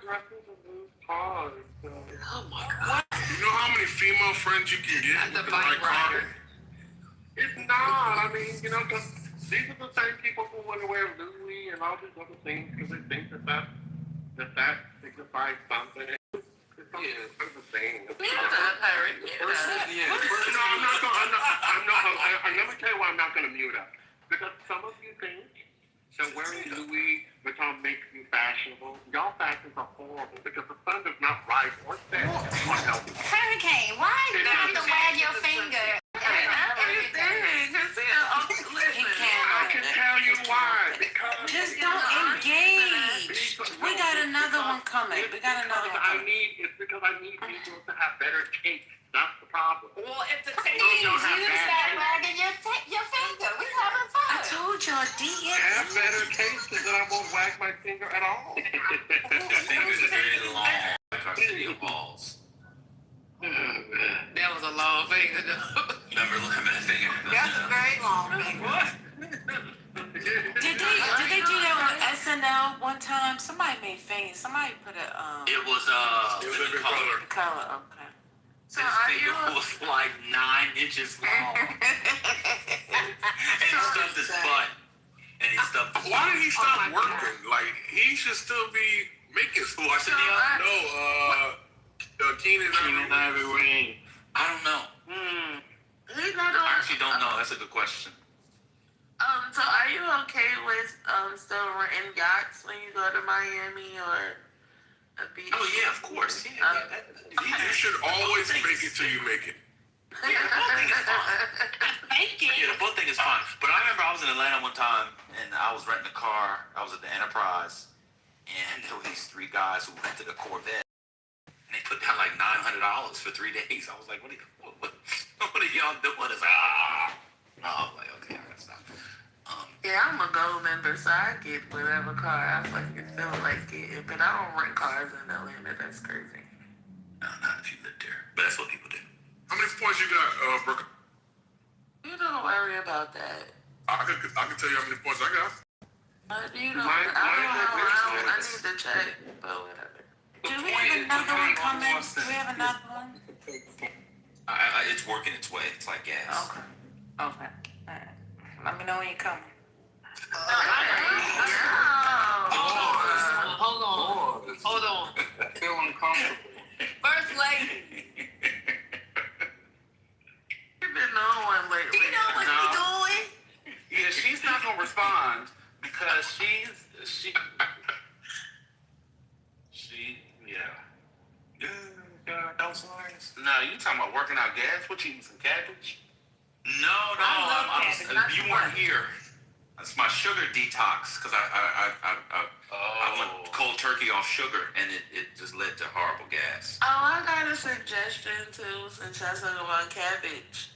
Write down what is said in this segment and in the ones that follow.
dresses and loose cars. So. Oh my God. You know how many female friends you can get with the right car? It's not. I mean, you know, cause these are the same people who want to wear Louis and all these other things because they think that signifies something. It's the same. Let me tell you why I'm not going to mute her. Because some of you think that wearing Louis Vuitton makes you fashionable. Y'all fashions are horrible because the sun does not rise or set on healthy. Hurricane, why do you have to wag your finger? I can tell you why. Because just don't engage. We got another one coming. It's because I need people to have better taste. That's the problem. Well, if the taste you start wagging your finger, we having fun. I told y'all, have better taste because I won't wag my finger at all. Fingers are very long, like our city balls. That was a long finger, though. Remember that finger? That's a very long finger. What? Did they do that on SNL one time? Somebody made famous. Somebody put a It was in color. color. Okay. So his finger was like 9 inches long, and he stuffed his butt. And he stuffed. Why did he stop working? Like he should still be making stuff. No, Keenan Ivory Wayne. I don't know. I actually don't know. That's a good question. So are you okay with still renting yachts when you go to Miami or a beach? Oh yeah, of course. Yeah. You should always make it till you make it. Yeah, the boat thing is fine. Yeah, the boat thing is fine. But I remember I was in Atlanta one time and I was renting a car. I was at the Enterprise, and there were these 3 guys who rented a Corvette. And they put down like $900 for 3 days. I was like, what are y'all doing? It's like, I was like, okay, I gotta stop. Yeah, I'm a gold member, so I get whatever car I fucking feel like getting. But I don't rent cars in Atlanta. That's crazy. No, not if you live there. But that's what people do. How many points you got, Brooke? You don't worry about that. I can tell you how many points I got. You don't. I need to check, but whatever. Do we have another one coming? Do we have another one? It's working its way. It's like gas. Okay. All right. Let me know when you're coming. Hold on. Feel uncomfortable. First lady. You've been on one lately. You know what he's doing? Yeah, she's not gonna respond because No, you talking about working out gas? What, you eating some cabbage? No. You weren't here. That's my sugar detox because I went cold turkey off sugar and it just led to horrible gas. Oh, I got a suggestion too, since y'all talking about cabbage.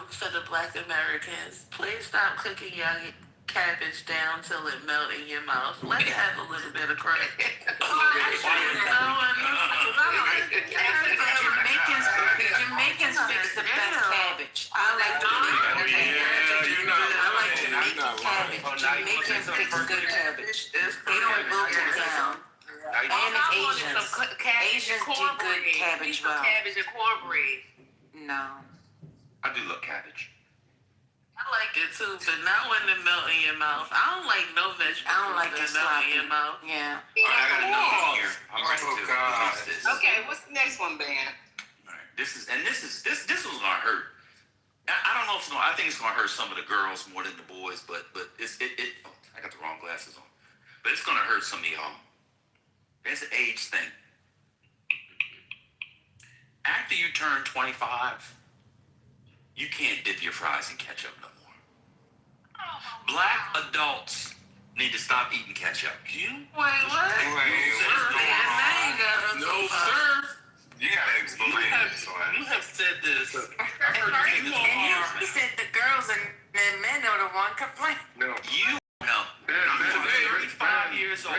For the Black Americans, please stop cooking your cabbage down till it melt in your mouth. Let it have a little bit of crack. Jamaicans fix the best cabbage. I like Jamaican cabbage. Jamaicans fix good cabbage. They don't boil it down. And Asians do good cabbage well. Cabbage and cornbread. No. I do love cabbage. I like it too, but not when it melt in your mouth. I don't like no vegetables. I don't like it melt in your mouth. Yeah. I got another one here. I'm ready to release this. Okay, what's the next one, Ben? All right. This was gonna hurt. I don't know if it's gonna. I think it's gonna hurt some of the girls more than the boys, but it's oh, I got the wrong glasses on. But it's gonna hurt some of y'all. It's an age thing. After you turn 25, you can't dip your fries in ketchup no more. Black adults need to stop eating ketchup. Wait, what? No, sir. You gotta explain this one. You have said this. He said the girls and the men are the one complaining. No. You know. I'm 35 years old.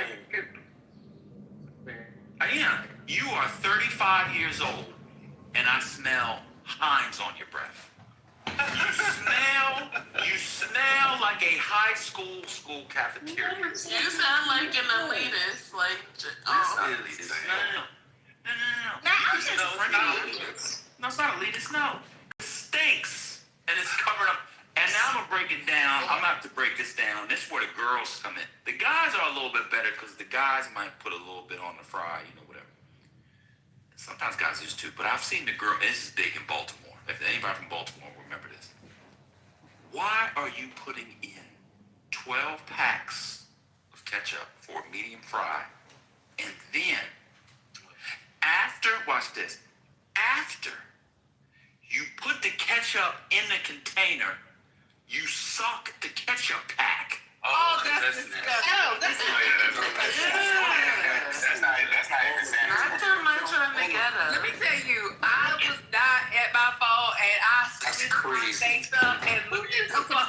I am. You are 35 years old, and I smell Heinz on your breath. You smell like a high school cafeteria. You sound like an elitist. Like, Elitist. No. Now, I'm No, just it's not elitist. No, it's not elitist. No, it stinks, and it's covered up. And now I'm gonna break it down. I'm gonna have to break this down. This is where the girls come in. The guys are a little bit better because the guys might put a little bit on the fry, whatever. Sometimes guys use too, but I've seen the girl. This is big in Baltimore. If anybody from Baltimore will remember this. Why are you putting in 12 packs of ketchup for a medium fry, and then watch this, after you put the ketchup in the container, you suck the ketchup pack. Oh, that's disgusting. Oh, that's That's not even saying. Not too much on together. Let me tell you, I was not at my phone and I spit my face up and looked at the phone.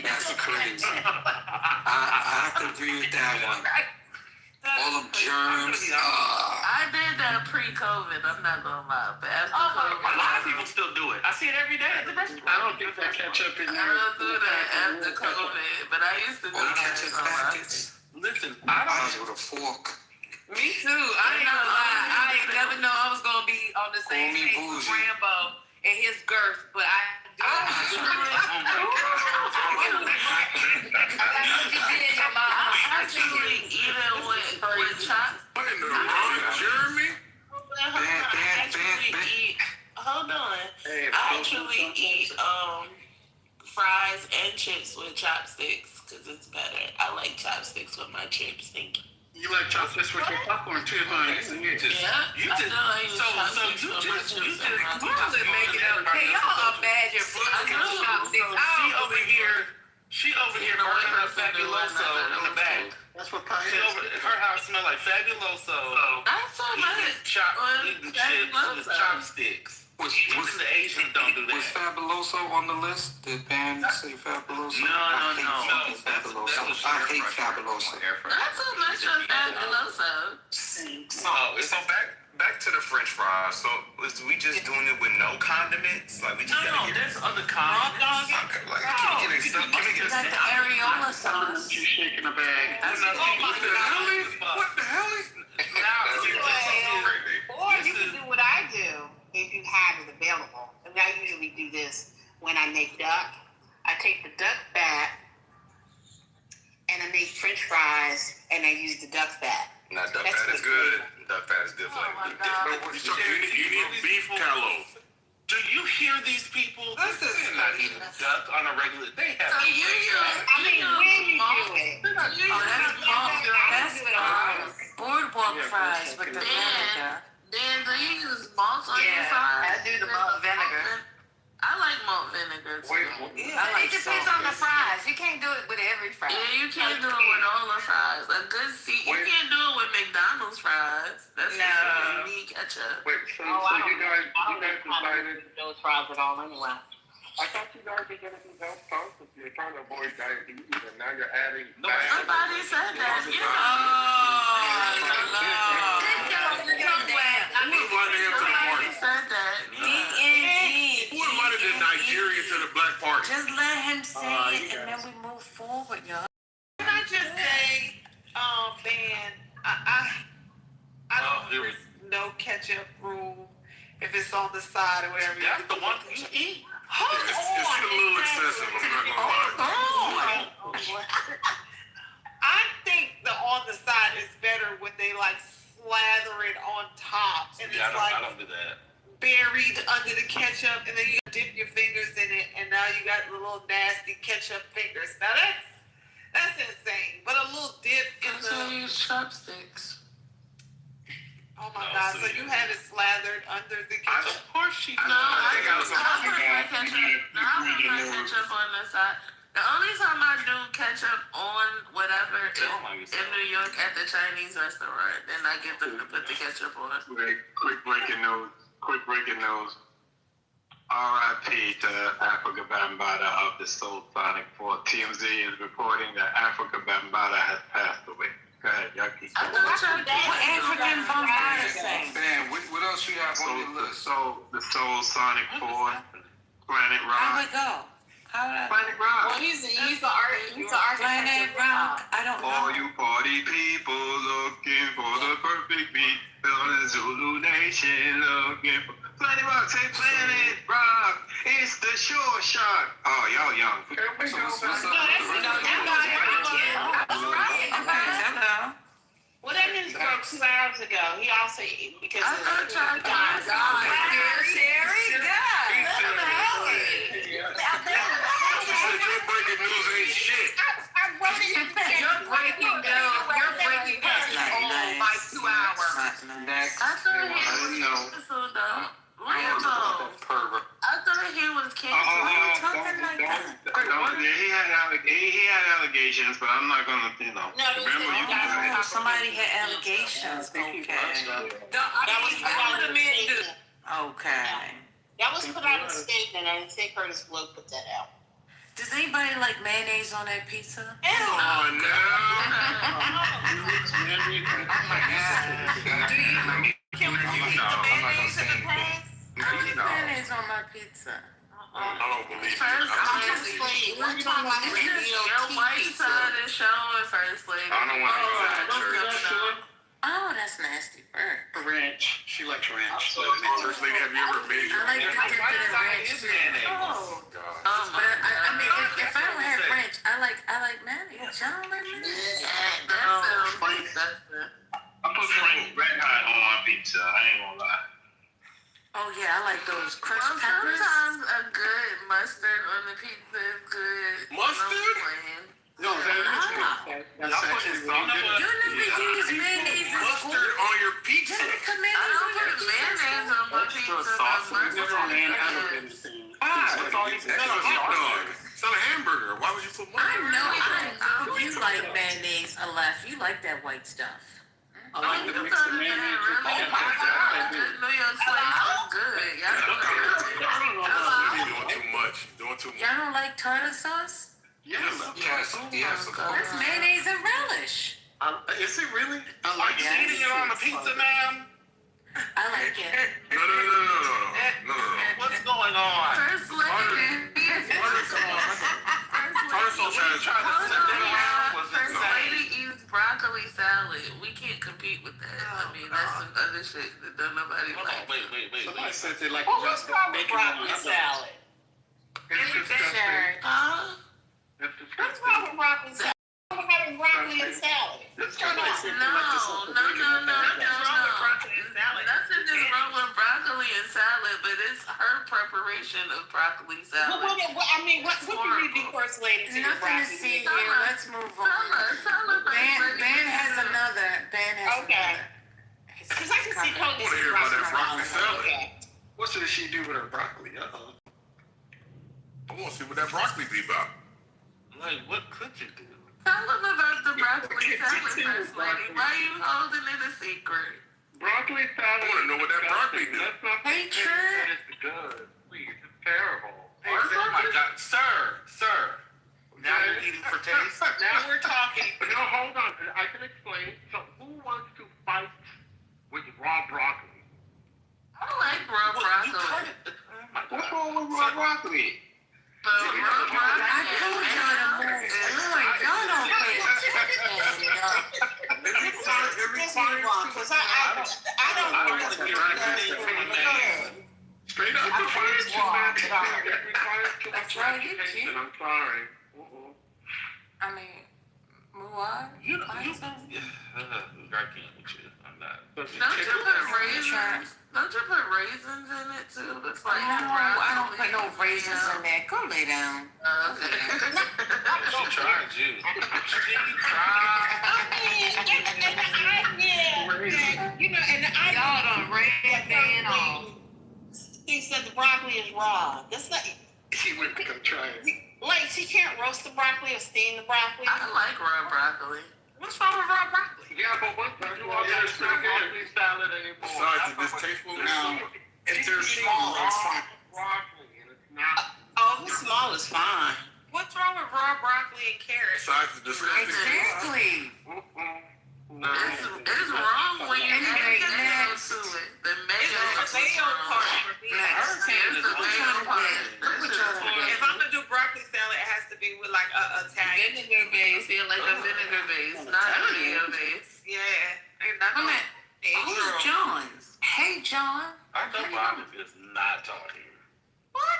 That's crazy. I have to agree with that one. All them germs. I did that pre-COVID. I'm not gonna lie, but after COVID, A lot of people still do it. I see it every day at the restaurant. I don't think that ketchup in I there. don't do that after COVID, but I used to do All the that. ketchup so much. packets. Listen, I Mine's don't. with a fork. Me too. I ain't gonna lie. I ain't never know I was gonna be on the same Call me page with bougie. Rambo and his girth, but I do. That's what you did, your mom. I actually eat it with chopped. What in the world, Jeremy? I actually eat. Hold on. I actually eat fries and chips with chopsticks because it's better. I like chopsticks with my chips. Thank you. You like chopsticks with your popcorn too, huh? You just. Yeah, I know I use chopsticks with my chips and my Mom would make it up. Can y'all imagine Brooklyn chopsticks? She over here burning her Fabuloso in the back. That's what pie She is. over, her house smell like Fabuloso. That's so much. Eating chips with chopsticks. Even the Asians don't do Was that. Fabuloso on the list? Did Pam say Fabuloso? No. I hate Fabuloso. I hate Fabuloso. Not so much on Fabuloso. So back to the French fries. So is we just doing it with no condiments? Like we just No, gotta get. there's other condiments. Like, can we get a Got the areola sauce. You shaking a bag. What the hell is? Or you can do what I do if you have it available. And I usually do this when I make duck. I take the duck fat and I make French fries and I use the duck fat. Now duck That's fat is good. Duck fat is good flavor. You need beef tallow. Do you hear these people? This is not eating duck on a regular. They have. I mean, when you do it. That's boardwalk fries with the vinegar. Dan, do you use malt on your Yeah, fries? I do the malt vinegar. I like malt vinegar too. It depends on the fries. You can't do it with every fry. Yeah, you can't do it with all the fries. A good you can't do it with McDonald's fries. That's No. you need ketchup. Wait, so you guys decided. Those fries at all anyway. I thought you guys were gonna be health conscious. You're trying to avoid diabetes, and now you're adding. Somebody said that. Somebody said that. D-N-G. Who invited the Nigerian to the black party? Just let him say it and then we move forward, y'all. Can I just say, Ben, I don't do no ketchup rule if it's on the side or whatever. That's the one you eat. It's a little excessive. I'm not gonna lie. I think the on the side is better when they like slather it on top and Yeah, it's I like don't do that. buried under the ketchup and then you dip your fingers in it and now you got the little nasty ketchup fingers. Now that's insane. But a little dip in So the use chopsticks. oh my No, god, so so you have it slathered under the ketchup. Of course she No, does. I think I was put supposed to my have ketchup. No, I put my ketchup on the side. The only time I do ketchup on whatever is in New York at the Chinese restaurant. Then I get them to put the ketchup on. Wait, quick breaking news. R.I.P. to Africa Bambaataa of the Soul Sonic 4. TMZ is reporting that Africa Bambaataa has passed away. Go ahead, y'all keep I going. thought What African Bambaataa say? Man, what else you have on your list? So the Soul Sonic 4 Planet How Rock. would go? How would I? Planet Rock. Well, he's the architect. Planet Rock. I don't All know. you party people looking for the perfect beat. All the Zulu Nation looking for Planet Rock. Say Planet Rock. It's the short shot. Oh, y'all young. Here we go. Hello. Well, that news broke 2 hours ago. He also, because I thought y'all got Your breaking news ain't shit. Your breaking news is on like 2 hours. Next. I thought I didn't know. I thought he was canceled. He had allegations, but I'm not gonna, remember you guys. Oh, somebody had allegations. Okay. that was put out in a statement. Okay. That was put out in a statement, and I think Curtis Blow put that out. Does anybody like mayonnaise on their pizza? Come on now. Can we eat the mayonnaise in the past? I like mayonnaise on my pizza. I don't believe it. We're talking about Your white side is showing, First Lady. I don't want to go to that church. Oh, that's nasty. Burnt. Ranch. She likes ranch. First lady, have you ever made your I like to dip it in ranch too. Oh, God. But I mean, if I don't have ranch, I like mayonnaise. Y'all don't like mayonnaise? I put some red hot on my pizza. I ain't gonna lie. Oh yeah, I like those crushed Well, peppers. sometimes a good mustard on the pizza is good. Mustard? No, that's actually really good. You never use mayonnaise as Mustard on your pizza? Put I mayonnaise don't put mayonnaise on my pizza. but Never ran out of mustard. anything. That's a hot dog. It's not a hamburger. Why would you put I mustard? know you like mayonnaise, Aleph. You like that white stuff. I like to mix the mayonnaise with Oh my God. New York slice is good. Doing too much. Y'all don't like tartar sauce? Yes. That's mayonnaise and relish. Is it really? I Are you eating it on a pizza, ma'am? I like it. No. What's going on? First Lady. First Lady eats broccoli salad. We can't compete with that. I mean, that's some other shit that don't nobody like. Wait. Somebody said they like Well, what's wrong with bacon on broccoli hot dogs. salad? It's disgusting. Huh? It's What's disgusting. wrong with broccoli salad? I'm having broccoli and salad. It's kind of like No. Nothing is wrong with broccoli and salad, but it's her preparation of broccoli salad. What do you do, First Lady, to your Nothing to broccoli? see here. Let's move on. Ben has another. Okay. Because I can see I want to hear about that broccoli salad. Okay. What should she do with her broccoli? Uh-oh. I want to see what that broccoli be about. Like, what could you do? Tell them about the broccoli salad, First Lady. Why are you holding it a secret? Broccoli salad. I want to know what that broccoli do. Let's not Hey, pretend Trent. that it's good. Please, it's terrible. Oh my God, sir. Now you're eating for taste. Now we're talking. No, hold on. I can explain. So, who wants to fight with raw broccoli? I like raw broccoli. What's wrong with raw broccoli? But raw broccoli. I told y'all to move on. Y'all don't pay attention. Because I don't want to be Straight up, it requires too much. It requires too much That's right, you education. cute. I'm sorry. I mean, move on. I can't with you. I'm not. Don't you put raisins? Don't you put raisins in it too? It's like No, I don't put no raisins in there. Go lay down. Okay. She tried you. Y'all done ran Dan off. He said the broccoli is raw. That's not. She went to come try it. Like, she can't roast the broccoli or steam the broccoli. I like raw broccoli. What's wrong with raw broccoli? Yeah, but what's the you want to broccoli salad anymore? Besides the distasteful Now, if they're small, it's fine. Broccoli, and it's not. Oh, the small is fine. What's wrong with raw broccoli and carrots? Besides the disgusting. Exactly. It's wrong when you add mayo to it. The mayo is Mayo wrong. part for me. Yes, the mayo part. like a vinegar base, not a mayo base. Yeah. Ain't not Wait a minute. Who's John? Hey, John. I know Bobby is not talking.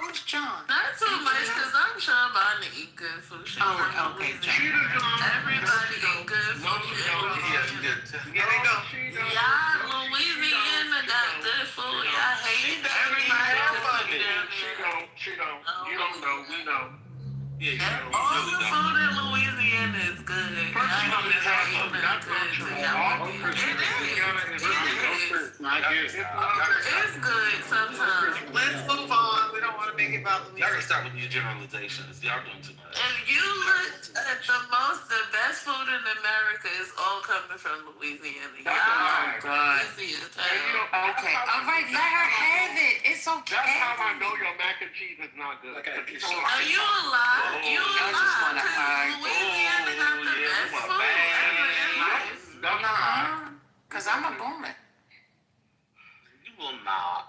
Who's John? Not too much, because I'm sure Bonnie eat good food. She Oh, from okay, Louisiana. Everybody eat good food. Yeah, they go. Y'all, Louisiana got good food. Y'all hate everybody else down there. She don't. You don't know. We know. Yeah, All the food in Louisiana is good. First, you know, Y'all this not house, eating that's good not to true. y'all. All It Christians in Louisiana is is. not good. It's good sometimes. Let's move on. We don't want to make it about Y'all Louisiana. gotta stop with your generalizations. Y'all doing too much. If you look at the best food in America is all coming from Louisiana. Y'all crazy as hell. Okay. All right, let her have it. It's okay. That's how I know your mac and cheese is not good. Okay. Are you a lie? You a I just lie. wanna 'Cause argue. Louisiana got the best food ever in life. Nuh-uh. Because I'm a boomer. You will not.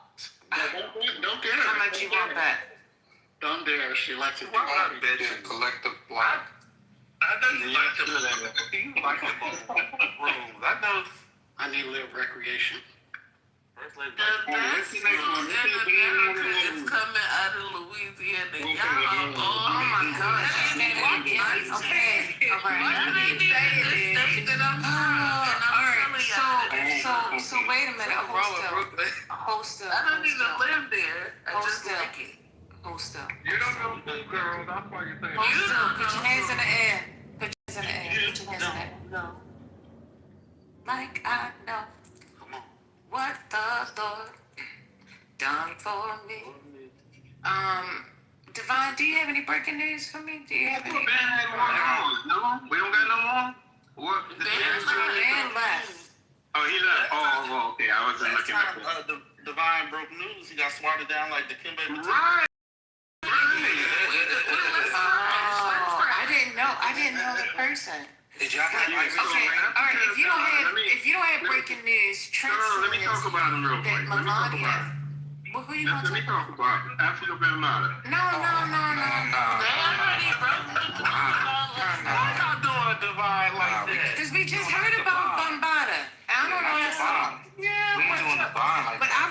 Don't get How much you want back? Don't dare. She likes it. Yeah, collective block. I know you like the rooms. I know. I need a little recreation. First lady The best food in America is coming out of Louisiana. Y'all all Oh my God. Okay. All right. That ain't even the state that I'm from. And All I'm right. telling y'all. So wait a minute. Hold still. I don't even live there. I just Hostel. like it. Hold still. You don't know food, girl. That's why you're saying. Hold You still. don't Put your know. hands in the air. Put your hands in the air. Put your hands in the air. No. Like I know Come on. what the Lord done for me. Devon, do you have any breaking news for me? Do you have any? No, we don't got no more. What? Dan left. Oh, he left. Oh, okay. I wasn't looking at that. The Divine broke news. He got swatted down like the Kimber. Right. Oh, I didn't know the person. Did y'all have Okay, all right. If you don't have breaking news, Trent No, let me talk says about him real that quick. Let me talk Melania. about it. Well, who you Let gonna me talk talk about it. After you've been about it. No. They already broke the news. Why y'all doing Divine like that? Because we just heard about Bombada. I don't know that song. We ain't doing the bond like But that. I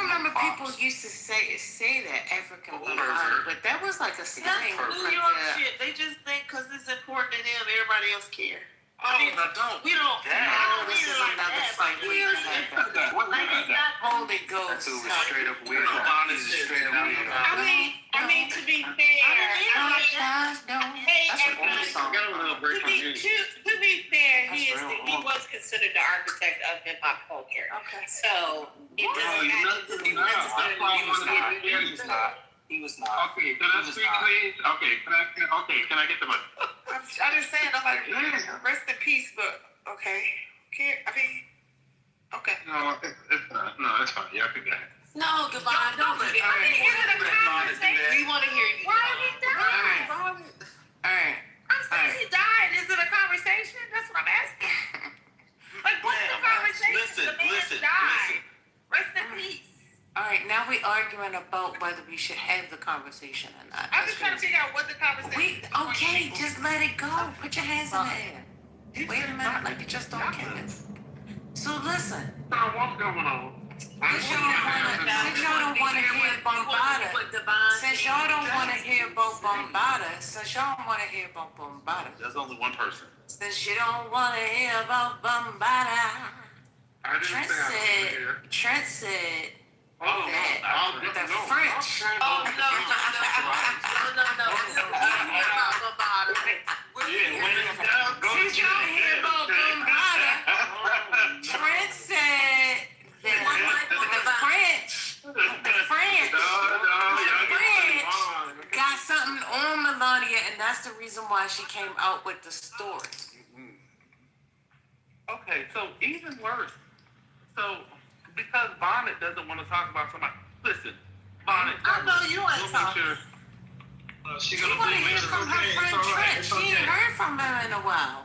remember people used to say that African Bombada, but that was like a slang. That's New York shit. They just think because it's important to them, everybody else care. Oh, no, don't. We don't. Oh, this is another fight waiting to happen. Like it's not. Holy That Ghost. dude was straight up weird. Divine He's is straight up weird. I mean, to be fair, hey, That's an old I song. got a little break to from be, you. to be fair, he That's real. he was considered the architect of hip hop culture. Okay. So it doesn't necessarily He was not. Okay, can I speak, please? Okay, can I get the mic? I just saying, nobody. Rest in peace, but okay. I mean, okay. No, it's not. No, it's fine. Y'all can go ahead. No, Devon, don't let Is it a conversation? We want to hear you. Why he died? All right. I'm saying he died. Is it a conversation? That's what I'm asking. Like, what's the conversation? The man died. Rest in peace. All right, now we're arguing about whether we should have the conversation or not. I'm just trying to figure out what the conversation is. Okay, just let it go. Put your hands in the air. Wait a minute, like you just don't care. So listen, Now, what's going on? since y'all don't want to hear Bombada, since y'all don't want to hear about Bombada, There's only one person. since you don't want to hear about Bombada, I didn't say I was here. Trent said Oh, no. the French. Oh, no. Since y'all hear about Bombada, Trent said that the French got something on Melania, and that's the reason why she came out with the story. Okay, so even worse. So, because Bonnet doesn't want to talk about somebody. Listen, Bonnet. I know you ain't talking. She She want to hear from her friend Trent. She ain't heard from her in a while.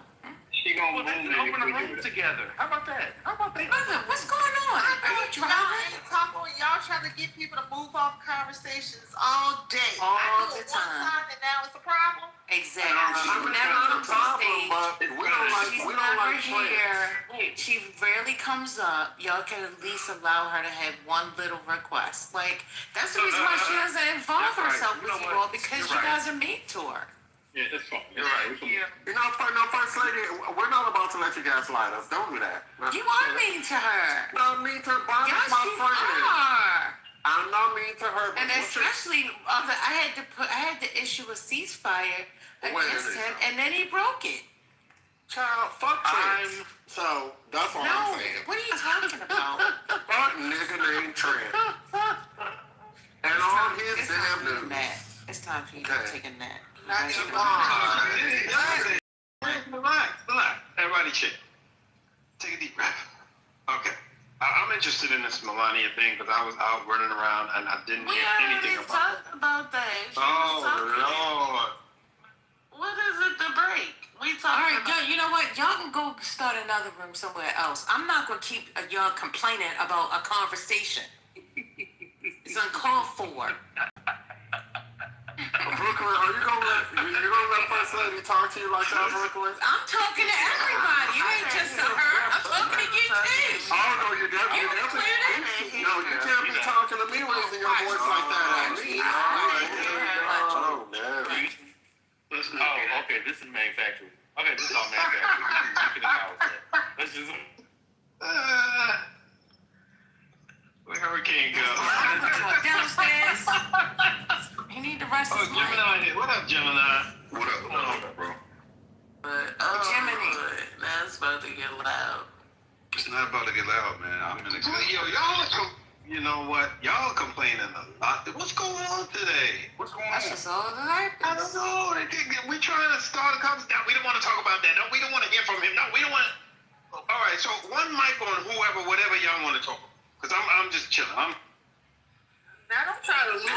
She Well, gonna they can open a room together. How about that? How about that? Brother, what's going on? Are you Y'all driving? ain't talking. Y'all trying to get people to move off conversations all day. All I do the it one time. time and now it's a problem. Exactly. She's never a problem, but She's we don't never like here. She rarely comes up. Y'all can at least allow her to have one little request. Like, that's the reason why she doesn't involve herself with you all, because you guys are mean to her. Yeah, it's fine. You're right. You know, First Lady, we're not about to let you guys lie us. Don't do that. You are mean to her. Not mean to her. Bonnie's Yes, my you friend. are. I'm not mean to her. But And especially, I had to issue a ceasefire against him, and then he broke it. Child, fuck Trent. So, that's all I'm saying. What are you talking about? Fuck nigga named Trent. And all his damn news. It's time for you to take a nap. Relax. Everybody chill. Take a deep breath. Okay. I'm interested in this Melania thing because I was out running around and I didn't hear anything about it. We already talked about that. Oh, Lord. What is it to break? We talked All right, about... you know what? Y'all can go start another room somewhere else. I'm not going to keep y'all complaining about a conversation. It's uncalled for. Brooklyn, are you gonna let First Lady talk to you like that, Brooklyn? I'm talking to everybody. You ain't just to her. I'm talking to you too. Oh no, you definitely. No, you can't be talking to me raising your voice like that at me. Oh no. Oh, okay. This is manufacturing. Okay, this is all manufacturing. Let's just. Where Hurricane go? Downstairs. He need to rest his mind. Gemini here. What up, Gemini? What up, bro? But, Gemini. That's about to get loud. It's not about to get loud, man. I'm in the You know what? Y'all complaining a lot. What's going on today? What's going That's on? just all that I don't know. We trying to start a conversation. We don't want to talk about that. No, we don't want to hear from him. No, we don't want to. All right, so one mic on whatever y'all want to talk about. Because I'm just chilling. Now don't try to lose I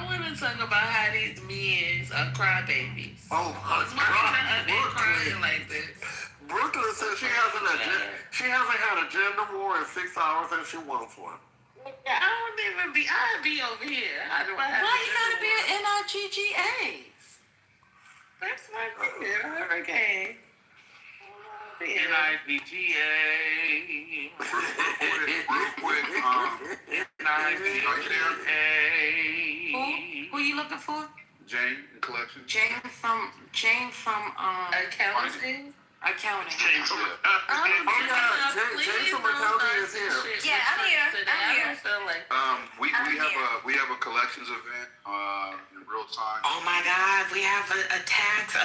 want to talk about how these men are crybabies. Oh my I've been God. crying like this. Brooklyn says she hasn't had a gender war in 6 hours and she wants one. I'd be over here. How do I have Why you gotta be an NIGGA? That's my good hurricane. NIVGA. Real quick, NIVGA. Who you looking for? Jane, the collection. Jane from Accounting. accounting. James from accounting is here. Yeah, I'm here. I don't feel like We have a collections event in real time. Oh my God, we have a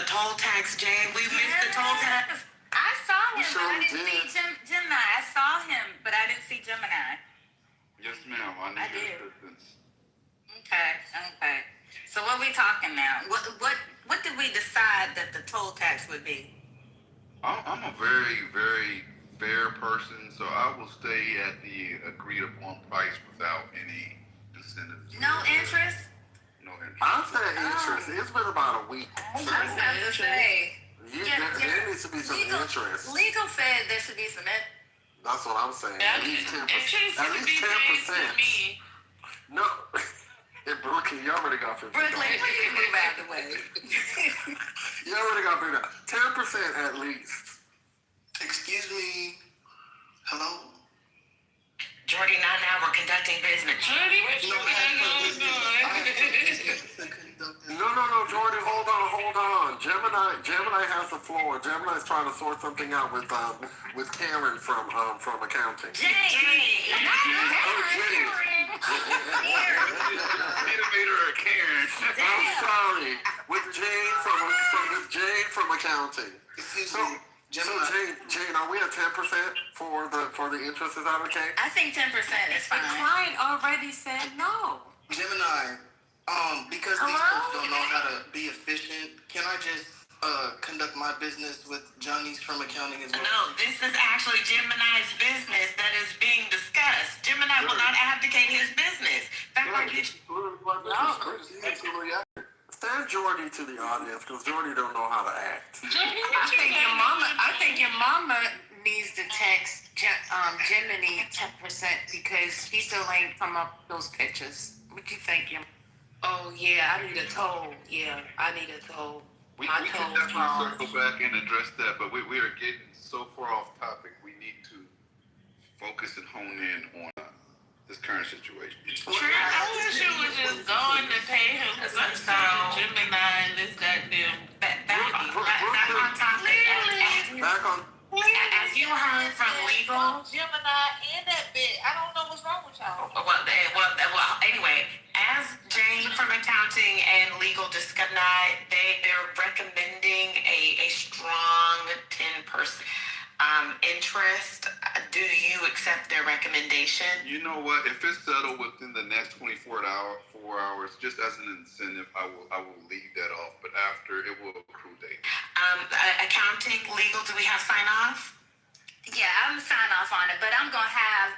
toll tax, Jane. We missed the toll tax. I saw him, sure but I didn't did. see Gemini. I saw him, but I didn't see Gemini. Yes, ma'am. I need did. your assistance. Okay. So what we talking now? What did we decide that the toll tax would be? I'm a very, very fair person, so I will stay at the agreed upon price without any incentives. No interest? No interest. I'm saying interest. It's been about a week. I was about to say. There needs to be some interest. Legal said there should be some. That's what I'm saying. At least 10%. At least 10%. No. Hey, Brooklyn, you already got 50. Brooklyn, please move out the way. You already got 50. 10% at least. Excuse me. Hello? Jordy, not now. We're conducting business. Jordy, what you No, Jordan, hold on. Gemini has the floor. Gemini's trying to sort something out with Karen from accounting. Jane. Karen. I'm sorry. With Jane from accounting. So Jane, are we at 10% for the interest? Is that okay? I think 10% is The fine. client already said no. Gemini, because these folks don't know how to be efficient, can I just conduct my business with Johnny's from accounting as well? No, this is actually Gemini's business that is being discussed. Gemini will not abdicate his business. Stand Jordy to the audience because Jordy don't know how to act. I think your mama needs to text Gemini 10% because he still ain't come up with those pictures. What you think, Oh yeah, I need a toll. Yeah, I need a toll. We My can toll's definitely wrong. circle back and address that, but we are getting so far off topic. We need to focus and hone in on this current situation. I wish you would just go in and pay him because I'm so Gemini and this goddamn Back on topic. back on. As you heard from legal. Gemini and that bit. I don't know what's wrong with y'all. Well, anyway, as Jane from accounting and legal discussed tonight, they're recommending a strong 10% interest. Do you accept their recommendation? You know what? If it's settled within the next 4 hours, just as an incentive, I will leave that off. But after, it will accrue daily. Accounting, legal, do we have sign off? Yeah, I'm sign off on it, but I'm gonna have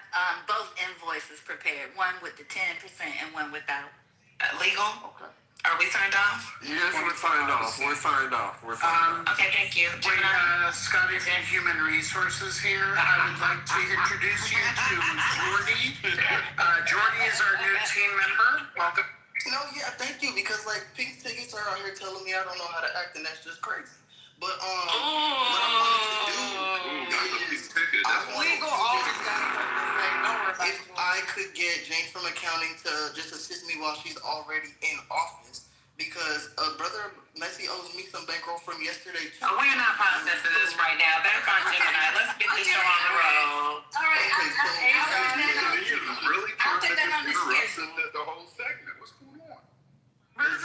both invoices prepared, one with the 10% and one without. Legal? Okay. Are we signed off? Yes, we're signed off. Okay, thank you. Scotty from Human Resources here. I would like to introduce you to Jordy. Jordy is our new team member. Welcome. No, yeah, thank you, because like pink tickets are out here telling me I don't know how to act, and that's just crazy. But what I wanted to do is Legal always got something to say. Don't worry about it. if I could get Jane from accounting to just assist me while she's already in office, because brother Messi owes me some bankroll from yesterday too. We're not processing this right now. Back on Gemini. Let's get this show on the road. All right, I'll take that on the schedule. The whole segment. What's going on? What's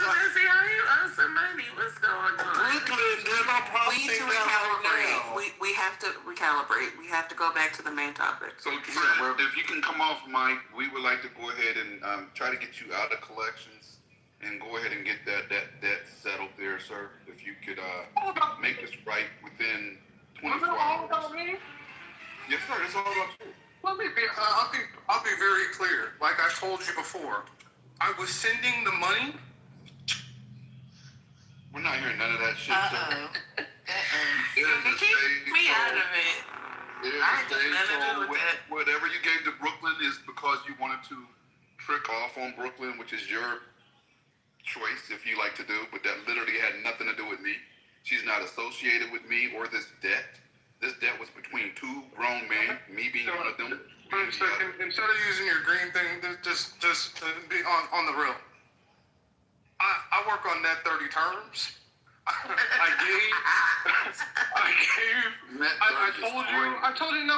some money? What's going on? Brooklyn, they're not We need to recalibrate. We have to recalibrate. We have to go back to the main topic. So, Fred, if you can come off mic, we would like to go ahead and try to get you out of collections and go ahead and get that settled there, sir. If you could make this right within 24 hours. Yes, sir. It's all about you. Let me be. I'll be very clear. Like I told you before, I was sending the money. We're not hearing none of that shit, sir. Keep me out of it. I ain't got nothing to do with that. Whatever you gave to Brooklyn is because you wanted to trick off on Brooklyn, which is your choice if you like to do, but that literally had nothing to do with me. She's not associated with me or this debt. This debt was between two grown men, me being one of them. Instead of using your green thing, just be on the real. I work on net 30 terms. I told you, no,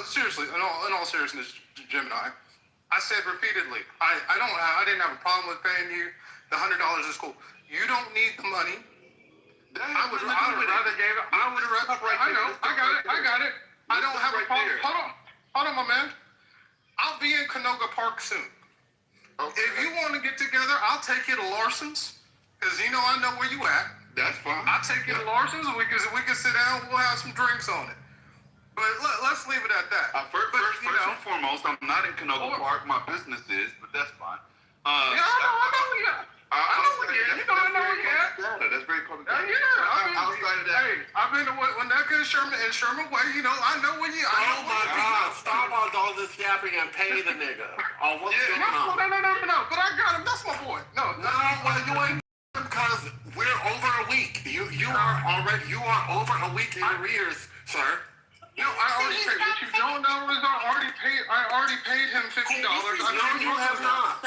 seriously, in all seriousness, Gemini, I said repeatedly, I didn't have a problem with paying you. The $100 is cool. You don't need the money. I would rather gave it. I would have rather. I know. I got it. I don't have a problem. Hold on, my man. I'll be in Canoga Park soon. Okay. If you want to get together, I'll take you to Larson's, because I know where you at. That's fine. I'll take you to Larson's, and we can sit down. We'll have some drinks on it. But let's leave it at that. First and foremost, I'm not in Canoga Park. My business is, but that's fine. I know where you at. That's very public. Outside of that. Hey, I've been to Winnetka and Sherman Way. I know where you are. Oh my God! Stop all this yapping and pay the nigga. Oh, what's going on? No. But I got him. That's my boy. No. Well, you ain't because we're over a week. You are over a week in arrears, sir. No, I already paid. What you don't know is I already paid him $50. No, you have not.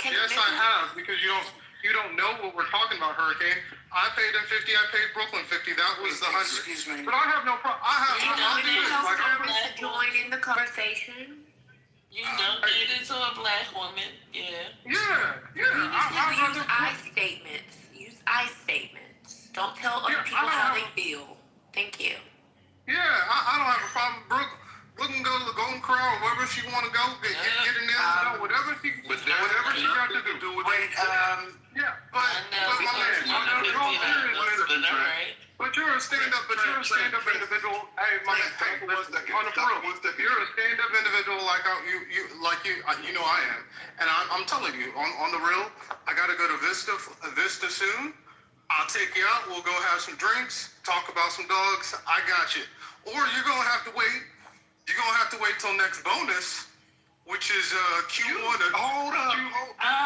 Yes, I have, because you don't know what we're talking about, Hurricane. I paid him $50. I paid Brooklyn $50. That was the $100. Excuse me. But I have no problem. Join in the conversation. You donated to a black woman. Yeah. Yeah. Use I statements. Don't tell other people how they feel. Thank you. Yeah, I don't have a problem. Brooke can go to the Golden Corral or wherever she want to go. Get in there. Whatever she got to do. Yeah, but my man, but you're a stand-up individual. Hey, my man, on the proof, you're a stand-up individual like you I am, and I'm telling you, on the real, I got to go to Vista soon. I'll take you out. We'll go have some drinks, talk about some dogs. I got you. Or you're gonna have to wait. You're gonna have to wait till next bonus which is Q1. Hold up.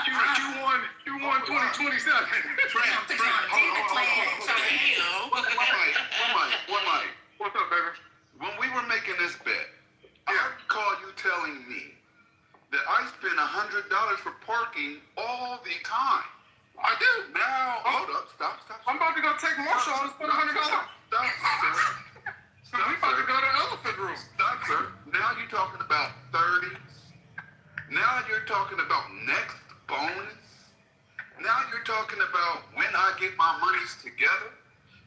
Q1 2027. One mic. What's up, baby? When we were making this bet, I recall you telling me that I spend $100 for parking all the time. I do. Now, hold up. Stop. I'm about to go take Marshall and spend $100. Stop, sir. I'm about to go to the elephant room. Stop, sir. Now you're talking about 30s. Now you're talking about next bonus. Now you're talking about when I get my monies together.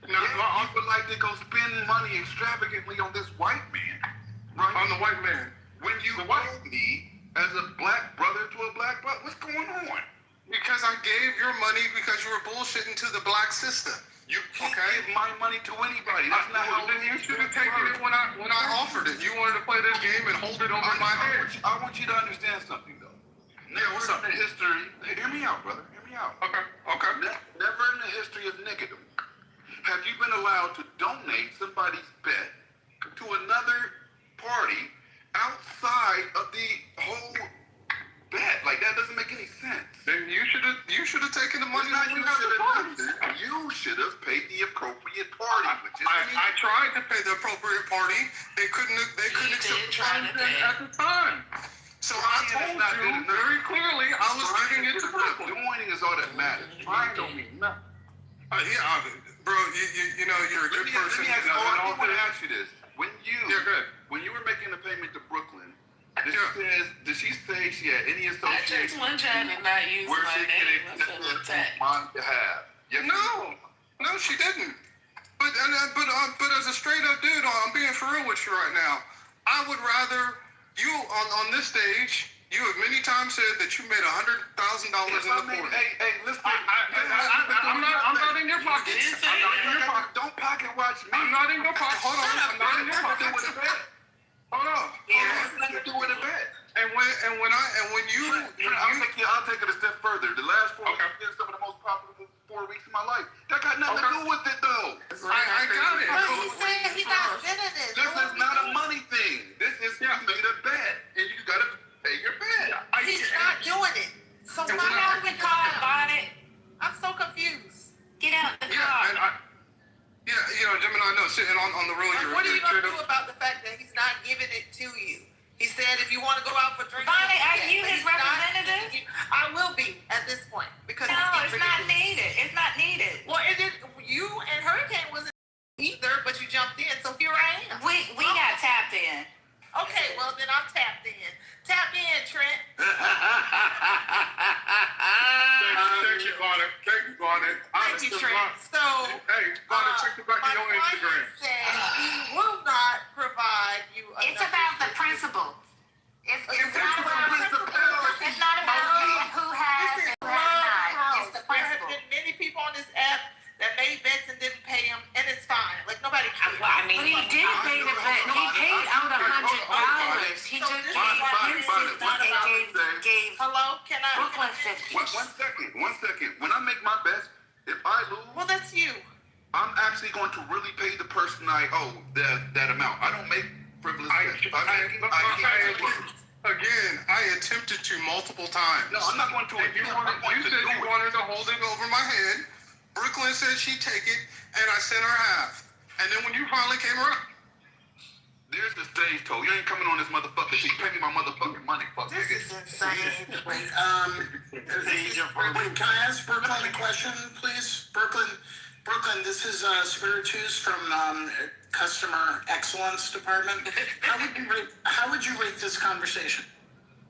Now, you would like to go spend money extravagantly on this white man, right? On the white man. When you owe me as a black brother to a black brother, what's going on? Because I gave your money because you were bullshitting to the black system. You can't give my money to anybody. That's not how. Then you should have taken it when I offered it. You wanted to play this game and hold it over my head. I want you to understand something, though. Never in the history. Hear me out, brother. Hear me out. Okay. Never in the history of niggerdom have you been allowed to donate somebody's bet to another party outside of the whole bet. Like, that doesn't make any sense. Then you should have taken the money. You should have paid the appropriate party, which is I tried to pay the appropriate party. They couldn't accept the at the time. So I told you very clearly I was giving it to Brooklyn. Doing is all that matters. Trying don't mean nothing. Bro, you know you're a good person. I want to ask you this. When you were making a payment to Brooklyn, did she say she had any association? I just one time and not use my name on behalf? Yes, No, she didn't. But as a straight up dude, I'm being for real with you right now. I would rather you on this stage. You have many times said that you made $100,000 in the quarter. Hey, listen. I'm not in your pocket. Don't pocket watch me. I'm not in your pocket. Hold on. I'm not in your pocket. Hold on. Nothing to do with a bet. And when you I'll take it a step further. The last 4 weeks have been some of the most profitable 4 weeks of my life. That got nothing to do with it, though. I got it. He said he's not sending this. This is not a money thing. This is you made a bet, and you got to pay your bet. He's not doing it. So why Get out the car, Bonnet. I'm so confused. Get out the car. Gemini, no, sitting on the road. What are you going to do about the fact that he's not giving it to you? He said if you want to go out for drinks. Bonnet, are you his representative? I will be at this point. Because no, it's not needed. It's not needed. Well, you and Hurricane wasn't either, but you jumped in, so here I am. We got tapped in. Okay, well then I'm tapped in. Tap in, Trent. Thank you, Bonnet. Thank you, Trent. So, hey, Bonnet, check the back of your Instagram. Said he will not provide you. It's about the principle. It's not about who has and who has not. It's the principle. There have been many people on this app that made bets and didn't pay them, and it's fine. Like nobody cares. I mean, he did pay the bet. He paid out $100. He just gave. Hello, can I? Brooklyn 50. One second. When I make my bets, if I lose, well, that's you. I'm actually going to really pay the person I owe that amount. I don't make frivolous bets. Again, I attempted to multiple times. No, I'm not going to. You said you wanted to hold it over my head. Brooklyn said she'd take it, and I sent her half. And then when you finally came around, there's the stage toe. You ain't coming on this motherfucker. You pay me my motherfucking money, fuck this nigga. is insane. Wait, can I ask Brooklyn a question, please? Brooklyn, this is Spiritus from Customer Excellence Department. How would you rate this conversation?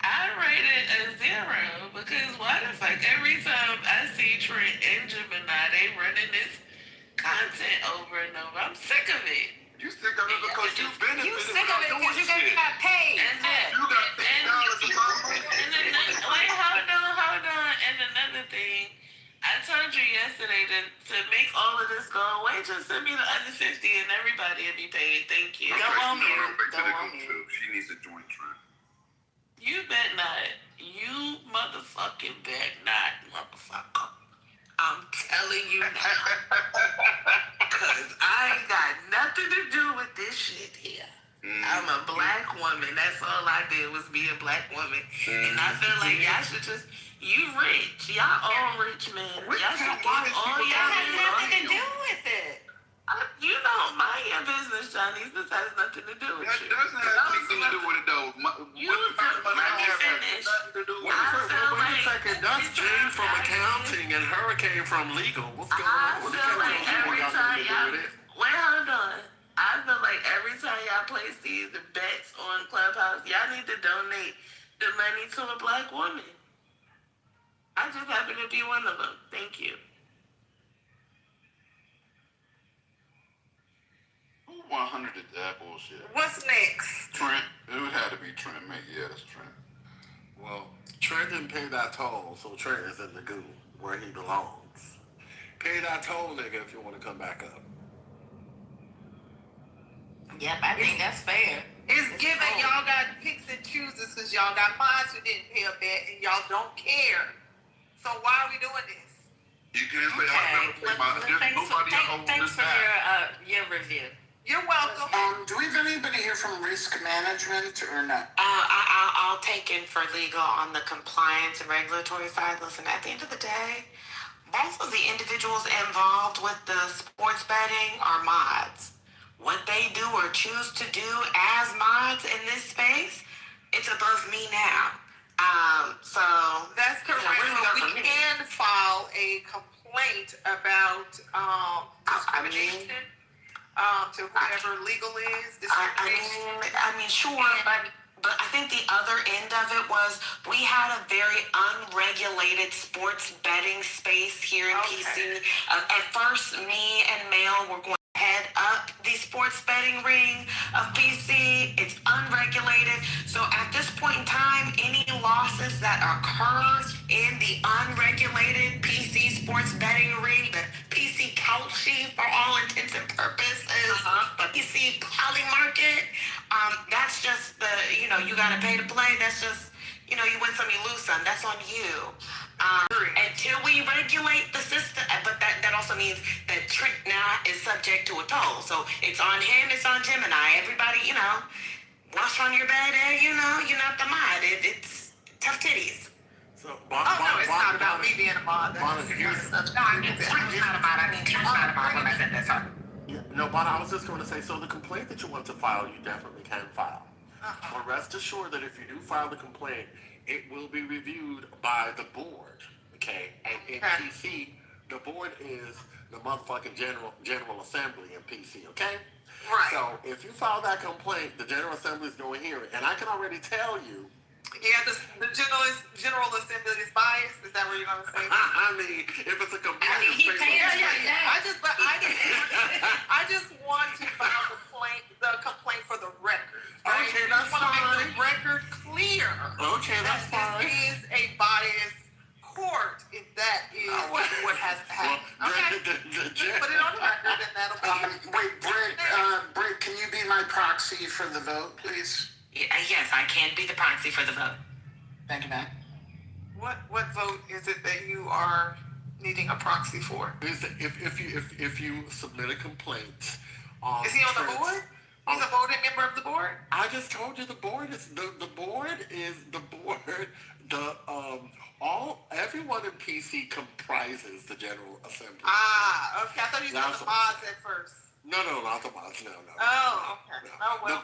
I rate it a 0 because why the fuck every time I see Trent and Gemini, they running this content over and over. I'm sick of it. You sick of it because you benefited. You sick of it because you got paid. And then, you got $50 a month. Wait, hold on. And another thing, I told you yesterday to make all of this go away, just send me the under 50 and everybody will be paid. Thank you. Go on mute. She needs to join Trent. You bet not. You motherfucking bet not, motherfucker. I'm telling you now. Because I ain't got nothing to do with this shit here. I'm a black woman. That's all I did was be a black woman. And I feel like y'all should just, you rich. Y'all all rich men. Y'all should give all y'all That has nothing to do with it. You don't mind your business, Johnny. This has nothing to do with That you. doesn't have anything to do with it, though. Let me finish. Wait a second. That's Jane from accounting and Hurricane from legal. What's going on? I feel like every time y'all, wait, hold on. I feel like every time y'all place these bets on Clubhouse, y'all need to donate the money to a black woman. I just happen to be one of them. Thank you. Who 100 did that bullshit? What's next? Trent. It would have to be Trent. Yeah, that's Trent. Well, Trent didn't pay that toll, so Trent is in the goo where he belongs. Pay that toll, nigga, if you want to come back up. Yep, I think that's fair. It's given y'all got picks and chooses because y'all got mods who didn't pay a bet and y'all don't care. So why are we doing this? You can't say I've never paid my. There's nobody I owe Thanks this for back. your review. You're welcome. Do we have anybody here from risk management or not? I'll take in for legal on the compliance and regulatory side. Listen, at the end of the day, both of the individuals involved with the sports betting are mods. What they do or choose to do as mods in this space, it's above me now. So that's correct. We can file a complaint about discrimination to whoever legal is. Discrimination. I mean, sure, but I think the other end of it was we had a very unregulated sports betting space here in PC. At first, me and Mel were going to head up the sports betting ring of PC. It's unregulated. So at this point in time, any losses that occur in the unregulated PC sports betting ring, the PC couch sheet for all intents and purposes, the PC poly market, that's just the, you got to pay to play. That's just, you win some, you lose some. That's on you. Until we regulate the system, but that also means that Trent now is subject to a toll. So it's on him, it's on Gemini. Everybody, wash on your bed, you're not the mod. It's tough titties. So, it's not about me being a mod. Trent's not a mod. I mean, Trent's not a mod when I said that, sorry. No, but I was just going to say, so the complaint that you want to file, you definitely can file. But rest assured that if you do file the complaint, it will be reviewed by the board, okay? And in PC, the board is the motherfucking General Assembly in PC, okay? Right. So if you file that complaint, the General Assembly is going to hear it. And I can already tell you. Yeah, the General Assembly is biased. Is that what you're going to say? I mean, if it's a complaint, I just want to file the complaint for the record. Right? Okay, that's fine. I want to make the record clear. Okay, that's fine. This is a biased court, if that is what has to happen. Put it on the record, and that'll be. Wait, Britt, can you be my proxy for the vote, please? Yes, I can be the proxy for the vote. Thank you, ma'am. What vote is it that you are needing a proxy for? If you submit a complaint, is he on the board? He's a voting member of the board. I just told you the board is the board. Everyone in PC comprises the General Assembly. Okay. I thought you said the mods at first. No, not the mods. No. Oh, okay. No. Oh, well.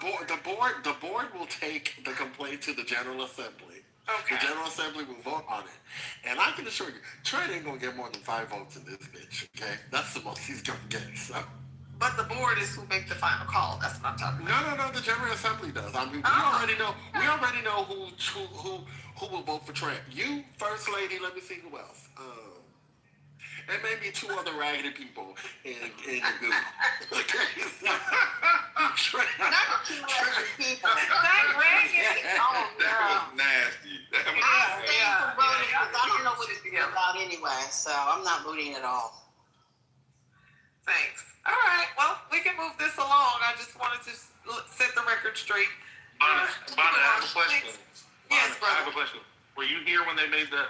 The board will take the complaint to the General Assembly. Okay. The General Assembly will vote on it. And I can assure you, Trent ain't gonna get more than 5 votes in this bitch, okay? That's the most he's gonna get, so. But the board is who make the final call. That's what I'm talking about. No, the General Assembly does. I mean, we already know who will vote for Trent. You, First Lady, let me see who else. And maybe 2 other raggedy people in the group. Okay, so, Trent. Not 2 raggedy people. Not raggedy. Oh, no. That was nasty. I stand for voting because I don't know what it's about anyway, so I'm not voting at all. Thanks. All right. Well, we can move this along. I just wanted to set the record straight. Bonnie, I have a question. Yes, brother. I have a question. Were you here when they made the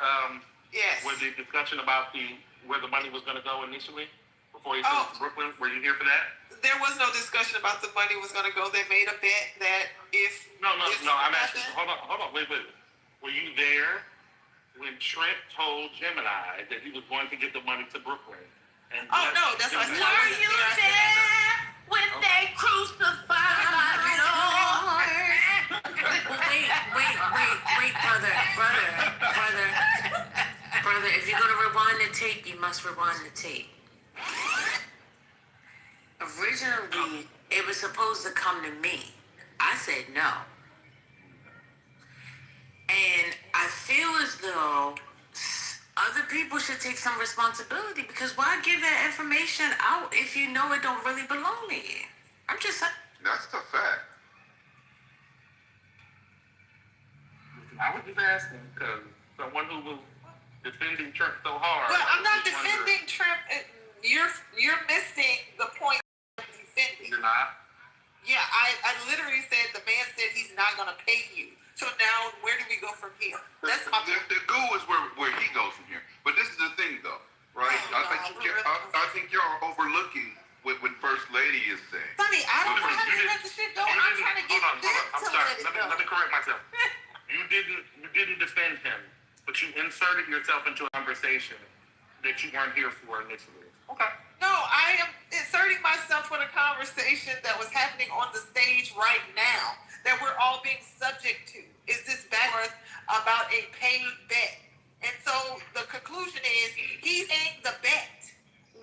yes. with the discussion about where the money was going to go initially? before he moved to Brooklyn? Were you here for that? There was no discussion about the money was going to go. They made a bet that if No. I'm asking. Hold on. Wait. Were you there when Trent told Gemini that he was going to get the money to Brooklyn? And no, that's what I said. Were you there when they crucified my Lord? Wait, brother. If you're gonna rewind the tape, you must rewind the tape. Originally, it was supposed to come to me. I said no. And I feel as though other people should take some responsibility, because why give that information out if you know it don't really belong to you? I'm just saying. That's a fact. I was just asking because someone who was defending Trump so hard. But I'm not defending Trump. You're missing the point of defending. You're not? Yeah, I literally said the man said he's not going to pay you. So now, where do we go from here? That's my point. The goal is where he goes from here. But this is the thing, though, right? I think y'all are overlooking what First Lady is saying. Sonny, I don't know how to let the shit go. I'm trying to get them I'm to sorry. let it go. Let me correct myself. You didn't defend him, but you inserted yourself into a conversation that you weren't here for initially. Okay. No, I am inserting myself in a conversation that was happening on the stage right now that we're all being subject to. Is this back about a paid bet? And so the conclusion is he's paying the bet.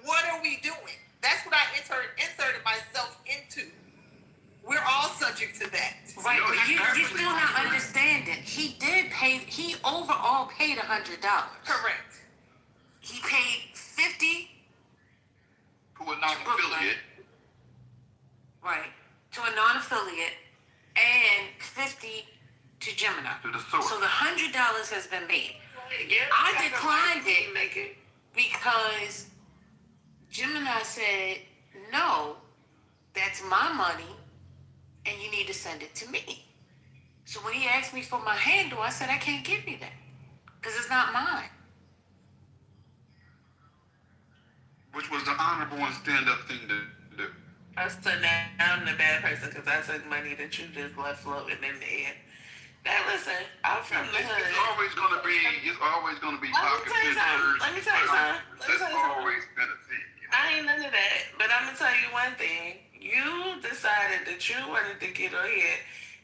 What are we doing? That's what I inserted myself into. We're all subject to that. Right, but you're still not understanding. He overall paid $100. Correct. He paid $50 to a non-affiliate. Right, to a non-affiliate, and $50 to Gemini. To the source. So the $100 has been made. I declined it because Gemini said, no, that's my money, and you need to send it to me. So when he asked me for my handle, I said, I can't give you that because it's not mine. Which was the honorable and stand-up thing to do. So now I'm the bad person because I took money that you just left floating in the air. Now listen, I'm from the hood. It's always gonna be pocket pickers. Let me tell you something. That's always been a thing. You know? I ain't none of that, but I'm gonna tell you one thing. You decided that you wanted to get on here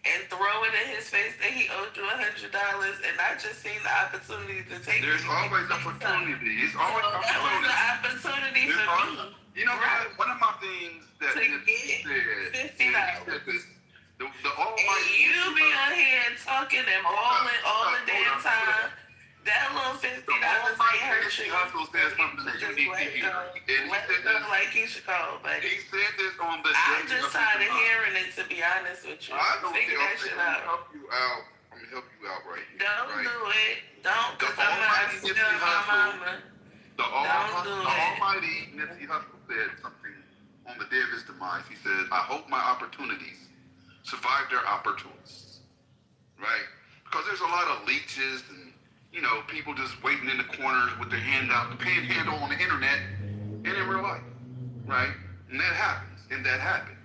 and throw it in his face that he owed you $100, and I just seen the opportunity to take. There's always opportunity. It's always that was the opportunity for me. You know what? One of my things that $50. The almighty. And you be on here talking and all the damn time. That little $50 ain't hurt you. Hustle said something that you need to hear. And let it go like he should go, but he said this on the show. I'm just tired of hearing it, to be honest with you. I don't Figure that shit out. help you out. I'm gonna help you out right here. Don't right? do it. Don't, because I'm not still my mama. The almighty Nipsey Hussle said something on the day of his demise. He said, I hope my opportunities survive their opportunists. Right? Because there's a lot of leeches and people just waiting in the corners with their hand out, the panhandle on the internet and in real life, right? And that happens, and that happened.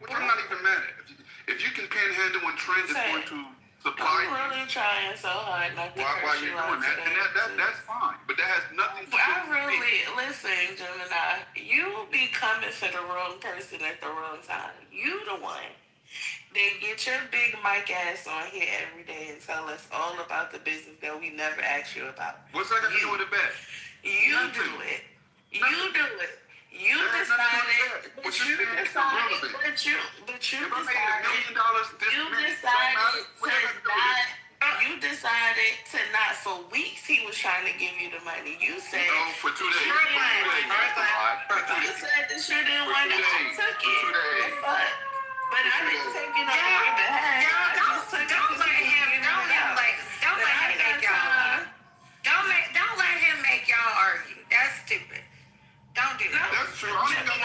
Which I'm not even mad at. If you can panhandle and Trend is going to supply. I'm really trying so hard not to while you're doing that, and that's fine. But that has nothing to do with me. Listen, Gemini, you be coming for the wrong person at the wrong time. You the one. Then get your big mic ass on here every day and tell us all about the business that we never asked you about. What's that got to do with the bet? You do it. You do it. You decided. But you decided to not for weeks. He was trying to give you the money. You said for 2 days. You said that you didn't want it. I took it. But I didn't take it on your behalf. Don't let him make y'all argue. That's stupid. Don't do that. That's true. I don't know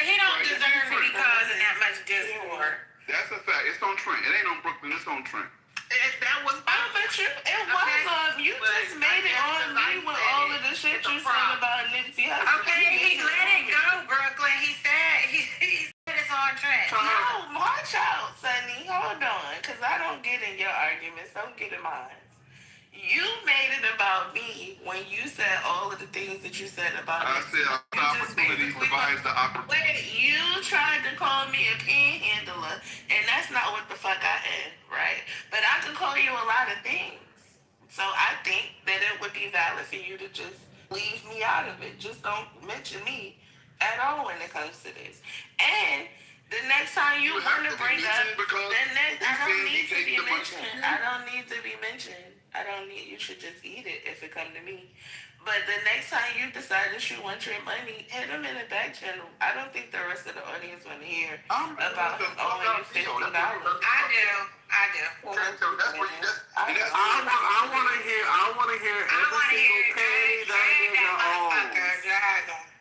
He don't deserve to be causing that much discord. That's a fact. It's on Trent. It ain't on Brooklyn. It's on Trent. That was you just made it on open minds. You made it about me when you said all of the things that you said about I said opportunities divides the opportunity. Wait, you tried to call me a panhandler, and that's not what the fuck I am, right? But I could call you a lot of things. So I think that it would be valid for you to just leave me out of it. Just don't mention me at all when it comes to this. And the next time you want to bring up, I don't need to be mentioned. I don't need to be mentioned. I don't need. You should just eat it if it come to me. But the next time you decide that you want your money, hit them in the back channel. I don't think the rest of the audience want to hear about owing you $50. I do. I want to hear every single penny that nigga owes.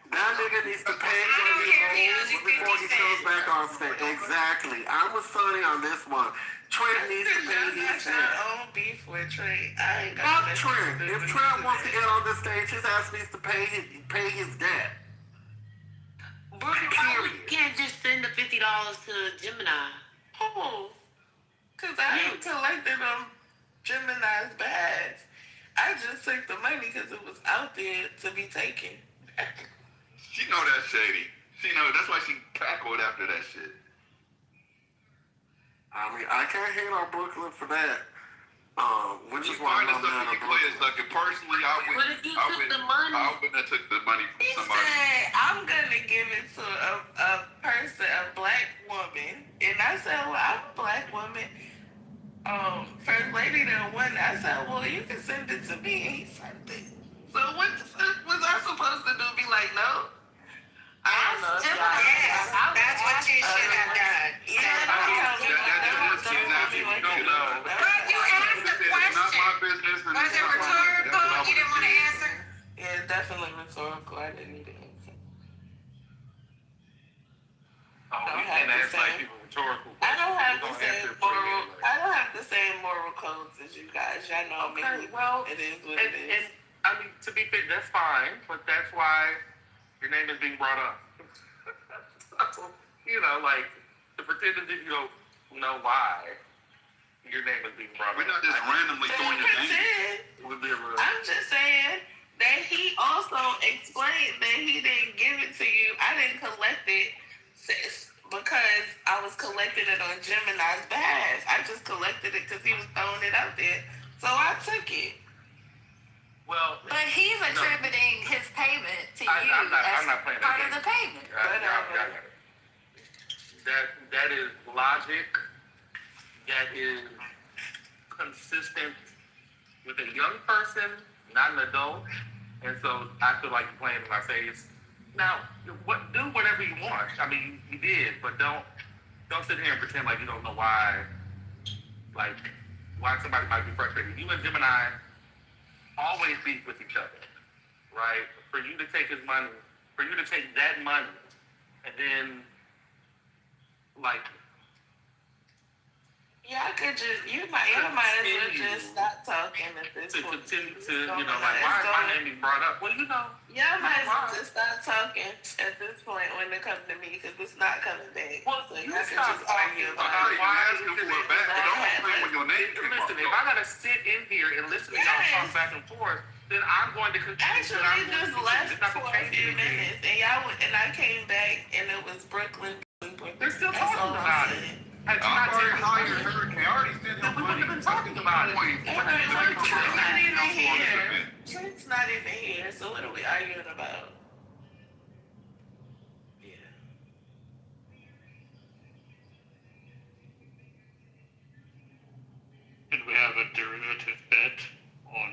That nigga needs to pay what he owes before he goes back on stage. Exactly. I'm with Sonny on this one. Trent needs to pay his debt. Own beef with Trent. I ain't Fuck got Trent. If Trent wants to get on the stage, his ass needs to pay his debt. You can't just send the $50 to Gemini. Oh, because I ain't collected on Gemini's bags. I just took the money because it was out there to be taken. She know that's shady. She know that's why she cackled after that shit. I mean, I can't hate on Brooklyn for that. Which is why I'm mad at Brooklyn. Personally, I wouldn't have took the money from somebody. He said, I'm gonna give it to a person, a black woman. And I said, well, I'm a black woman. First lady that won, I said, well, you can send it to me. And he sent it. So what the fuck was I supposed to do? Be like, no? I don't know. Yes, that's what you should have done. You asked the question. Was it rhetorical? You didn't want to answer? Yeah, definitely rhetorical. I didn't need to answer. You can't ask like people rhetorical questions. I don't have the same moral codes as you guys. Y'all know me. Well, it is what it is. I mean, to be fair, that's fine, but that's why your name is being brought up. So, like, to pretend as if you don't know why your name is being brought up. We're not just randomly throwing your name. I'm just saying that he also explained that he didn't give it to you. I didn't collect it because I was collecting it on Gemini's behalf. I just collected it because he was throwing it out there. So I took it. Well, but he's attributing his payment to you I'm not as part of the payment. That is logic. That is consistent with a young person, not an adult. And so I feel like you're playing in my face. Now, do whatever you want. I mean, you did, but don't sit here and pretend like you don't know why. Like, why somebody might be frustrated. You and Gemini always beef with each other, right? For you to take his money, for you to take that money, and then, like, yeah, I could just, you might as well just stop talking at this point. To continue to, like, why is my name being brought up? Well, y'all might as well just stop talking at this point when it comes to me, because it's not coming back. Well, so you y'all can just argue about it. Why asking for it back? But don't explain when your name came up. Listen, if I gotta sit in here and listen to y'all talk back and forth, then I'm going to conclude actually just left for a few minutes, and I came back, and it was Brooklyn. They're still talking about it. I already hired Hurricane. I already sent him money. We wouldn't have been talking about it. Trent's not even here. Trent's not even here, so what are we arguing about? Yeah. Did we have a derivative bet on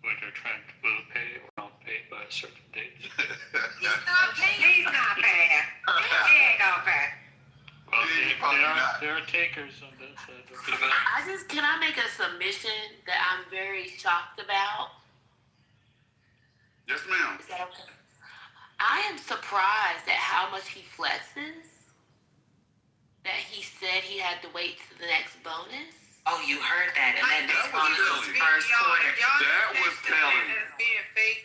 whether Trent will pay or not pay by a certain date? He's not paying. He ain't gonna pay. Well, there are takers on that side. Can I make a submission that I'm very shocked about? Yes, ma'am. Is that okay? I am surprised at how much he flexes. That he said he had to wait to the next bonus. Oh, you heard that, and then that was telling. That was telling. Being fake,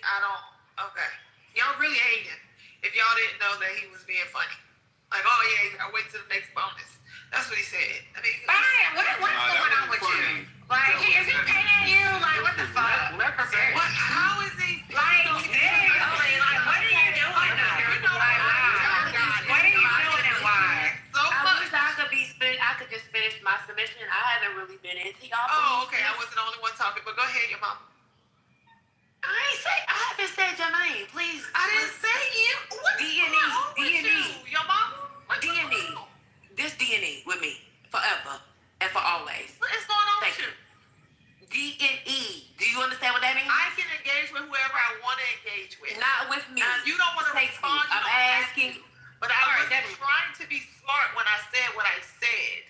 okay. Y'all really hated if y'all didn't know that he was being funny. Like, oh yeah, I wait till the next bonus. That's what he said. I mean, Brian, what's going on with you? Like, is he paying you? Like, what the fuck? What? How is he? Like, seriously, like, what are you doing? Like, wow. What are you doing and why? I wish I could just finish my submission. I haven't really been into y'all. Oh, okay. I wasn't the only one talking, but go ahead, your mom. I haven't said your name. Please. I didn't say you. What's D&E. Your mom? D&E. This D&E with me forever and for always. What is going on Thank with you? D&E. Do you understand what that means? I can engage with whoever I want to engage with. Not with me. Now, if you don't want to respond, you I'm don't have asking. to. But I was trying to be smart when I said what I said.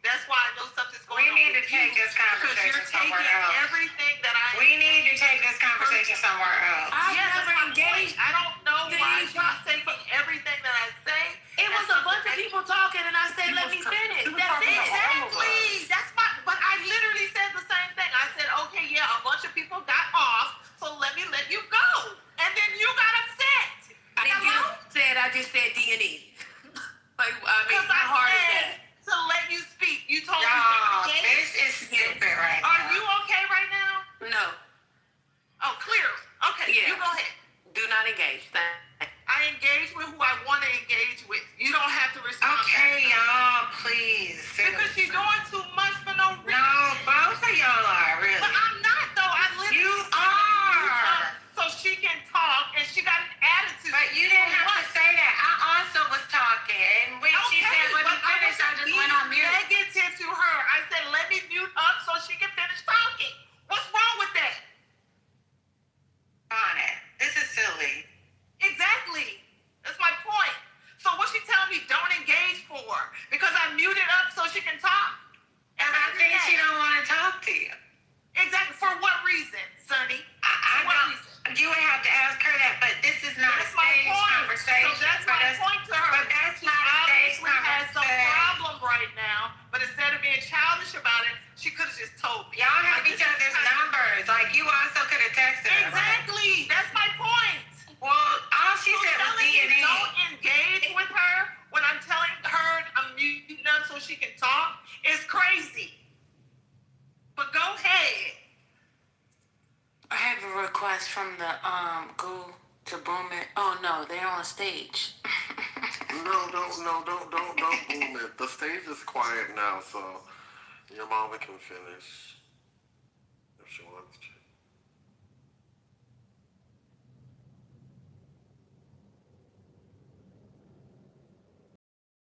That's why I know something's going on. We need to take this because conversation you're taking somewhere else. everything that I. We need to take this conversation somewhere else. I've never engaged. I don't know why she's taking everything that I say. It was a bunch of people talking, and I said, "Let me finish." That's it. Exactly. That's my. But I literally said the same thing. I said, "Okay, yeah, a bunch of people got off, so let me let you go." And then you got upset. I just said D&E. Like, I mean, how hard is that? To let you speak. You told me Y'all, to this is stupid right now. Are you okay right now? No. Oh, clearly. Okay, Yeah. you go ahead. Do not engage. I engage with who I want to engage with. You don't have to respond. Okay, y'all, please. Because you're doing too much for no reason. No, both of y'all are, really. But I'm not, though. I literally You are. So she can talk, and she got an attitude. But you didn't have to say that. I also was talking, and when she said, "Let me finish," I just went on mute. Negative to her. I said, "Let me mute up so she can finish talking." What's wrong with that? On it. This is silly. Exactly. That's my point. So what she telling me don't engage for? Because I muted up so she can talk? And I think she don't want to talk to you. Exactly. For what reason, Sonny? I what don't. reason? You would have to ask her that, but this is not That's a my stage point. conversation. So that's my point to her. But that's She not a stage obviously has some conversation. problem right now, but instead of being childish about it, she could have just told me. Y'all have Like, each other's numbers. Like, you also could have texted her. Exactly. That's my point. Well, all she said was telling me D&E. don't engage with her when I'm telling her I'm muting up so she can talk is crazy. But go ahead. I have a request from the go to Bloomington. Oh no, they're on stage. No, don't boom it. The stage is quiet now, so your mama can finish if she wants to.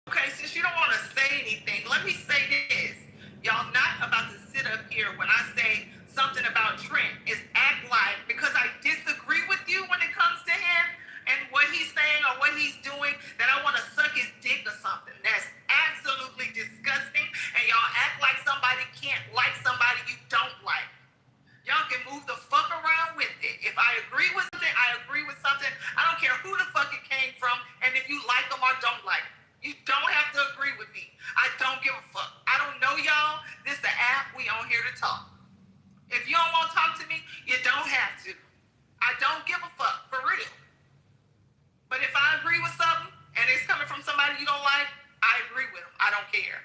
Okay, since you don't want to say anything, let me say this. Y'all not about to sit up here when I say something about Trent is act like because I disagree with you when it comes to him and what he's saying or what he's doing that I want to suck his dick or something. That's absolutely disgusting. And y'all act like somebody can't like somebody you don't like. Y'all can move the fuck around with it. If I agree with something, I agree with something. I don't care who the fuck it came from and if you like them or don't like them. You don't have to agree with me. I don't give a fuck. I don't know y'all. This is the app. We on here to talk. If you don't want to talk to me, you don't have to. I don't give a fuck, for real. But if I agree with something and it's coming from somebody you don't like, I agree with them. I don't care.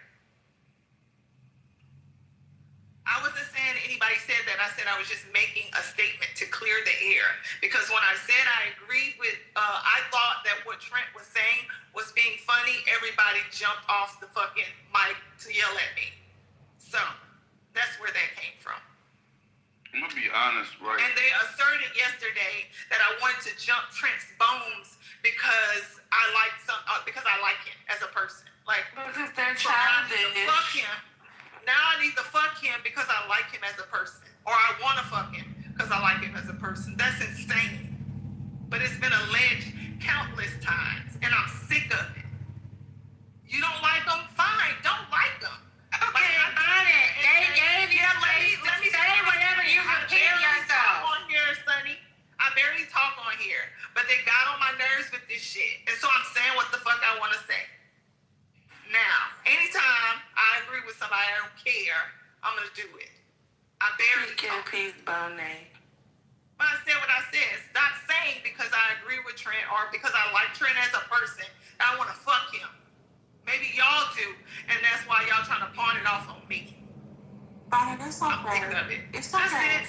I wasn't saying anybody said that. I said I was just making a statement to clear the air. Because when I said I agreed with, I thought that what Trent was saying was being funny. Everybody jumped off the fucking mic to yell at me. So that's where that came from. I'm gonna be honest, right? And they asserted yesterday that I wanted to jump Trent's bones because I like him as a person. Like, Because they're so now I need to childish. fuck him. Now I need to fuck him because I like him as a person, or I want to fuck him because I like him as a person. That's insane. But it's been alleged countless times, and I'm sick of it. You don't like him? Fine, don't like him. Okay, I got it. They gave you space to say whatever you repeat yourself. On here, Sonny. I barely talk on here, but they got on my nerves with this shit, and so I'm saying what the fuck I want to say. Now, anytime I agree with somebody, I don't care. I'm gonna do it. I barely talk. Peace, Bonet. But I said what I said. Stop saying because I agree with Trent or because I like Trent as a person, I want to fuck him. Maybe y'all do, and that's why y'all trying to pawn it off on me. But it's I'm okay. thinking of it. It's okay.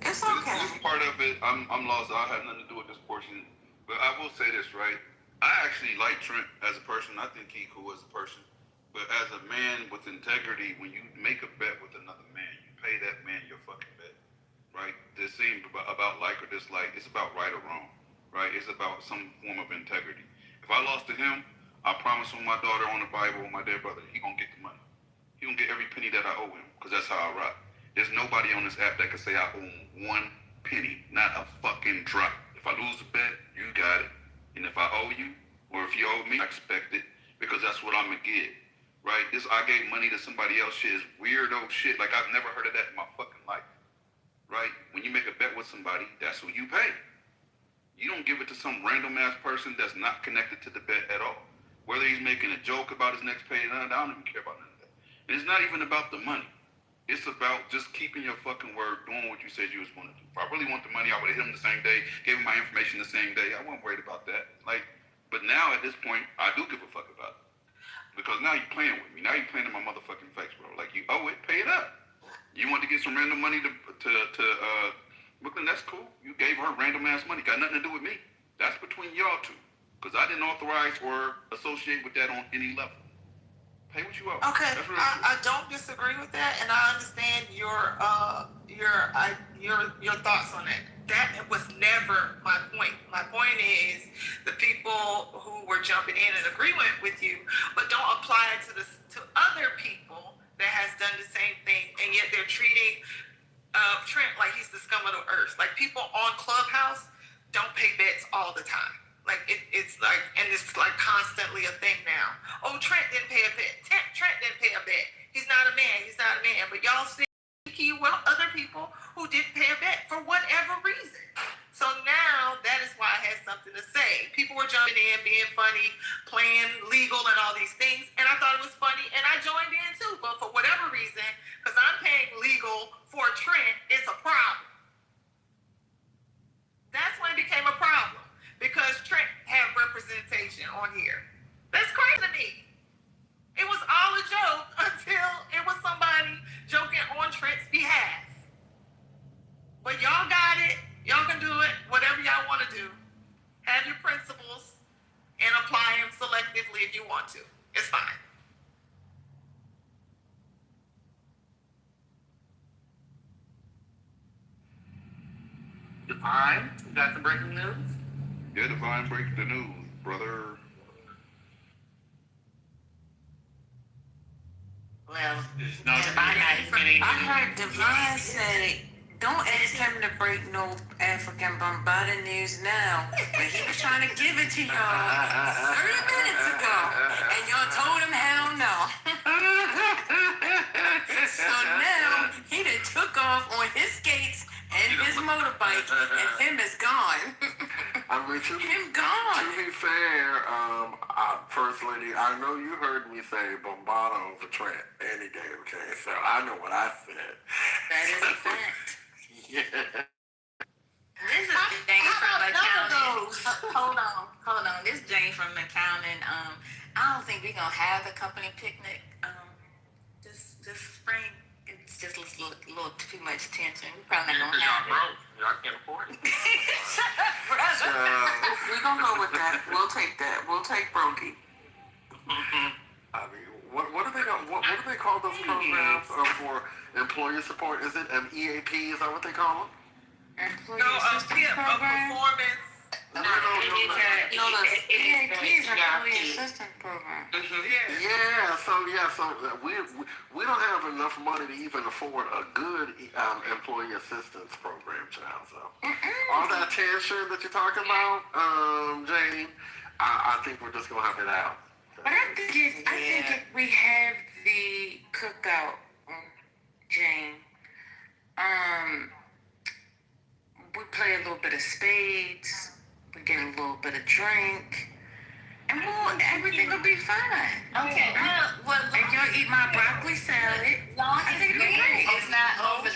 It's okay. This part of it, I'm lost. I have nothing to do with this portion. But I will say this, right? I actually like Trent as a person. I think he cool as a person. But as a man with integrity, when you make a bet with another man, you pay that man your fucking bet, right? This ain't about like or dislike. It's about right or wrong, right? It's about some form of integrity. If I lost to him, I promise on my daughter, on the Bible, on my dead brother, he gonna get the money. He gonna get every penny that I owe him, because that's how I rock. There's nobody on this app that can say I owe him 1 penny, not a fucking drop. If I lose a bet, you got it. And if I owe you, or if you owe me, I expect it, because that's what I'm gonna get, right? This I gave money to somebody else shit is weirdo shit. Like, I've never heard of that in my fucking life, right? When you make a bet with somebody, that's who you pay. You don't give it to some random ass person that's not connected to the bet at all. Whether he's making a joke about his next pay, I don't even care about none of that. And it's not even about the money. It's about just keeping your fucking word, doing what you said you was going to do. If I really want the money, I would have hit him the same day, gave him my information the same day. I wasn't worried about that. Like, but now at this point, I do give a fuck about it. Because now you're playing with me. Now you're playing in my motherfucking face, bro. Like, you owe it, pay it up. You want to get some random money to Brooklyn, that's cool. You gave her random ass money. Got nothing to do with me. That's between y'all two. Because I didn't authorize or associate with that on any level. Pay what you owe. Okay, I don't disagree with that, and I understand your thoughts on that. That was never my point. My point is the people who were jumping in agreement with you, but don't apply it to other people that has done the same thing, and yet they're treating Trent like he's the scum of the earth. Like, people on Clubhouse don't pay bets all the time. Like, it's like, and it's like constantly a thing now. Oh, Trent didn't pay a bet. Trent didn't pay a bet. He's not a man. He's not a man. But y'all see other people who didn't pay a bet for whatever reason. So now that is why I had something to say. People were jumping in, being funny, playing legal and all these things. And I thought it was funny, and I joined in too. But for whatever reason, because I'm paying legal for Trent, it's a problem. That's when it became a problem. Because Trent had representation on here. That's crazy to me. It was all a joke until it was somebody joking on Trent's behalf. But y'all got it. Y'all can do it. Whatever y'all want to do. Have your principles and apply them selectively if you want to. It's fine. Divine, you got the breaking news? Yeah, Divine, break the news, brother. Well, I heard Divine say, don't ask him to break no African Bombada news now. But he was trying to give it to y'all 30 minutes ago. And y'all told him hell no. So now he done took off on his skates and his motorbike, and him is gone. I mean, him gone. To be fair, First Lady, I know you heard me say Bombado over Trent any day, okay? So I know what I said. That is a fact. Yeah. This is Jane from accounting. Hold on. This is Jane from accounting. I don't think we're gonna have the company picnic this spring. It's just a little too much tension. We probably not gonna have it. Y'all can't afford it. Shut up, brother. We're gonna go with that. We'll take that. We'll take Brokey. I mean, what do they call those programs for employee support? Is it an EAP? Is that what they call them? Employee assistance program? Performance. No, the EAP is an employee assistance program. Yeah. So we don't have enough money to even afford a good employee assistance program, child. So all that tension that you're talking about, Jane, I think we're just gonna have it out. But I think if we have the cookout, Jane, we play a little bit of spades, we get a little bit of drink, and everything will be fine. Okay. And you'll eat my broccoli salad. Long I as think it'll be great. it's not over the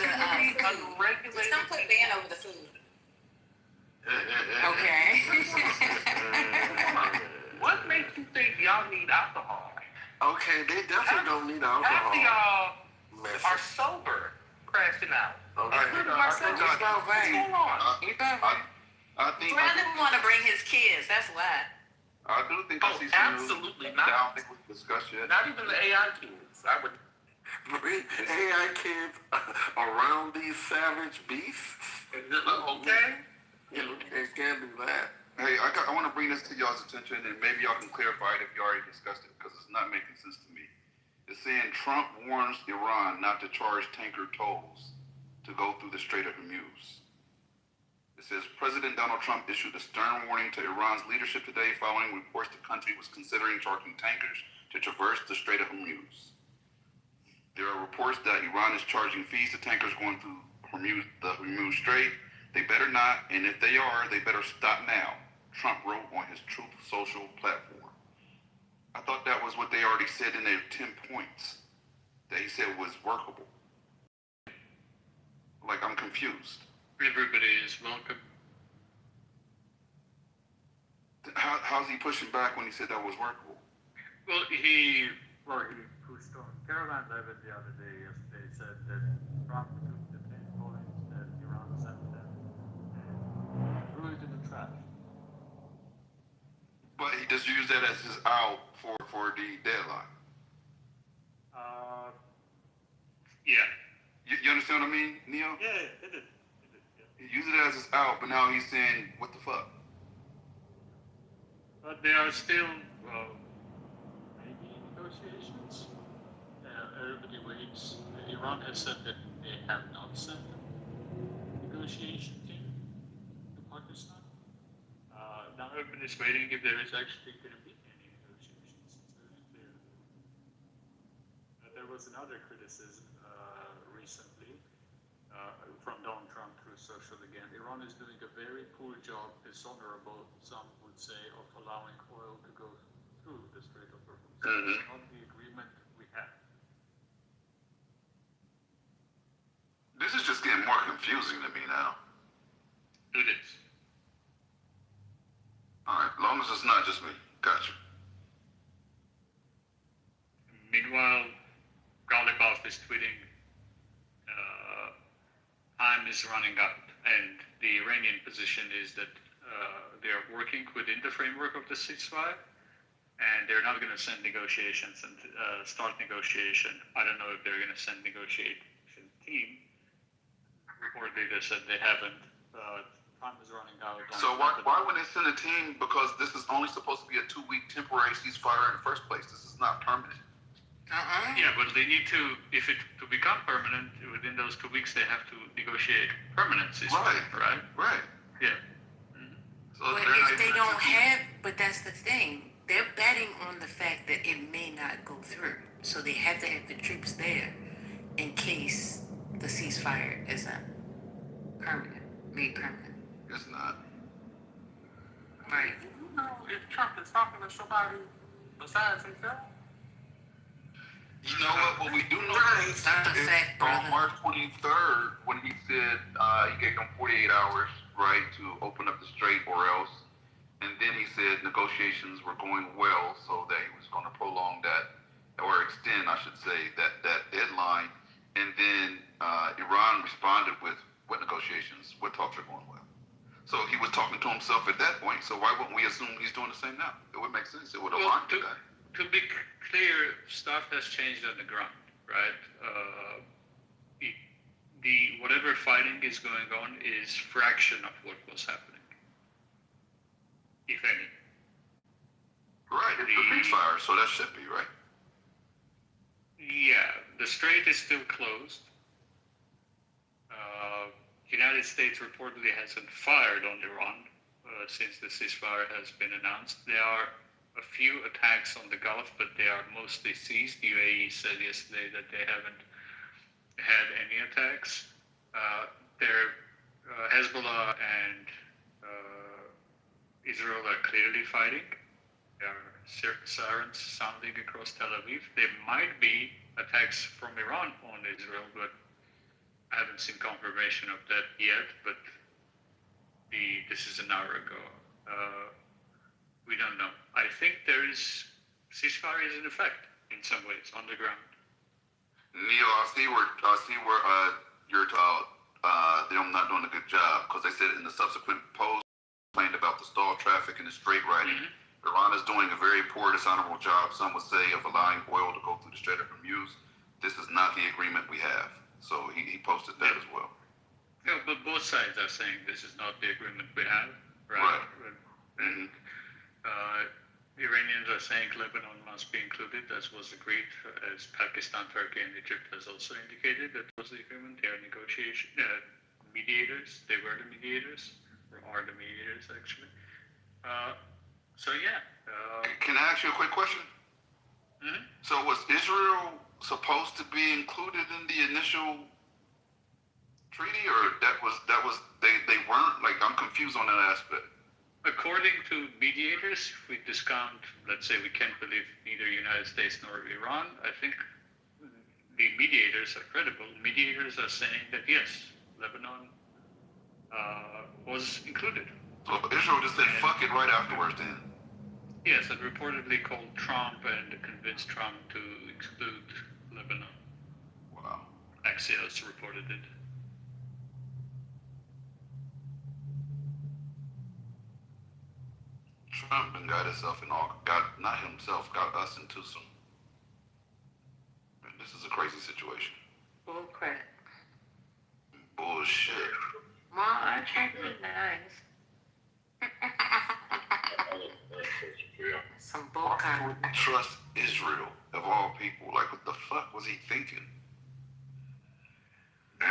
just don't put ban over the food. Okay. What makes you think y'all need alcohol? Okay, they definitely don't need alcohol. After y'all are sober crashing out. Okay. What's going on? I think Brandon want to bring his kids. That's why. I do think I see some absolutely news not. that I don't think was discussed yet. Not even the AI kids. I would. Bring AI kids around these savage beasts. Okay. It can't do that. Hey, I want to bring this to y'all's attention, and maybe y'all can clarify it if you already discussed it, because it's not making sense to me. It's saying Trump warns Iran not to charge tanker tolls to go through the Strait of Hormuz. It says President Donald Trump issued a stern warning to Iran's leadership today following reports the country was considering charging tankers to traverse the Strait of Hormuz. There are reports that Iran is charging fees to tankers going through the Hormuz Strait. They better not, and if they are, they better stop now, Trump wrote on his Truth Social platform. I thought that was what they already said in their 10 points that he said was workable. Like, I'm confused. Everybody is welcome. How's he pushing back when he said that was workable? Well, he pushed on. Caroline Levitt the other day, yesterday, said that Trump took the 10 points that Iran sent them and threw it in the trash. But he just used that as his out for the deadline. Yeah. You understand what I mean, Neo? Yeah, it did. He used it as his out, but now he's saying, what the fuck? But there are still, maybe negotiations. Everybody waits. Iran has said that they have not sent a negotiation team to Pakistan. Now everybody's waiting if there is actually going to be any negotiations. It's very clear. There was another criticism recently from Donald Trump through social again. Iran is doing a very poor job, dishonorable, some would say, of allowing oil to go through the Strait of Hormuz. It's not the agreement we have. This is just getting more confusing to me now. It is. Alright, as long as it's not just me. Gotcha. Meanwhile, Galibaf is tweeting, time is running out, and the Iranian position is that they are working within the framework of the ceasefire, and they're not going to send negotiations and start negotiation. I don't know if they're going to send negotiation team. Reportedly, they said they haven't. Time is running out. So why would they send a team? Because this is only supposed to be a 2-week temporary ceasefire in the first place. This is not permanent. Yeah, but they need to, if it to become permanent, within those 2 weeks, they have to negotiate permanent ceasefire, right? Right. Yeah. So But if they don't have, but that's the thing. They're betting on the fact that it may not go through. So they have to have the troops there in case the ceasefire isn't made permanent. It's not. Right. You know, if Trump is talking to somebody besides himself. You know what we do know is That's a fact, brother. on March 23rd, when he said he gave them 48 hours, right, to open up the strait or else. And then he said negotiations were going well, so that he was going to prolong that, or extend, I should say, that deadline. And then Iran responded with what negotiations, what talks are going well. So he was talking to himself at that point. So why wouldn't we assume he's doing the same now? It would make sense. It would align to that. To be clear, stuff has changed on the ground, right? Whatever fighting is going on is fraction of what was happening, if any. Right, it's a ceasefire, so that should be, right? Yeah, the strait is still closed. United States reportedly hasn't fired on Iran since the ceasefire has been announced. There are a few attacks on the Gulf, but they are mostly ceased. UAE said yesterday that they haven't had any attacks. Hezbollah and Israel are clearly fighting. There are sirens sounding across Tel Aviv. There might be attacks from Iran on Israel, but I haven't seen confirmation of that yet. But this is an hour ago. We don't know. I think ceasefire is in effect in some ways on the ground. Neil, I see where you're them not doing a good job because they said in the subsequent post complained about the stall traffic and the straight riding. Mm-hmm. Iran is doing a very poor, dishonorable job, some would say, of allowing oil to go through the Strait of Hormuz. This is not the agreement we have. So he posted that as well. Yeah, but both sides are saying this is not the agreement we have, right? Mm-hmm. And Iranians are saying Lebanon must be included, as was agreed, as Pakistan, Turkey, and Egypt has also indicated that was the agreement. They are mediators. They were the mediators, or are the mediators, actually. So yeah. Can I ask you a quick question? Mm-hmm. So was Israel supposed to be included in the initial treaty, or they weren't? Like, I'm confused on that aspect. According to mediators, if we discount, let's say we can't believe neither United States nor Iran, I think the mediators are credible. Mediators are saying that yes, Lebanon was included. So Israel just said fuck it right afterwards then. Yes, it reportedly called Trump and convinced Trump to exclude Lebanon. Wow. Axios reported it. Trump and got us into some. Man, this is a crazy situation. Bull crap. Bullshit. Well, I tried to be nice. Some bull Why would we trust Israel of all people? Like, what the fuck was he thinking? We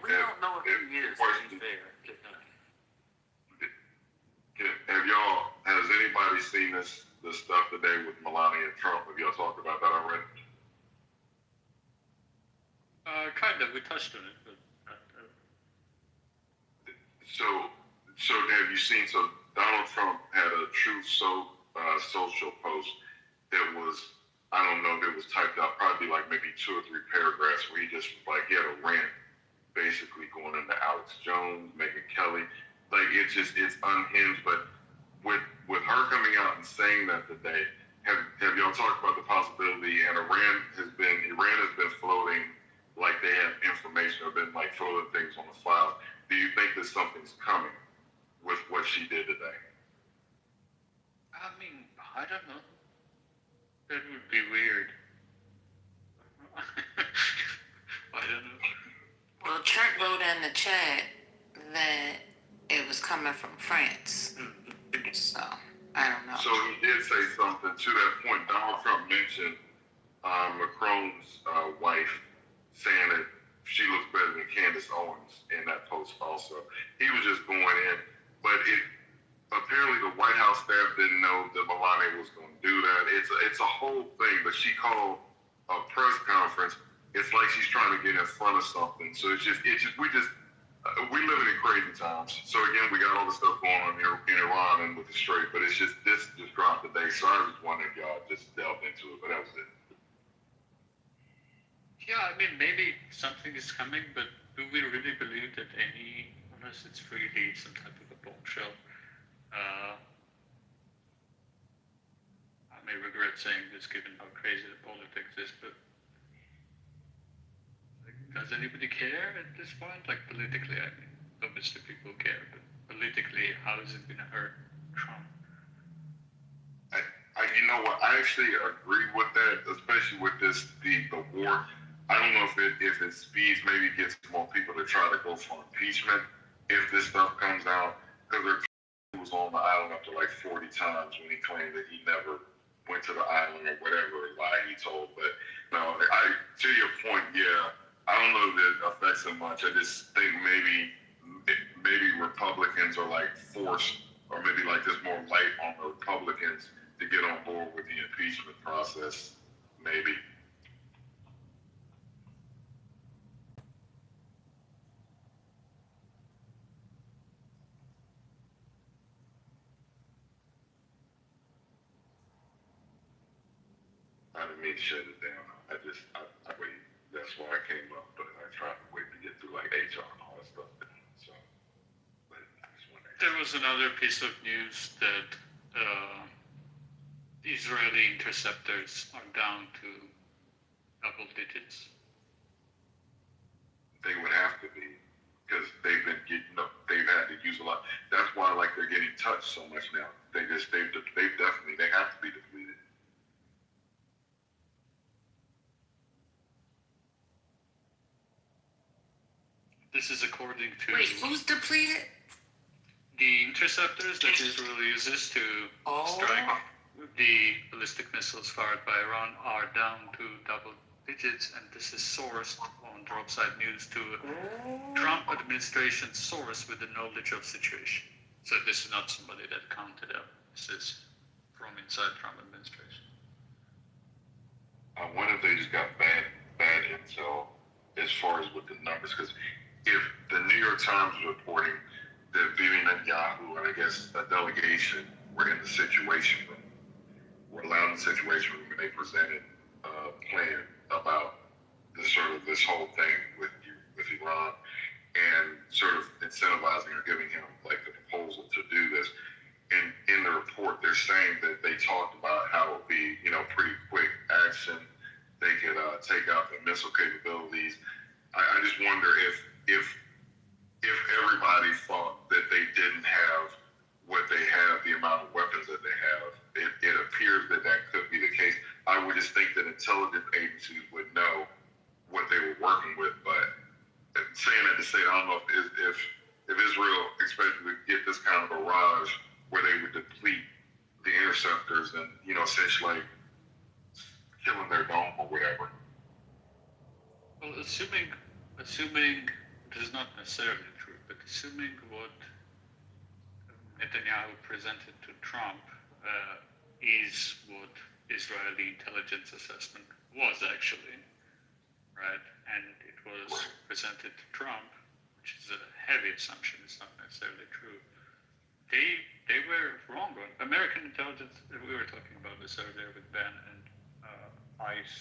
don't know if he is, to be fair. Has anybody seen this stuff today with Melania and Trump? Have y'all talked about that already? Kind of. We touched on it, but. So have you seen? So Donald Trump had a Truth social post that was, I don't know if it was typed out, probably like maybe 2 or 3 paragraphs where he just like he had a rant, basically going into Alex Jones, Megyn Kelly. Like it's unhinged, but with her coming out and saying that today, have y'all talked about the possibility? And Iran has been floating like they have information or been like floating things on the file. Do you think that something's coming with what she did today? I mean, I don't know. That would be weird. I don't know. Well, Trent wrote in the chat that it was coming from France. So, I don't know. So he did say something to that point. Donald Trump mentioned Macron's wife saying that she looks better than Candace Owens in that post also. He was just going in. But apparently the White House staff didn't know that Melania was going to do that. It's a whole thing. But she called a press conference. It's like she's trying to get in front of something. So we live in crazy times. So again, we got all the stuff going on here in Iran and with the Strait, but this just dropped today. So I was wondering if y'all just delved into it, but that was it. Yeah, I mean, maybe something is coming, but do we really believe that unless it's really some type of a bombshell? I may regret saying this given how crazy the politics is, but does anybody care at this point? Like politically, I mean, obviously people care, but politically, how is it going to hurt Trump? You know what? I actually agree with that, especially with the war. I don't know if it speeds, maybe gets more people to try to go for impeachment if this stuff comes out, because he was on the island up to like 40 times when he claimed that he never went to the island or whatever lie he told. But no, to your point, yeah. I don't know if it affects him much. I just think maybe Republicans are like forced, or maybe like there's more light on the Republicans to get on board with the impeachment process, maybe. I didn't mean to shut it down. I wait. That's why I came up, but I tried to wait to get through like HR and all that stuff. So, but I just wanted to... There was another piece of news that Israeli interceptors are down to double digits. they would have to be because they've been getting up. They've had to use a lot. That's why like they're getting touched so much now. They have to be depleted. This is according to Wait, who's depleted? the interceptors that Israel uses to strike the ballistic missiles fired by Iran are down to double digits, and this is sourced on Dropside News to a Trump administration source with the knowledge of situation. So this is not somebody that counted up. This is from inside Trump administration. I wonder if they just got bad intel as far as with the numbers, because if the New York Times is reporting that Bibi Netanyahu and I guess a delegation were in the Situation Room, were allowed in the Situation Room, and they presented a plan about this whole thing with Iran and sort of incentivizing or giving him like the proposal to do this. And in the report, they're saying that they talked about how it would be, pretty quick action. They could take out the missile capabilities. I just wonder if everybody thought that they didn't have what they have, the amount of weapons that they have, it appears that could be the case. I would just think that intelligence agencies would know what they were working with, but saying that to say, I don't know if Israel expected to get this kind of barrage where they would deplete the interceptors and, essentially killing their dome or whatever. Well, assuming this is not necessarily true, but assuming what Netanyahu presented to Trump is what Israeli intelligence assessment was actually, right? And it was presented to Trump, which is a heavy assumption. It's not necessarily true. They were wrong on American intelligence. We were talking about this earlier with Ben and ICE,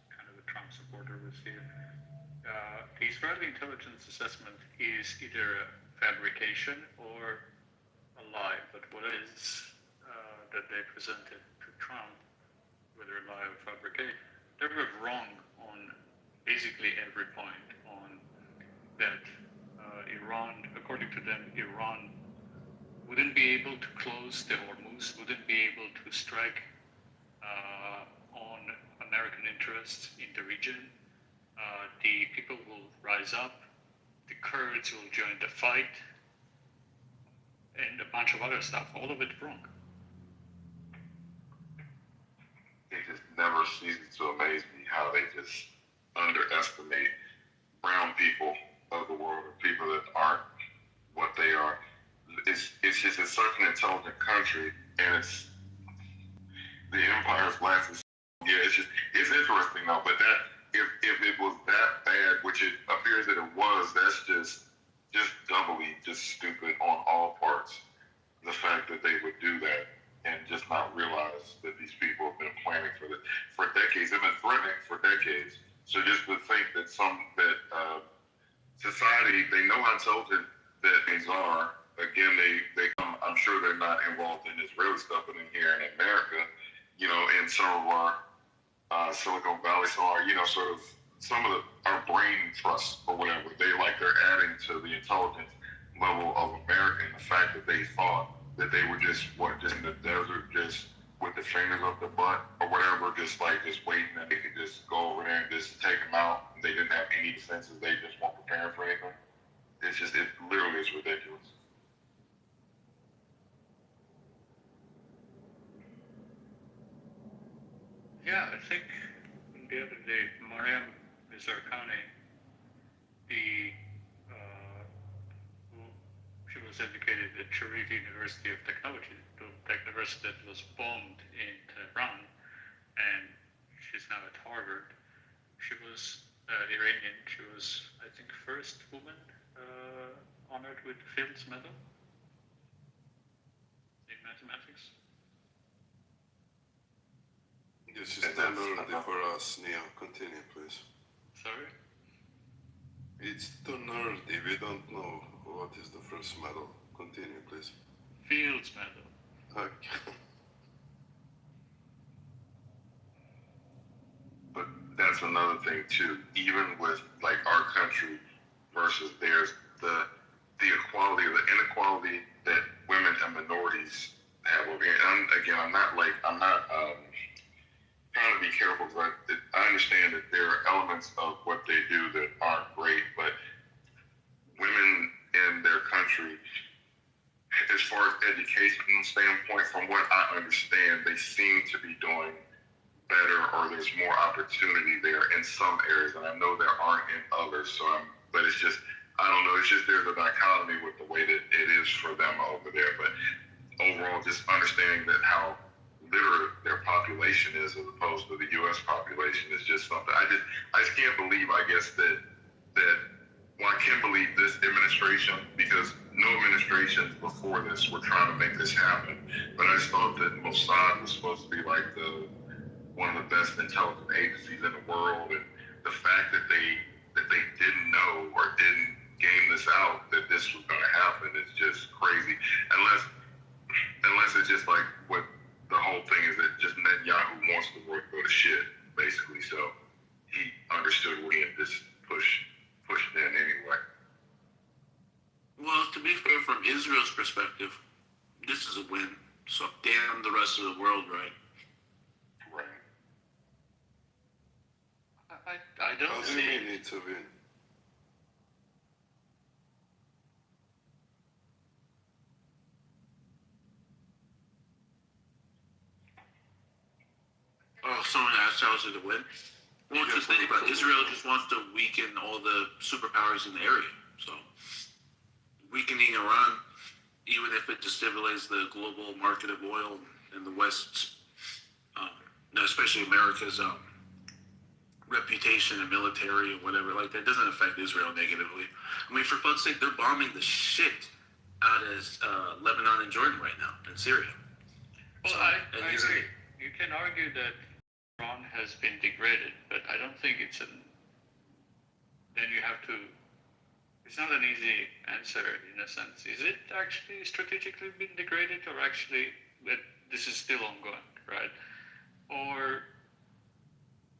kind of a Trump supporter was here. The Israeli intelligence assessment is either a fabrication or a lie, but what it is that they presented to Trump, whether a lie or fabrication, they were wrong on basically every point on that Iran, according to them, Iran wouldn't be able to close the Hormuz, wouldn't be able to strike on American interests in the region. The people will rise up, the Kurds will join the fight, and a bunch of other stuff, all of it wrong. It just never ceases to amaze me how they just underestimate brown people of the world, or people that aren't what they are. It's such an intelligent country, and it's the empire's lasted. Yeah, it's interesting though. But that if it was that bad, which it appears that it was, that's just doubly just stupid on all parts. The fact that they would do that and just not realize that these people have been planning for decades. They've been threatening for decades. So just to think that society, they know how intelligent that things are. Again, they come, I'm sure they're not involved in Israeli stuff, but in here in America, in some of our Silicon Valley, sort of some of our brain trusts or whatever, they're adding to the intelligence level of America, and the fact that they thought that they were just in the desert, just with the fingers up the butt or whatever, just waiting and they could just go over there and just take them out. And they didn't have any defenses. They just weren't preparing for anything. It literally is ridiculous. Yeah, I think the other day, Mariam Mizarkani, she was educated at Sharif University of Technology, the university that was bombed in Tehran, and she's now at Harvard. She was Iranian. She was, I think, first woman honored with the Fields Medal in mathematics. This is too early for us, Neo. Continue, please. Sorry? It's too nerdy. We don't know what is the first medal. Continue, please. Fields Medal. Okay. But that's another thing too. Even with our country versus there's the equality or the inequality that women and minorities have over here. And I'm not trying to be careful because I understand that there are elements of what they do that aren't great, but women in their country, as far as educational standpoint, from what I understand, they seem to be doing better, or there's more opportunity there in some areas, and I know there aren't in others. But it's just, I don't know, it's just there's a dichotomy with the way that it is for them over there. But overall, just understanding that how literate their population is as opposed to the U.S. population is just something I just can't believe. I guess that I can't believe this administration, because no administrations before this were trying to make this happen. But I just thought that Mossad was supposed to be like one of the best intelligence agencies in the world, and the fact that they didn't know or didn't game this out that this was going to happen is just crazy. Unless it's just like what the whole thing is, that just Netanyahu wants the world to go to shit, basically. So he understood what he had just pushed in anyway. Well, to be fair, from Israel's perspective, this is a win. So damn the rest of the world, right? Right. I don't How do see. you mean it's a win? Oh, someone asked how is it a win? Well, just think about it. Israel just wants to weaken all the superpowers in the area. So weakening Iran, even if it destabilizes the global market of oil and the West's, especially America's reputation and military and whatever like that, doesn't affect Israel negatively. I mean, for fuck's sake, they're bombing the shit out of Lebanon and Jordan right now, and Syria. Well, I agree. You can argue that Iran has been degraded, but I don't think it's then you have to, it's not an easy answer in a sense. Is it actually strategically been degraded, or actually that this is still ongoing, right? Or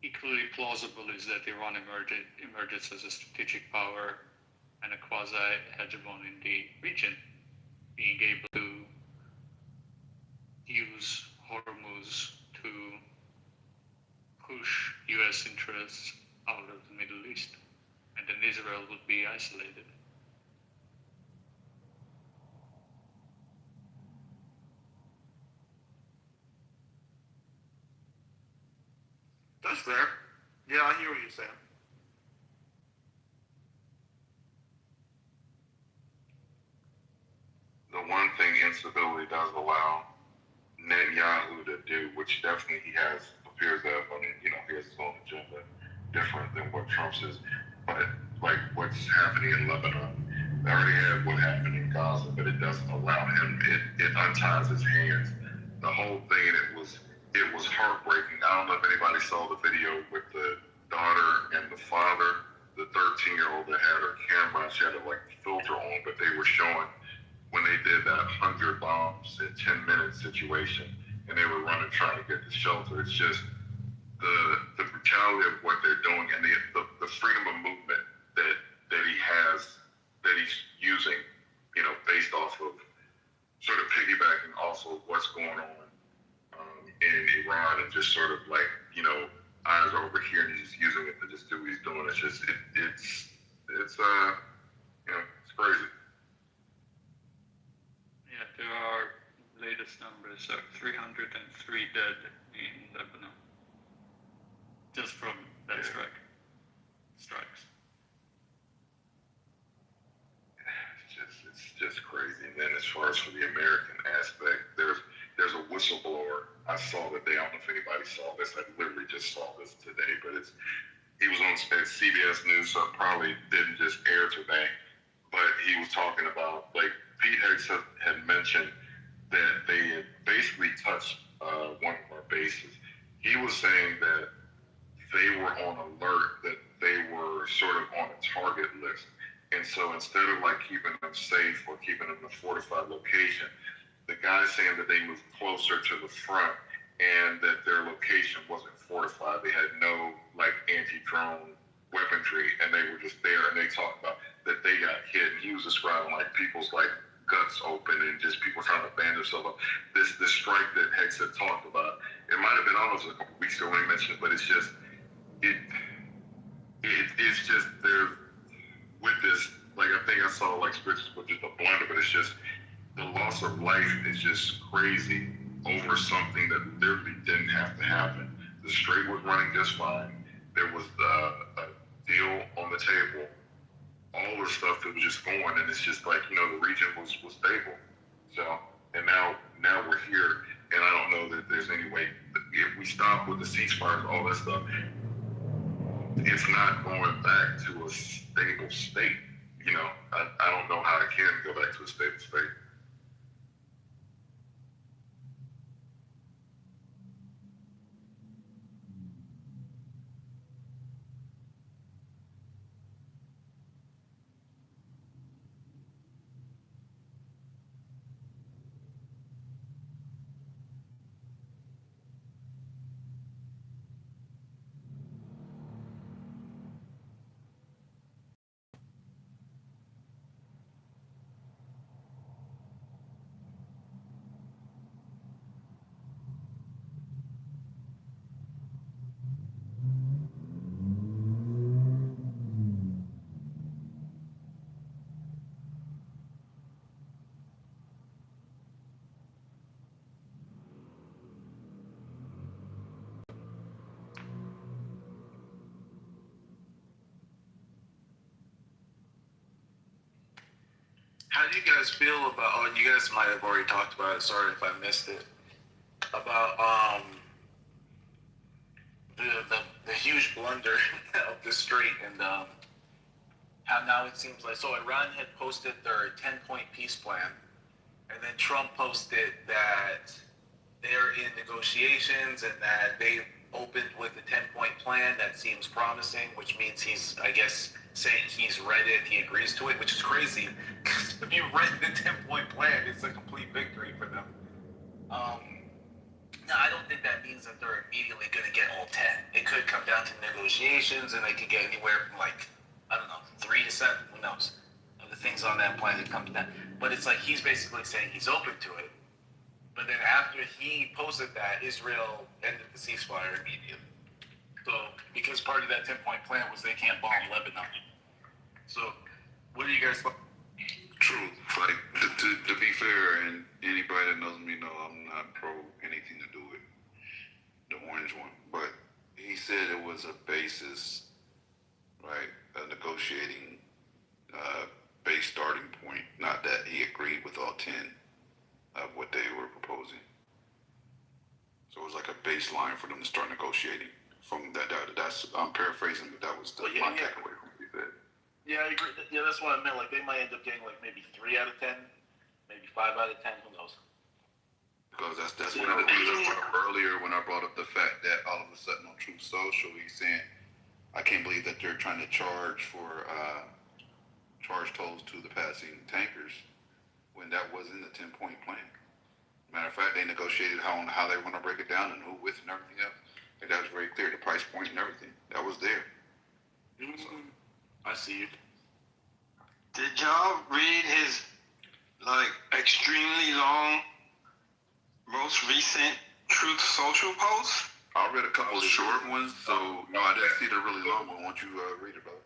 equally plausible is that Iran emerges as a strategic power and a quasi-hegemon in the region, being able to use Hormuz to push U.S. interests out of the Middle East, and then Israel would be isolated. That's fair. Yeah, I hear what you're saying. The one thing instability does allow Netanyahu to do, which definitely he appears to have, he has his own agenda, different than what Trump's is. But like what's happening in Lebanon, they already had what happened in Gaza, but it doesn't allow him. It unties his hands. The whole thing, it was heartbreaking. I don't know if anybody saw the video with the daughter and the father, the 13-year-old that had her camera. She had a filter on, but they were showing when they did that 100 bombs in 10-minute situation, and they were running trying to get to shelter. It's just the brutality of what they're doing, and the freedom of movement that he has, that he's using, based off of sort of piggybacking off of what's going on in Iran, and just sort of eyes over here, and he's just using it to just do what he's doing. It's just it's crazy. Yeah, there are latest numbers of 303 dead in Lebanon, just from that strikes. It's just crazy. And then as far as for the American aspect, there's a whistleblower. I saw that I don't know if anybody saw this. I literally just saw this today, but he was on CBS News, so it probably didn't just air today. But he was talking about, Pete had mentioned that they had basically touched one of our bases. He was saying that they were on alert, that they were sort of on a target list. And so instead of keeping them safe or keeping them in a fortified location, the guy's saying that they moved closer to the front and that their location wasn't fortified. They had no anti-drone weaponry, and they were just there. And they talked about that they got hit. And he was describing like people's like guts open and just people trying to band themselves up. This strike that Hex had talked about, it might have been almost a couple weeks ago when he mentioned it, but it's just it's just there with this. Like I think I saw like scriptures with just a blunder, but it's just the loss of life is just crazy over something that literally didn't have to happen. The strait was running just fine. There was a deal on the table. All the stuff that was just going, and it's just like, you know, the region was stable. So, and now we're here, and I don't know that there's any way, if we stop with the ceasefires, all that stuff, it's not going back to a stable state. You know, I don't know how it can go back to a stable state. How do you guys feel about? Oh, you guys might have already talked about it. Sorry if I missed it. About the huge blunder of the strait and how now it seems like so Iran had posted their 10-point peace plan, and then Trump posted that they're in negotiations and that they opened with a 10-point plan that seems promising, which means he's, I guess, saying he's read it, he agrees to it, which is crazy. Because if you read the 10-point plan, it's a complete victory for them. Now, I don't think that means that they're immediately going to get all 10. It could come down to negotiations, and they could get anywhere from like, I don't know, 3 to 7, who knows, of the things on that plan that comes down. But it's like he's basically saying he's open to it. But then after he posted that, Israel ended the ceasefire immediately. So, because part of that 10-point plan was they can't bomb Lebanon. So, what do you guys think? True. Like, to be fair, and anybody that knows me know I'm not pro anything to do with the orange one. But he said it was a basis, right, a negotiating base starting point, not that he agreed with all 10 of what they were proposing. So it was like a baseline for them to start negotiating. From that's I'm paraphrasing, but that was my takeaway from what he said. Yeah, I agree. Yeah, that's what I meant. Like, they might end up getting like maybe 3 out of 10, maybe 5 out of 10. Who knows? Because that's one of the things I brought up earlier when I brought up the fact that all of a sudden on Truth Social, he's saying, I can't believe that they're trying to charge tolls to the passing tankers when that was in the 10-point plan. Matter of fact, they negotiated how they want to break it down and who with and everything else. And that was very clear, the price point and everything. That was there. So, I see you. Did y'all read his extremely long, most recent Truth Social post? I read a couple of short ones, so no, I didn't see the really long one. Why don't you read it, brother?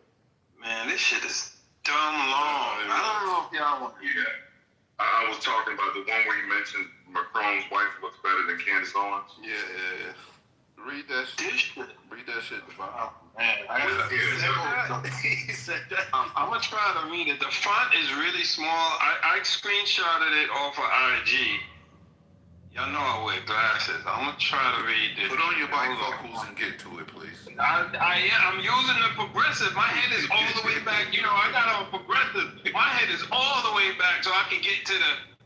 Man, this shit is dumb long. I don't know if y'all want to hear that. I was talking about the one where you mentioned Macron's wife looks better than Candace Owens. Yeah. Read that shit. Read that shit. Oh, man, He said that. I'm gonna try to read it. The font is really small. I screenshotted it off of IG. Y'all know I wear glasses. I'm gonna try to read this. Put on your bifocals and get to it, please. I'm using the progressive. My head is all the way back. You know, I got a progressive. My head is all the way back so I can get to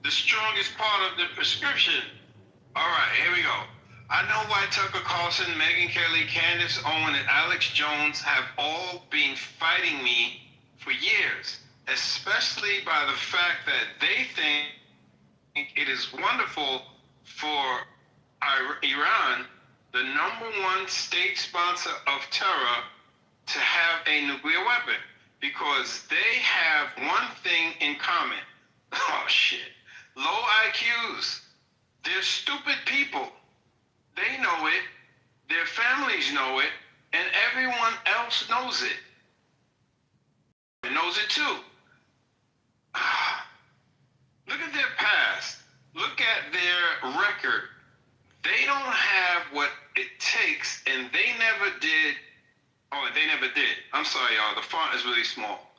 the strongest part of the prescription. All right, here we go. I know why Tucker Carlson, Megyn Kelly, Candace Owen, and Alex Jones have all been fighting me for years, especially by the fact that they think it is wonderful for Iran, the #1 state sponsor of terror, to have a nuclear weapon. because they have one thing in common. Oh shit. Low IQs. They're stupid people. They know it. Their families know it. And everyone else knows it. It knows it too. Look at their past. Look at their record. They don't have what it takes, and they never did. Oh, they never did. I'm sorry, y'all. The font is really small.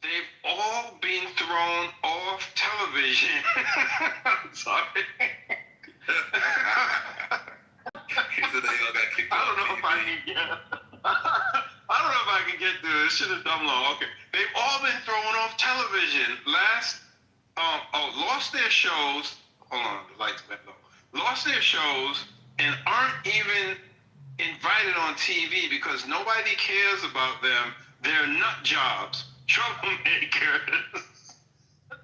They've all been thrown off television. I'm sorry. I don't know if I can get. I don't know if I can get through this. Should have done long. Okay. They've all been thrown off television. Lost their shows. Hold on, the lights went low. Lost their shows and aren't even invited on TV because nobody cares about them. They're nut jobs, troublemakers,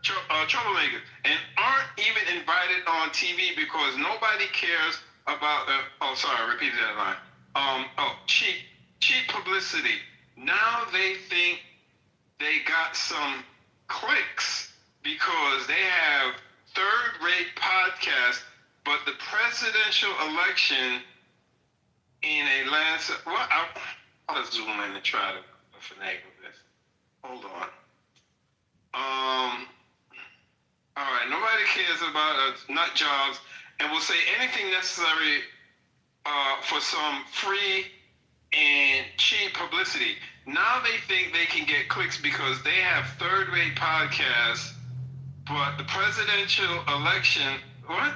troublemakers, and aren't even invited on TV because nobody cares about them. Oh, sorry, repeat that line. Cheap publicity. Now they think they got some clicks because they have third-rate podcasts, but the presidential election in a landslide. Well, I'll zoom in and try to finagle this. Hold on. All right. Nobody cares about nut jobs, and will say anything necessary for some free and cheap publicity. Now they think they can get clicks because they have third-rate podcasts, but the presidential election, what?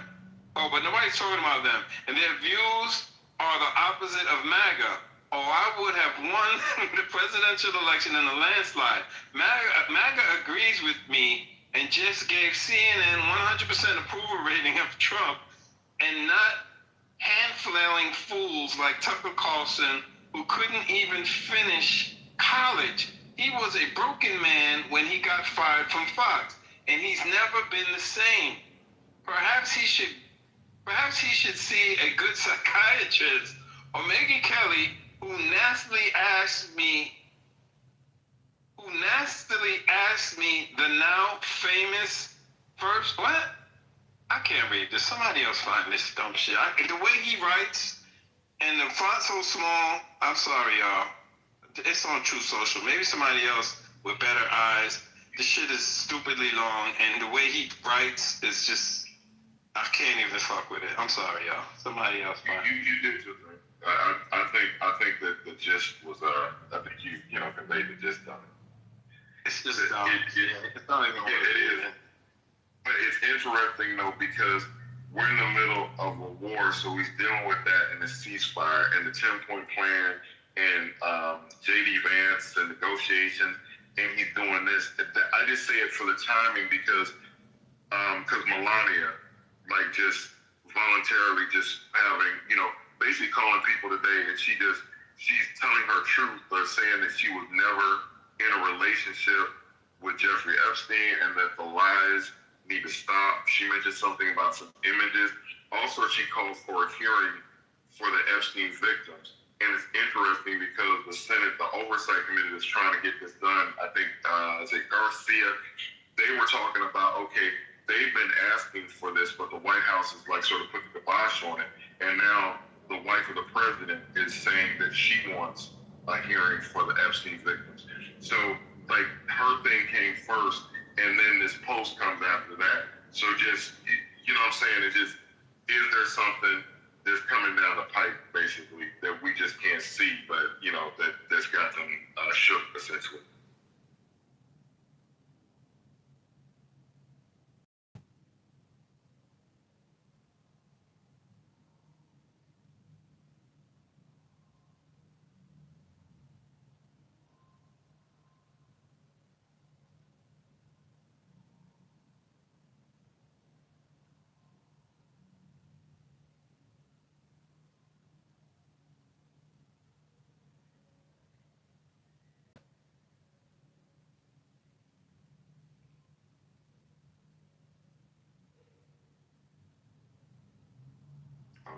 Oh, but nobody's talking about them. And their views are the opposite of MAGA. Oh, I would have won the presidential election in a landslide. MAGA agrees with me and just gave CNN 100% approval rating of Trump, and not hand-flailing fools like Tucker Carlson, who couldn't even finish college. He was a broken man when he got fired from Fox, and he's never been the same. Perhaps he should see a good psychiatrist, or Megyn Kelly, who nastily asked me the now famous first, what? I can't read this. Somebody else find this dumb shit. The way he writes, and the font's so small, I'm sorry, y'all. It's on True Social. Maybe somebody else with better eyes. The shit is stupidly long, and the way he writes is just, I can't even fuck with it. I'm sorry, y'all. Somebody else find it. You did your thing. I think that the gist was, I think you conveyed the gist of it. It's just dumb. It's not even it is. But it's interesting though, because we're in the middle of a war, so he's dealing with that and the ceasefire and the 10-point plan and J.D. Vance and negotiations, and he's doing this. I just say it for the timing because Melania, like, just voluntarily just having, basically calling people today, and she's telling her truth, but saying that she was never in a relationship with Jeffrey Epstein and that the lies need to stop. She mentioned something about some images. Also, she called for a hearing for the Epstein victims. And it's interesting because the Senate, the Oversight Committee that's trying to get this done, I think, is it Garcia? They were talking about, okay, they've been asking for this, but the White House is like sort of put the kibosh on it. And now the wife of the president is saying that she wants a hearing for the Epstein victims. So, like, her thing came first, and then this post comes after that. So just, you know what I'm saying? It's just, is there something that's coming down the pipe, basically, that we just can't see, but, that's got them shook, essentially?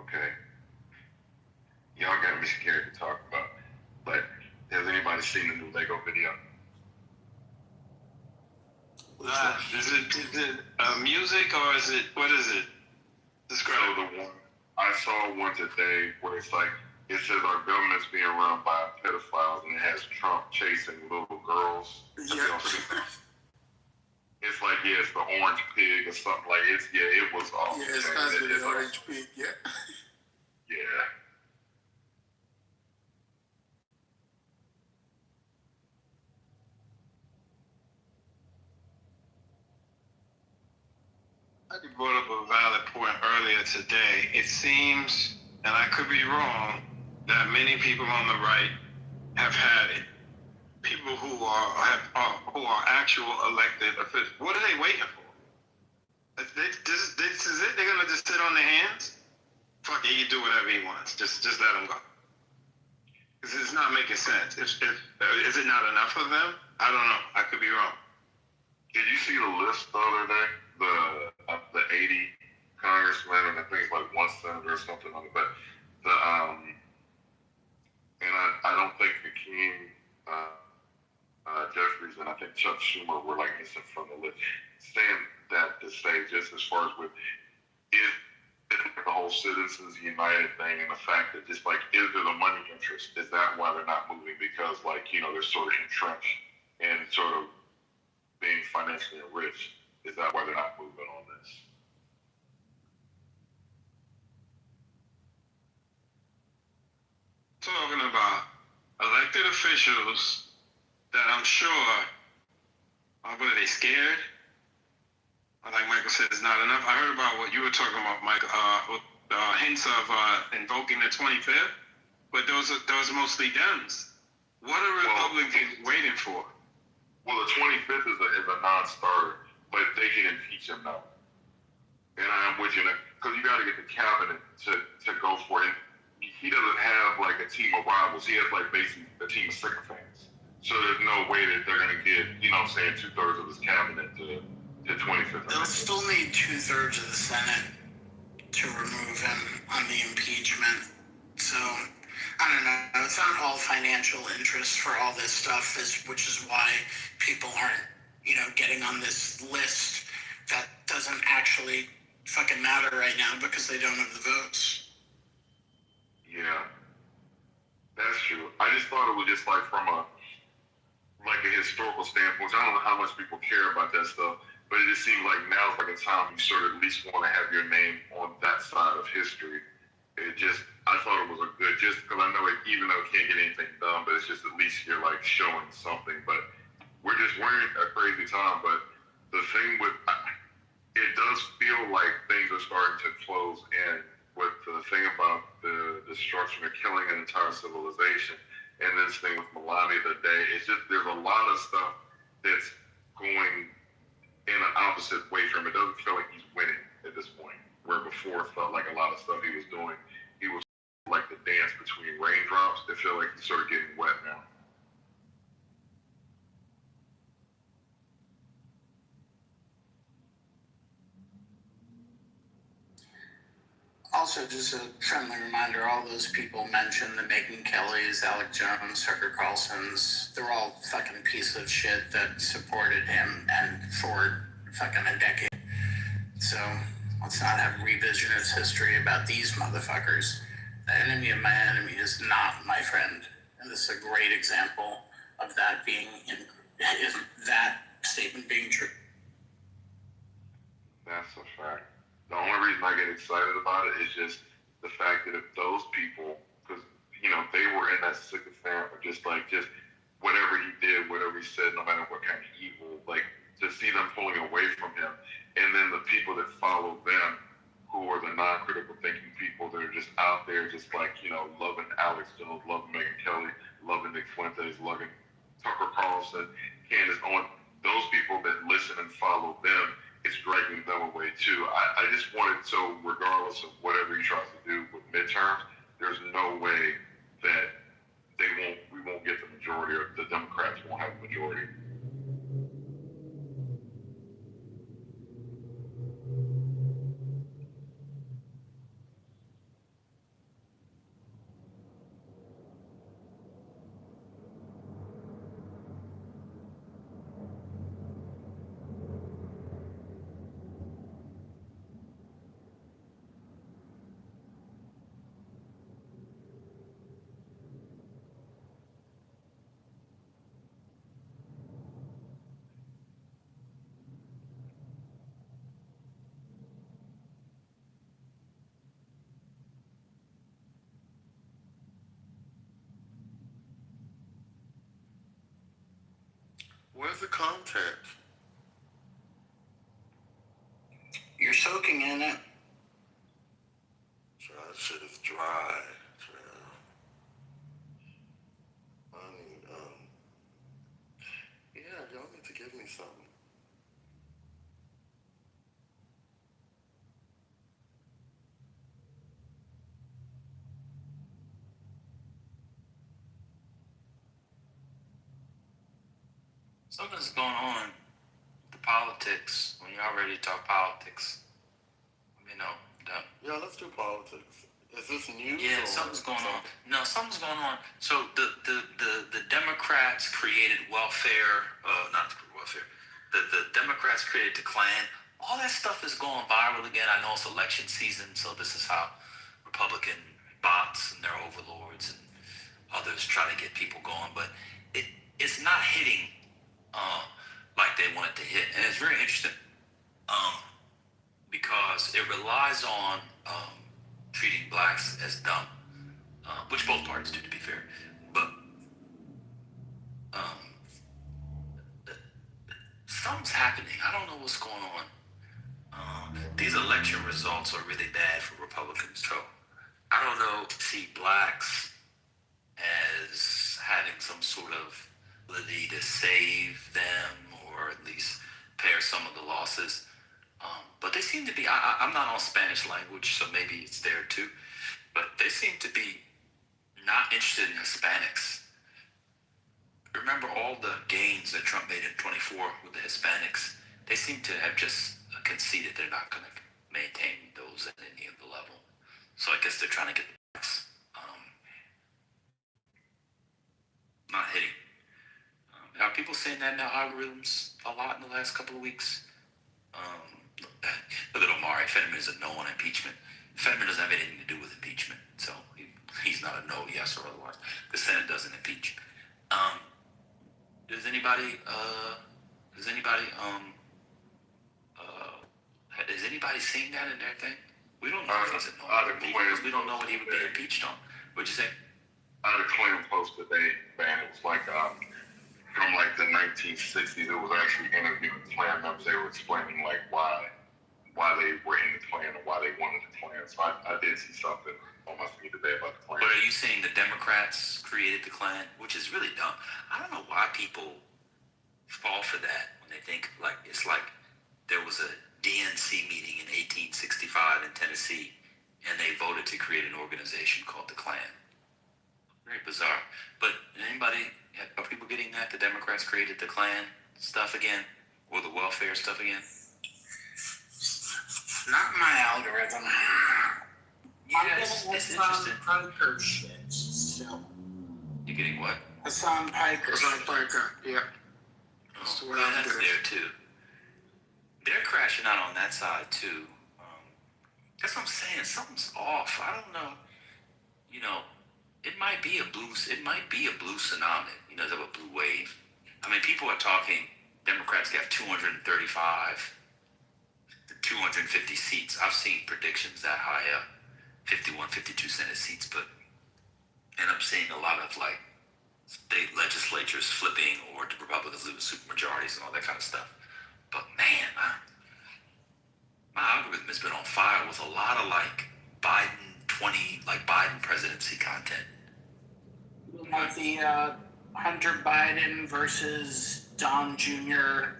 Okay. Y'all got me scared to talk about. But has anybody seen the new Lego video. Is it music or is it, what is it? Describe. So the one I saw one today where it's like it says our government's being run by pedophiles and it has Trump chasing little girls. Yeah. It's like it's the orange pig or something like it was awesome. Yeah, it's constantly the orange pig. Yeah. Yeah. You brought up a valid point earlier today. It seems, and I could be wrong, that many people on the right have had it. People who are actual elected officials. What are they waiting for? This is it. They're gonna just sit on their hands. Fuck it, he can do whatever he wants. Just let him go. Because it's not making sense. Is it not enough of them? I don't know. I could be wrong. Did you see the list the other day? The 80 congressmen and I think like one senator or something like that. But and I don't think Hakeem Jeffries and I think Chuck Schumer were like missing from the list. Saying that to say just as far as with is the whole Citizens United thing and the fact that just like is there the money interest? Is that why they're not moving? Because like, you know, they're sort of entrenched and sort of being financially enriched. Is that why they're not moving on this? Talking about elected officials that I'm sure, what are they scared? Like Michael said, it's not enough. I heard about what you were talking about, Mike, hints of invoking the 25th, but those are mostly Dems. What are Republicans waiting for? Well, the 25th is a non-starter, but they can impeach him now. And I'm with you, because you got to get the cabinet to go for it. He doesn't have like a team of rivals. He has like basically a team of sycophants. So there's no way that they're going to get, you know, saying 2/3 of his cabinet to 25th. They'll still need 2/3 of the Senate to remove him on the impeachment. So, I don't know. It's not all financial interest for all this stuff, which is why people aren't, you know, getting on this list that doesn't actually fucking matter right now because they don't have the votes. Yeah, that's true. I just thought it was just like from a historical standpoint. I don't know how much people care about that stuff, but it just seems like now's like a time you sort of at least want to have your name on that side of history. I thought it was a good, just because I know it, even though it can't get anything done, but it's just at least you're like showing something. But we're in a crazy time. But the thing with, it does feel like things are starting to close in with the thing about the destruction or killing an entire civilization. And this thing with Melania today, it's just, there's a lot of stuff that's going in an opposite way from him. It doesn't feel like he's winning at this point, where before it felt like a lot of stuff he was doing, he was like the dance between raindrops. It felt like he's sort of getting wet now. Also, just a friendly reminder, all those people mentioned, the Megyn Kellys, Alec Jones, Tucker Carlson's, they're all fucking pieces of shit that supported him and for fucking a decade. So let's not have revisionist history about these motherfuckers. The enemy of my enemy is not my friend. And this is a great example of that that statement being true. That's a fact. The only reason I get excited about it is just the fact that if those people, because, you know, they were in that sycophant or just whatever he did, whatever he said, no matter what kind of evil, like to see them pulling away from him. And then the people that follow them, who are the non-critical thinking people that are just out there, just like, you know, loving Alex Jones, loving Megyn Kelly, loving Nick Fuentes, loving Tucker Carlson, Candace Owens, those people that listen and follow them, it's dragging them away too. I just wanted, so regardless of whatever he tries to do with midterms, there's no way that we won't get the majority, or the Democrats won't have the majority. Where's the content? You're soaking in it. That shit is dry. I need, yeah, y'all need to give me something. Something's going on with the politics. When y'all ready to talk politics, let me know. Done. Yeah, let's do politics. Is this news? Yeah, something's going on. No, something's going on. So the Democrats created welfare. Not welfare. The Democrats created the Klan. All that stuff is going viral again. I know it's election season, so this is how Republican bots and their overlords and others try to get people going. But it's not hitting like they want it to hit, and it's very interesting because it relies on treating blacks as dumb, which both parties do, to be fair. But something's happening. I don't know what's going on. These election results are really bad for Republicans. So I don't know, see blacks as having some sort of ability to save them or at least pare some of the losses. But they seem to be, I'm not on Spanish language, so maybe it's there too. But they seem to be not interested in Hispanics. Remember all the gains that Trump made in 24 with the Hispanics? They seem to have just conceded they're not going to maintain those at any of the level. So I guess they're trying to get the blacks not hitting. Are people saying that in their algorithms a lot in the last couple of weeks? Look at Omari. Fetterman is a no on impeachment. Fetterman doesn't have anything to do with impeachment, so he's not a no, yes, or otherwise. The Senate doesn't impeach. Is anybody seeing that in their thing? We don't know if he's a no because we don't know what he would be impeached on. What'd you say? I had a Klan post today, man. It was like from like the 1960s. It was actually interviewing Klan members. They were explaining like why they were in the Klan and why they wanted the Klan. So I did see something on my feed today about the Klan. But are you saying the Democrats created the Klan, which is really dumb? I don't know why people fall for that when they think like it's like there was a DNC meeting in 1865 in Tennessee, and they voted to create an organization called the Klan. Very bizarre. But are people getting that? The Democrats created the Klan stuff again? Or the welfare stuff again? Not my algorithm. Yeah, it's interesting. Piker shit still. You getting what? Hassan Piker. Yeah. Oh, yeah, that's there too. They're crashing out on that side too. That's what I'm saying. Something's off. I don't know. You know, it might be a blue tsunami. You know, there's a blue wave. I mean, people are talking. Democrats have 235 to 250 seats. I've seen predictions that high up, 51, 52 Senate seats, and I'm seeing a lot of like state legislatures flipping or the Republicans losing supermajorities and all that kind of stuff. But man, my algorithm has been on fire with a lot of like Biden presidency content. Like the Hunter Biden versus Don Jr.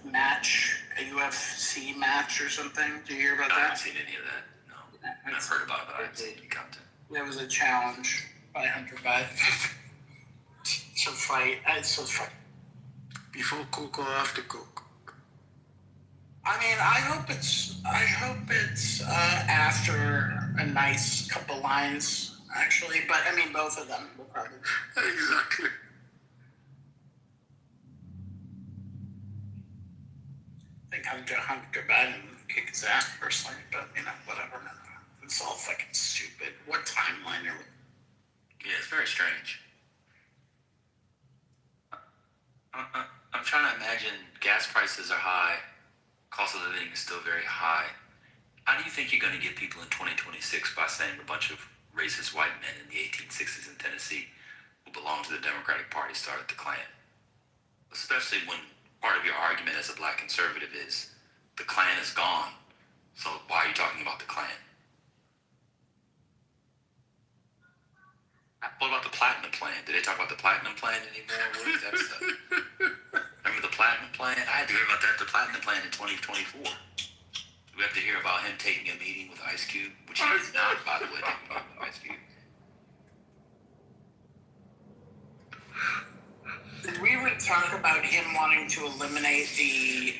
Match, a UFC match or something. Do you hear about that? I haven't seen any of that. No, I've heard about it, but I haven't seen any content. There was a challenge by Hunter Biden to fight. Before cook or after cook? I mean, I hope it's after a nice couple lines, actually. But I mean, both of them will probably. Exactly. I think Hunter Biden kicked his ass personally, but whatever. It's all fucking stupid. What timeline are we? Yeah, it's very strange. I'm trying to imagine gas prices are high, cost of living is still very high. How do you think you're going to get people in 2026 by saying a bunch of racist white men in the 1860s in Tennessee who belong to the Democratic Party started the Klan. Especially when part of your argument as a black conservative is the Klan is gone. So why are you talking about the Klan? What about the Platinum Plan? Did they talk about the Platinum Plan anymore? What is that stuff? Remember the Platinum Plan? I had to hear about the Platinum Plan in 2024. We have to hear about him taking a meeting with Ice Cube, which he did not, by the way, take a meeting with Ice Cube. Did we ever talk about him wanting to eliminate the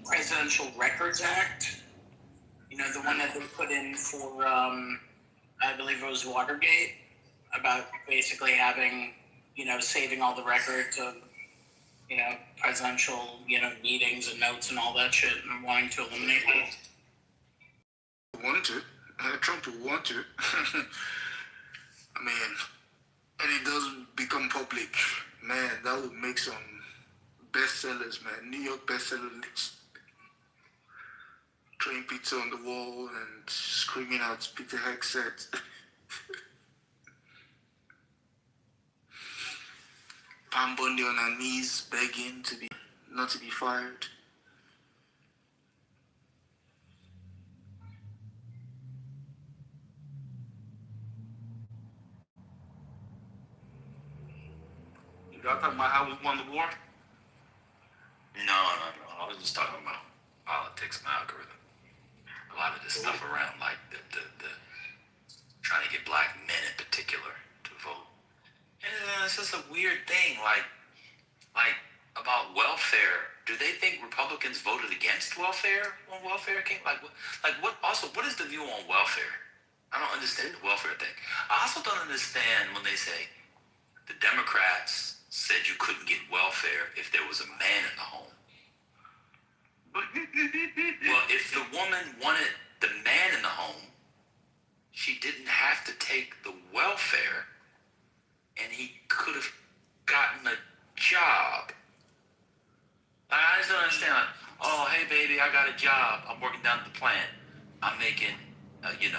Presidential Records Act? You know, the one that they put in for, I believe it was Watergate, about basically having, you know, saving all the records of, you know, presidential, you know, meetings and notes and all that shit, and wanting to eliminate it. Want to. Trump would want to. I mean, and it does become public. Man, that would make some bestsellers, man. New York bestseller list. Throwing pizza on the wall and screaming out Peter Hexet. Pam Bondi on her knees begging not to be fired. Y'all talking about how we won the war? No. I was just talking about politics and algorithm. A lot of this stuff around like the trying to get black men in particular to vote. And it's just a weird thing, like about welfare. Do they think Republicans voted against welfare when welfare came? What is the view on welfare? I don't understand the welfare thing. I also don't understand when they say the Democrats said you couldn't get welfare if there was a man in the home. Well, if the woman wanted the man in the home, she didn't have to take the welfare, and he could have gotten a job. I just don't understand. Like, oh, hey, baby, I got a job. I'm working down at the plant. I'm making, $300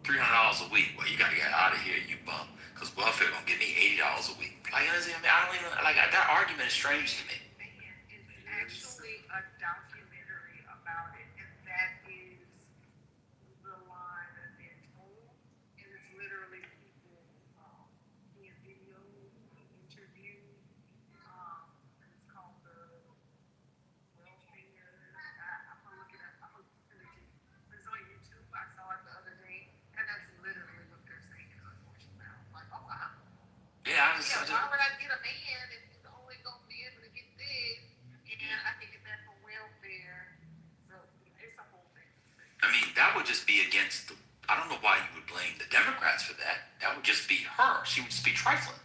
a week. Well, you got to get out of here, you bum, because welfare going to give me $80 a week. Like, I don't even, like, that argument is strange to me. It's actually a documentary about it, and that is the line that they're told, and it's literally people being videoed, interviewed. It's called the welfare. I'm gonna look it up. I'm gonna send it to you. It's on YouTube. I saw it the other day, and that's literally what they're saying. Unfortunately, I was like, oh wow. Yeah, Why would I get a man if he's only gonna be able to get this? And I think that's for welfare. So it's a whole thing. I mean, that would just be against I don't know why you would blame the Democrats for that. That would just be her. She would just be trifling.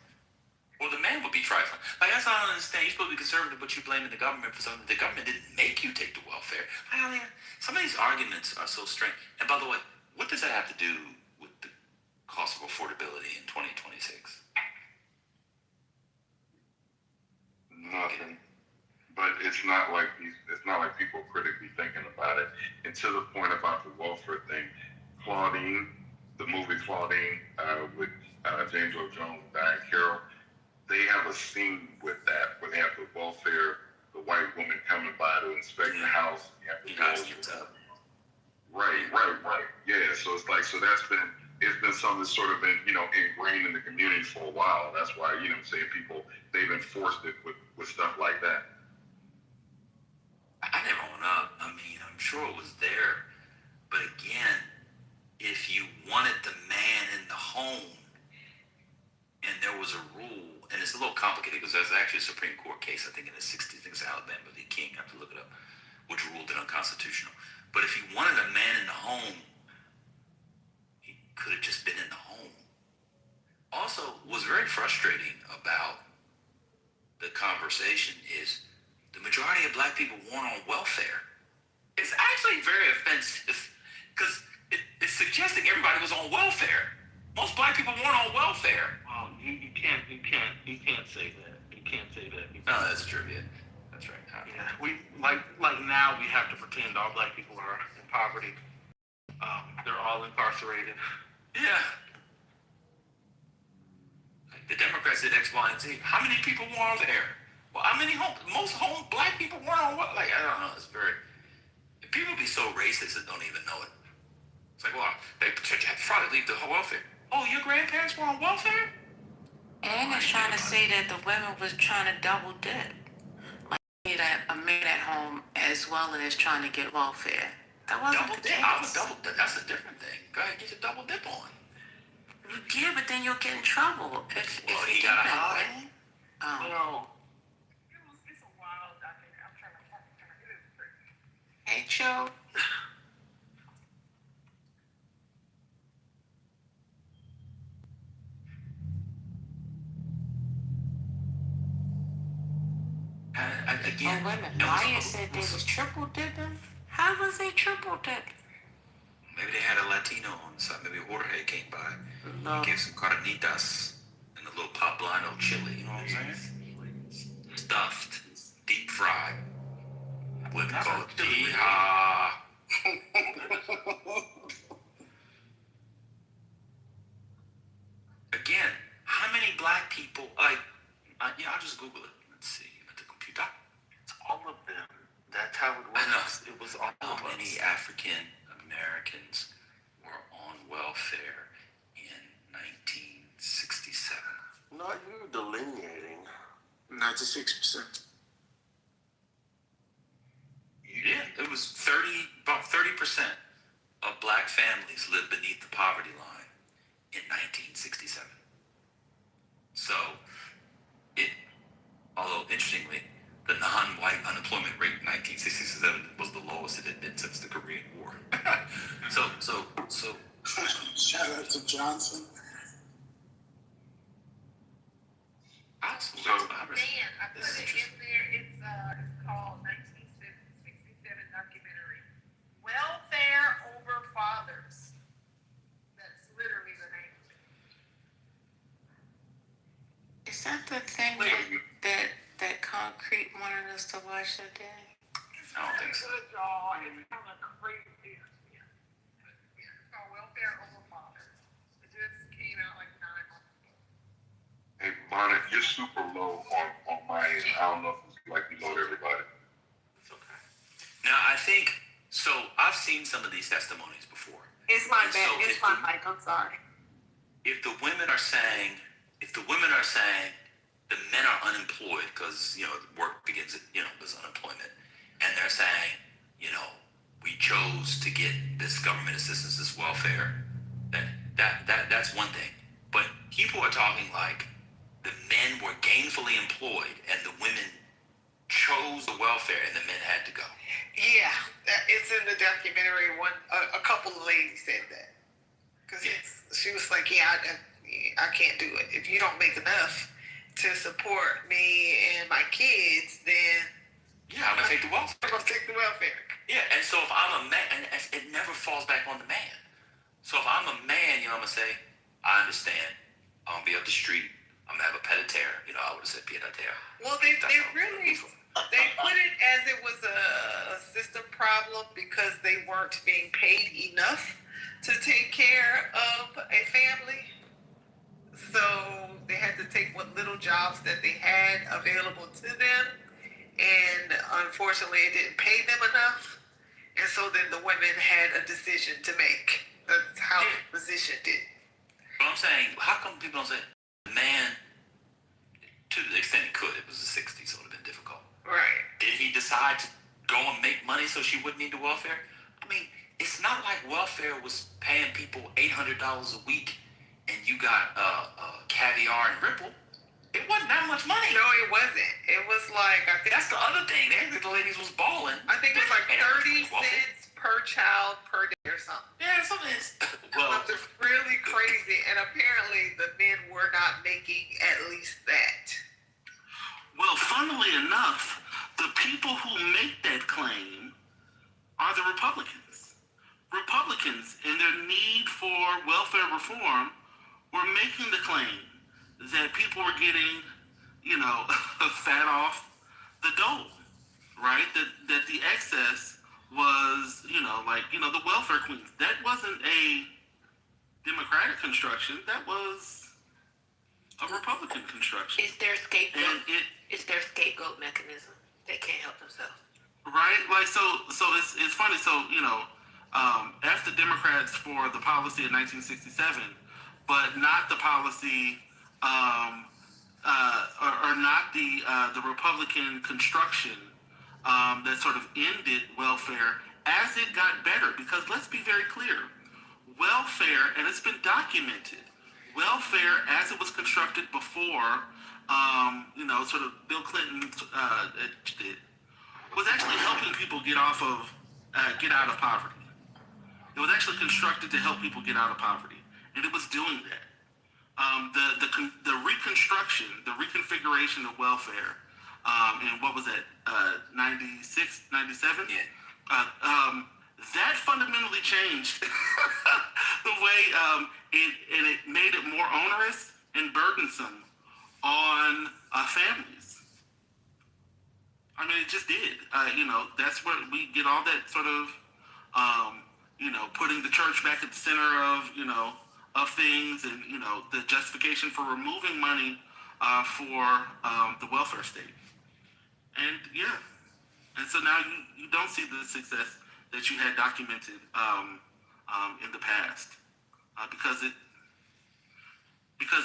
Or the man would be trifling. Like, that's what I don't understand. You're supposed to be conservative, but you're blaming the government for something. The government didn't make you take the welfare. I mean, some of these arguments are so strange. And by the way, what does that have to do with the cost of affordability in 2026? Nothing. But it's not like people are critically thinking about it. And to the point about the welfare thing, Claudine, the movie Claudine with James Earl Jones and Diane Carroll, they have a scene with that where they have the welfare, the white woman coming by to inspect the house. You have to Right. Yeah, so it's like, it's been something that's sort of been, ingrained in the community for a while. That's why, people, they've enforced it with stuff like that. I never went up. I mean, I'm sure it was there. But again, if you wanted the man in the home and there was a rule, and it's a little complicated because there's actually a Supreme Court case, I think in the 60s, I think it's Alabama v. King, I have to look it up, which ruled it unconstitutional. But if you wanted a man in the home, he could have just been in the home. Also, what's very frustrating about the conversation is the majority of black people weren't on welfare. It's actually very offensive because it's suggesting everybody was on welfare. Most black people weren't on welfare. Well, you can't say that. You can't say that. No, that's true. Yeah, that's right. Yeah, we like now we have to pretend all black people are in poverty. They're all incarcerated. Yeah. the Democrats did X, Y, and Z. How many people were on there? Well, how many most black people weren't on what? Like, I don't know. It's very, people be so racist that don't even know it. It's like, well, they probably leave the whole welfare. Oh, your grandparents were on welfare? And it's trying to say that the women was trying to double dip. Like a man at home as well as trying to get welfare. That wasn't double the dip. case. I was double dip. That's a different thing. Go ahead, get your double dip on. Yeah, but then you'll get in trouble if He you do gotta that, hide. right? Oh. It's a wild documentary. I'm trying to. It is crazy. Hey, Joe. Again, wait a minute. Maya said they was triple dipping. How was they triple dipping? Maybe they had a Latino on the side. Maybe Jorge came by. No. He gave some carnitas and a little poblano chili. You know what I'm saying? Stuffed, deep fried. Women call it yeehaw. Again, how many black people? I'll just Google it. Let's see. At the computer. It's all of them. That's how it works. It was all How of many us. African Americans were on welfare in 1967? Not you delineating. 96%. Yeah, it was about 30% of black families lived beneath the poverty line in 1967. So, although interestingly, the non-white unemployment rate in 1967 was the lowest it had been since the Korean War. so. Shout out to Johnson. Awesome. Man, I put it in there. It's called 1967 documentary. Welfare Over Fathers. That's literally the name of it. Is that the thing that Concrete wanted us to watch today? I don't think so. Good job. It's kind of crazy. Yeah. It's called Welfare Over Fathers. It just came out like 9 months ago. Hey, Bonnet, you're super low on my end. I don't know if it's like you load everybody. It's okay. Now, I think, so I've seen some of these testimonies before. It's my And bad. so It's my mic. I'm sorry. If the women are saying the men are unemployed because, work begins, there's unemployment, and they're saying, we chose to get this government assistance, this welfare, that's one thing. But people are talking like the men were gainfully employed and the women chose the welfare and the men had to go. Yeah, it's in the documentary. A couple of ladies said that because she was like, I can't do it. If you don't make enough to support me and my kids, then I'm gonna take the welfare. I'm gonna take the welfare. Yeah, and so if I'm a man, and it never falls back on the man. So if I'm a man, I'm gonna say, I understand. I'm gonna be up the street. I'm gonna have a pied à terre. I would have said pied à terre. Well, they put it as it was a system problem because they weren't being paid enough to take care of a family. So they had to take what little jobs that they had available to them, and unfortunately, it didn't pay them enough. And so then the women had a decision to make. That's how the position did. But I'm saying, how come people don't say, the man, to the extent he could, it was the 60s, so it would have been difficult. Right. Did he decide to go and make money so she wouldn't need the welfare? I mean, it's not like welfare was paying people $800 a week and you got caviar and Ripple. It wasn't that much money. No, it wasn't. It was like, I think that's the other thing. The ladies was balling. I think it was like 30 cents per child per day or something. Yeah, something is. Well, it's really crazy, and apparently the men were not making at least that. Well, funnily enough, the people who make that claim are the Republicans. Republicans, in their need for welfare reform, were making the claim that people were getting, fat off the dole, right? That the excess was, the welfare queens. That wasn't a Democratic construction. That was a Republican construction. It's their scapegoat. And It's their scapegoat mechanism. They can't help themselves. right? Like so it's funny. So F the Democrats for the policy in 1967, but not the policy, or not the Republican construction that sort of ended welfare as it got better. Because let's be very clear, welfare, and it's been documented, welfare as it was constructed before, sort of Bill Clinton did, was actually helping people get out of poverty. It was actually constructed to help people get out of poverty, and it was doing that. The reconstruction, the reconfiguration of welfare, and what was that, 96, 97? Yeah. That fundamentally changed the way it made it more onerous and burdensome on families. I mean, it just did. That's where we get all that sort of, putting the church back at the center of things, and the justification for removing money for the welfare state. And and so now you don't see the success that you had documented in the past, because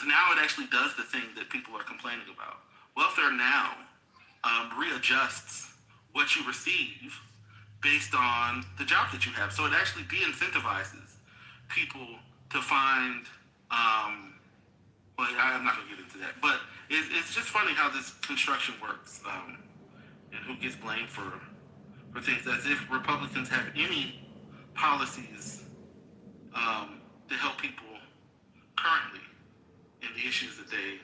now it actually does the thing that people are complaining about. Welfare now readjusts what you receive based on the job that you have. So it actually de-incentivizes people to find, well, I'm not going to get into that, but it's just funny how this construction works, and who gets blamed for things, as if Republicans have any policies to help people currently in the issues that they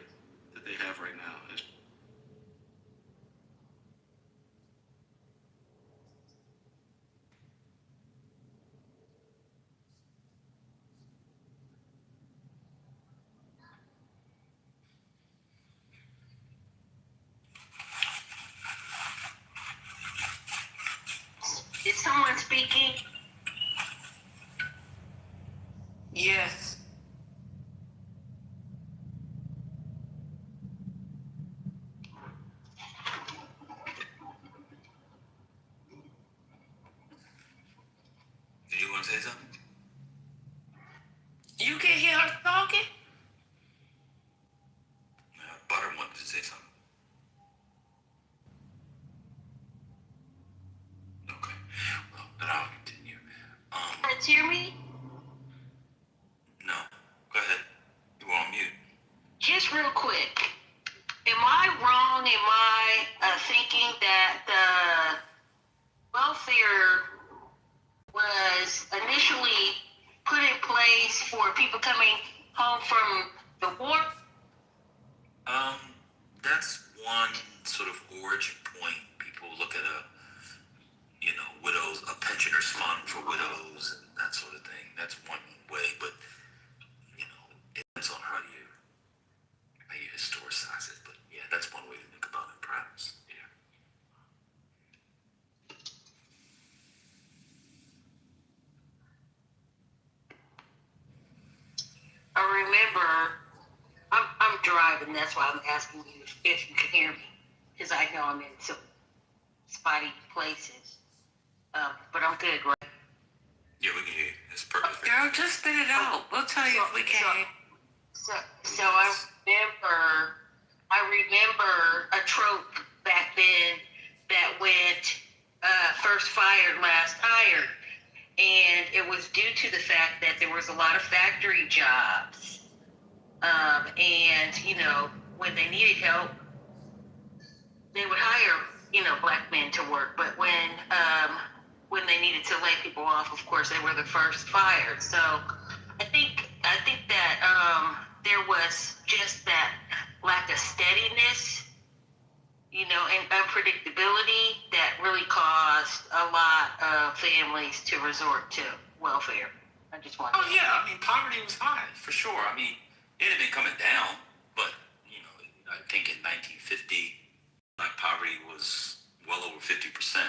have right now. Is someone speaking? Yes. Did you want to say something? You can hear her talking? Butter wanted to say something. Okay. Well, then I'll continue. Can't hear me? No. Go ahead. You were on mute. Just real quick. Am I wrong? Am I thinking that the welfare was initially put in place for people coming home from the war? That's one sort of origin point. People look at widows, a pensioner's fund for widows, and that sort of thing. That's one way, but it depends on how you historicize it. But yeah, that's one way to think about it, perhaps. Yeah. I remember, I'm driving, that's why I'm asking you if you can hear me, because I know I'm in some spotty places. But I'm good, right? Yeah, we can hear you. It's perfect. Girl, just spit it out. We'll tell you if we can. So I remember a trope back then that went first fired, last hired. And it was due to the fact that there was a lot of factory jobs. And, when they needed help, they would hire, black men to work. But when they needed to lay people off, of course, they were the first fired. So I think that there was just that lack of steadiness, and unpredictability that really caused a lot of families to resort to welfare. I just want. Oh yeah, I mean poverty was high for sure. I mean it had been coming down, but I think in 1950, black poverty was well over 50%.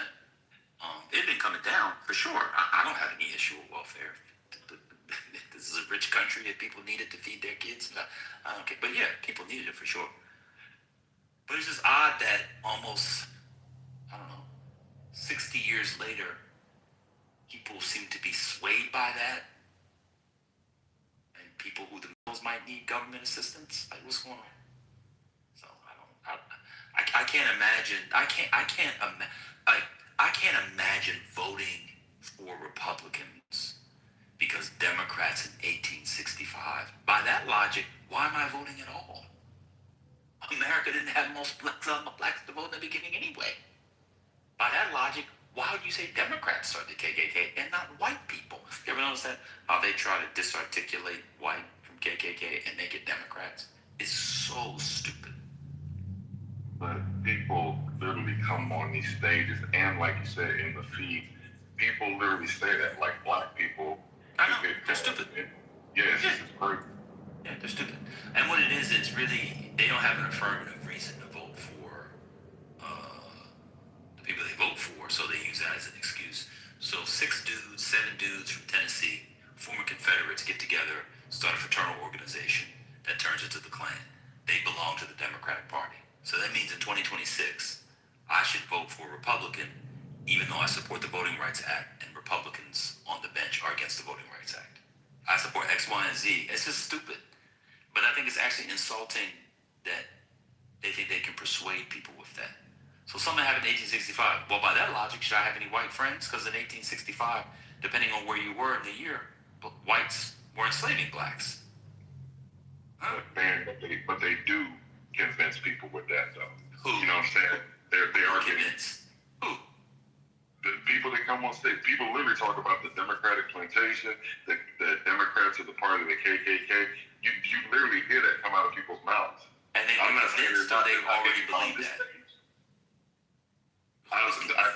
It had been coming down for sure. I don't have any issue with welfare. The this is a rich country that people need it to feed their kids. I don't care. But yeah, people needed it for sure. But it's just odd that almost, I don't know, 60 years later, people seem to be swayed by that. And people who themselves might need government assistance. Like, what's going on? So I can't imagine. I can't imagine voting for Republicans because Democrats in 1865. By that logic, why am I voting at all? America didn't have most blacks to vote in the beginning anyway. By that logic, why would you say Democrats started the KKK and not white people? You ever notice that? How they try to disarticulate white from KKK and make it Democrats? It's so stupid. But people literally come on these stages, and like you said in the feed, people literally say that, like black people. I know, they're stupid. Yes, it's crazy. Yeah, they're stupid. And what it is, it's really, they don't have an affirmative reason to vote for the people they vote for, so they use that as an excuse. So 7 dudes from Tennessee, former Confederates, get together, start a fraternal organization that turns into the Klan. They belong to the Democratic Party. So that means in 2026, I should vote for a Republican, even though I support the Voting Rights Act, and Republicans on the bench are against the Voting Rights Act. I support X, Y, and Z. It's just stupid. But I think it's actually insulting that they think they can persuade people with that. So something happened in 1865. Well, by that logic, should I have any white friends? Because in 1865, depending on where you were in the year, whites were enslaving blacks. Huh? But they do convince people with that, though. Who? You know what I'm saying? They are convinced. Who? The people that come on stage, people literally talk about the Democratic plantation, the Democrats are the part of the KKK. You literally hear that come out of people's mouths. And they convinced, or they already believe that?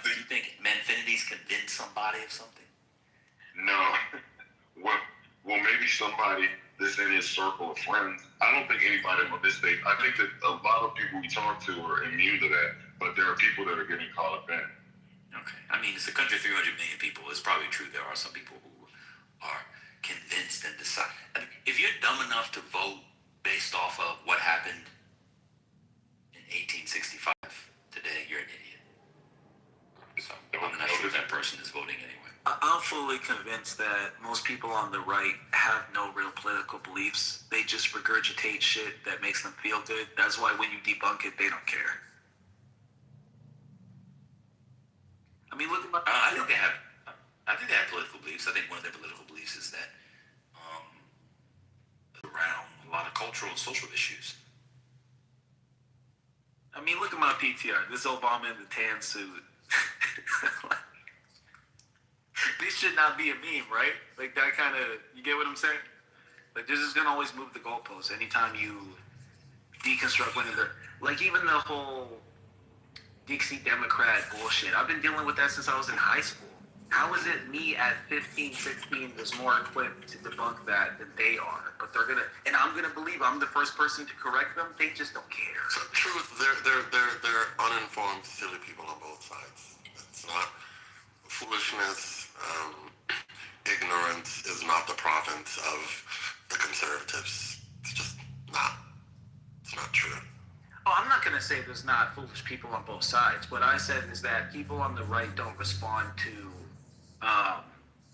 Do you think Manfinity's convinced somebody of something? No. Well, maybe somebody that's in his circle of friends. I don't think anybody on this stage. I think that a lot of people we talk to are immune to that, but there are people that are getting caught up in it. Okay. I mean, it's a country of 300 million people. It's probably true there are some people who are convinced and decide. I mean, if you're dumb enough to vote based off of what happened in 1865 today, you're an idiot. So I'm not sure that person is voting anyway. I'm fully convinced that most people on the right have no real political beliefs. They just regurgitate shit that makes them feel good. That's why when you debunk it, they don't care. I mean, look at my... I think they have political beliefs. I think one of their political beliefs is that around a lot of cultural and social issues. I mean, look at my PTR. This Obama in the tan suit. This should not be a meme, right? Like that kind of, you get what I'm saying? Like this is gonna always move the goalposts anytime you deconstruct one of the, like even the whole Dixie Democrat bullshit. I've been dealing with that since I was in high school. How is it me at 15, 16 was more equipped to debunk that than they are? But they're gonna, and I'm gonna believe I'm the first person to correct them. They just don't care. So, truth, they're uninformed, silly people on both sides. It's not foolishness. Ignorance is not the province of the conservatives. It's just not. It's not true. Oh, I'm not going to say there's not foolish people on both sides. What I said is that people on the right don't respond to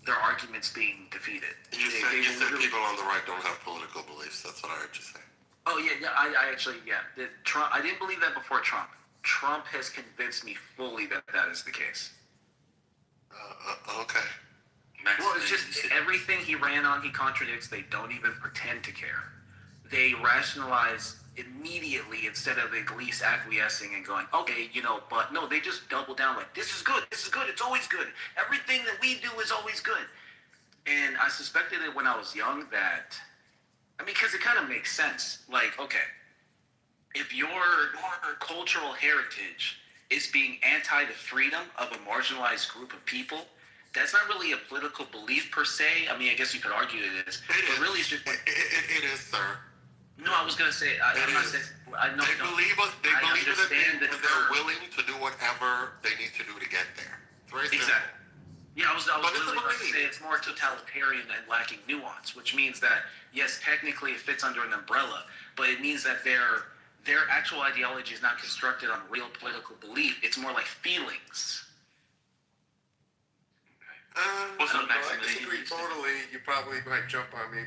their arguments being defeated. You said people on the right don't have political beliefs. That's what I heard you say. Oh, yeah. I actually, yeah. Trump, I didn't believe that before Trump. Trump has convinced me fully that that is the case. Okay. Well, it's just everything he ran on, he contradicts. They don't even pretend to care. They rationalize immediately instead of at least acquiescing and going, okay, but no, they just double down like, this is good, it's always good. Everything that we do is always good. And I suspected it when I was young that, because it kind of makes sense. Like, okay, if your cultural heritage is being anti the freedom of a marginalized group of people, that's not really a political belief per se. I guess you could argue it is. But really it's just... It is, sir. No, I was going to say... I'm not saying... They believe that they're willing to do whatever they need to do to get there. It's very simple. Exactly. Yeah, I was really about to say it's more totalitarian and lacking nuance, which means that, yes, technically it fits under an umbrella, but it means that their actual ideology is not constructed on real political belief. It's more like feelings. I disagree totally. You probably might jump on me,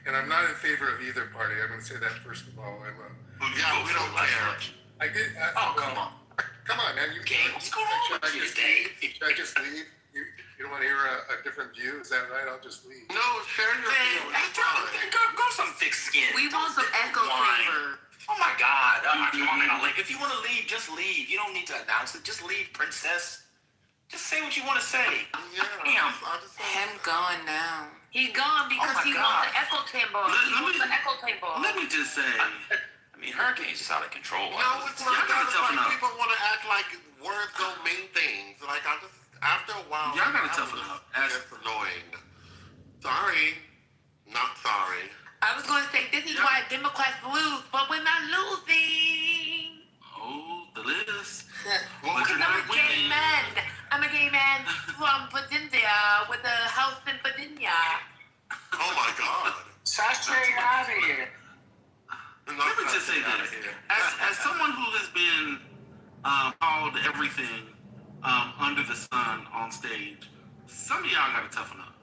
and I'm not in favor of either party. I'm going to say that first of all. We don't care. Come on. Come on, man. What's going on with you today? Should I just leave? You don't want to hear a different view? Is that right? I'll just leave. No, share your view. Go some thick skin. We want some echo chamber. Oh my God. Come on, man. Like, if you want to leave, just leave. You don't need to announce it. Just leave, princess. Just say what you want to say. Yeah. Damn. Him gone now. He gone because he wants the echo chamber. Let me just say, I mean, Hurricane's just out of control. No, it's not. Like people want to act like words don't mean things. Like, after a while, y'all gotta toughen up. That's annoying. Sorry. Not sorry. I was going to say, this is why Democrats lose, but we're not losing. Oh, the list. Because I'm a gay man. I'm a gay man from Virginia with a house in Virginia. Oh my God. Sasha, you're out of here. Let me just say this. As someone who has been called everything under the sun on stage, some of y'all gotta toughen up.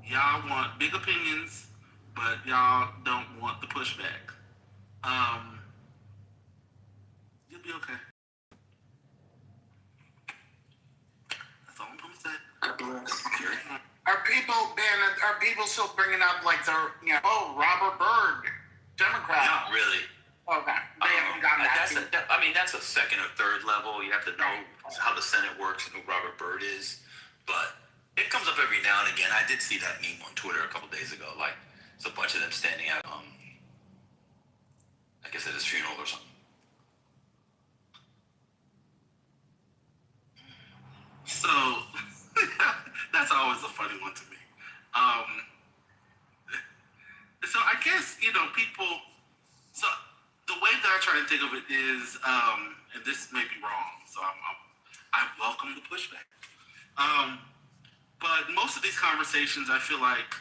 Y'all want big opinions, but y'all don't want the pushback. You'll be okay. That's all I'm gonna say. Are people still bringing up like Robert Byrd, Democrat? Not really. Okay. They haven't gotten that. That's a second or third level. You have to know how the Senate works and who Robert Byrd is. But it comes up every now and again. I did see that meme on Twitter a couple days ago. Like, it's a bunch of them standing at I guess at his funeral or something. So that's always a funny one to me. So I guess people. So the way that I try to think of it is, and this may be wrong. So I welcome the pushback. But most of these conversations, I feel like,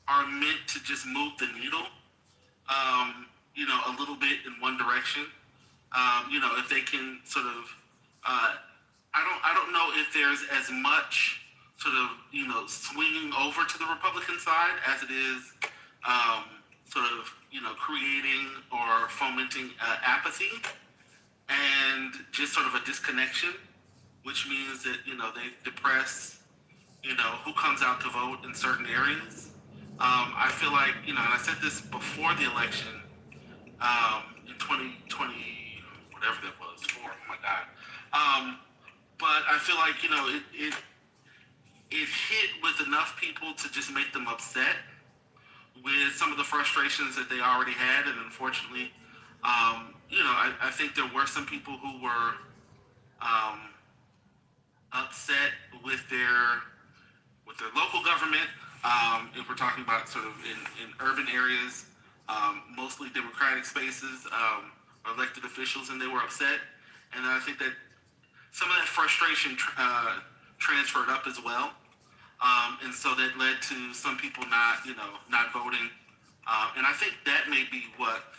are meant to just move the needle, a little bit in one direction. If they can sort of, I don't know if there's as much sort of, swinging over to the Republican side as it is sort of, creating or fomenting apathy and just sort of a disconnection, which means that, they depress, who comes out to vote in certain areas. I feel like, and I said this before the election in 2020, whatever that was, oh my God. But I feel like, it hit with enough people to just make them upset with some of the frustrations that they already had. And unfortunately, I think there were some people who were upset with their local government. If we're talking about sort of in urban areas, mostly Democratic spaces, elected officials, and they were upset. And I think that some of that frustration transferred up as well. And so that led to some people not voting. And I think that may be what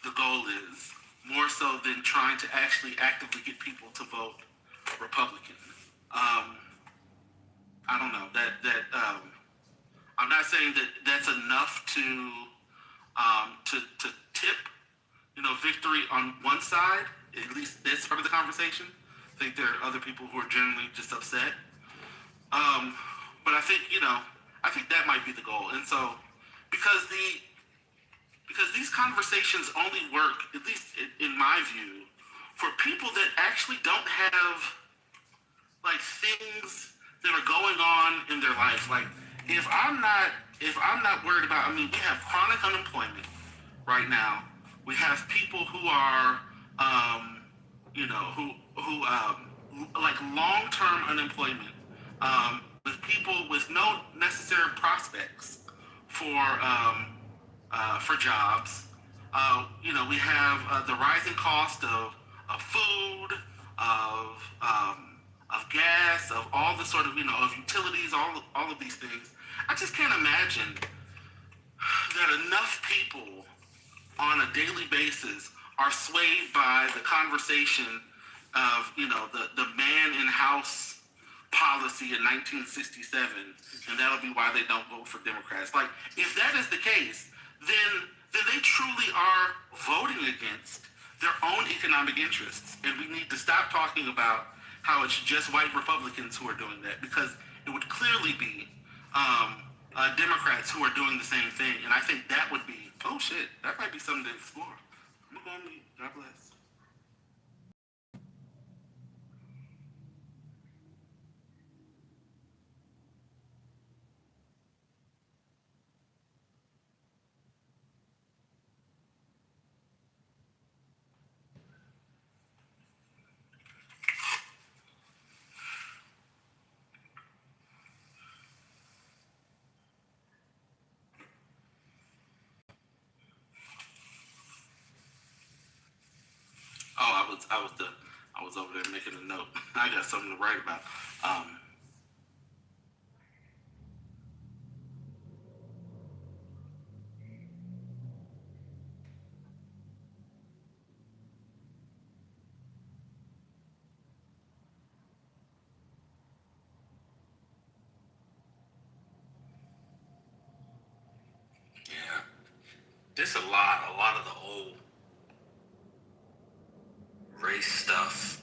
the goal is, more so than trying to actually actively get people to vote Republican. I don't know that I'm not saying that that's enough to tip, victory on one side. At least that's part of the conversation. I think there are other people who are generally just upset. But I think I think that might be the goal. And so because these conversations only work, at least in my view, for people that actually don't have like things that are going on in their life. Like if I'm not worried about, we have chronic unemployment right now. We have people who are who like long-term unemployment, with people with no necessary prospects for jobs. We have the rising cost of food, of of gas, of all the sort of, of utilities, all of these things. I just can't imagine that enough people on a daily basis are swayed by the conversation of, the man-in-house policy in 1967, and that'll be why they don't vote for Democrats. Like, if that is the case, then they truly are voting against their own economic interests. And we need to stop talking about how it's just white Republicans who are doing that, because it would clearly be Democrats who are doing the same thing. And I think that would be, oh shit, that might be something to explore. I'm gonna go on mute. God bless. Oh, I was over there making a note. I got something to write about. Yeah. There's a lot of the old race stuff.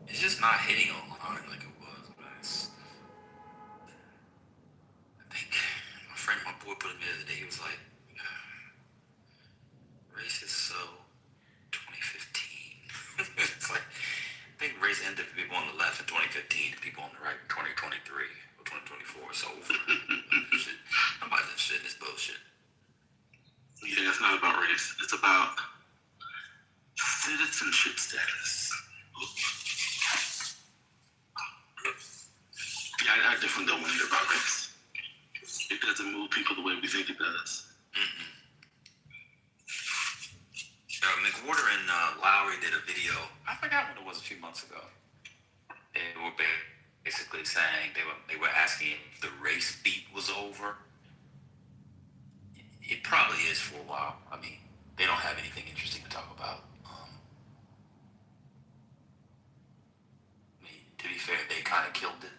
It's just not hitting online like it was, man. I think my boy put it the other day. He was like, race is so 2015. It's like, I think race ended for people on the left in 2015, people on the right in 2023 or 2024. It's over. Shit. Nobody's interested in this bullshit. Yeah, it's not about race. It's about citizenship status. Yeah, I definitely don't want to hear about race. It doesn't move people the way we think it does. McWhorter and Lowry did a video. I forgot when it was a few months ago. They were basically saying they were asking if the race beat was over. It probably is for a while. I mean, they don't have anything interesting to talk about. I mean, to be fair, they kind of killed it,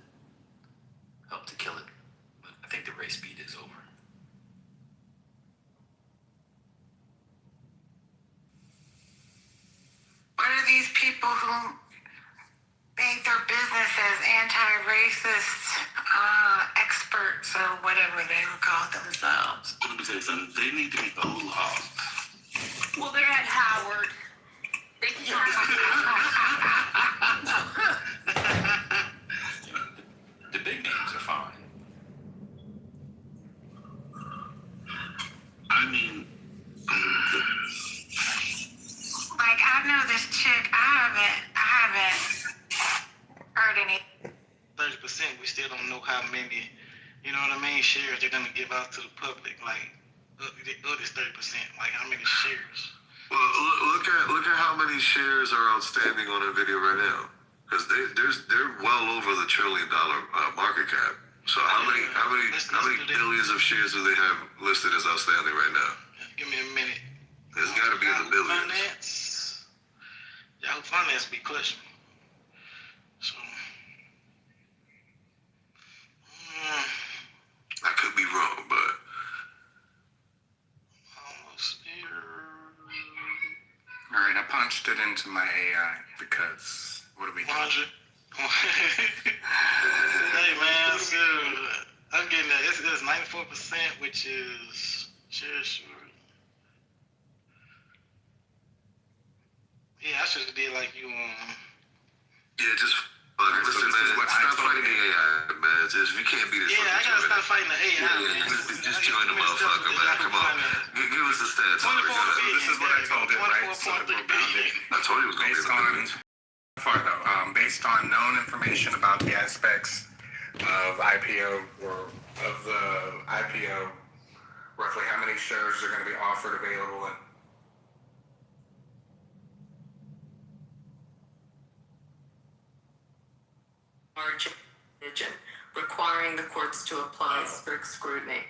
helped to kill it. But I think the race beat is over. What are these people who think their business as anti-racist experts or whatever they would call themselves? Let me tell you something. They need to be OLAW. Well, they're at Howard. They can The big names are fine. I mean, like, I know this chick. I haven't heard any. 30%, we still don't know how many, shares they're gonna give out to the public. Like, of this 30%, like how many shares? Well, look at how many shares are outstanding on a video right now, because they're well over the $1 trillion market cap. So how many billions of shares do they have listed as outstanding right now? Give me a minute. There's got to be in the Finance. billions. Yahoo Finance be clutching. So, I could be wrong, but almost here. All right, I punched it into my AI because what do we do? 100. Hey man, so I'm getting that. It's 94%, which is sure. Yeah, I should have did like you. yeah, just listen, man. Stop fighting the AI, man. Just if you can't beat it, I gotta stop fighting the AI. Yeah, just join the motherfucker, man. Come on, give us the stats. This is what I told it, right? So I told you it was gonna be based on known information about the aspects of IPO or of the IPO, roughly how many shares are going to be offered, available, and religion, requiring the courts to apply strict scrutiny.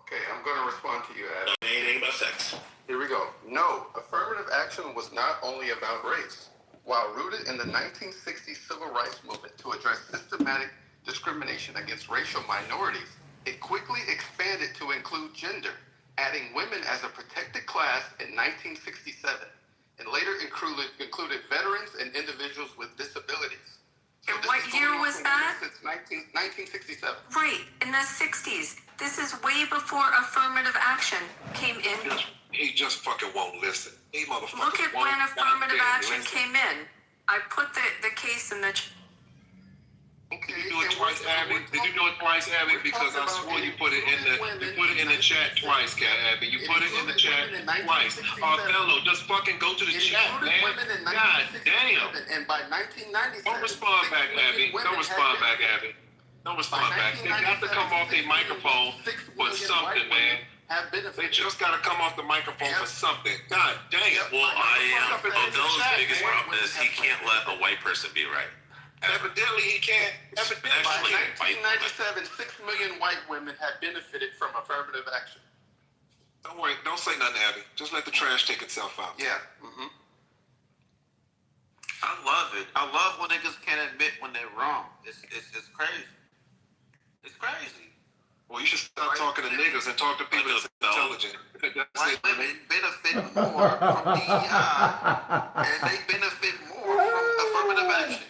Okay, I'm going to respond to you, Adam. Anything about sex. Here we go. No, affirmative action was not only about race. While rooted in the 1960s civil rights movement to address systematic discrimination against racial minorities, it quickly expanded to include gender, adding women as a protected class in 1967, and later included veterans and individuals with disabilities. So And what year was that? Since 1967. Right, in the 60s. This is way before affirmative action came in. He just fucking won't listen. He motherfucker. Look at when affirmative action came in. I put the case in the... Did you do it twice, Abby? Did you do it twice, Abby? Because I swore you put it in the chat twice, Cat Abby. You put it in the chat twice. Othello, just fucking go to the chat, man. God damn. And by 1997... Don't respond back, Abby. Don't respond back, Abby. Don't respond back. They got to come off their microphone for something, man. They just got to come off the microphone for something. God damn. Well, Othello's biggest problem is he can't let a white person be right. Evidently he can't. By 1997, 6 million white women had benefited from affirmative action. Don't worry. Don't say nothing, Abby. Just let the trash take itself out. Yeah. I love it. I love when niggas can't admit when they're wrong. It's crazy. It's crazy. Well, you should stop talking to niggas and talk to people that's intelligent. White women benefit more from DEI, and they benefit more from affirmative action.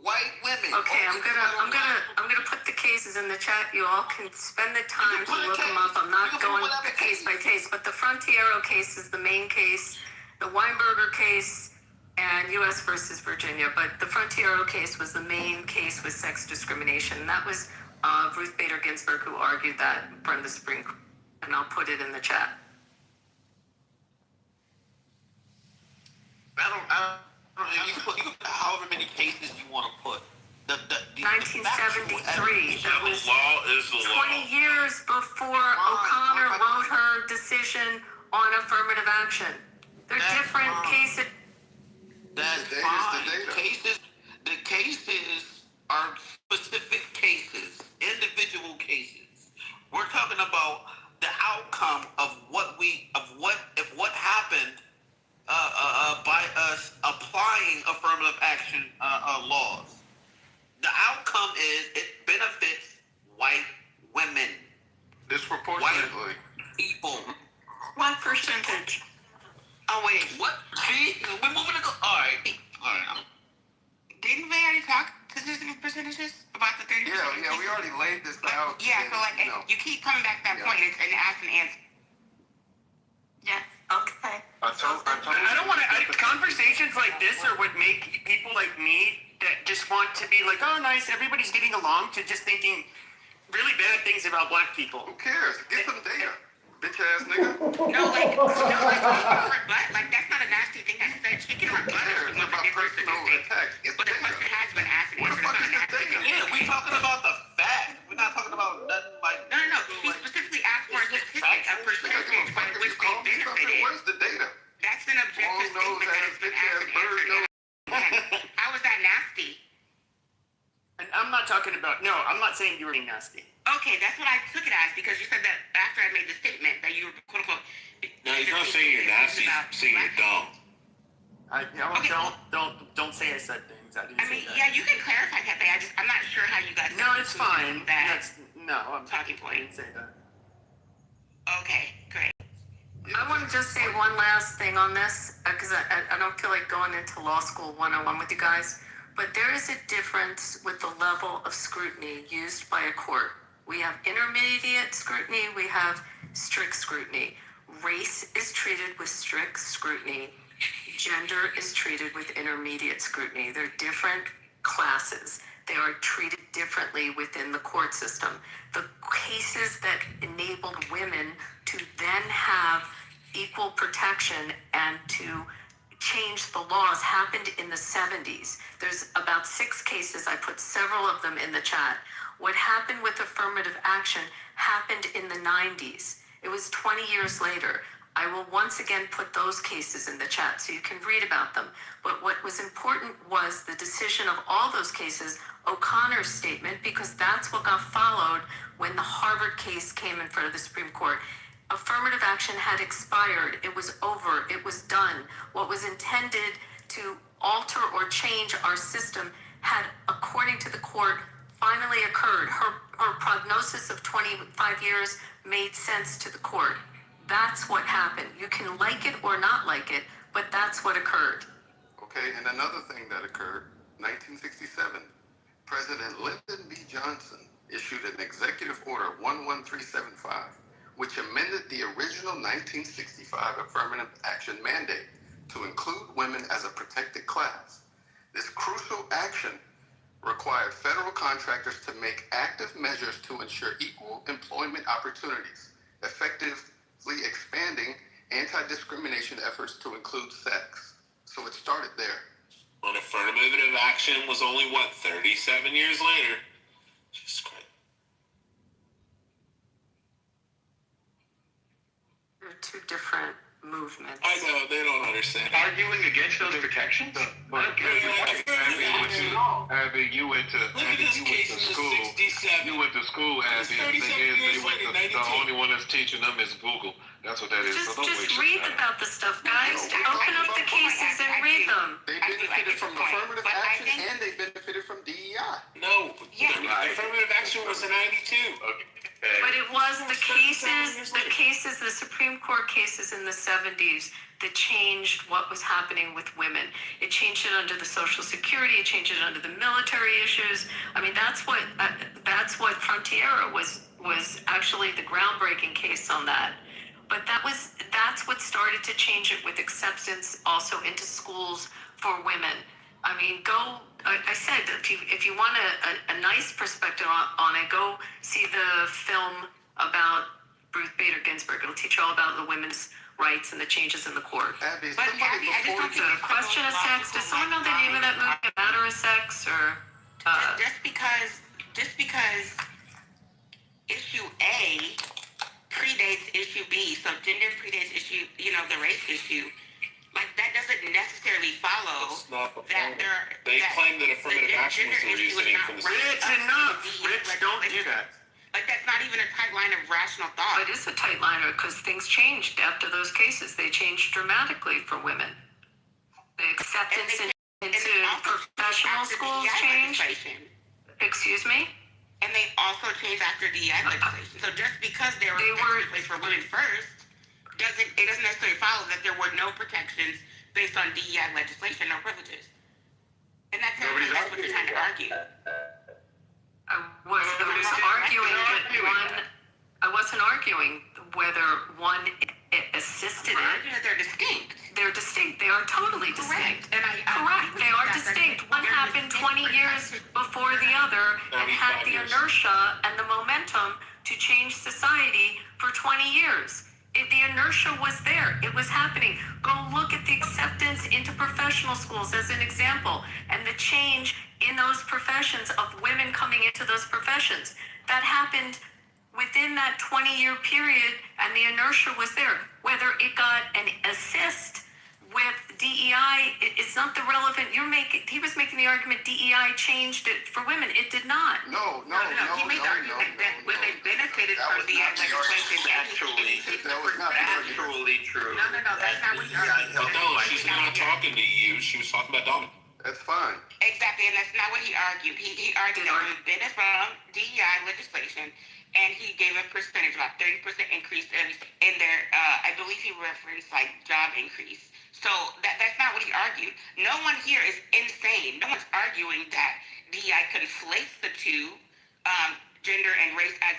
White women. Okay, I'm gonna put the cases in the chat. You all can spend the time to look them up. I'm not going case by case, but the Frontiero case is the main case, the Weinberger case, and U.S. versus Virginia. But the Frontiero case was the main case with sex discrimination. And that was Ruth Bader Ginsburg who argued that from the Supreme Court, and I'll put it in the chat. You can put however many cases you want to put. The 1973. That was law is the 20 years before O'Connor wrote her decision on affirmative action. They're different cases. That's fine. The cases are specific cases, individual cases. We're talking about the outcome of what happened by us applying affirmative action laws. The outcome is it benefits white women. Disproportionately. White people. What percentage? Oh wait, what? See, we're moving to go. All right. Didn't we already talk statistical percentages about the 30%? Yeah, we already laid this out. Yeah, so like you keep coming back to that point. It's an ask and answer. Yeah. Okay. I don't want to. Conversations like this are what make people like me that just want to be like, oh, nice, everybody's getting along, to just thinking really bad things about black people. Who cares? Get some data, bitch ass nigga. No, like that's not a nasty thing. I said she can rebut it. It's about personal attacks. But the question has been asked and answered. It's not a nasty thing. Yeah, we talking about the fact. We're not talking about nothing like. No. She specifically asked for a statistic, a percentage by which they benefited. Where's the data? That's an objective statement that has been asked and answered. How is that nasty? And I'm not talking about. No, I'm not saying you were being nasty. Okay, that's what I took it as, because you said that after I made the statement that you were quote unquote. No, he's not saying you're nasty. He's saying you're dumb. Don't say I said things. I didn't say that. Yeah, you can clarify, Pepe. I'm not sure how you got. No, it's fine. I'm talking point. I didn't say that. Okay, great. I want to just say one last thing on this, because I don't feel like going into law school 101 with you guys, but there is a difference with the level of scrutiny used by a court. We have intermediate scrutiny, we have strict scrutiny. Race is treated with strict scrutiny. Gender is treated with intermediate scrutiny. They're different classes. They are treated differently within the court system. The cases that enabled women to then have equal protection and to change the laws happened in the 70s. There's about 6 cases. I put several of them in the chat. What happened with affirmative action happened in the 90s. It was 20 years later. I will once again put those cases in the chat so you can read about them. But what was important was the decision of all those cases, O'Connor's statement, because that's what got followed when the Harvard case came in front of the Supreme Court. Affirmative action had expired. It was over. It was done. What was intended to alter or change our system had, according to the court, finally occurred. Her prognosis of 25 years made sense to the court. That's what happened. You can like it or not like it, but that's what occurred. Okay, and another thing that occurred, 1967, President Lyndon B. Johnson issued an executive order 11375, which amended the original 1965 affirmative action mandate to include women as a protected class. This crucial action required federal contractors to make active measures to ensure equal employment opportunities, effectively expanding anti-discrimination efforts to include sex. So it started there. When affirmative action was only, 37 years later? Jesus Christ. They're two different movements. I know, they don't understand. Arguing against those protections? Abby, you went to school. You went to school, Abby. The only one that's teaching them is Google. That's what that is. Just read about the stuff, guys. Open up the cases and read them. They benefited from affirmative action and they benefited from DEI. No, affirmative action was in 92. But it was the cases, the Supreme Court cases in the 70s that changed what was happening with women. It changed it under the Social Security. It changed it under the military issues. I mean, that's what Frontiera was actually the groundbreaking case on that. But that's what started to change it with acceptance also into schools for women. I mean, I said, if you want a nice perspective on it, go see the film about Ruth Bader Ginsburg. It'll teach you all about the women's rights and the changes in the court. Abby, But Abby, I just want to question of sex. Does someone know the name of that movie, A Matter of Sex? Or just because issue A predates issue B, so gender predates issue, the race issue. Like, that doesn't necessarily follow that They claim that affirmative action was the reasoning from the Rich, enough! Rich, don't do that. Like, that's not even a tight line of rational thought. It is a tight line because things changed after those cases. They changed dramatically for women. The acceptance into professional schools changed. Excuse me? And they also changed after DEI legislation. So just because there were protections for women first, it doesn't necessarily follow that there were no protections based on DEI legislation or privileges. And that's what you're trying to argue. I wasn't arguing whether one assisted it. They're distinct. They're distinct. They are totally distinct. Correct. They are distinct. One happened 20 years before the other and had the inertia and the momentum to change society for 20 years. The inertia was there. It was happening. Go look at the acceptance into professional schools as an example, and the change in those professions of women coming into those professions. That happened within that 20-year period, and the inertia was there. Whether it got an assist with DEI, it's not the relevant. He was making the argument DEI changed it for women. It did not. No. He made the argument that women benefited from DEI legislation. That was not actually true. No, that's not what he argued. No, she's not talking to you. She was talking about Dominic. That's fine. Exactly, and that's not what he argued. He argued that women benefited from DEI legislation, and he gave a percentage, about 30% increase in their, I believe he referenced like job increase. So that's not what he argued. No one here is insane. No one's arguing that DEI conflates the two, gender and race as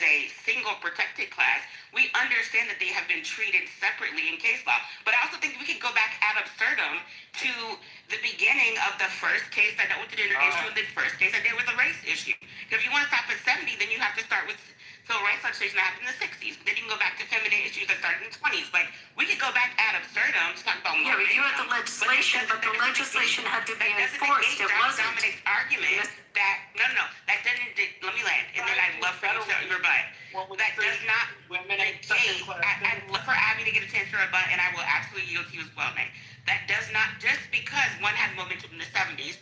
a single protected class. We understand that they have been treated separately in case law. But I also think we could go back ad absurdum to the beginning of the first case that dealt with the gender issue and the first case that dealt with the race issue. Because if you want to stop at 70, then you have to start with civil rights legislation that happened in the 60s. Then you can go back to feminine issues that started in the 20s. Like, we could go back ad absurdum to talk about more. Yeah, but you had the legislation, but the legislation had to be enforced. It wasn't. Dominic's argument that, no, that didn't, let me land, and then I'd love for you to rebut. That does not negate, I'd love for Abby to get a rebut, and I will absolutely yield to you as well, Nate. That does not, just because one had momentum in the 70s,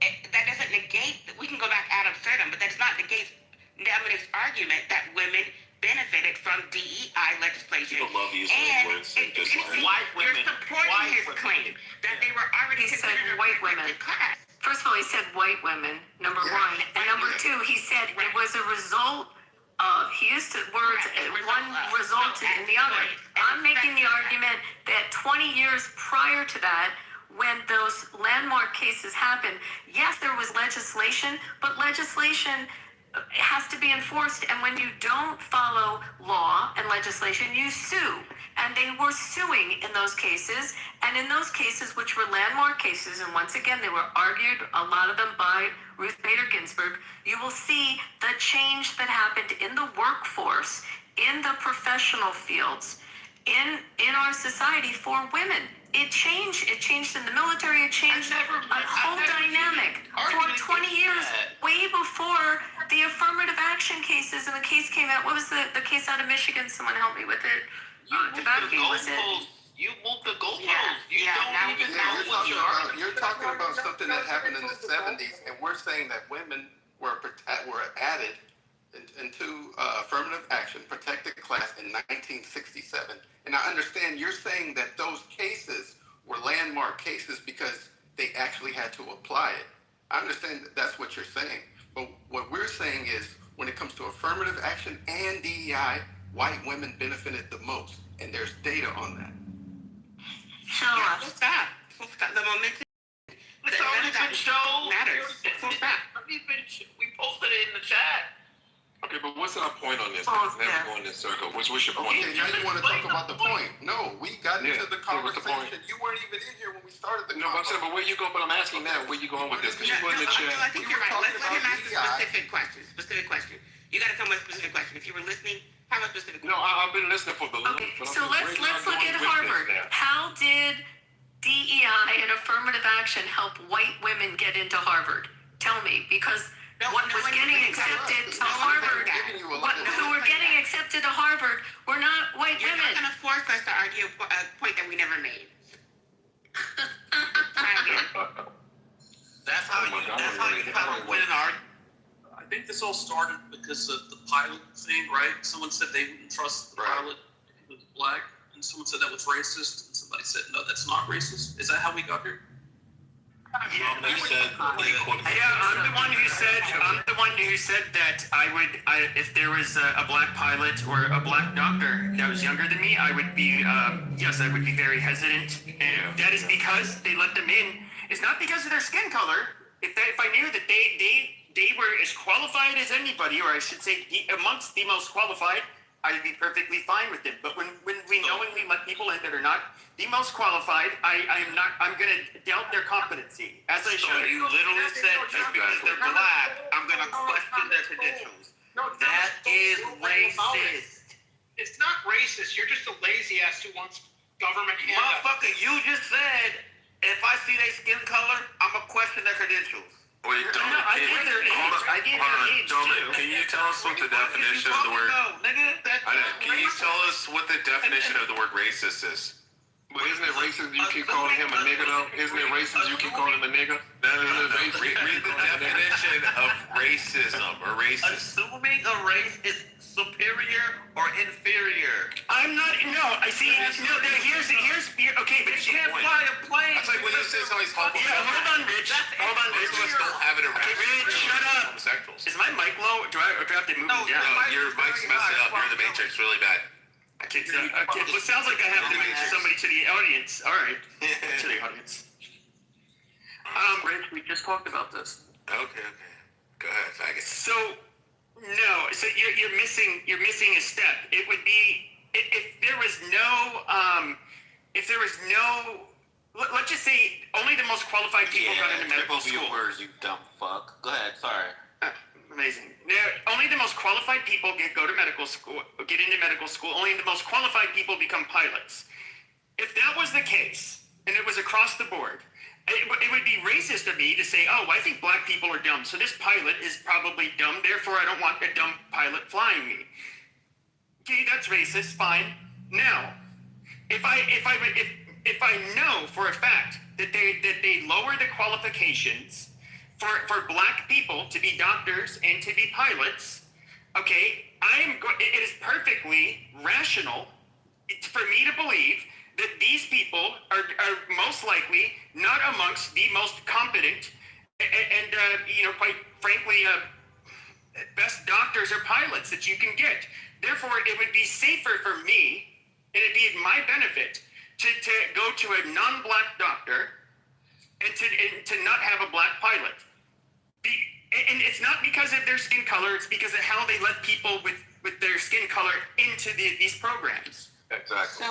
that doesn't negate, we can go back ad absurdum, but that does not negate Dominic's argument that women benefited from DEI legislation. People love using and words like this. white women, you're supporting his claim that they were already He said considered a white women. protected class. First of all, he said white women, number one. And number two, he said it was a result of, he used the words, one resulted in the other. I'm making the argument that 20 years prior to that, when those landmark cases happened, yes, there was legislation, but legislation has to be enforced, and when you don't follow law and legislation, you sue. And they were suing in those cases, and in those cases, which were landmark cases, and once again, they were argued, a lot of them by Ruth Bader Ginsburg, you will see the change that happened in the workforce, in the professional fields, in our society for women. It changed in the military, it changed a whole dynamic for 20 years, way before the affirmative action cases, and the case came out. What was the case out of Michigan? Someone help me with it. Tobacco, was it? You moved the goalposts. You're talking about something that happened in the 70s, and we're saying that women were added into affirmative action, protected class in 1967. And I understand you're saying that those cases were landmark cases because they actually had to apply it. I understand that's what you're saying. But what we're saying is when it comes to affirmative action and DEI, white women benefited the most. And there's data on that. Stop. The momentum. It's already been shown. Matters. We posted it in the chat. Okay, but what's our point on this? Let's never go in this circle. What's your point? Okay, now you want to talk about the point. No, we got into the conversation. You weren't even in here when we started the conversation. But where you go? But I'm asking now, where you going with this? Because you were in the chat. I think you're right. Let's let him ask a specific question. You got to come with a specific question. If you were listening, have a specific question. No, I've been listening for the long. Okay, so let's look at Harvard. How did DEI and affirmative action help white women get into Harvard? Tell me, because what was getting accepted to Harvard, who were getting accepted to Harvard were not white women. You're not going to force us to argue a point that we never made. That's how you win an argument. I think this all started because of the pilot thing, right? Someone said they wouldn't trust the pilot if he was black, and someone said that was racist, and somebody said, no, that's not racist. Is that how we got here? I'm the one who said that if there was a black pilot or a black doctor that was younger than me, I would be very hesitant. And that is because they let them in. It's not because of their skin color. If I knew that they were as qualified as anybody, or I should say amongst the most qualified, I'd be perfectly fine with it. But when we knowingly let people in that are not the most qualified, I'm going to doubt their competency, as I should. So you literally said just because they're black, I'm going to question their credentials. That is racist. It's not racist. You're just a lazy ass who wants government handouts. Motherfucker, you just said if I see their skin color, I'm going to question their credentials. Wait, Dominic, can you tell us what the definition of the word? Can you tell us what the definition of the word racist is? But isn't it racist you keep calling him a nigger though? Isn't it racist you keep calling him a nigger? No. Read the definition of racism or racist. Assuming a race is superior or inferior. Okay, but you can't fly a plane. That's like when you say somebody's homosexual. Yeah, hold on, Rich. Most of us don't have it around. Okay, Rich, shut up. Homosexuals. Is my mic low? Do I have to move it down? No, your mic's messing up. You're in the Matrix really bad. Okay, well, it sounds like I have to mention somebody to the audience. All right, to the audience. Rich, we just talked about this. Okay. Go ahead, faggot. So you're missing a step. It would be if there was no let's just say only the most qualified people got into medical school. You dumb fuck. Go ahead. Sorry. Amazing. Only the most qualified people get into medical school. Only the most qualified people become pilots. If that was the case, and it was across the board, it would be racist of me to say, oh, I think black people are dumb, so this pilot is probably dumb, therefore I don't want a dumb pilot flying me. Okay, that's racist, fine. Now, If I know for a fact that they lower the qualifications for black people to be doctors and to be pilots, okay, it is perfectly rational for me to believe that these people are most likely not amongst the most competent and quite frankly, best doctors or pilots that you can get. Therefore, it would be safer for me, and it'd be my benefit to go to a non-black doctor and to not have a black pilot. And it's not because of their skin color, it's because of how they let people with their skin color into these programs. Exactly.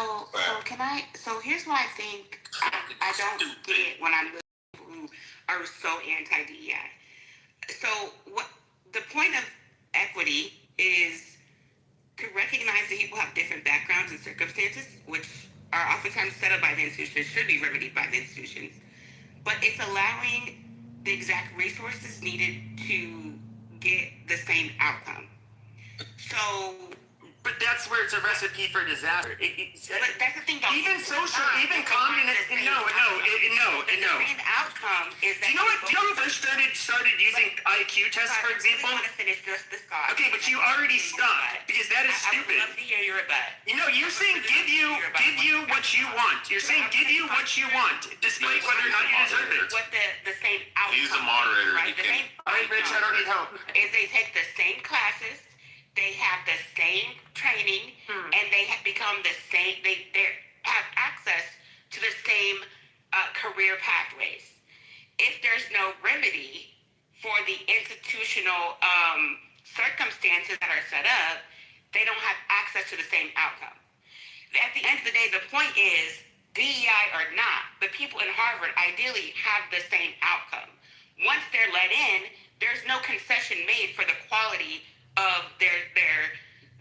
So here's why I think I don't get when I'm with people who are so anti-DEI. So what the point of equity is to recognize that people have different backgrounds and circumstances, which are oftentimes set up by the institutions, should be remedied by the institutions. But it's allowing the exact resources needed to get the same outcome. So... But that's where it's a recipe for disaster. But that's the thing, though. Even social, even communist, no. The same outcome is that... Do you know who first started using IQ tests, for example? I really want to finish just this thought. Okay, but you already stopped, because that is stupid. I would love to hear your rebut. You're saying give you what you want. You're saying give you what you want, despite whether or not you deserve it. What the same outcome... He's a moderator. Right? The same Alright, Rich, I don't need help. Is they take the same classes, they have the same training, and they have become the same, they have access to the same career pathways. If there's no remedy for the institutional circumstances that are set up, they don't have access to the same outcome. At the end of the day, the point is, DEI or not, the people in Harvard ideally have the same outcome. Once they're let in, there's no concession made for the quality of their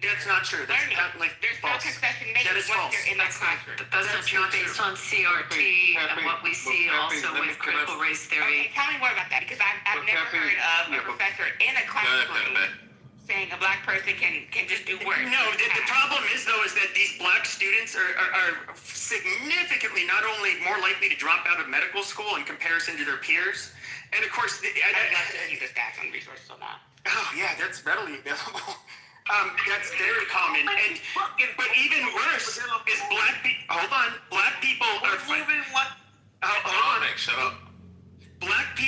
That's not true. That's there's false. no concession made That is once false. they're in the classroom. That's not true based on CRT and what we see also with critical race theory. Okay, tell me more about that, because I've never heard of a professor in a classroom saying a black person can just do work. No, the problem is that these black students are significantly not only more likely to drop out of medical school in comparison to their peers, and of course, I'd love to see the stats on resources on that. Oh yeah, that's readily available. That's very common. But even worse is black people. Hold on, black people are moving. What? Hold on, shut up. Black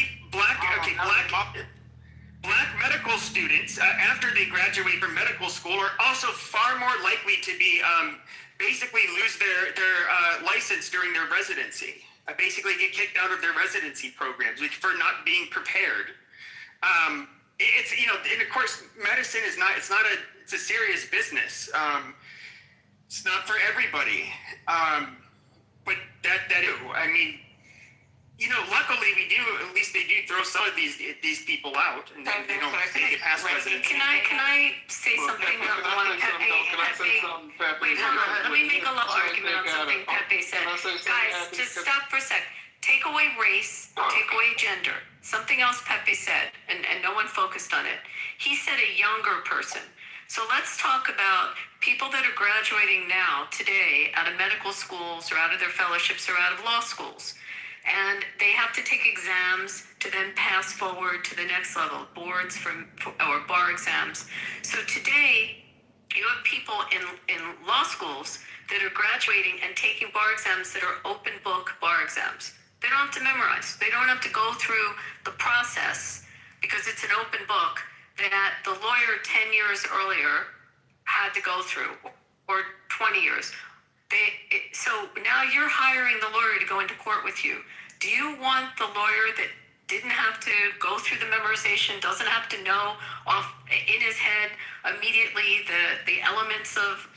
medical students after they graduate from medical school are also far more likely to be basically lose their license during their residency. Basically get kicked out of their residency programs for not being prepared. It's and of course medicine is not. It's a serious business. It's not for everybody. But I mean, luckily we do. At least they do throw some of these people out, and then they don't get past residency. Can I say something on Pepe? Wait, hold on. Let me make a little argument on something Pepe said. Guys, just stop for a sec. Take away race, take away gender. Something else Pepe said, and no one focused on it. He said a younger person. So let's talk about people that are graduating now, today, out of medical schools or out of their fellowships or out of law schools. And they have to take exams to then pass forward to the next level, boards or bar exams. So today, you have people in law schools that are graduating and taking bar exams that are open book bar exams. They don't have to memorize. They don't have to go through the process because it's an open book that the lawyer 10 years earlier had to go through, or 20 years. So now you're hiring the lawyer to go into court with you. Do you want the lawyer that didn't have to go through the memorization, doesn't have to know off in his head immediately the elements of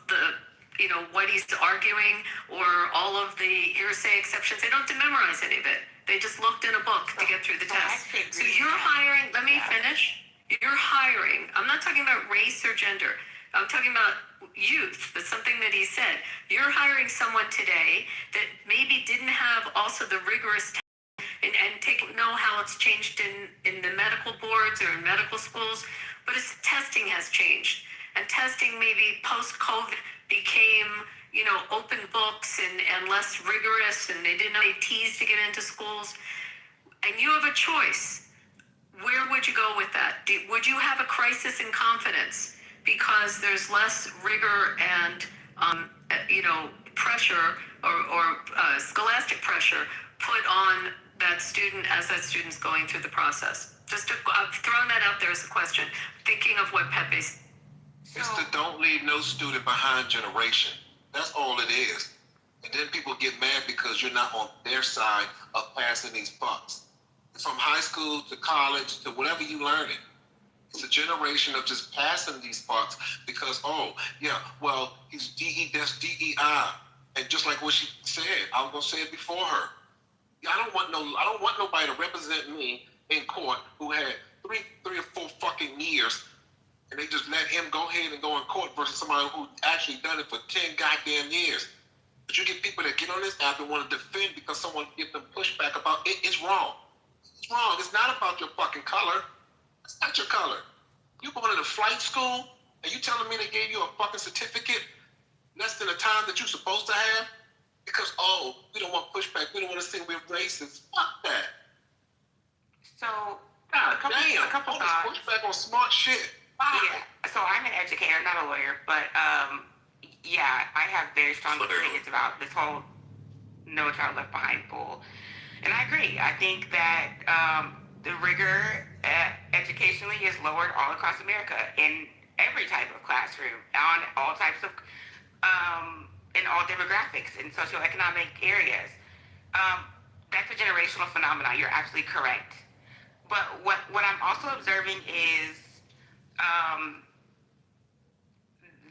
the what he's arguing, or all of the hearsay exceptions? They don't have to memorize any of it. They just looked in a book to get through the test. So you're hiring, let me finish. You're hiring, I'm not talking about race or gender. I'm talking about youth. That's something that he said. You're hiring someone today that maybe didn't have also the rigorous and know how it's changed in the medical boards or in medical schools, but testing has changed. And testing maybe post-COVID became, open books and less rigorous, and they didn't have ATs to get into schools, and you have a choice, where would you go with that? Would you have a crisis in confidence because there's less rigor and pressure or scholastic pressure put on that student as that student's going through the process? I've thrown that out there as a question, thinking of what Pepe's. It's the don't leave no student behind generation. That's all it is. And then people get mad because you're not on their side of passing these bucks. From high school to college to whatever you learn it. It's a generation of just passing these bucks because, he's that's DEI. And just like what she said, I was gonna say it before her. I don't want nobody to represent me in court who had three or four fucking years, and they just let him go ahead and go in court versus somebody who actually done it for 10 goddamn years. But you get people that get on this app and want to defend because someone give them pushback about it. It's wrong. It's wrong. It's not about your fucking color. It's not your color. You going to the flight school and you telling me they gave you a fucking certificate less than the time that you're supposed to have? Because, we don't want pushback. We don't want to say we're racist. Fuck that. So, a couple thoughts. Pushback on smart shit. Yeah. So I'm an educator, not a lawyer, but I have very strong opinions about this whole No Child Left Behind pool. And I agree. I think that the rigor educationally is lowered all across America in every type of classroom, on all types of, in all demographics, in socioeconomic areas. That's a generational phenomenon. You're absolutely correct. But what I'm also observing is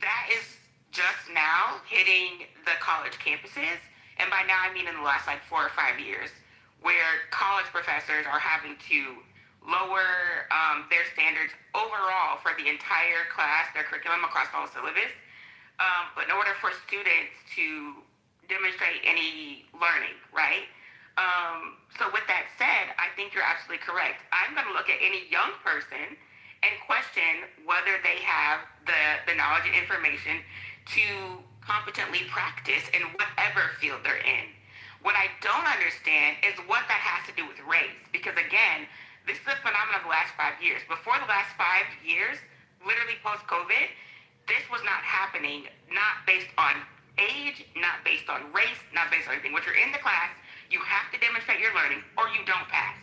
that is just now hitting the college campuses. And by now, I mean in the last 4 or 5 years, where college professors are having to lower their standards overall for the entire class, their curriculum across the whole syllabus. But in order for students to demonstrate any learning, right? So with that said, I think you're absolutely correct. I'm going to look at any young person and question whether they have the knowledge and information to competently practice in whatever field they're in. What I don't understand is what that has to do with race. Because again, this is a phenomenon of the last 5 years. Before the last 5 years, literally post-COVID, this was not happening, not based on age, not based on race, not based on anything. When you're in the class, you have to demonstrate your learning or you don't pass.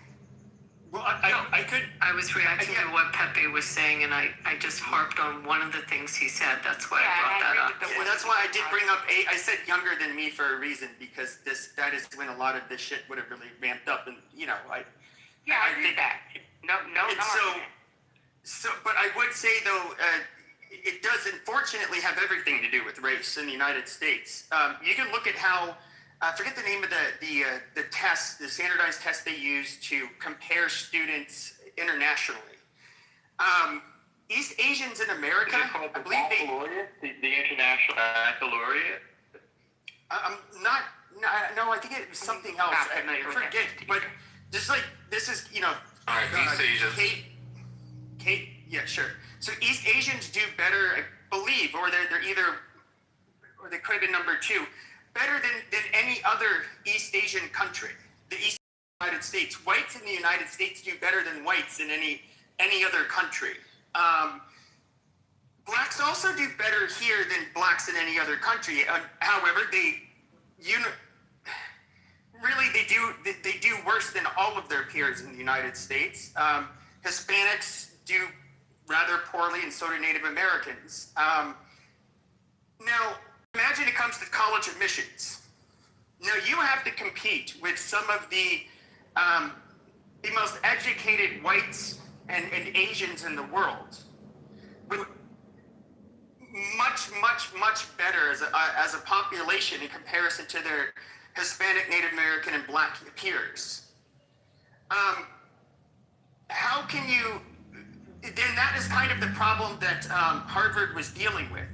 Well, I was reacting to what Pepe was saying, and I just harped on one of the things he said. That's why I brought that up. And that's why I did bring up I said younger than me for a reason, because that is when a lot of this shit would have really ramped up, and I agree with that. No. But I would say though, it does unfortunately have everything to do with race in the United States. You can look at how. I forget the name of the test, the standardized test they use to compare students internationally. East Asians in America, I believe the International Baccalaureate. No, I think it was something else. I forget, but just like this is, All right, East Asians. Kate, yeah, sure. So East Asians do better, I believe, or they're either, or they could have been number 2. Better than any other East Asian country. The East United States. Whites in the United States do better than whites in any other country. Blacks also do better here than blacks in any other country. However, they do worse than all of their peers in the United States. Hispanics do rather poorly, and so do Native Americans. Now, imagine it comes to college admissions. Now you have to compete with some of the most educated whites and Asians in the world. With much better as a population in comparison to their Hispanic, Native American, and Black peers. How can you? Then that is kind of the problem that Harvard was dealing with.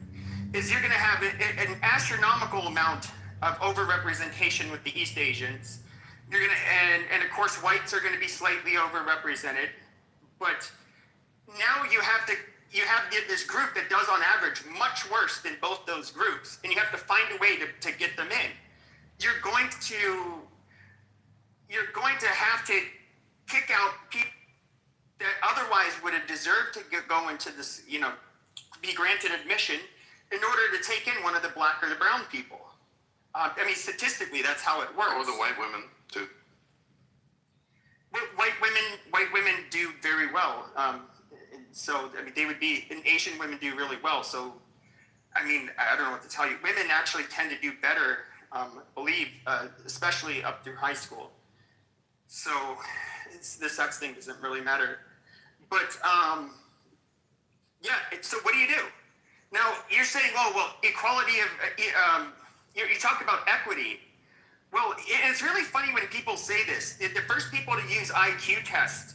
Is you're going to have an astronomical amount of overrepresentation with the East Asians. You're going to, and of course, whites are going to be slightly overrepresented. But now you have to you have this group that does on average much worse than both those groups, and you have to find a way to get them in. You're going to have to kick out people that otherwise would have deserved to go into this, be granted admission in order to take in one of the black or the brown people. I mean, statistically, that's how it works. Or the white women too. White women do very well. So, I mean, and Asian women do really well. So, I mean, I don't know what to tell you. Women actually tend to do better, I believe, especially up through high school. So, the sex thing doesn't really matter. But, so what do you do? Now, you're saying, oh, well, equality of, you talk about equity. Well, it's really funny when people say this. The first people to use IQ tests,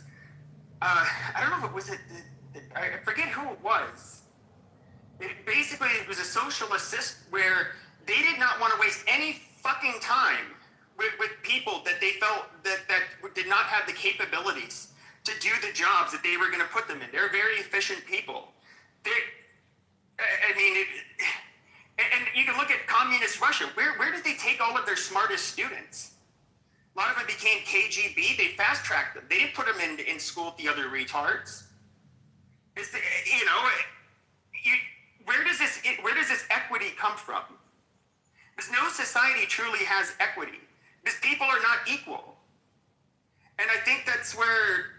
I don't know if it was, I forget who it was. Basically, it was a socialist system where they did not want to waste any fucking time with people that they felt that did not have the capabilities to do the jobs that they were going to put them in. They're very efficient people. And you can look at communist Russia. Where did they take all of their smartest students? A lot of them became KGB. They fast-tracked them. They didn't put them in school with the other retards. Where does this equity come from? Because no society truly has equity. Because people are not equal. And I think that's where,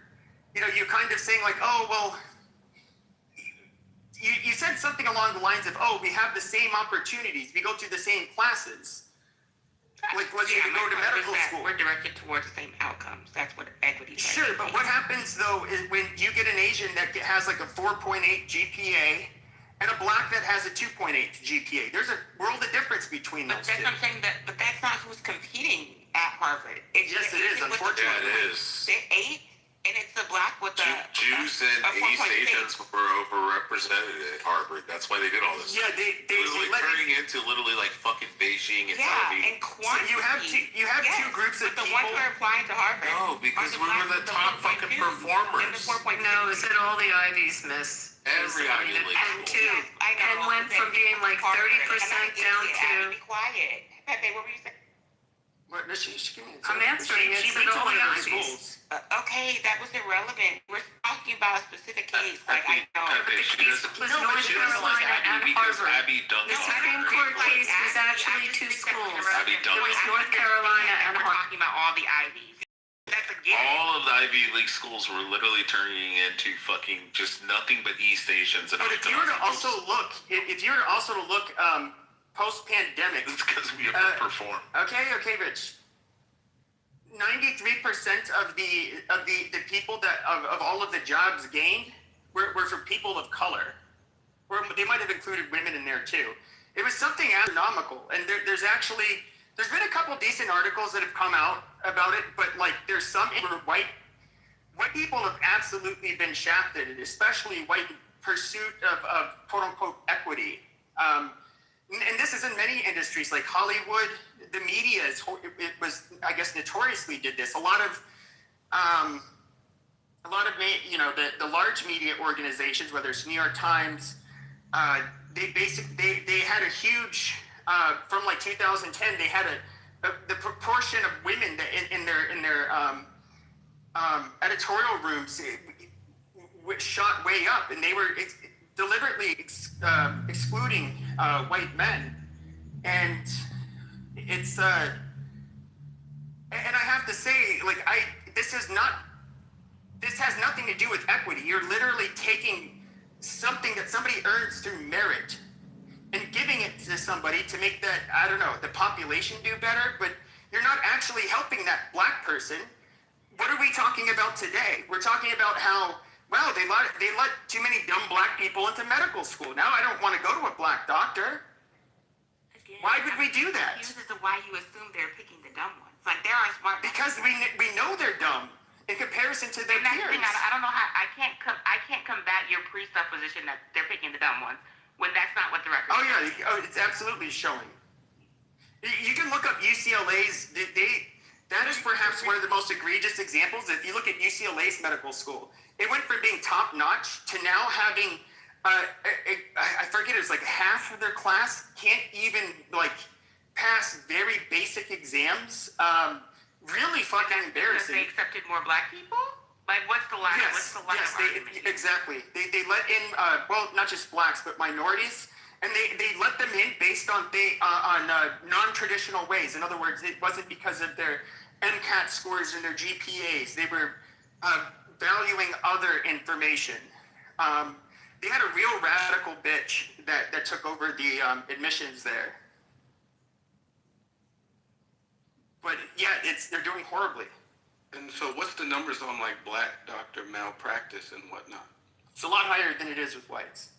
you're kind of saying like, oh, well, you said something along the lines of, oh, we have the same opportunities. We go through the same classes. Like, let's say you go to medical school. We're directed towards the same outcomes. That's what equity is. Sure, but what happens, though, is when you get an Asian that has like a 4.8 GPA and a black that has a 2.8 GPA, there's a world of difference between those two. That's what I'm saying, but that's not who's competing at Harvard. Yes, it is, unfortunately. Yeah, it is. They're 8, and it's the black with the... Jews and East Asians were overrepresented at Harvard. That's why they did all this. Yeah, they turning into literally like fucking Beijing and Yeah, Taipei. and quantity. So you have two groups of but people. the ones who are applying to Harvard... No, because we were the top fucking performers. No, is it all the Ivies, miss? Every Ivy League And school. two. And went from being like 30% down to... Be quiet. Pepe, what were you saying? I'm answering it. She So went the to one only of the Ivies. schools. Okay, that was irrelevant. We're talking about a specific case. Like, I know. Was North Carolina and Harvard. The Supreme Court case was actually two schools. It was North Carolina and We're Harvard. talking about all the Ivies. That's a given. All of the Ivy League schools were literally turning into fucking just nothing but East Asians. And But if you were to also look, post-pandemic, it's because we have to perform. Okay, Rich. 93% of the people of all of the jobs gained were for people of color. Or they might have included women in there too. It was something astronomical, and there's been a couple decent articles that have come out about it, but like there's some where white people have absolutely been shafted, especially white pursuit of quote unquote equity. And this is in many industries like Hollywood. The media I guess notoriously did this. A lot of the large media organizations, whether it's New York Times, they had a huge from like 2010 they had the proportion of women that in their editorial rooms which shot way up, and they were deliberately excluding white men, and it's and I have to say, like, this has nothing to do with equity. You're literally taking something that somebody earns through merit and giving it to somebody to make the population do better, but you're not actually helping that black person. What are we talking about today? We're talking about how, well, they let too many dumb black people into medical school. Now I don't want to go to a black doctor. Why would we do that? This is why you assume they're picking the dumb ones. Like, there are smart... Because we know they're dumb in comparison to their peers. I don't know how... I can't combat your presupposition that they're picking the dumb ones when that's not what the record Oh, yeah. It's absolutely showing. You can look up UCLA's... That is perhaps one of the most egregious examples. If you look at UCLA's medical school, it went from being top-notch to now having I forget, it's like half of their class can't even like pass very basic exams. Really fucking embarrassing. They accepted more black people? Like, what's the line? What's the line? Exactly. They let in, well, not just blacks, but minorities, and they let them in based on non-traditional ways. In other words, it wasn't because of their MCAT scores and their GPAs. They were valuing other information. They had a real radical bitch that took over the admissions there. But yeah, they're doing horribly. And so what's the numbers on like black doctor malpractice and whatnot? It's a lot higher than it is with whites.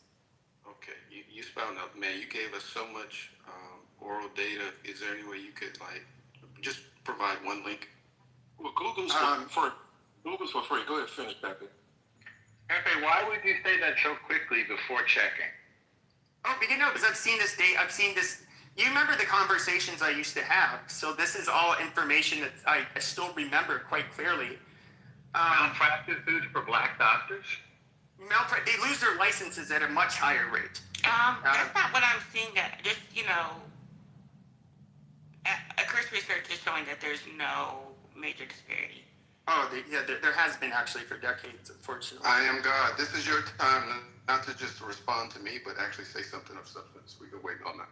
Okay, you spelled out, man, you gave us so much oral data. Is there any way you could like just provide one link? Well, Google's for free. Go ahead, finish, Pepe. Pepe, why would you say that so quickly before checking? Oh, because I've seen this date. I've seen this. You remember the conversations I used to have. So this is all information that I still remember quite clearly. Malpractice suits for black doctors? They lose their licenses at a much higher rate. That's not what I'm seeing. Just, Chris research is showing that there's no major disparity. Oh, there has been actually for decades, unfortunately. I am God. This is your time not to just respond to me, but actually say something of substance. We can wait all night.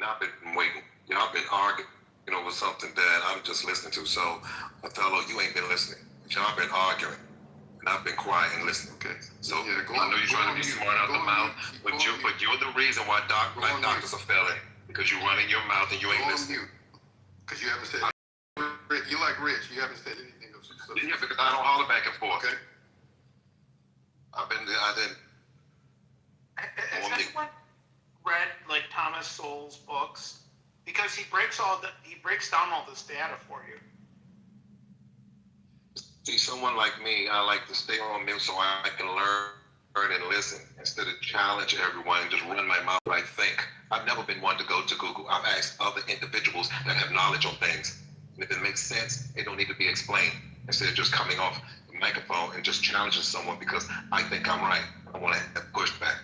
I've been waiting. Y'all been arguing over something that I'm just listening to. So, Othello, you ain't been listening. Y'all been arguing, and I've been quiet and listening. Okay. So I know you're trying to be smart out the mouth, but you're the reason why black doctors are failing because you run in your mouth and you ain't listening. Because you haven't said. You like Rich. You haven't said anything of substance. Yeah, because I don't holler back and forth. Okay. I didn't. Has anyone read like Thomas Sowell's books? Because he breaks down all this data for you. See, someone like me, I like to stay on mute so I can learn and listen instead of challenge everyone and just run my mouth. I think I've never been one to go to Google. I've asked other individuals that have knowledge on things, and if it makes sense, it don't need to be explained. Instead of just coming off the microphone and just challenging someone because I think I'm right. I want to have pushback.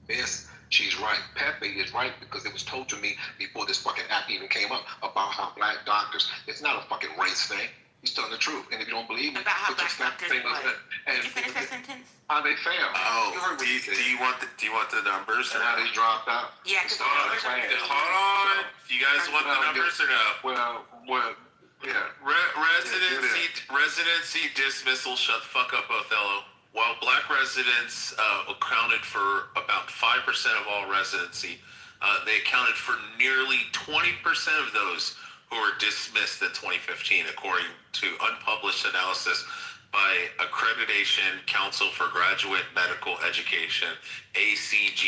Yes, she's right. Pepe is right because it was told to me before this fucking app even came up about how black doctors, it's not a fucking race thing. He's telling the truth. And if you don't believe me, about how black doctors and did you finish that sentence? How they fail. Oh, do you want the numbers? And how they dropped out. Yeah, because hold on. Do you guys want the numbers or no? Well, yeah. Residency dismissal. Shut the fuck up, Othello. While black residents accounted for about 5% of all residency, they accounted for nearly 20% of those who were dismissed in 2015, according to unpublished analysis by Accreditation Council for Graduate Medical Education, ACGME.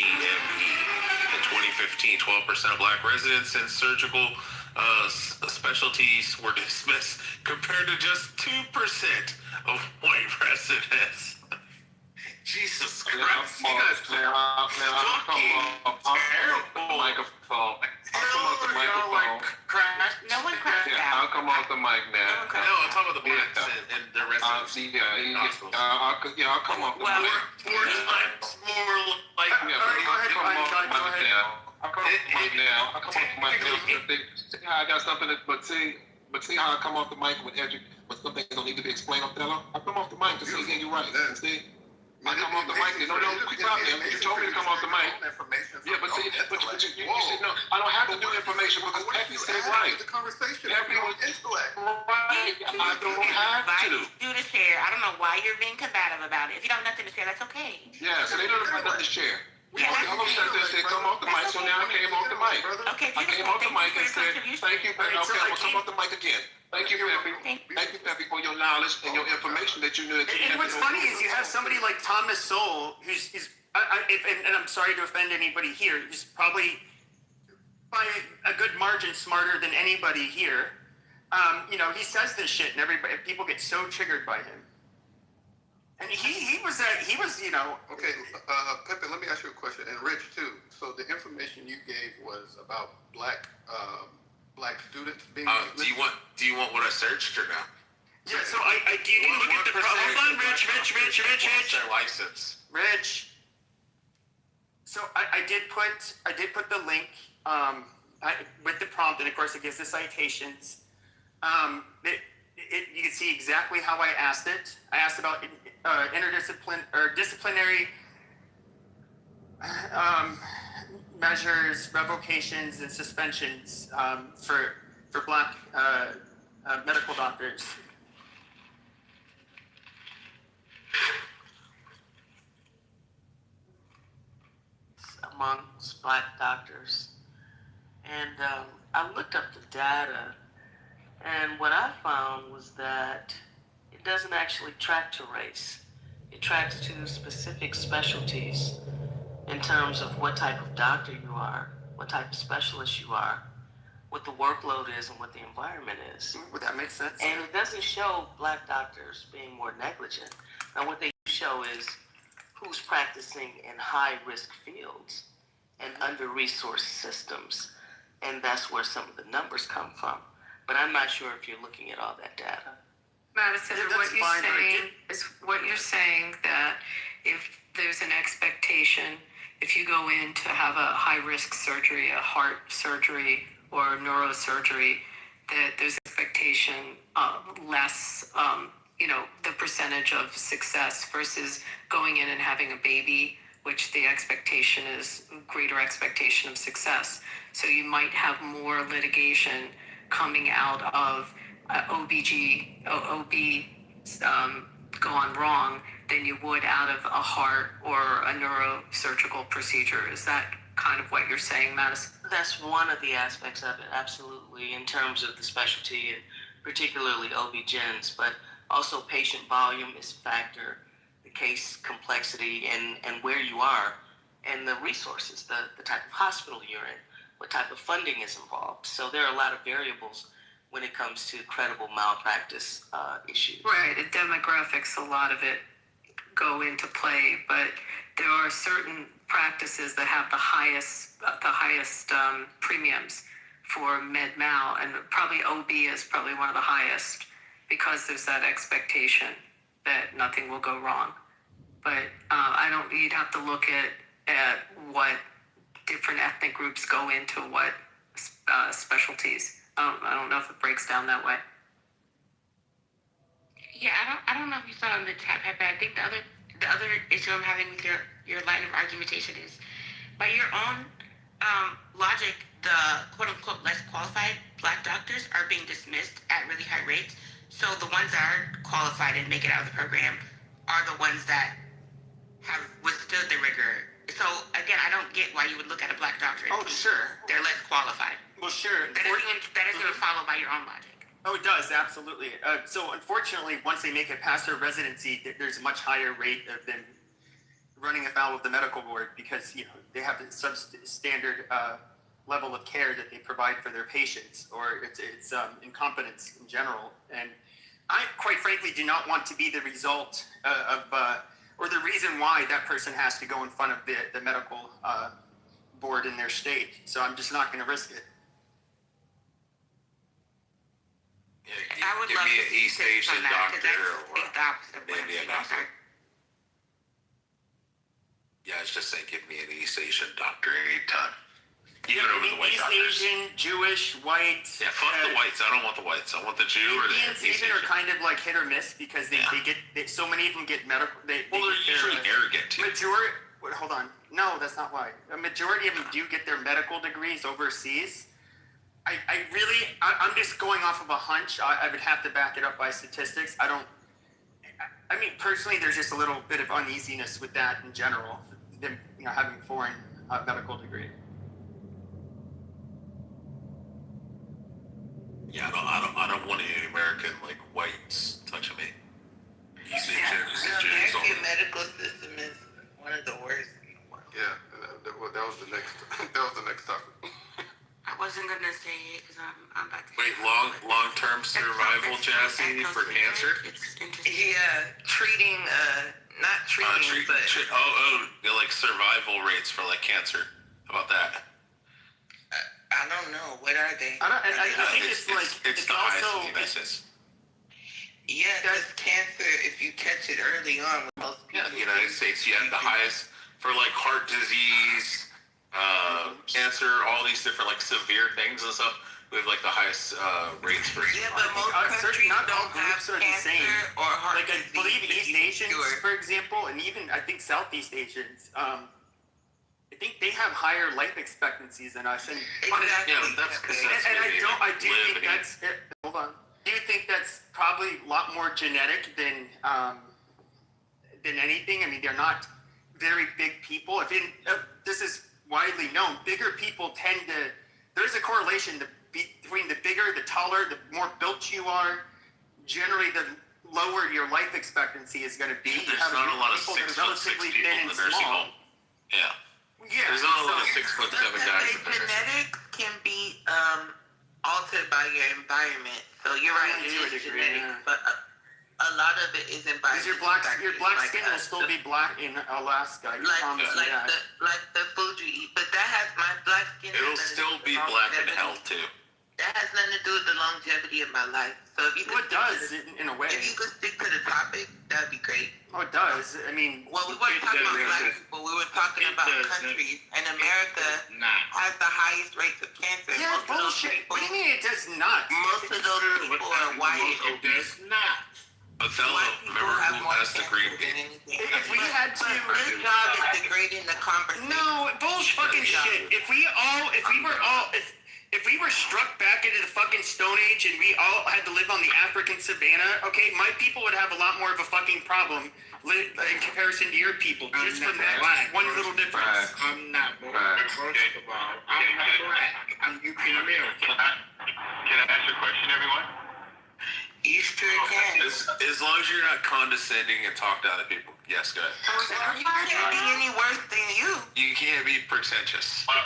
In 2015, 12% of black residents in surgical specialties were dismissed, compared to just 2% of white residents. Jesus Christ, you guys are fucking terrible. Microphone. I'll come off the microphone. No one crashed Yeah, I'll come off the mic now. No, I'm talking about the blacks and the residents. I'll come off the mic. 4 times more like. I'll come off the mic now. I'll come off the mic now. See how I got something but see how I come off the mic when something don't need to be explained, Othello? I come off the mic to see that you're right. See? I come off the mic. No, stop me. You told me to come off the mic. Yeah, but you said no. I don't have to do information because Pepe said right. The conversation. Pepe was right. I don't have to. Do to share. I don't know why you're being combative about it. If you don't have nothing to share, that's okay. Yeah, so they don't have nothing to share. Yeah, they said come off the mic, so now I came off the mic. Okay, I came off the mic and said, thank you, Pepe. Okay, I'm going to come off the mic again. Thank you, Pepe. Thank you, Pepe, for your knowledge and your information that you knew. And what's funny is you have somebody like Thomas Sowell, who's and I'm sorry to offend anybody here, who's probably by a good margin smarter than anybody here. He says this shit, and people get so triggered by him. And he was. Okay, Pepe, let me ask you a question, and Rich too. So the information you gave was about black students being. Do you want what I searched or no? Yeah. So I didn't look at the. Hold on, Rich. Their license. Rich. So I did put the link with the prompt, and of course it gives the citations. You can see exactly how I asked it. I asked about disciplinary measures, revocations, and suspensions for Black medical doctors. Amongst Black doctors. And I looked up the data, and what I found was that it doesn't actually track to race. It tracks to specific specialties in terms of what type of doctor you are, what type of specialist you are, what the workload is, and what the environment is. Would that make sense? And it doesn't show Black doctors being more negligent. Now, what they show is who's practicing in high-risk fields and under-resourced systems. And that's where some of the numbers come from. But I'm not sure if you're looking at all that data. Madison, what you're saying that if there's an expectation, if you go in to have a high-risk surgery, a heart surgery, or neurosurgery, that there's expectation of less, the percentage of success versus going in and having a baby, which the expectation is greater expectation of success. So you might have more litigation coming out of OB gone wrong than you would out of a heart or a neurosurgical procedure. Is that kind of what you're saying, Madison? That's one of the aspects of it, absolutely, in terms of the specialty and particularly OB-GYNs, but also patient volume is a factor, the case complexity and where you are and the resources, the type of hospital you're in, what type of funding is involved. So there are a lot of variables when it comes to credible malpractice issues. Right, the demographics, a lot of it go into play, but there are certain practices that have the highest premiums for med mal, and probably OB is probably one of the highest because there's that expectation that nothing will go wrong. But you'd have to look at what different ethnic groups go into what specialties. I don't know if it breaks down that way. Yeah, I don't know if you saw in the chat, Pepe. I think the other issue I'm having with your line of argumentation is, by your own logic, the quote-unquote less qualified Black doctors are being dismissed at really high rates. So the ones that are qualified and make it out of the program are the ones that have withstood the rigor. So again, I don't get why you would look at a Black doctor and think they're less qualified. Well, sure. That isn't followed by your own logic. Oh, it does, absolutely. So unfortunately, once they make it past their residency, there's a much higher rate of them running afoul of the medical board because they have the substandard level of care that they provide for their patients, or it's incompetence in general. And I, quite frankly, do not want to be the result or the reason why that person has to go in front of the medical board in their state. So I'm just not going to risk it. Yeah, give me an East Asian doctor or maybe a doctor. Yeah, it's just saying give me an East Asian doctor anytime. Even over the white East doctors. Asian, Jewish, white. Yeah, fuck the whites. I don't want the whites. I want the Jew or the Indians East even Asian. are kind of like hit or miss because they get so many of them get medical. They're usually arrogant too. Hold on. No, that's not why. A majority of them do get their medical degrees overseas. I'm just going off of a hunch. I would have to back it up by statistics. I mean, personally, there's just a little bit of uneasiness with that in general. Them, having foreign medical degree. Yeah, I don't want any American whites touching me. East Asians, The American medical system is one of the worst. Yeah, that was the next topic. I wasn't gonna say it because I'm about to. Wait, long-term survival, Jassy, for cancer? Yeah, treating, not treating, but they're like survival rates for cancer. How about that? I don't know. What are they? I think it's the highest in the United States. Yeah, that's cancer. If you catch it early on, with most people. Yeah, the United States, you have the highest for like heart disease, cancer, all these different like severe things and stuff. We have like the highest rates for. Yeah, but most countries not all don't have groups are the cancer same. or heart Like I disease. believe East Asians, Sure. for example, and even I think Southeast Asians, I think they have higher life expectancies than us. And Exactly. Yeah, that's because and I do think that's hold on. Do you think that's probably a lot more genetic than anything? I mean, they're not very big people. This is widely known. Bigger people tend to. There's a correlation between the bigger, the taller, the more built you are. Generally, the lower your life expectancy is going to be. There's not a lot of 6'6" relatively people thin in and the nursing small. home. Yeah. Yeah. There's not a lot of 6'7" guys. Genetics can be altered by your environment. So you're right, it To a is degree, genetics, yeah. but a lot of it is environment. Because your black skin will still be black in Alaska. You promise me that. Like the food you eat, but that has my black skin. It'll still be black in hell too. That has nothing to do with the longevity of my life. So if you could in a way. If you could stick to the topic, that'd be great. Oh, it does. I mean, well, we weren't talking about black people. We were talking about countries, and America has the highest rates of cancer. Yeah, bullshit. What do you mean it does not? Most of those people are white. It does not. Othello, remember who has the green bean? If we had to, this job is degrading the conversation. No, bullshit, fucking shit. If we were struck back into the fucking Stone Age and we all had to live on the African savannah, okay, my people would have a lot more of a fucking problem in comparison to your people, just from that one little difference. I'm not black. First of all, I'm not black. I'm UK American. Can I ask a question, everyone? You sure can. As long as you're not condescending and talk down to people. Yes, go ahead. You can't be any worse than you. You can't be pretentious. Well,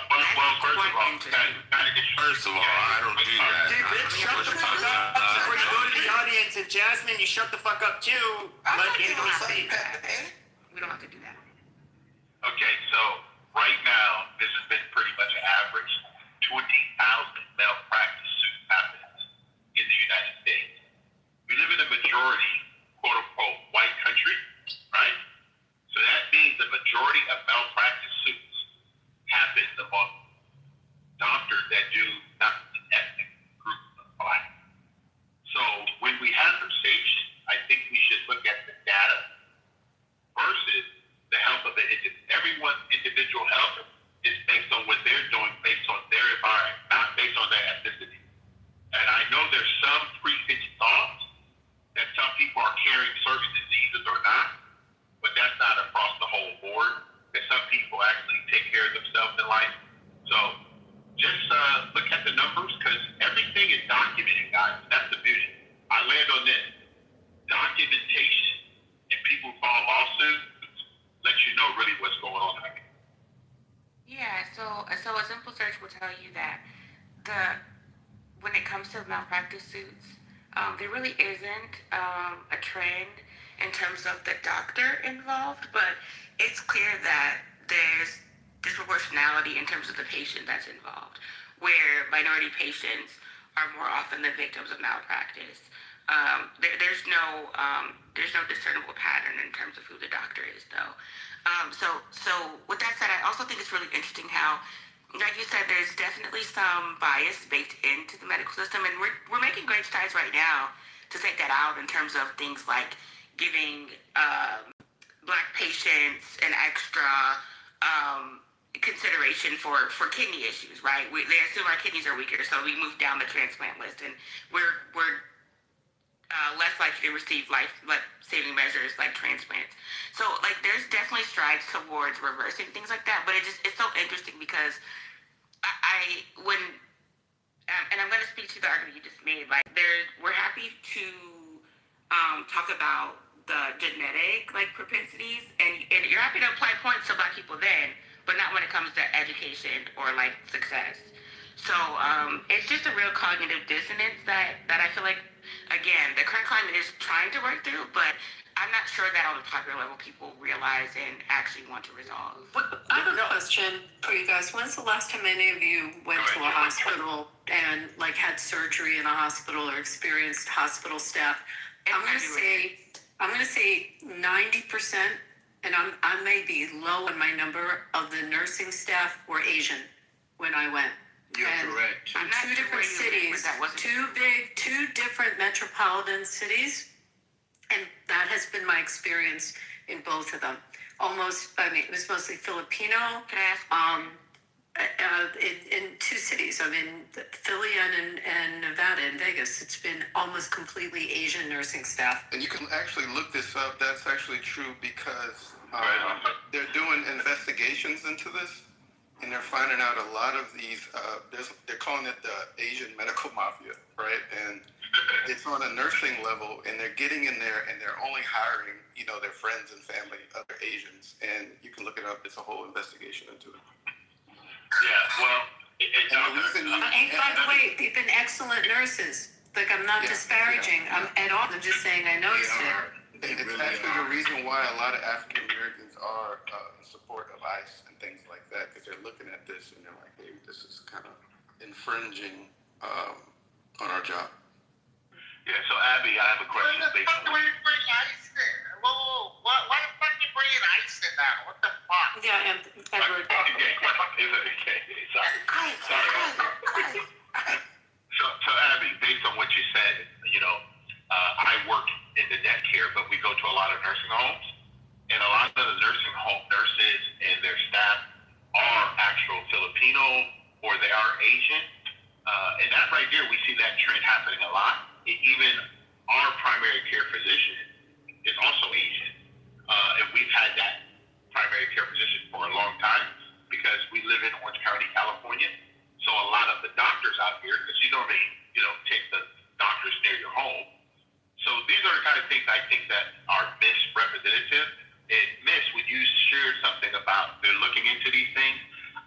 First of all, I don't do that. Dude, bitch, shut the fuck up before you go to the audience. And Jasmine, you shut the fuck up too. Let Anthony speak. We don't have to do that. Okay, so right now, this has been pretty much an average 20,000 malpractice suit happens in the United States. We live in a majority, quote unquote, white country, right? So that means the majority of malpractice suits happen among doctors that do not the ethnic group of black. So when we have conversation, I think we should look at the data versus the health of it. Everyone's individual health is based on what they're doing, based on their environment, not based on their ethnicity. And I know there's some preconceived thoughts that some people are carrying certain diseases or not, but that's not across the whole board. That some people actually take care of themselves in life. So just look at the numbers, because everything is documented, guys. That's the beauty. I land on this. Documentation and people file lawsuits let you know really what's going on. Yeah, so a simple search will tell you that when it comes to malpractice suits, there really isn't a trend in terms of the doctor involved, but it's clear that there's disproportionality in terms of the patient that's involved, where minority patients are more often the victims of malpractice. There's no discernible pattern in terms of who the doctor is, though. So with that said, I also think it's really interesting how, like you said, there's definitely some bias baked into the medical system, and we're making great strides right now to take that out in terms of things like giving black patients an extra consideration for kidney issues, right? They assume our kidneys are weaker, so we move down the transplant list, and we're less likely to receive life-saving measures like transplants. So, like, there's definitely strides towards reversing things like that, but it's so interesting because and I'm going to speak to the argument you just made, like, we're happy to talk about the genetic, like, propensities, and you're happy to apply points to black people then, but not when it comes to education or, like, success. So, it's just a real cognitive dissonance that I feel like, again, the current climate is trying to work through, but I'm not sure that on a popular level people realize and actually want to resolve. I have a question for you guys. When's the last time any of you went to a hospital and like had surgery in a hospital or experienced hospital staff I'm gonna say 90%, and I may be low in my number of the nursing staff were Asian when I went. You're And correct. In two different cities, two different metropolitan cities, and that has been my experience in both of them. It was mostly Filipino. Can I ask? In two cities, Philly and Nevada and Vegas, it's been almost completely Asian nursing staff. And you can actually look this up. That's actually true because they're doing investigations into this, and they're finding out a lot of these. They're calling it the Asian medical mafia, right? And it's on a nursing level, and they're getting in there, and they're only hiring, their friends and family, other Asians. And you can look it up. It's a whole investigation into it. Yeah, well, And by the way, they've been excellent nurses. Like, I'm not disparaging at all. I'm just saying I noticed it. It's actually the reason why a lot of African Americans are in support of ICE and things like that, because they're looking at this and they're like, hey, this is kind of infringing on our job. Yeah, so Abby, I have a question. Why the fuck do we bring ICE in? Whoa, why the fuck you bringing ICE in now? What the fuck? Yeah, Edward. Sorry. So Abby, based on what you said, I work in the net care, but we go to a lot of nursing homes, and a lot of the nursing home nurses and their staff are actual Filipino or they are Asian, and that right there, we see that trend happening a lot. Even our primary care physician is also Asian, and we've had that primary care physician for a long time because we live in Orange County, California. So a lot of the doctors out here, because you normally, take the doctors near your home. So these are the kind of things I think that are misrepresentative. And Miss, when you shared something about they're looking into these things,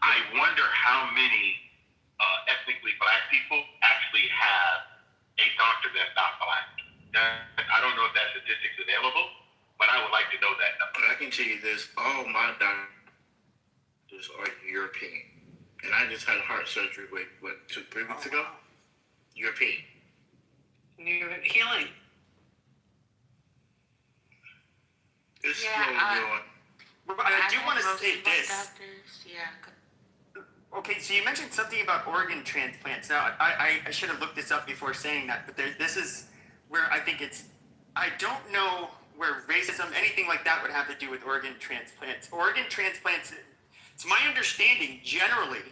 I wonder how many ethnically black people actually have a doctor that's not black. I don't know if that statistic's available, but I would like to know that number. I can tell you this, all my doctors are European. And I just had heart surgery, 2-3 weeks ago? European. You're healing. It's Yeah, slowly going. I do want to say this. Yeah. Okay, so you mentioned something about organ transplants. Now, I should have looked this up before saying that, but this is where I think I don't know where racism, anything like that would have to do with organ transplants. Organ transplants, it's my understanding, generally,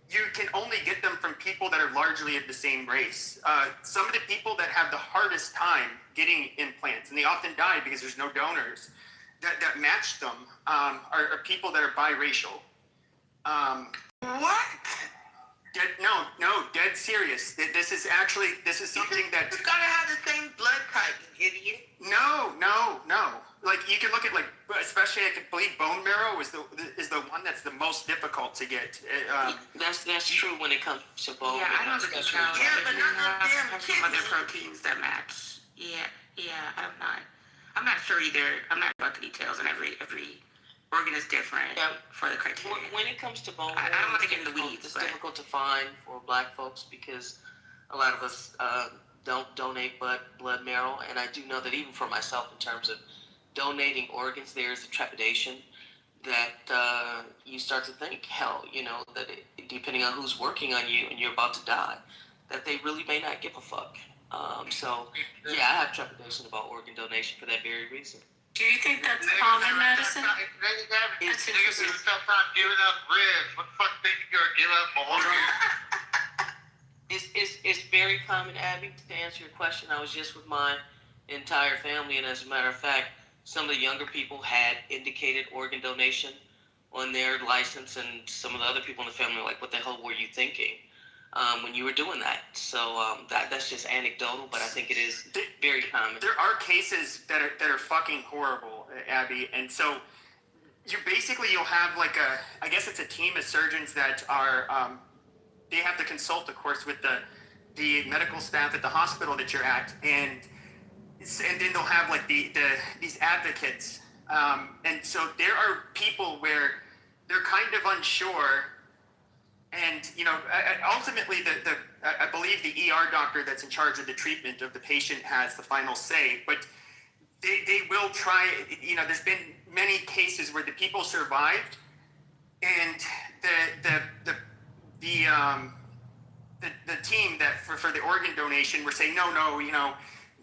you can only get them from people that are largely of the same race. Some of the people that have the hardest time getting implants, and they often die because there's no donors that match them, are people that are biracial. What? Dead serious. This is something that... You gotta have the same blood type, you idiot. No. Like, you can look at, especially, I believe bone marrow is the one that's the most difficult to get. That's true when it comes to bone. Yeah, I know the details. Yeah, but not no damn have some other proteins that match. Yeah, I'm not sure either. I'm not about the details, and every organ is different for the criteria. When it comes to bone, I don't want to get in the weeds. It's difficult to find for black folks because a lot of us don't donate blood marrow, and I do know that even for myself, in terms of donating organs, there's a trepidation that you start to think, that depending on who's working on you and you're about to die, that they really may not give a fuck. I have trepidation about organ donation for that very reason. Do you think that's common medicine? Niggas are stuff not giving up ribs. What the fuck think you're gonna give up organs? It's very common, Abby, to answer your question. I was just with my entire family, and as a matter of fact, some of the younger people had indicated organ donation on their license, and some of the other people in the family were like, what the hell were you thinking when you were doing that? So that's just anecdotal, but I think it is very common. There are cases that are fucking horrible, Abby, and so you'll have I guess it's a team of surgeons that are, they have to consult, of course, with the medical staff at the hospital that you're at, and then they'll have these advocates, and so there are people where they're kind of unsure, And, ultimately, I believe the ER doctor that's in charge of the treatment of the patient has the final say, but they will try, there's been many cases where the people survived, and the team that for the organ donation were saying, no,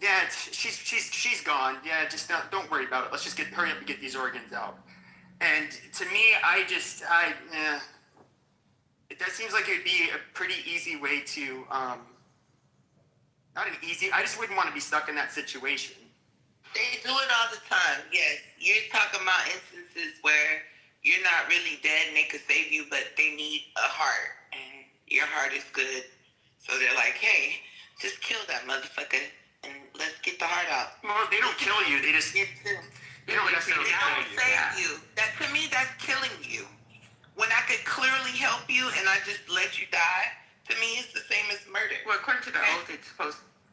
yeah, she's gone. Yeah, just don't worry about it. Let's just hurry up and get these organs out. And to me, that seems like it would be a pretty easy way to, I just wouldn't want to be stuck in that situation. They do it all the time, yes. You're talking about instances where you're not really dead and they could save you, but they need a heart, and your heart is good. So they're like, hey, just kill that motherfucker, and let's get the heart out. Well, they don't kill you, they just... They don't save you. That, to me, that's killing you. When I could clearly help you and I just let you die, to me, it's the same as murder. Well, according to the oath,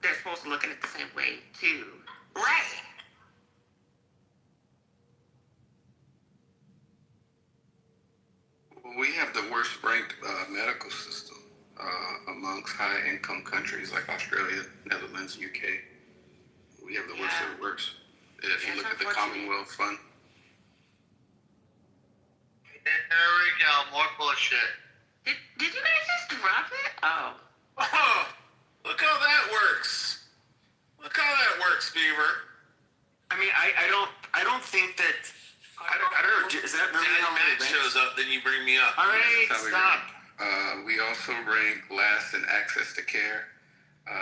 they're supposed to look at it the same way, too. Right. We have the worst ranked medical system amongst high-income countries like Australia, Netherlands, UK. We have the worst of the worst. If you look at the Commonwealth Fund. There we go, more bullshit. Did you guys just drop it? Oh. Oh, look how that works. Look how that works, Beaver. I mean, I don't think that... I don't know. Is that really how Matt shows up, then you bring me up. All right, stop. We also rank last in access to care,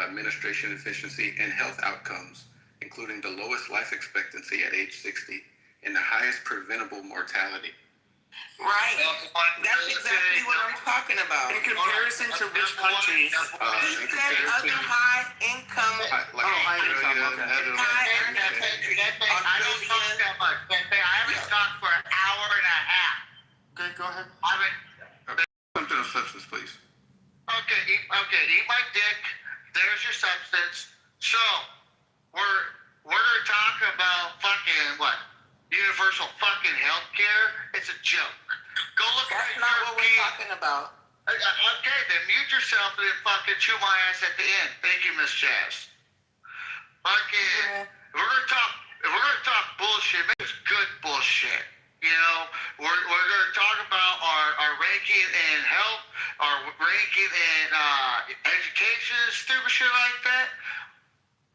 administration efficiency, and health outcomes, including the lowest life expectancy at age 60 and the highest preventable mortality. Right. That's exactly what I'm talking about. In comparison to which countries? He said other high-income. High-income, okay. High-income countries. I don't talk that much. I haven't talked for an hour and a half. Okay, go ahead. Something of substance, please. Okay, eat my dick. There's your substance. So, we're gonna talk about fucking what? Universal fucking healthcare? It's a joke. Go look at That's not what we're talking about. Okay, then mute yourself and then fucking chew my ass at the end. Thank you, Miss Jazz. Fucking, if we're gonna talk bullshit, maybe it's good bullshit. We're gonna talk about our ranking in health, our ranking in education, stupid shit like that.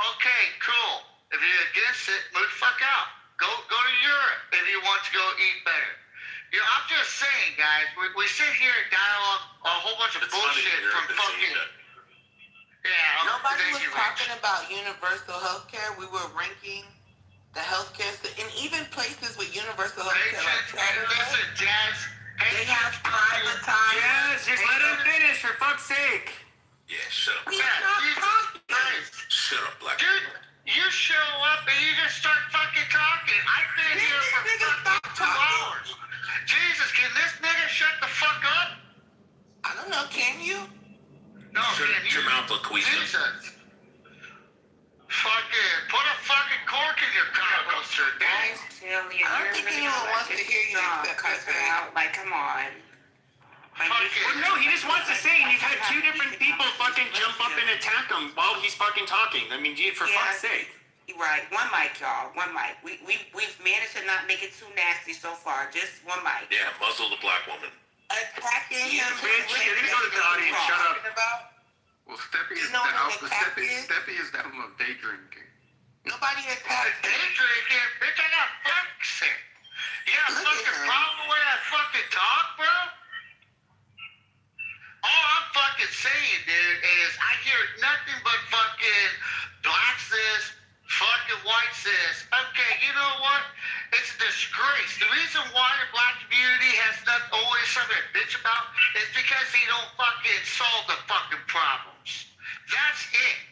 Okay, cool. If you're against it, move the fuck out. Go to Europe if you want to go eat better. I'm just saying, guys, we sit here and dialogue a whole bunch of bullshit from fucking... Yeah, nobody was talking about universal health care. We were ranking the healthcare, and even places with universal health care, like Canada, listen, Jazz, they have privatized. Yes, just let him finish, for fuck's sake. Yeah, shut up. He's not talking. Shut up, black dude. You show up and you just start fucking talking. I've been here for fucking 2 hours. Jesus, can this nigga shut the fuck up? I don't know, can you? No, shut your mouth, LaQuisha. Jesus. Fucking put a fucking cork in your cock roaster, dude. I don't think anyone wants to hear you cuss it out. Like, come on. Well, no, he just wants to say, and you've had 2 different people fucking jump up and attack him while he's fucking talking. I mean, for fuck's sake. Right, one mic, y'all. One mic. We've managed to not make it too nasty so far. Just one mic. Yeah, muzzle the black woman. Attacking him. Bitch, you're gonna go to the audience. Shut up. Well, Steppy is down of day drinking. Nobody attacked him. Day drinking? Bitch, I got fucking sick. You got a fucking problem with the way I fucking talk, bro? All I'm fucking saying, dude, is I hear nothing but fucking black cis, fucking white cis. Okay, you know what? It's a disgrace. The reason why the black community has always something to bitch about is because they don't fucking solve the fucking problems. That's it.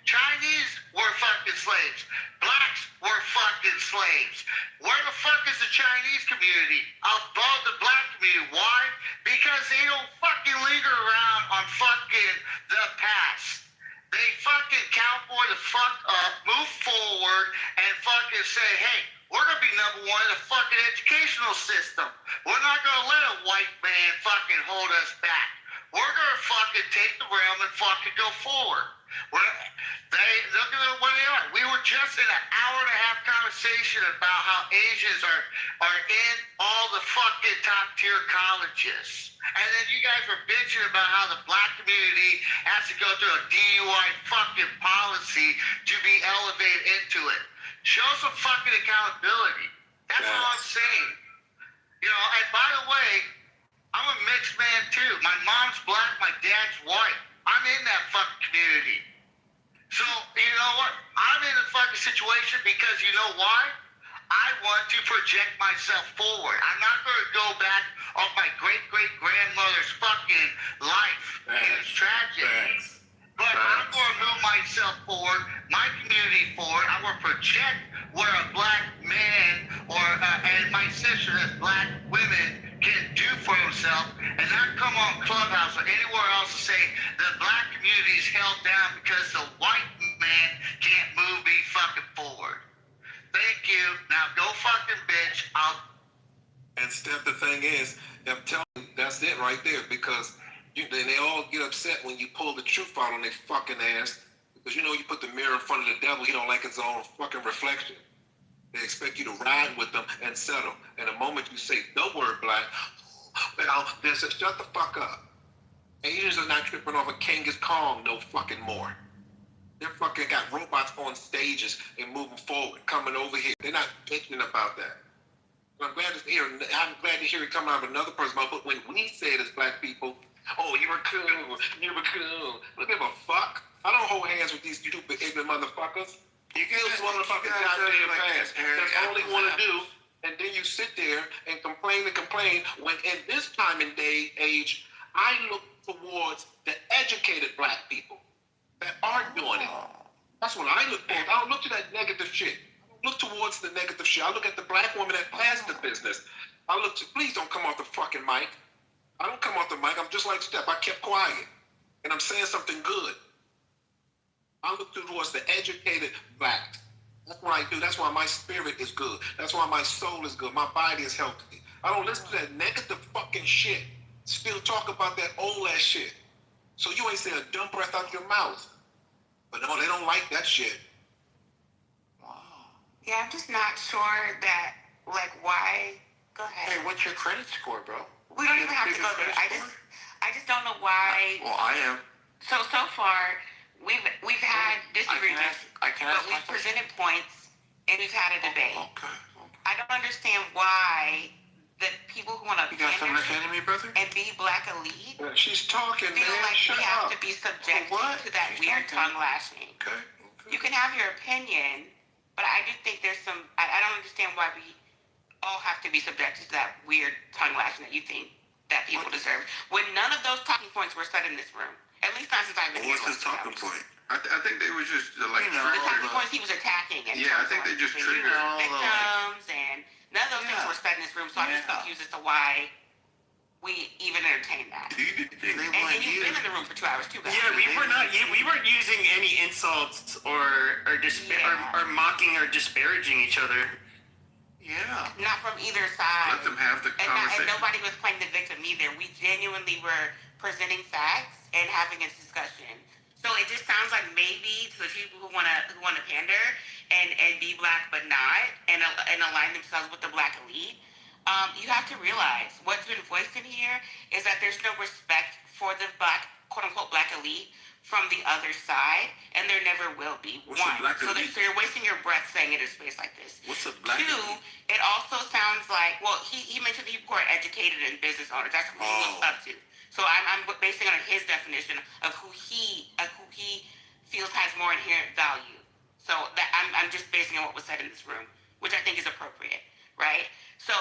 Chinese were fucking slaves. Blacks were fucking slaves. Where the fuck is the Chinese community above the black community? Why? Because they don't fucking linger around on fucking the past. they fucking cowboy the fuck up, move forward, and fucking say, hey, we're gonna be number one in the fucking educational system. We're not gonna let a white man fucking hold us back. We're gonna fucking take the realm and fucking go forward. They look at where they are. We were just in an hour and a half conversation about how Asians are in all the fucking top tier colleges. And then you guys were bitching about how the black community has to go through a DUI fucking policy to be elevated into it. Show some fucking accountability. That's all I'm saying. You know, and by the way, I'm a mixed man too. My mom's black, my dad's white. I'm in that fucking community. So, you know what? I'm in a fucking situation because you know why? I want to project myself forward. I'm not going to go back on my great-great-grandmother's fucking life. It's tragic. But I'm going to move myself forward, my community forward. I'm going to project where a black man and my sister as black women can do for himself, and not come on Clubhouse or anywhere else to say the black community is held down because the white man can't move me fucking forward. Thank you. Now go fucking bitch. And Steph, the thing is, I'm telling you, that's it right there, because they all get upset when you pull the truth out on their fucking ass, because you know you put the mirror in front of the devil, he don't like his own fucking reflection. They expect you to ride with them and settle. And the moment you say the word black, well, they say, shut the fuck up. Asians are not tripping off a Genghis Khan no fucking more. They're fucking got robots on stages and moving forward, coming over here. They're not bitching about that. So I'm glad to hear it come out of another person. But when we say it as black people, oh, you were cool, you were cool. Look at a fuck. I don't hold hands with these stupid ignorant motherfuckers. You kill this motherfucker goddamn fast. That's all they want to do. And then you sit there and complain when in this time and age, I look towards the educated black people that aren't doing it. That's what I look for. I don't look to that negative shit. I don't look towards the negative shit. I look at the black woman that has the business. I look to, please don't come off the fucking mic. I don't come off the mic. I'm just like Steph. I kept quiet. And I'm saying something good. I look towards the educated blacks. That's what I do. That's why my spirit is good. That's why my soul is good. My body is healthy. I don't listen to that negative fucking shit. Still talk about that old ass shit. So you ain't say a dumb breath out your mouth. But no, they don't like that shit. Yeah, I'm just not sure that, like, why. Go ahead. Hey, what's your credit score, bro? We don't even have to go there. I just don't know why. Well, I am. So far, we've had disagreements, I can ask but we've presented points and we've had a debate. Okay. I don't understand why the people who want to You got something to say to me, brother? and be black elite She's talking, feel man. like Shut we have up. to be subjected to that weird tongue lashing. Okay. You can have your opinion, but I do think there's some. I don't understand why we all have to be subjected to that weird tongue lashing that you think that people deserve. When none of those talking points were said in this room, at least not since I've been here. What's his talking point? I think they were just like The talking points he was attacking. And Yeah, I think they just triggered victims and none of those things were said in this room. So I'm just confused as to why we even entertained that. And you've been in the room for 2 hours too, guys. Yeah, we weren't using any insults or mocking or disparaging each other. Yeah. Not from either side. Let them have the And conversation. nobody was playing the victim either. We genuinely were presenting facts and having a discussion. So it just sounds like maybe to the people who wanna pander and be black but not and align themselves with the black elite, you have to realize what's been voiced in here is that there's no respect for the black, quote unquote, black elite from the other side, and there never will be. What's a black So elite? you're wasting your breath saying it in a space like this. What's a black Two, elite? it also sounds like, well, he mentioned the people who are educated and business owners. That's who he looks up to. So I'm basing on his definition of who he feels has more inherent value. So that I'm just basing on what was said in this room, which I think is appropriate, right? So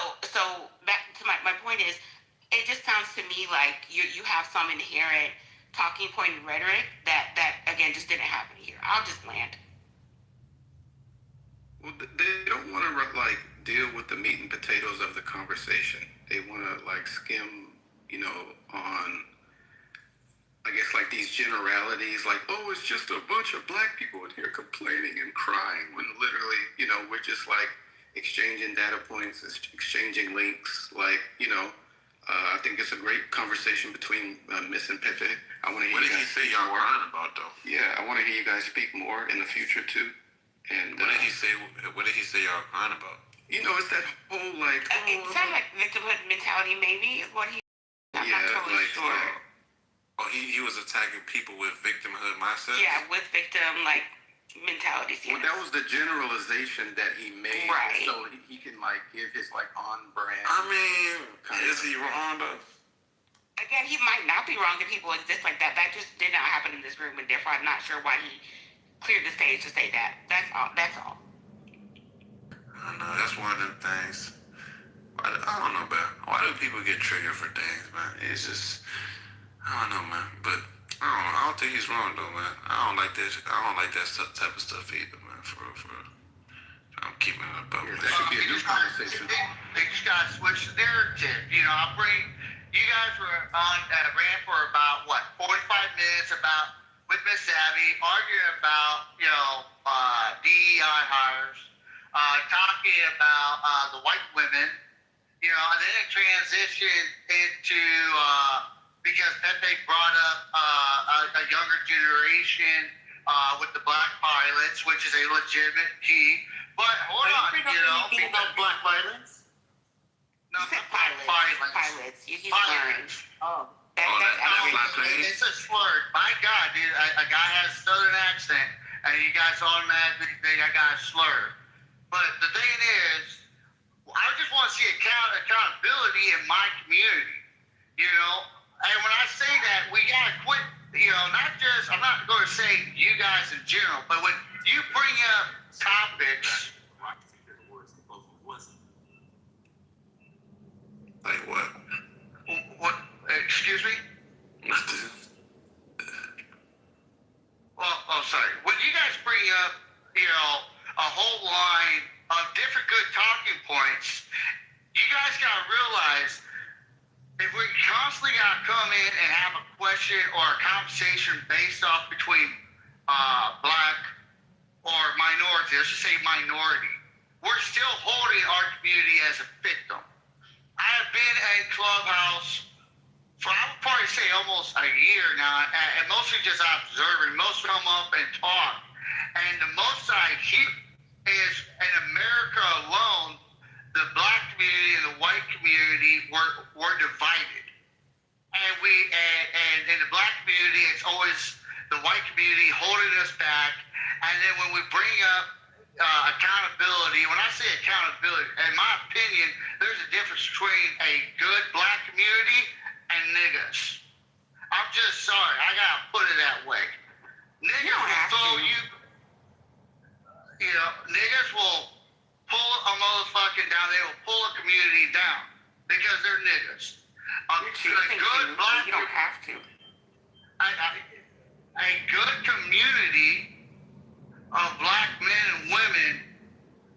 back to my point is, it just sounds to me like you have some inherent talking point rhetoric that again just didn't happen here. I'll just land. Well, they don't want to like deal with the meat and potatoes of the conversation. They want to like skim, on, I guess, like these generalities like, oh, it's just a bunch of black people in here complaining and crying, when literally, you know, we're just like exchanging data points, exchanging links, like, you know. I think it's a great conversation between Miss and Pepe. I want to hear. What did he say y'all were on about though? Yeah, I want to hear you guys speak more in the future too. And what did he say? What did he say y'all were crying about? You know, it's that whole like. It sounds like victimhood mentality, maybe is what he. I'm yeah, not totally like, sure. Oh, he was attacking people with victimhood mindset. Yeah, with victim like mentalities. Well, that was the generalization that he made, right? So he can like give his like on brand. I mean, is he wrong though? Again, he might not be wrong if people exist like that. That just did not happen in this room, and therefore I'm not sure why he cleared the stage to say that. That's all. That's all. I know that's one of them things. I don't know, man. Why do people get triggered for things, man? It's just, I don't know, man. But I don't know. I don't think he's wrong though, man. I don't like this. I don't like that type of stuff either, man. For real. I'm keeping it above. That should be a new conversation. They just gotta switch the narrative. You know, I'll bring. You guys were on ran for about what 45 minutes about with Miss Abby arguing about DEI hires, talking about the white women. You know, and then it transitioned into because Pepe brought up a younger generation with the black pilots, which is a legitimate key. But hold on, you know, about black violence? No, pilots. He's Pilots. Oh, it's a slur. My God, dude, a guy has a southern accent, and you guys automatically think I got a slur. But the thing is, I just want to see accountability in my community, you know? And when I say that, we got to quit, you know, not just, I'm not going to say you guys in general, but when you bring up topics. Like what? What? Excuse me? Nothing. Well, sorry. When you guys bring up, you know, a whole line of different good talking points, you guys gotta realize if we constantly gotta come in and have a question or a conversation based off between black or minority, let's just say minority, we're still holding our community as a victim. I have been in Clubhouse for, I would probably say, almost a year now, and mostly just observing. Most come up and talk, and the most I hear is in America alone, the black community and the white community were divided, and in the black community, it's always the white community holding us back, and then when we bring up accountability, when I say accountability, in my opinion, there's a difference between a good black community and niggas. I'm just sorry, I gotta put it that way. Niggas will throw you, you know, niggas will pull a motherfucking down, they will pull a community down because they're niggas. A good black, you don't have to. A good community of black men and women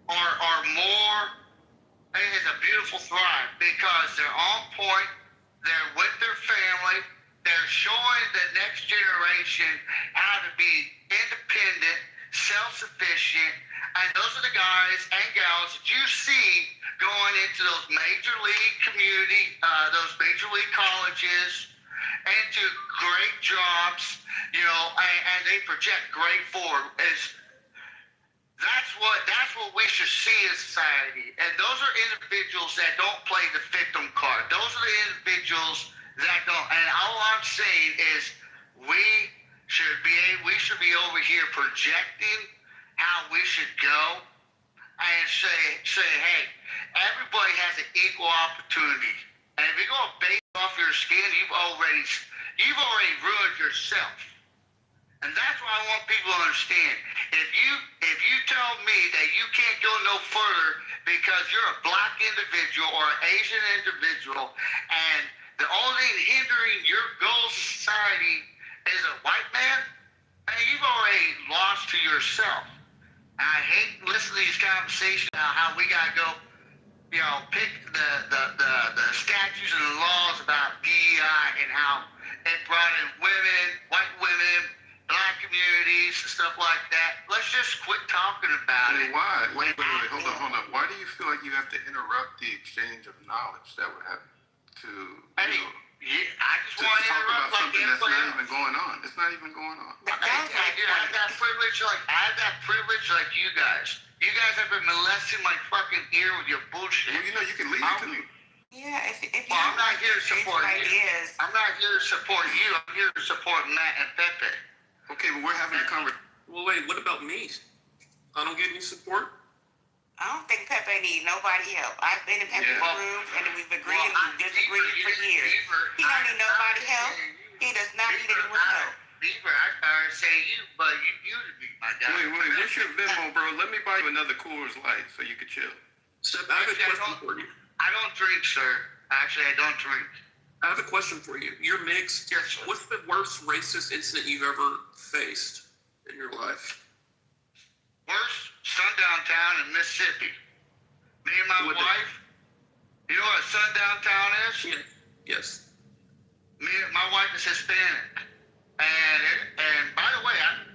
are more, it's a beautiful thrive because they're on point, they're with their family, they're showing the next generation how to be independent, self-sufficient, and those are the guys and gals that you see going into those major league community, those major league colleges, into great jobs, you know, and they project great forward. That's what we should see in society. And those are individuals that don't play the victim card. Those are the individuals that don't. And all I'm saying is we should be over here projecting how we should go and say, hey, everybody has an equal opportunity. And if you go based off your skin, you've already ruined yourself. And that's what I want people to understand. If you tell me that you can't go no further because you're a black individual or an Asian individual, and the only thing hindering your goals in society is a white man, and you've already lost to yourself. And I hate listening to these conversations about how we gotta go, you know, pick the statutes and the laws about DEI and how It brought in women, white women, black communities, stuff like that. Let's just quit talking about it. Why? Wait, hold on. Why do you feel like you have to interrupt the exchange of knowledge that would happen to, I just to want to talk interrupt about something that's not everybody even going on? It's not even going on. I have that privilege like you guys. You guys have been molesting my fucking ear with your bullshit. Well, you can leave too. Yeah, if you I'm not here to support you. ideas. I'm not here to support you. I'm here to support Matt and Pepe. Okay, but we're having a conversation. Well, wait, what about me? I don't get any support? I don't think Pepe need nobody help. I've been in Pepe's rooms and we've agreed and we've disagreed for years. He don't need nobody help. He does not need anyone's help. Beaver, I started saying you, but you to be my guy. Wait, what's your Venmo, bro? Let me buy you another Coors Light so you can chill. Steph, I have a question for you. I don't drink, sir. Actually, I don't drink. I have a question for you. You're mixed. Yes, sir. What's the worst racist incident you've ever faced in your life? Worst sundown town in Mississippi. Me and my wife. You know what a sundown town is? Yes. My wife is Hispanic. And by the way, I'm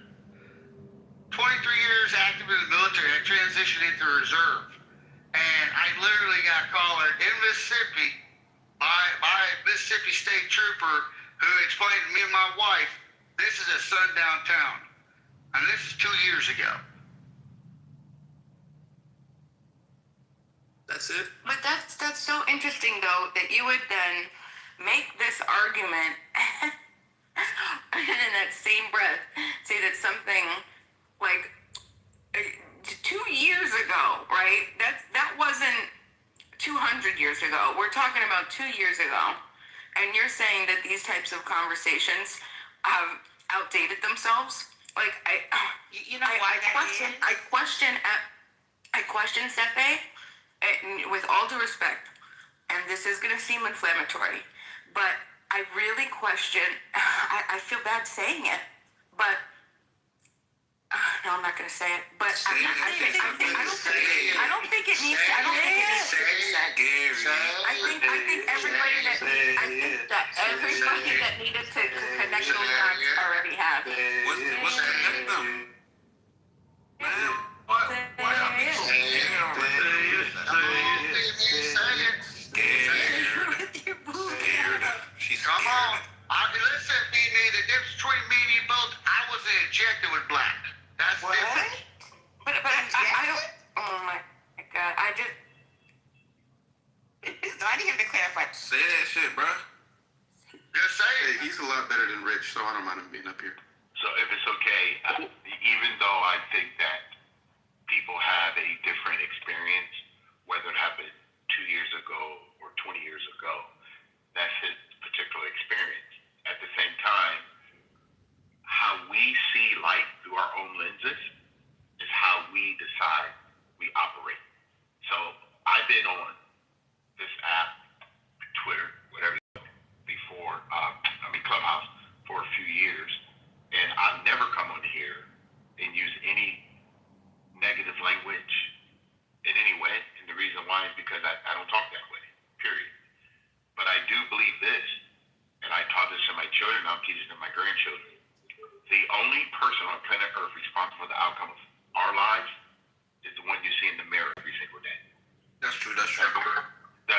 23 years active in the military. I transitioned into the reserve. And I literally got collared in Mississippi by a Mississippi State Trooper who explained to me and my wife, this is a sundown town. And this is 2 years ago. That's it? But that's so interesting, though, that you would then make this argument and in that same breath say that something like 2 years ago, right? That wasn't 200 years ago. We're talking about 2 years ago. And you're saying that these types of conversations have outdated themselves? Like, I question Sepe, with all due respect, and this is going to seem inflammatory, but I really question, I feel bad saying it, but, no, I'm not going to say it, but I don't think it needs to be said. I think everybody that needed to connect those dots already have. What's connect them? Come on. Listen, the difference between me and you both, I wasn't injected with black. That's different. But I don't, oh my God, I just. I need him to clarify. Say that shit, bro. Just say it. Hey, he's a lot better than Rich, so I don't mind him being up here. So if it's okay, even though I think that people have a different experience, whether it happened 2 years ago or 20 years ago, that's his particular experience. At the same time, how we see life through our own lenses is how we decide we operate. So I've been on this app, Twitter, whatever, before, Clubhouse, for a few years, and I've never come on here and used any negative language in any way, and the reason why is because I don't talk that way, period. But I do believe this, and I taught this to my children, I'm teaching to my grandchildren. The only person on planet Earth responsible for the outcome of our lives is the one you see in the mirror every single day. That's true. That's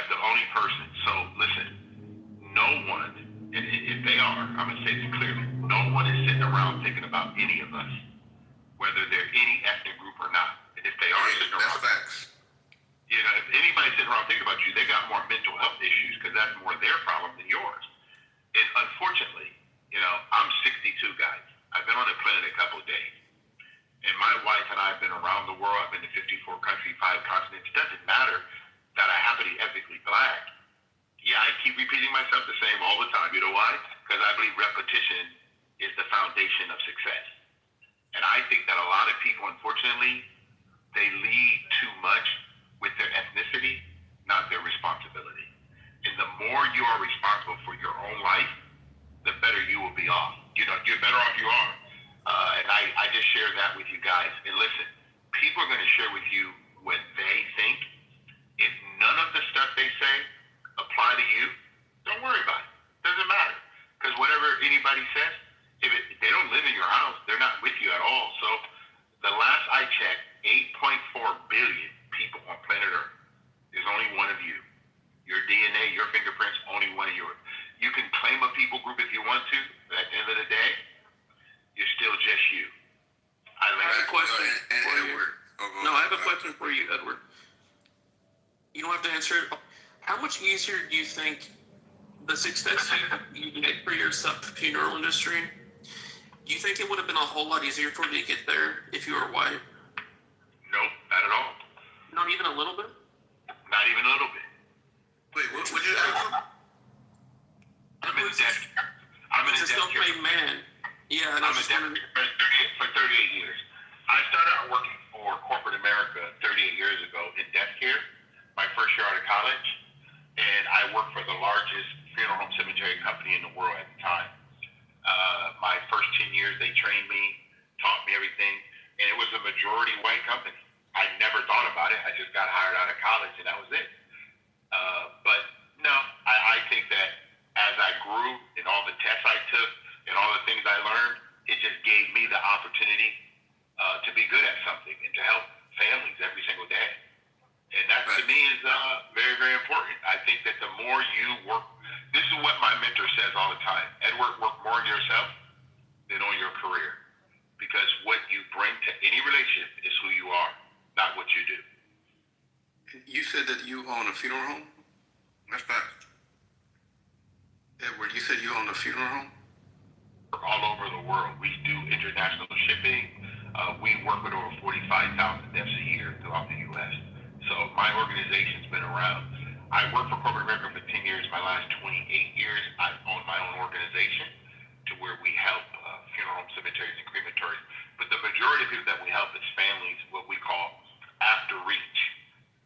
the only person. So listen, no one, and if they are, I'm going to say this clearly, no one is sitting around thinking about any of us, whether they're any ethnic group or not. And if they are sitting around, facts. You know, if anybody's sitting around thinking about you, they got more mental health issues because that's more their problem than yours. And unfortunately, you know, I'm 62, guys. I've been on the planet a couple of days. And my wife and I have been around the world. I've been to 54 countries, 5 continents. It doesn't matter that I happen to be ethnically black. Yeah, I keep repeating myself the same all the time. You know why? Because I believe repetition is the foundation of success. And I think that a lot of people, unfortunately, they lead too much with their ethnicity, not their responsibility. And the more you are responsible for your own life, the better you will be off. You know, you're better off you are. And I just share that with you guys. And listen, people are going to share with you what they think. If none of the stuff they say apply to you, don't worry about it. Doesn't matter. Because whatever anybody says. If they don't live in your house, they're not with you at all. So the last I checked, 8.4 billion people on planet Earth. There's only one of you. Your DNA, your fingerprints, only one of yours. You can claim a people group if you want to, but at the end of the day, you're still just you. I have a question for you. No, I have a question for you, Edward. You don't have to answer it. How much easier do you think the success you made for yourself in the funeral industry, do you think it would have been a whole lot easier for you to get there if you were white? Nope, not at all. Not even a little bit? Not even a little bit. Wait, what would you ask? I'm in debt. I'm in a self-made man. Yeah, and I'm in debt for 38 years. I started out working for corporate America 38 years ago in death care, my first year out of college, and I worked for the largest funeral home cemetery company in the world at the time. My first 10 years, they trained me, taught me everything, and it was a majority white company. I never thought about it. I just got hired out of college, and that was it. But no, I think that as I grew and all the tests I took and all the things I learned, it just gave me the opportunity to be good at something and to help families every single day. And that to me is very, very important. I think that the more you work, this is what my mentor says all the time. Edward, work more on yourself than on your career. Because what you bring to any relationship is who you are, not what you do. You said that you own a funeral home? That's fact. Edward, you said you own a funeral home? All over the world. We do international shipping. We work with over 45,000 deaths a year throughout the U.S. So my organization's been around. I worked for corporate America for 10 years. My last 28 years, I've owned my own organization to where we help funeral homes, cemeteries, and crematories. But the majority of people that we help is families, what we call after reach.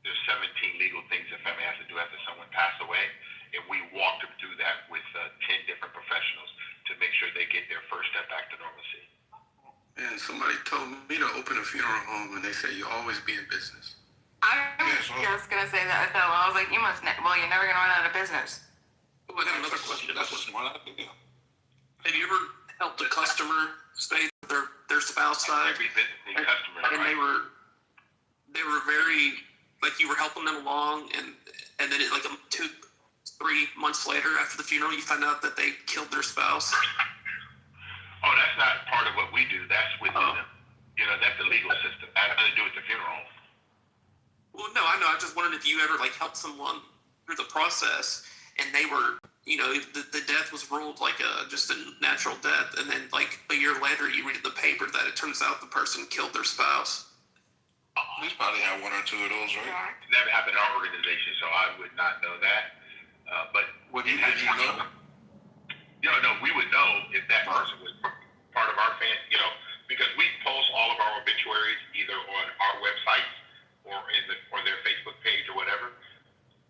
There's 17 legal things a family has to do after someone passed away, and we walk them through that with 10 different professionals to make sure they get their first step back to normalcy. And somebody told me to open a funeral home, and they said you always be in business. I was just gonna say that. I was like, you must. Well, you're never gonna run out of business. Oh, I got another question. Have you ever helped a customer stay with their spouse died? Every customer, and right? they were very, like, you were helping them along, and then it, like 2-3 months later after the funeral, you find out that they killed their spouse. Oh, that's not part of what we do. That's within them. You know, that's the legal system. That has nothing to do with the funeral. Well, no, I know. I just wondered if you ever helped someone through the process, and they were, the death was ruled like just a natural death, and then a year later, you read in the paper that it turns out the person killed their spouse. We probably have one or two of those, right? It never happened in our organization, so I would not know that. But did you know? No, we would know if that person was part of our fan, because we post all of our obituaries either on our websites or their Facebook page or whatever.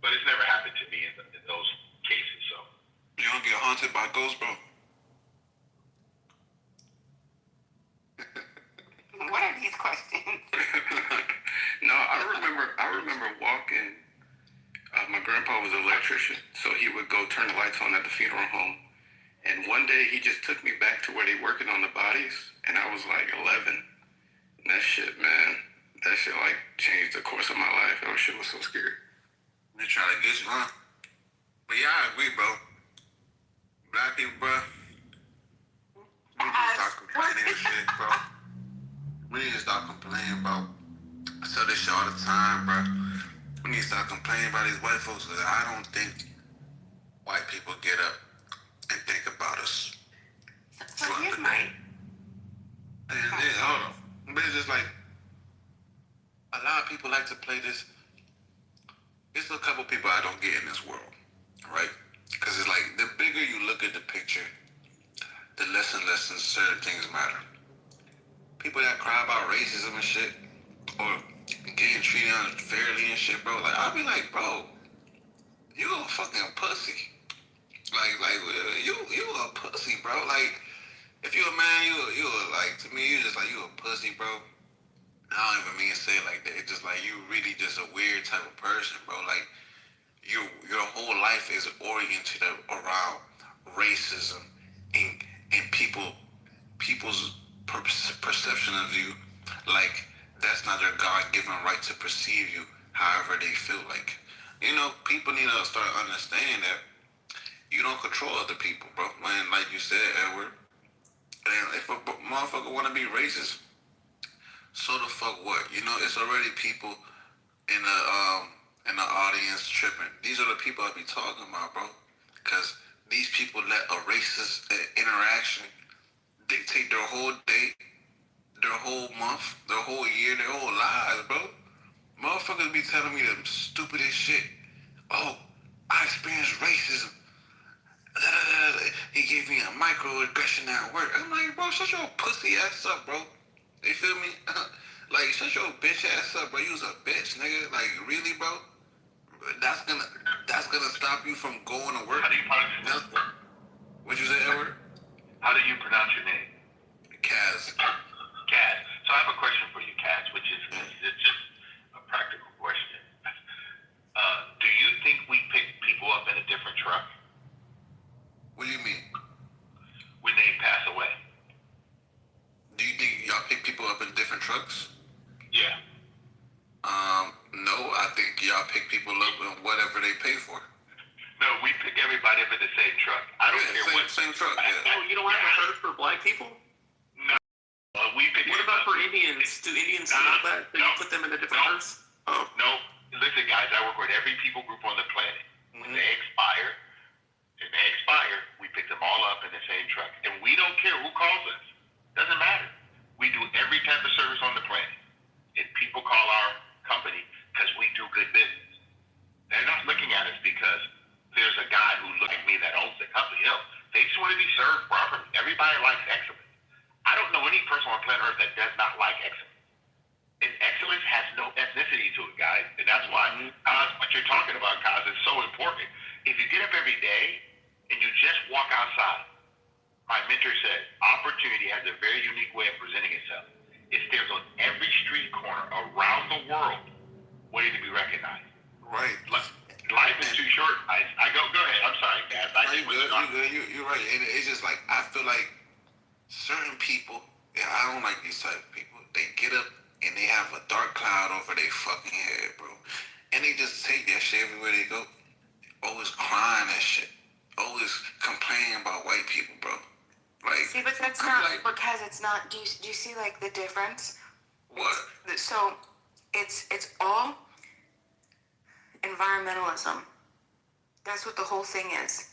But it's never happened to me in those cases. So you don't get haunted by ghosts, bro? What are these questions? No, I remember walking. My grandpa was an electrician, so he would go turn the lights on at the funeral home. And one day he just took me back to where they working on the bodies, and I was like 11. And that shit changed the course of my life. That shit was so scary. They try to get you, huh? But yeah, I agree, bro. Black people, bro. We need to stop complaining and shit, bro. We need to stop complaining, bro. I tell this shit all the time, bro. We need to stop complaining about these white folks, because I don't think white people get up and think about us. So here's my... Hold on. But it's just a lot of people like to play this. There's a couple people I don't get in this world, right? Because it's the bigger you look at the picture, the less and less certain things matter. People that cry about racism and shit, or getting treated unfairly and shit, bro. I'll be like, bro, you a fucking pussy. You a pussy, bro. If you a man, you to me, you just you a pussy, bro. I don't even mean to say it like that. It's just you really just a weird type of person, bro. Your whole life is oriented around racism and of you like that's not their God-given right to perceive you however they feel like. You know, people need to start understanding that you don't control other people, bro. Man, like you said, Edward, and if a motherfucker want to be racist, so the fuck what? You know, it's already people in the audience tripping. These are the people I be talking about, bro. Because these people let a racist interaction dictate their whole day, their whole month, their whole year, their whole lives, bro. Motherfuckers be telling me the stupidest shit. Oh, I experienced racism. He gave me a microaggression at work. I'm like, bro, shut your pussy ass up, bro. You feel me? Like, shut your bitch ass up, bro. You was a bitch, nigga. Like, really, bro? That's gonna stop you from going to work. How do you pronounce your name? What'd you say, Edward? How do you pronounce your name? Kaz. Kaz. So I have a question for you, Kaz, which is it's just a practical question. Do you think we pick people up in a different truck? What do you mean? When they pass away. Do you think y'all pick people up in different trucks? Yeah. No, I think y'all pick people up in whatever they pay for. No, we pick everybody up in the same truck. I don't care what. Same truck, yeah. Oh, you don't have a herd for black people? No. We pick. What about for Indians? Do Indians know that? Do you put them in a different herds? Oh. No. Listen, guys, I work with every people group on the planet. When they expire, we pick them all up in the same truck. And we don't care who calls us. Doesn't matter. We do every type of service on the planet. And people call our company because we do good business. They're not looking at us because there's a guy who looked at me that owns the company. No, they just want to be served properly. Everybody likes excellence. I don't know any person on planet Earth that does not like excellence. And excellence has no ethnicity to it, guys. And that's why what you're talking about, guys, is so important. If you get up every day and you just walk outside, my mentor said, opportunity has a very unique way of presenting itself. It stares on every street corner around the world waiting to be recognized. Right. Life is too short. I go ahead. I'm sorry, Dad. You good. You're right. And it's just like, I feel like certain people, I don't like these type of people. They get up and they have a dark cloud over their fucking head, bro. And they just take that shit everywhere they go. Always crying and shit. Always complaining about white people, bro. Like, see, but that's not because it's not. Do you see like the difference? What? So, it's all environmentalism. That's what the whole thing is.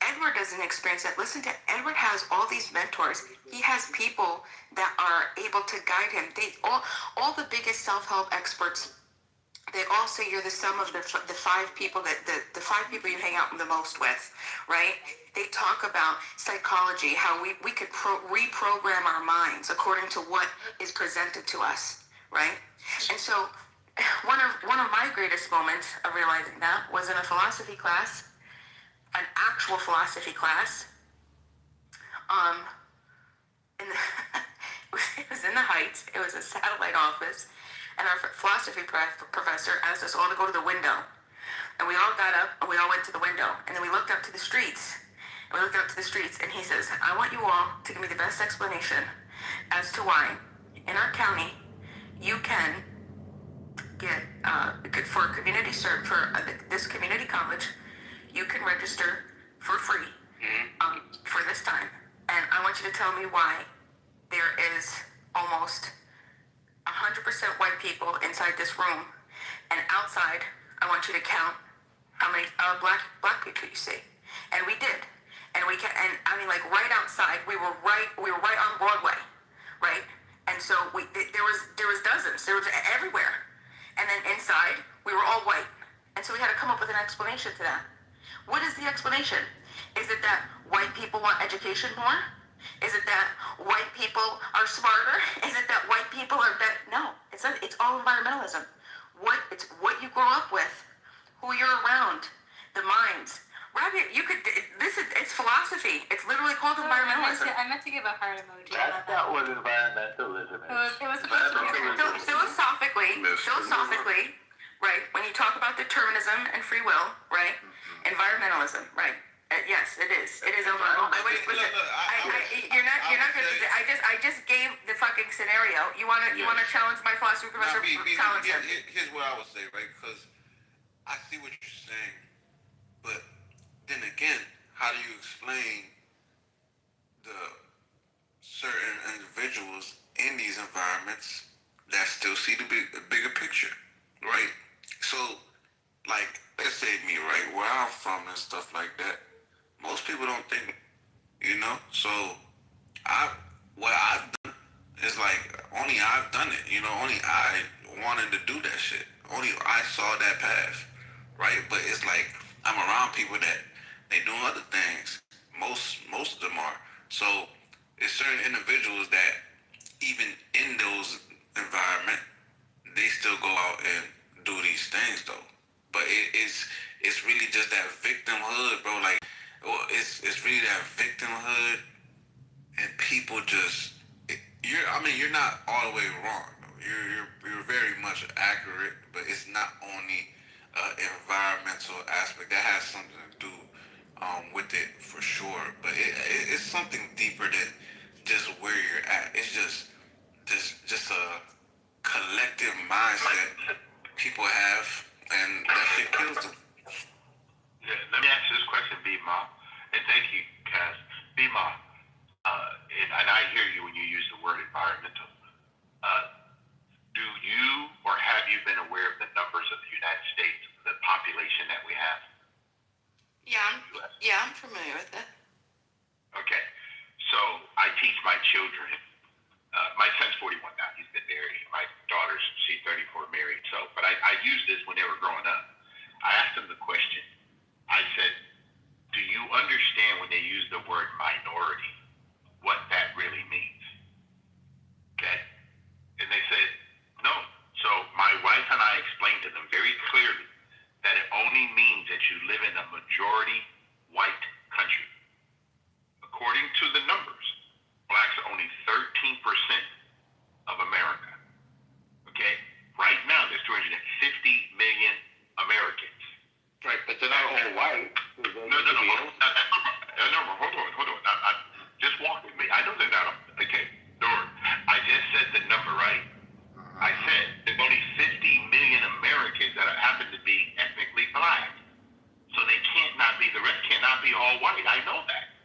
Edward doesn't experience that. Listen to Edward has all these mentors. He has people that are able to guide him. They all the biggest self-help experts. They all say you're the sum of the five people that the five people you hang out the most with, right? They talk about psychology, how we could reprogram our minds according to what is presented to us, right? And so one of my greatest moments of realizing that was in a philosophy class, an actual philosophy class. It was in the Heights. It was a satellite office. And our philosophy professor asked us all to go to the window. And we all got up and we all went to the window. And then we looked up to the streets. And he says, I want you all to give me the best explanation as to why in our county you can get, for a community for this community college, you can register for free for this time. And I want you to tell me why there is almost 100% white people inside this room, and outside, I want you to count how many black people you see. And we did, and I mean, like right outside, we were right on Broadway, right? And so there was dozens, there was everywhere, and then inside we were all white, and so we had to come up with an explanation to that. What is the explanation? Is it that white people want education more? Is it that white people are smarter? Is it that white people are better? No, it's all environmentalism. It's what you grow up with, who you're around, the minds. Rabbit, it's philosophy. It's literally called environmentalism. I meant to give a heart emoji. That's not what environmentalism is. It was supposed to be philosophically, right? When you talk about determinism and free will, right? Environmentalism, right? Yes, it is. It is over. You're not gonna. I just gave the fucking scenario. You wanna challenge my philosophy professor? Challenge him. Here's what I would say, right? Because I see what you're saying, but then again, how do you explain the certain individuals in these environments that still see the bigger picture, right? So, like, let's say me, right, where I'm from and stuff like that, most people don't think, so what I've done is like, only I've done it, only I wanted to do that shit. Only I saw that path, right? But it's like, I'm around people that they doing other things. Most of them are. So, it's certain individuals that even in those environment, they still go out and do these things though. But it's really just that victimhood, bro. Like, it's really that victimhood, and people just you're not all the way wrong. You're very much accurate, but it's not only environmental aspect that has something to do with it for sure. But it's something deeper than just where you're at. It's just a collective mindset people have, and that shit kills them. Yeah, let me ask you this question, B-Ma, and thank you, Cass. B-Ma, and I hear you when you use the word environmental. Do you or have you been aware of the numbers of the United States, the population that we have? Yeah, I'm familiar with that. Okay, so I teach my children. My son's 41 now. He's been married. My daughter's, she's 34, married. So, but I used this when they were growing up. I asked them the question. I said, do you understand when they use the word minority, what that really means? Okay? And they said, no. So my wife and I explained to them very clearly that it only means that you live in a majority white country. According to the numbers, blacks are only 13% of America. Okay? Right now, there's 250 million Americans. Right, but they're not all white. No. Hold on. Just walk with me. I know they're not. Okay, Dora, I just said the number right. I said there's only 50 million Americans that happen to be ethnically black. So they can't not be, the rest cannot be all white. I know that.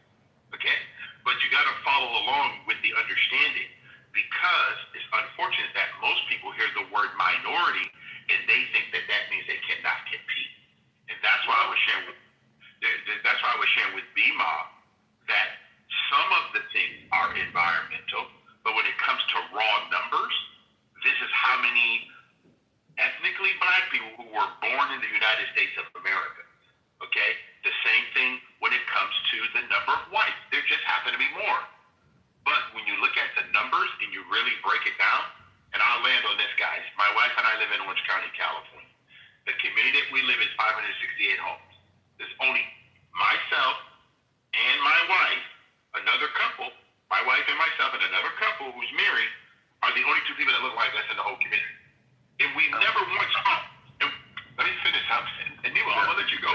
Okay? But you got to follow along with the understanding, because it's unfortunate that most people hear the word minority and they think that that means they cannot compete. And that's why I was sharing with B-Ma that some of the things are environmental, but when it comes to raw numbers, this is how many ethnically black people who were born in the United States of America. Okay? The same thing when it comes to the number of whites. There just happen to be more. But when you look at the numbers and you really break it down, and I'll land on this, guys. My wife and I live in Orange County, California. The community that we live in is 568 homes. There's only myself and my wife, another couple, my wife and myself and another couple who's married, are the only two people that look like us in the whole community. And we never once thought, and let me finish something, and Nemo, I'm gonna let you go.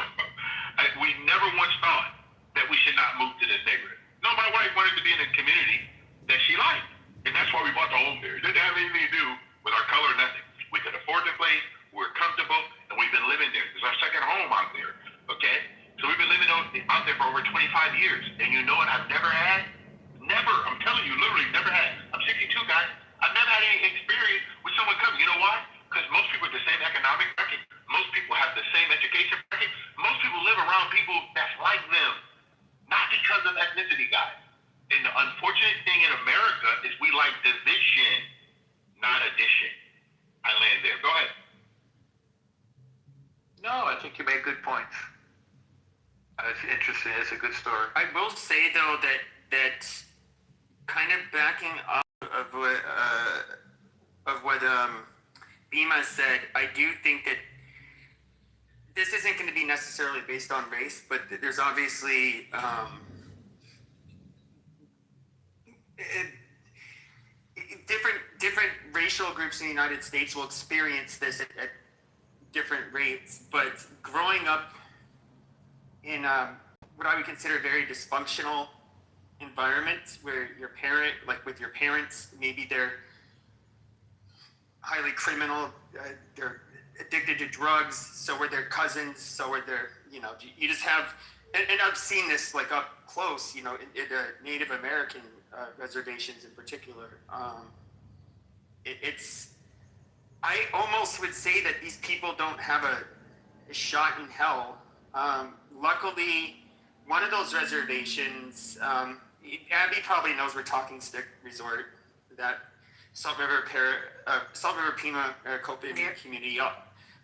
We never once thought that we should not move to this neighborhood. No, my wife wanted to be in a community that she liked, and that's why we bought the home there. It didn't have anything to do with our color or nothing. We could afford the place, we're comfortable, and we've been living there. It's our second home out there, okay? So we've been living out there for over 25 years, and you know what I've never had? Never, I'm telling you, literally never had. I'm 62, guys. I've never had any experience with someone coming. You know why? Because most people are the same economic bracket. Most people have the same education bracket. Most people live around people that's like them. Not because of ethnicity, guys. And the unfortunate thing in America is we like division, not addition. I land there. Go ahead. No, I think you made good points. It's interesting. It's a good story. I will say though that kind of backing up of what Bima said, I do think that this isn't going to be necessarily based on race, but there's obviously different racial groups in the United States will experience this at different rates. But growing up in what I would consider very dysfunctional environment where your parent, like with your parents, maybe they're highly criminal, they're addicted to drugs, so are their cousins, so are their, you just have, and I've seen this like up close, in Native American reservations in particular. I almost would say that these people don't have a shot in hell. Luckily, one of those reservations, Abby probably knows we're talking Stick Resort, that Salt River Pima Copan community.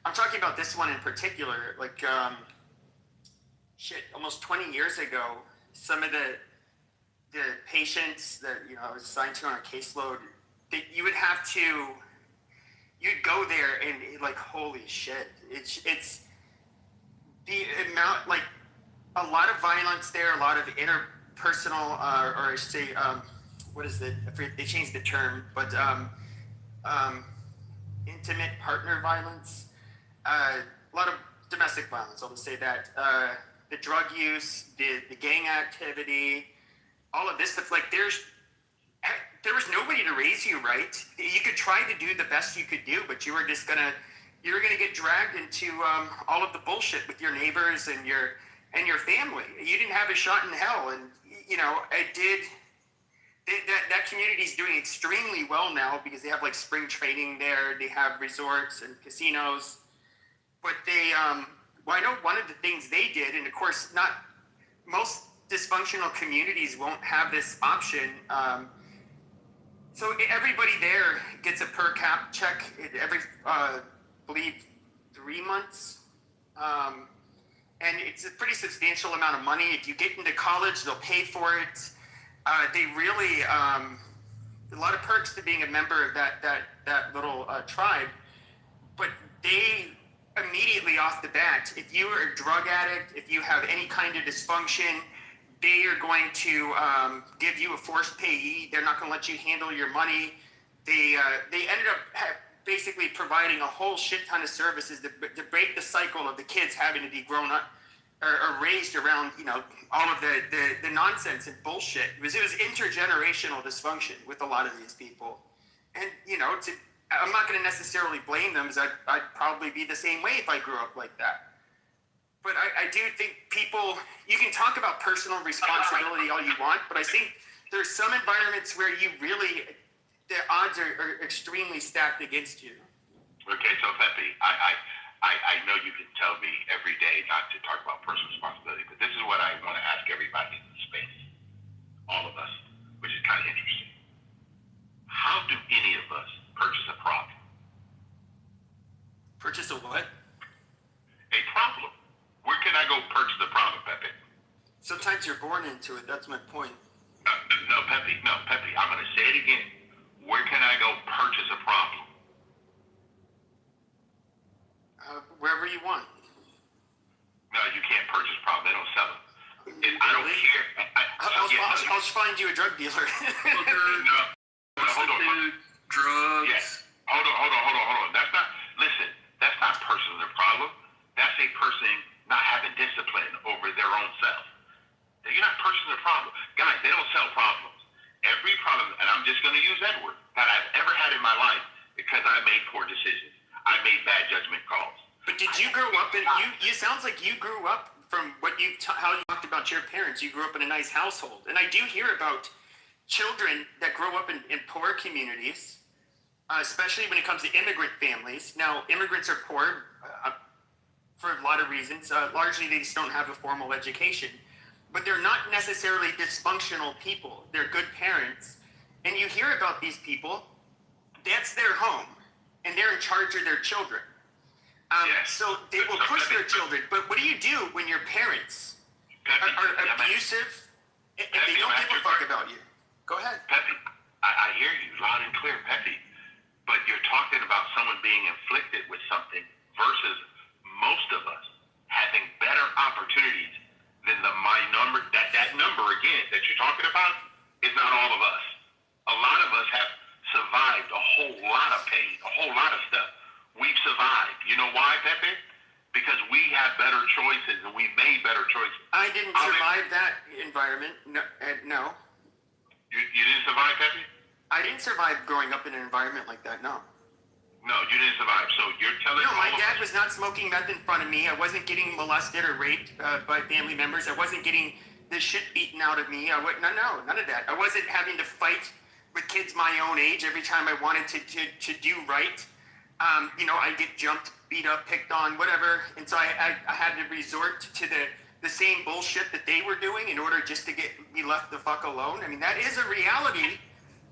I'm talking about this one in particular. Like, almost 20 years ago, some of the patients that I was assigned to on our caseload, that you would have to, you'd go there and like, holy shit, it's the amount, like a lot of violence there, a lot of interpersonal, or I should say, what is it? They changed the term, but intimate partner violence, a lot of domestic violence. I'll just say that. The drug use, the gang activity, all of this stuff. Like there was nobody to raise you right. You could try to do the best you could do, but you were gonna get dragged into all of the bullshit with your neighbors and your family. You didn't have a shot in hell, and it did. That community is doing extremely well now because they have like spring training there. They have resorts and casinos, but they I know one of the things they did, and of course, not most dysfunctional communities won't have this option. So everybody there gets a per cap check every, believe, 3 months. And it's a pretty substantial amount of money. If you get into college, they'll pay for it. They really, a lot of perks to being a member of that little tribe. But they immediately off the bat, if you are a drug addict, if you have any kind of dysfunction, they are going to give you a forced payee. They're not going to let you handle your money. They ended up basically providing a whole shit ton of services to break the cycle of the kids having to be grown up or raised around all of the nonsense and bullshit. It was intergenerational dysfunction with a lot of these people, and I'm not going to necessarily blame them, because I'd probably be the same way if I grew up like that. But I do think people, you can talk about personal responsibility all you want, but I think there's some environments where the odds are extremely stacked against you. Okay, so Pepe, I know you can tell me every day not to talk about personal responsibility, but this is what I want to ask everybody in the space, all of us, which is kind of interesting. How do any of us purchase a problem? Purchase a what? A problem. Where can I go purchase a problem, Pepe? Sometimes you're born into it. That's my point. No, Pepe. I'm going to say it again. Where can I go purchase a problem? Wherever you want. No, you can't purchase problems. They don't sell them. I don't care. I'll just find you a drug dealer. No, hold on. Drugs. Yes. Hold on. That's not purchasing a problem. That's a person not having discipline over their own self. You're not purchasing a problem. Guys, they don't sell problems. Every problem, and I'm just going to use that word, that I've ever had in my life, because I made poor decisions. I made bad judgment calls. But did you grow up in, you sounds like you grew up from what how you talked about your parents. You grew up in a nice household. And I do hear about children that grow up in poor communities, especially when it comes to immigrant families. Now, immigrants are poor for a lot of reasons. Largely, they just don't have a formal education. But they're not necessarily dysfunctional people. They're good parents. And you hear about these people, that's their home. And they're in charge of their children. So they will push their children. But what do you do when your parents are abusive and they don't give a fuck about you? Go ahead. Pepe, I hear you loud and clear, Pepe. But you're talking about someone being inflicted with something versus most of us having better opportunities than number. That number, again, that you're talking about is not all of us. A lot of us have survived a whole lot of pain, a whole lot of stuff. We've survived. You know why, Pepe? because we have better choices and we made better choices. I didn't survive that environment. No. You didn't survive, Pepe? I didn't survive growing up in an environment like that. No. No, you didn't survive. So you're telling No, my all of dad us- was not smoking meth in front of me. I wasn't getting molested or raped by family members. I wasn't getting the shit beaten out of me. No, none of that. I wasn't having to fight with kids my own age every time I wanted to do right. I'd get jumped, beat up, picked on, whatever. And so I had to resort to the same bullshit that they were doing in order just to get me left the fuck alone. I mean, that is a reality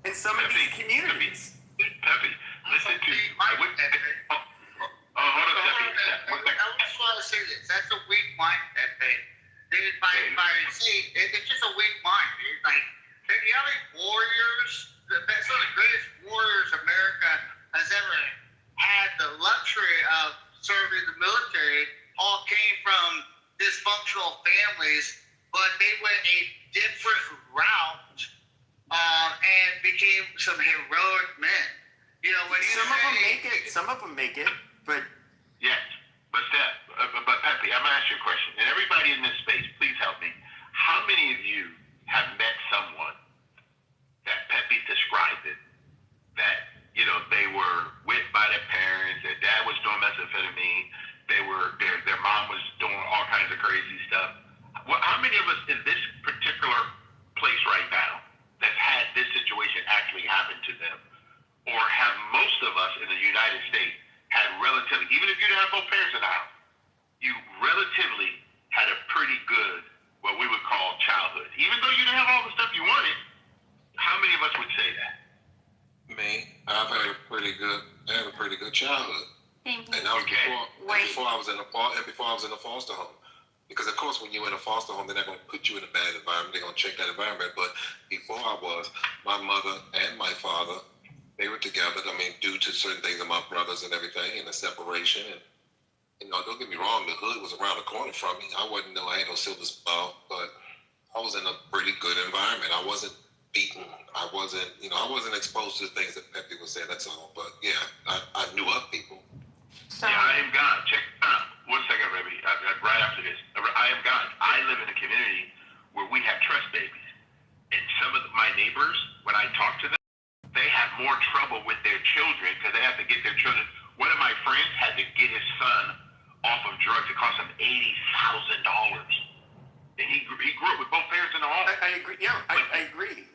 in some of these communities. Pepe, listen to you. Hold on, Pepe. I just want to say this. That's a weak mind, Pepe. It's just a weak mind. It's like, the other warriors, some of the greatest warriors America has ever had the luxury of serving the military, all came from dysfunctional families, but they went a different route and became some heroic men. Some of them make it, but yes, but Pepe, I'm gonna ask you a question, and everybody in this space, please help me. How many of you have met someone that Pepe described it, that they were whipped by their parents, their dad was doing methamphetamine, their mom was doing all kinds of crazy stuff? Well, how many of us in this particular place right now that's had this situation actually happen to them, or have most of us in the United States had relatively, even if you didn't have both parents in the house, you relatively had a pretty good, what we would call childhood. Even though you didn't have all the stuff you wanted, how many of us would say that? Me, I had a pretty good childhood. And that was before I was in a foster home. Because of course, when you're in a foster home, they're not going to put you in a bad environment. They're going to check that environment. But before I was, my mother and my father, they were together. I mean, due to certain things of my brothers and everything, and the separation. And don't get me wrong, the hood was around the corner from me. I had no silver spoon, but I was in a pretty good environment. I wasn't beaten. I wasn't exposed to the things that Pepe was saying. That's all. But yeah, I knew of people. Yeah, I am God. Check out. 1 second, Rebby. Right after this, I am God. I live in a community where we have trust babies, and some of my neighbors, when I talk to them, they have more trouble with their children because they have to get their children. One of my friends had to get his son off of drugs. It cost him $80,000, and he grew up with both parents in the home. I agree. Yeah, I agree.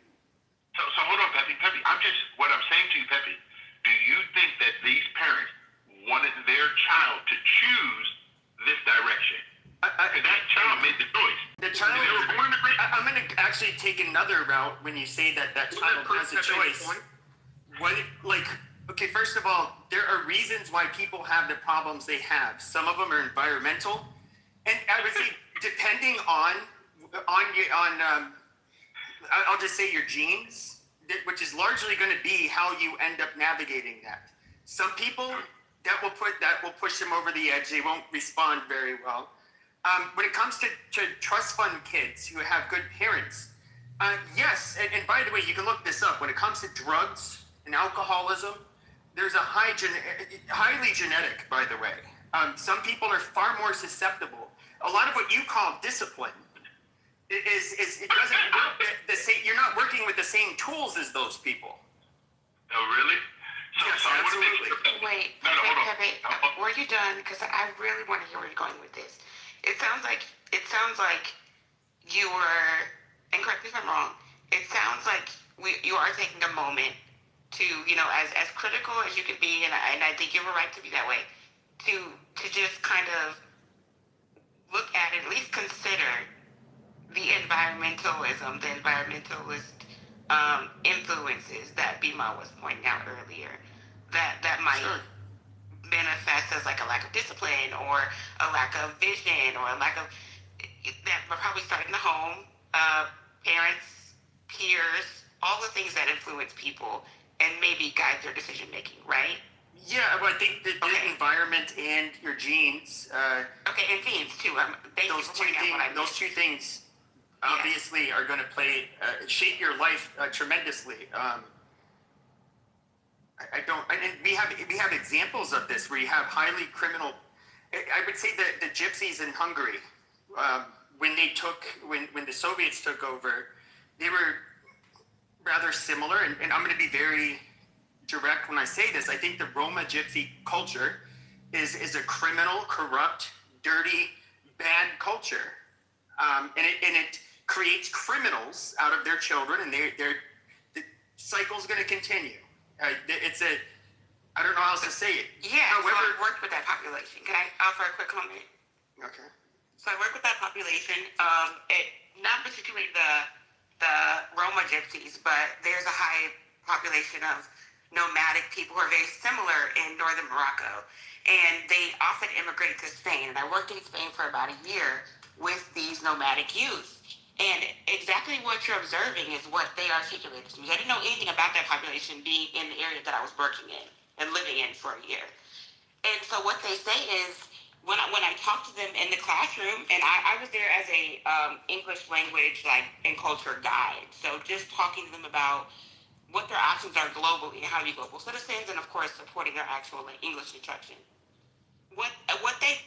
So hold on, Pepe. What I'm saying to you, Pepe, do you think that these parents wanted their child to choose this direction? That child made the choice. The child. I'm going to actually take another route when you say that child has a choice. Okay, first of all, there are reasons why people have the problems they have. Some of them are environmental, and I would say depending on I'll just say your genes, which is largely going to be how you end up navigating that. Some people that will push them over the edge. They won't respond very well. When it comes to trust fund kids who have good parents, yes, and by the way, you can look this up. When it comes to drugs and alcoholism, there's a highly genetic, by the way. Some people are far more susceptible. A lot of what you call discipline it doesn't work the same. You're not working with the same tools as those people. Oh, really? Yes, absolutely. Wait, Pepe, were you done? Because I really want to hear where you're going with this. It sounds like you were, and correct me if I'm wrong, it sounds like you are taking a moment to, as critical as you can be, and I think you have a right to be that way, to just kind of look at least consider the environmentalist influences that Bima was pointing out earlier, that might manifest as like a lack of discipline or a lack of vision or a lack of that probably start in the home, parents, peers, all the things that influence people and maybe guide their decision making, right? Yeah, well, I think the environment and your genes. And genes too. Those two things obviously are going to shape your life tremendously. We have examples of this where you have highly criminal I would say that the gypsies in Hungary, when the Soviets took over, they were rather similar, and I'm going to be very direct when I say this. I think the Roma gypsy culture is a criminal, corrupt, dirty, bad culture, and it creates criminals out of their children, and the cycle's going to continue. I don't know how else to say it. Yeah, However, so I worked with that population. Can I offer a quick comment? Okay. So I work with that population. Not particularly the Roma gypsies, but there's a high population of nomadic people who are very similar in northern Morocco. And they often immigrate to Spain. And I worked in Spain for about a year with these nomadic youth. And exactly what you're observing is what they articulated to me. I didn't know anything about that population being in the area that I was working in and living in for a year. And so what they say is, when I talk to them in the classroom, and I was there as a English language and culture guide, so just talking to them about what their options are globally and how to be global citizens, and of course supporting their actual English instruction. What they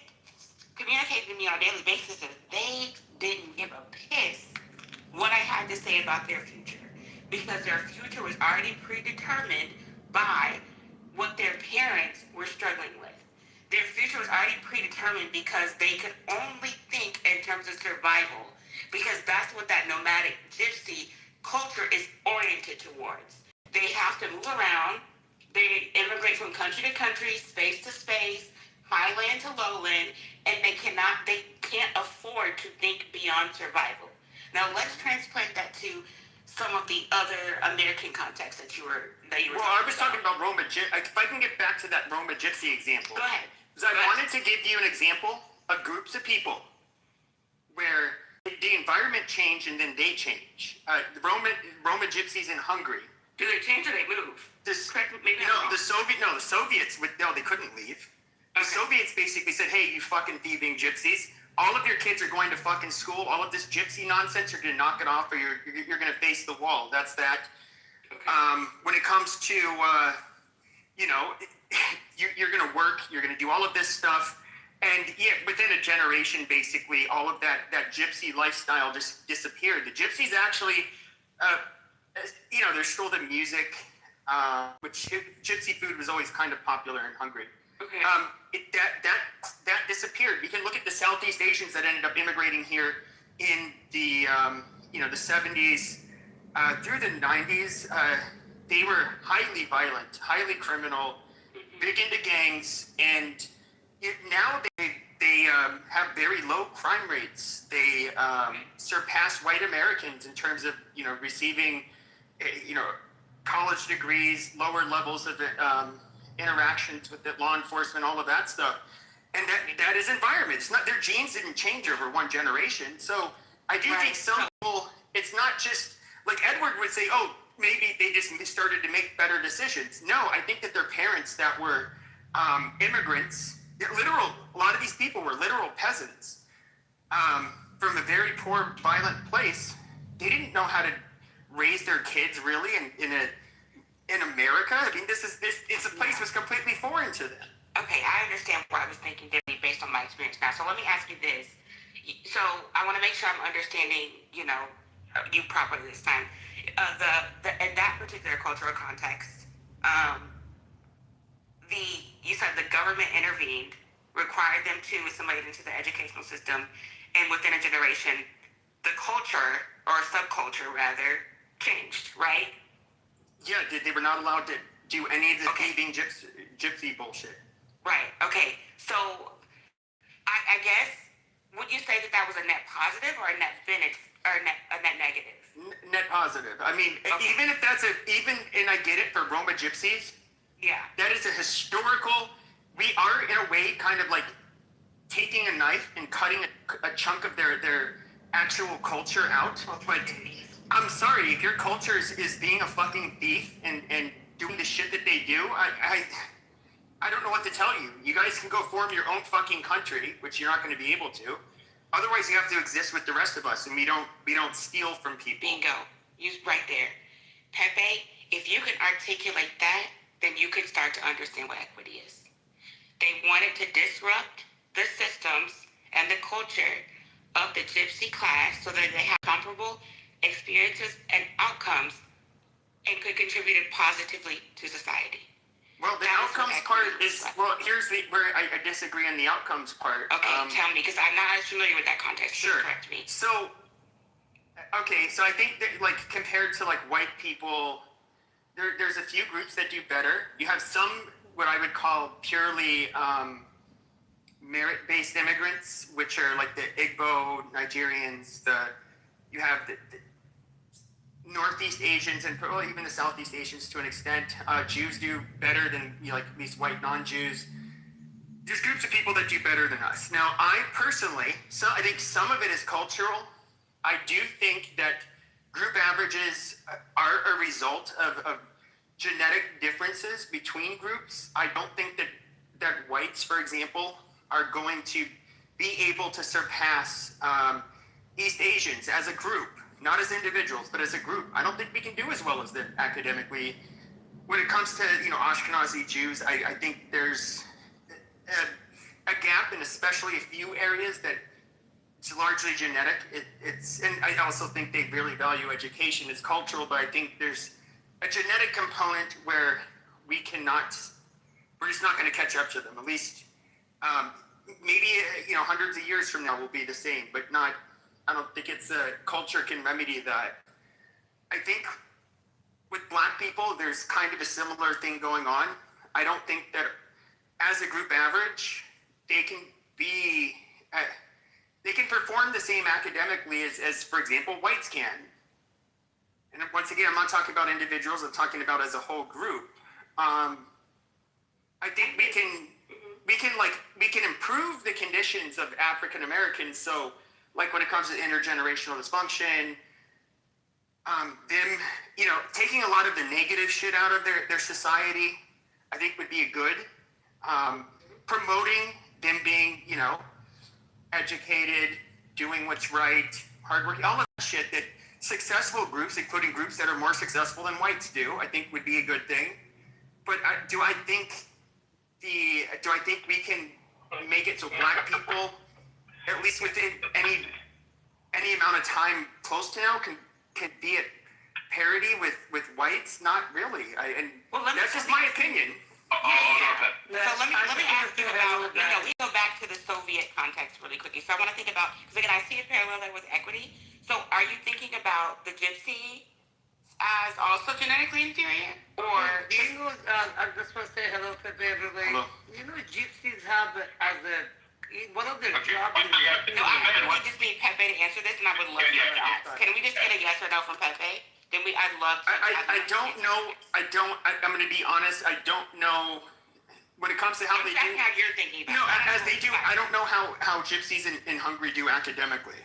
communicated to me on a daily basis is they didn't give a piss what I had to say about their future, because their future was already predetermined by what their parents were struggling with. Their future was already predetermined because they could only think in terms of survival, because that's what that nomadic gypsy culture is oriented towards. They have to move around. They immigrate from country to country, space to space, highland to lowland, and they can't afford to think beyond survival. Now let's transplant that to some of the other American contexts that you were. Well, I was talking about Roma gypsy. If I can get back to that Roma gypsy example. Go ahead. Because I wanted to give you an example of groups of people where the environment changed and then they change. The Roma gypsies in Hungary. Do they change or they move? The Soviets they couldn't leave. The Soviets basically said, hey, you fucking thieving gypsies, all of your kids are going to fucking school. All of this gypsy nonsense, you're going to knock it off, or you're going to face the wall. That's that. Okay. When it comes to, you're going to work, you're going to do all of this stuff. And yeah, within a generation, basically, all of that gypsy lifestyle just disappeared. The gypsies actually, there's still the music, which gypsy food was always kind of popular in Hungary. Okay. That disappeared. We can look at the Southeast Asians that ended up immigrating here in the the 70s through the 90s. They were highly violent, highly criminal, big into gangs, and now they have very low crime rates. They surpass white Americans in terms of receiving college degrees, lower levels of interactions with the law enforcement, all of that stuff. And that is environment. It's not, their genes didn't change over one generation. So I do think some people, it's not just, like Edward would say, oh, maybe they just started to make better decisions. No, I think that their parents that were immigrants, a lot of these people were literal peasants from a very poor, violent place. They didn't know how to raise their kids really in America. I mean, it's a place that's completely foreign to them. Okay, I understand what I was thinking differently based on my experience now. So let me ask you this. So I want to make sure I'm understanding, you properly this time. In that particular cultural context, you said the government intervened, required them to assimilate into the educational system, and within a generation, the culture, or subculture rather, changed, right? Yeah, they were not allowed to do any of the thieving gypsy bullshit. Right, okay. So, I guess, would you say that was a net positive or a net negative? Net positive. I mean, even if and I get it for Roma gypsies. Yeah. That is a historical, we are in a way kind of like taking a knife and cutting a chunk of their actual culture out. But I'm sorry, if your culture is being a fucking thief and doing the shit that they do, I don't know what to tell you. You guys can go form your own fucking country, which you're not going to be able to. Otherwise, you have to exist with the rest of us, and we don't steal from people. Bingo. You right there. Pepe, if you can articulate that, then you can start to understand what equity is. They wanted to disrupt the systems and the culture of the gypsy class so that they have comparable experiences and outcomes and could contribute positively to society. Well, the outcomes part is, well, here's where I disagree on the outcomes part. Okay, tell me, because I'm not as familiar with that context. Sure. Correct me. So, okay, so I think that, like, compared to, like, white people, there's a few groups that do better. You have some, what I would call purely merit-based immigrants, which are like the Igbo, Nigerians, you have the Northeast Asians and probably even the Southeast Asians to an extent. Jews do better than, you know, like these white non-Jews. There's groups of people that do better than us. Now, I personally, I think some of it is cultural. I do think that group averages are a result of genetic differences between groups. I don't think that whites, for example, are going to be able to surpass East Asians as a group, not as individuals, but as a group. I don't think we can do as well as them academically. When it comes to, you know, Ashkenazi Jews, I think there's a gap in especially a few areas that it's largely genetic. And I also think they really value education. It's cultural, but I think there's a genetic component where we're just not going to catch up to them. At least, maybe, you know, hundreds of years from now will be the same, but not, I don't think culture can remedy that. I think with black people, there's kind of a similar thing going on. I don't think that as a group average, they can perform the same academically as, for example, whites can. And once again, I'm not talking about individuals, I'm talking about as a whole group. I think we can improve the conditions of African Americans. So, like when it comes to intergenerational dysfunction, them, you know, taking a lot of the negative shit out of their society, I think would be a good. Promoting them being, you know, educated, doing what's right, hardworking, all of that shit that successful groups, including groups that are more successful than whites do, I think would be a good thing. But do I think we can make it so black people, at least within any amount of time close to now, can be at parity with whites? Not really. That's just my opinion. So let me ask you about, you know, we go back to the Soviet context really quickly. So I want to think about, because again, I see a parallel there with equity. So are you thinking about the gypsy as also genetically inferior? Or you know, I just want to say hello to everybody. Hello. You know, gypsies have one of their jobs is... No, I really just need Pepe to answer this, and I would love to hear that. Can we just get a yes or no from Pepe? Then I'd love to. I don't know. I'm going to be honest. I don't know when it comes to how they do. How you're thinking about. No, as they do. I don't know how gypsies in Hungary do academically.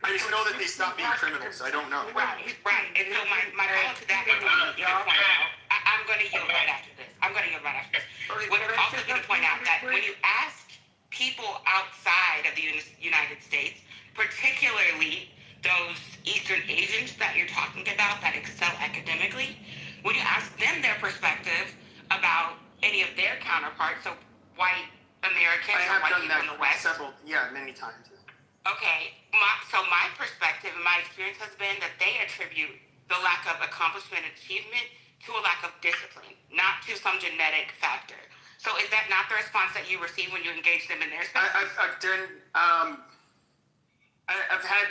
I just know that they stopped being criminals. I don't know. Right. And so my follow to that is, I'm going to yield right after this. We're also going to point out that when you ask people outside of the United States, particularly those Eastern Asians that you're talking about that excel academically, when you ask them their perspective about any of their counterparts, so white Americans or white people in the West. Many times. Okay, so my perspective and my experience has been that they attribute the lack of accomplishment and achievement to a lack of discipline, not to some genetic factor. So is that not the response that you receive when you engage them in their space? I've had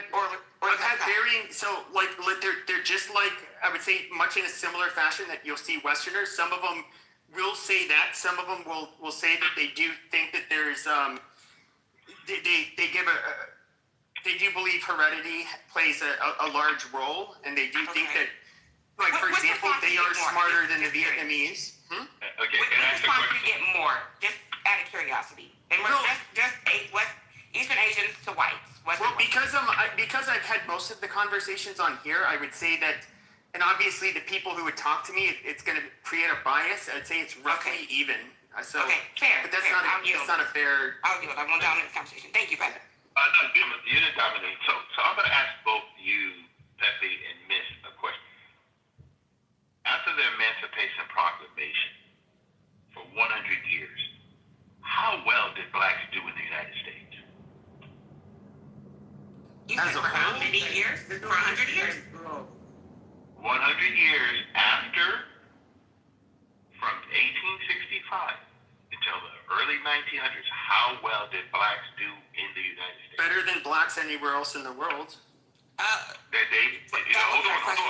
varying, so like they're just like, I would say much in a similar fashion that you'll see Westerners. Some of them will say that, some of them will say that they do think that there's they do believe heredity plays a large role, and they do think that, like, for example, they are smarter than the Vietnamese. Okay, what response do you get more, just out of curiosity? And we're just Eastern Asians to whites. Well, because I've had most of the conversations on here, I would say that, and obviously the people who would talk to me, it's going to create a bias. I'd say it's roughly even. So, fair. But that's not a fair. I'll yield. I won't dominate the conversation. Thank you, Pepe. No, you didn't dominate. So I'm going to ask both you, Pepe, and Miss a question. After the Emancipation Proclamation, for 100 years, how well did blacks do in the United States? You said for how many years? For 100 years? 100 years after, from 1865 until the early 1900s, how well did blacks do in the United States? Better than blacks anywhere else in the world.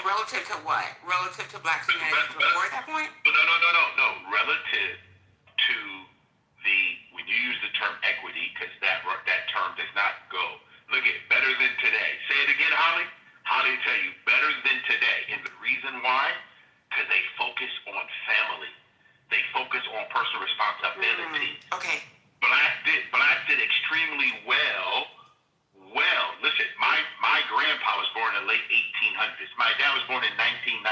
Relative to what? Relative to blacks in the United States before that point? No. Relative to when you use the term equity, because that term does not go. Look at better than today. Say it again, Holly. Holly will tell you better than today. And the reason why? Because they focus on family. They focus on personal responsibility. Okay. Blacks did extremely well. Listen, my grandpa was born in the late 1800s. My dad was born in 1919.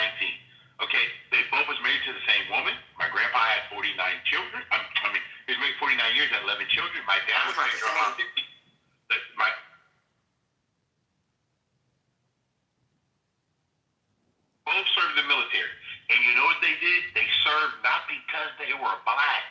Okay, they both was married to the same woman. My grandpa had 49 children. He was married 49 years, had 11 children. My dad was married for about 50. Both served in the military. And you know what they did? They served not because they were black.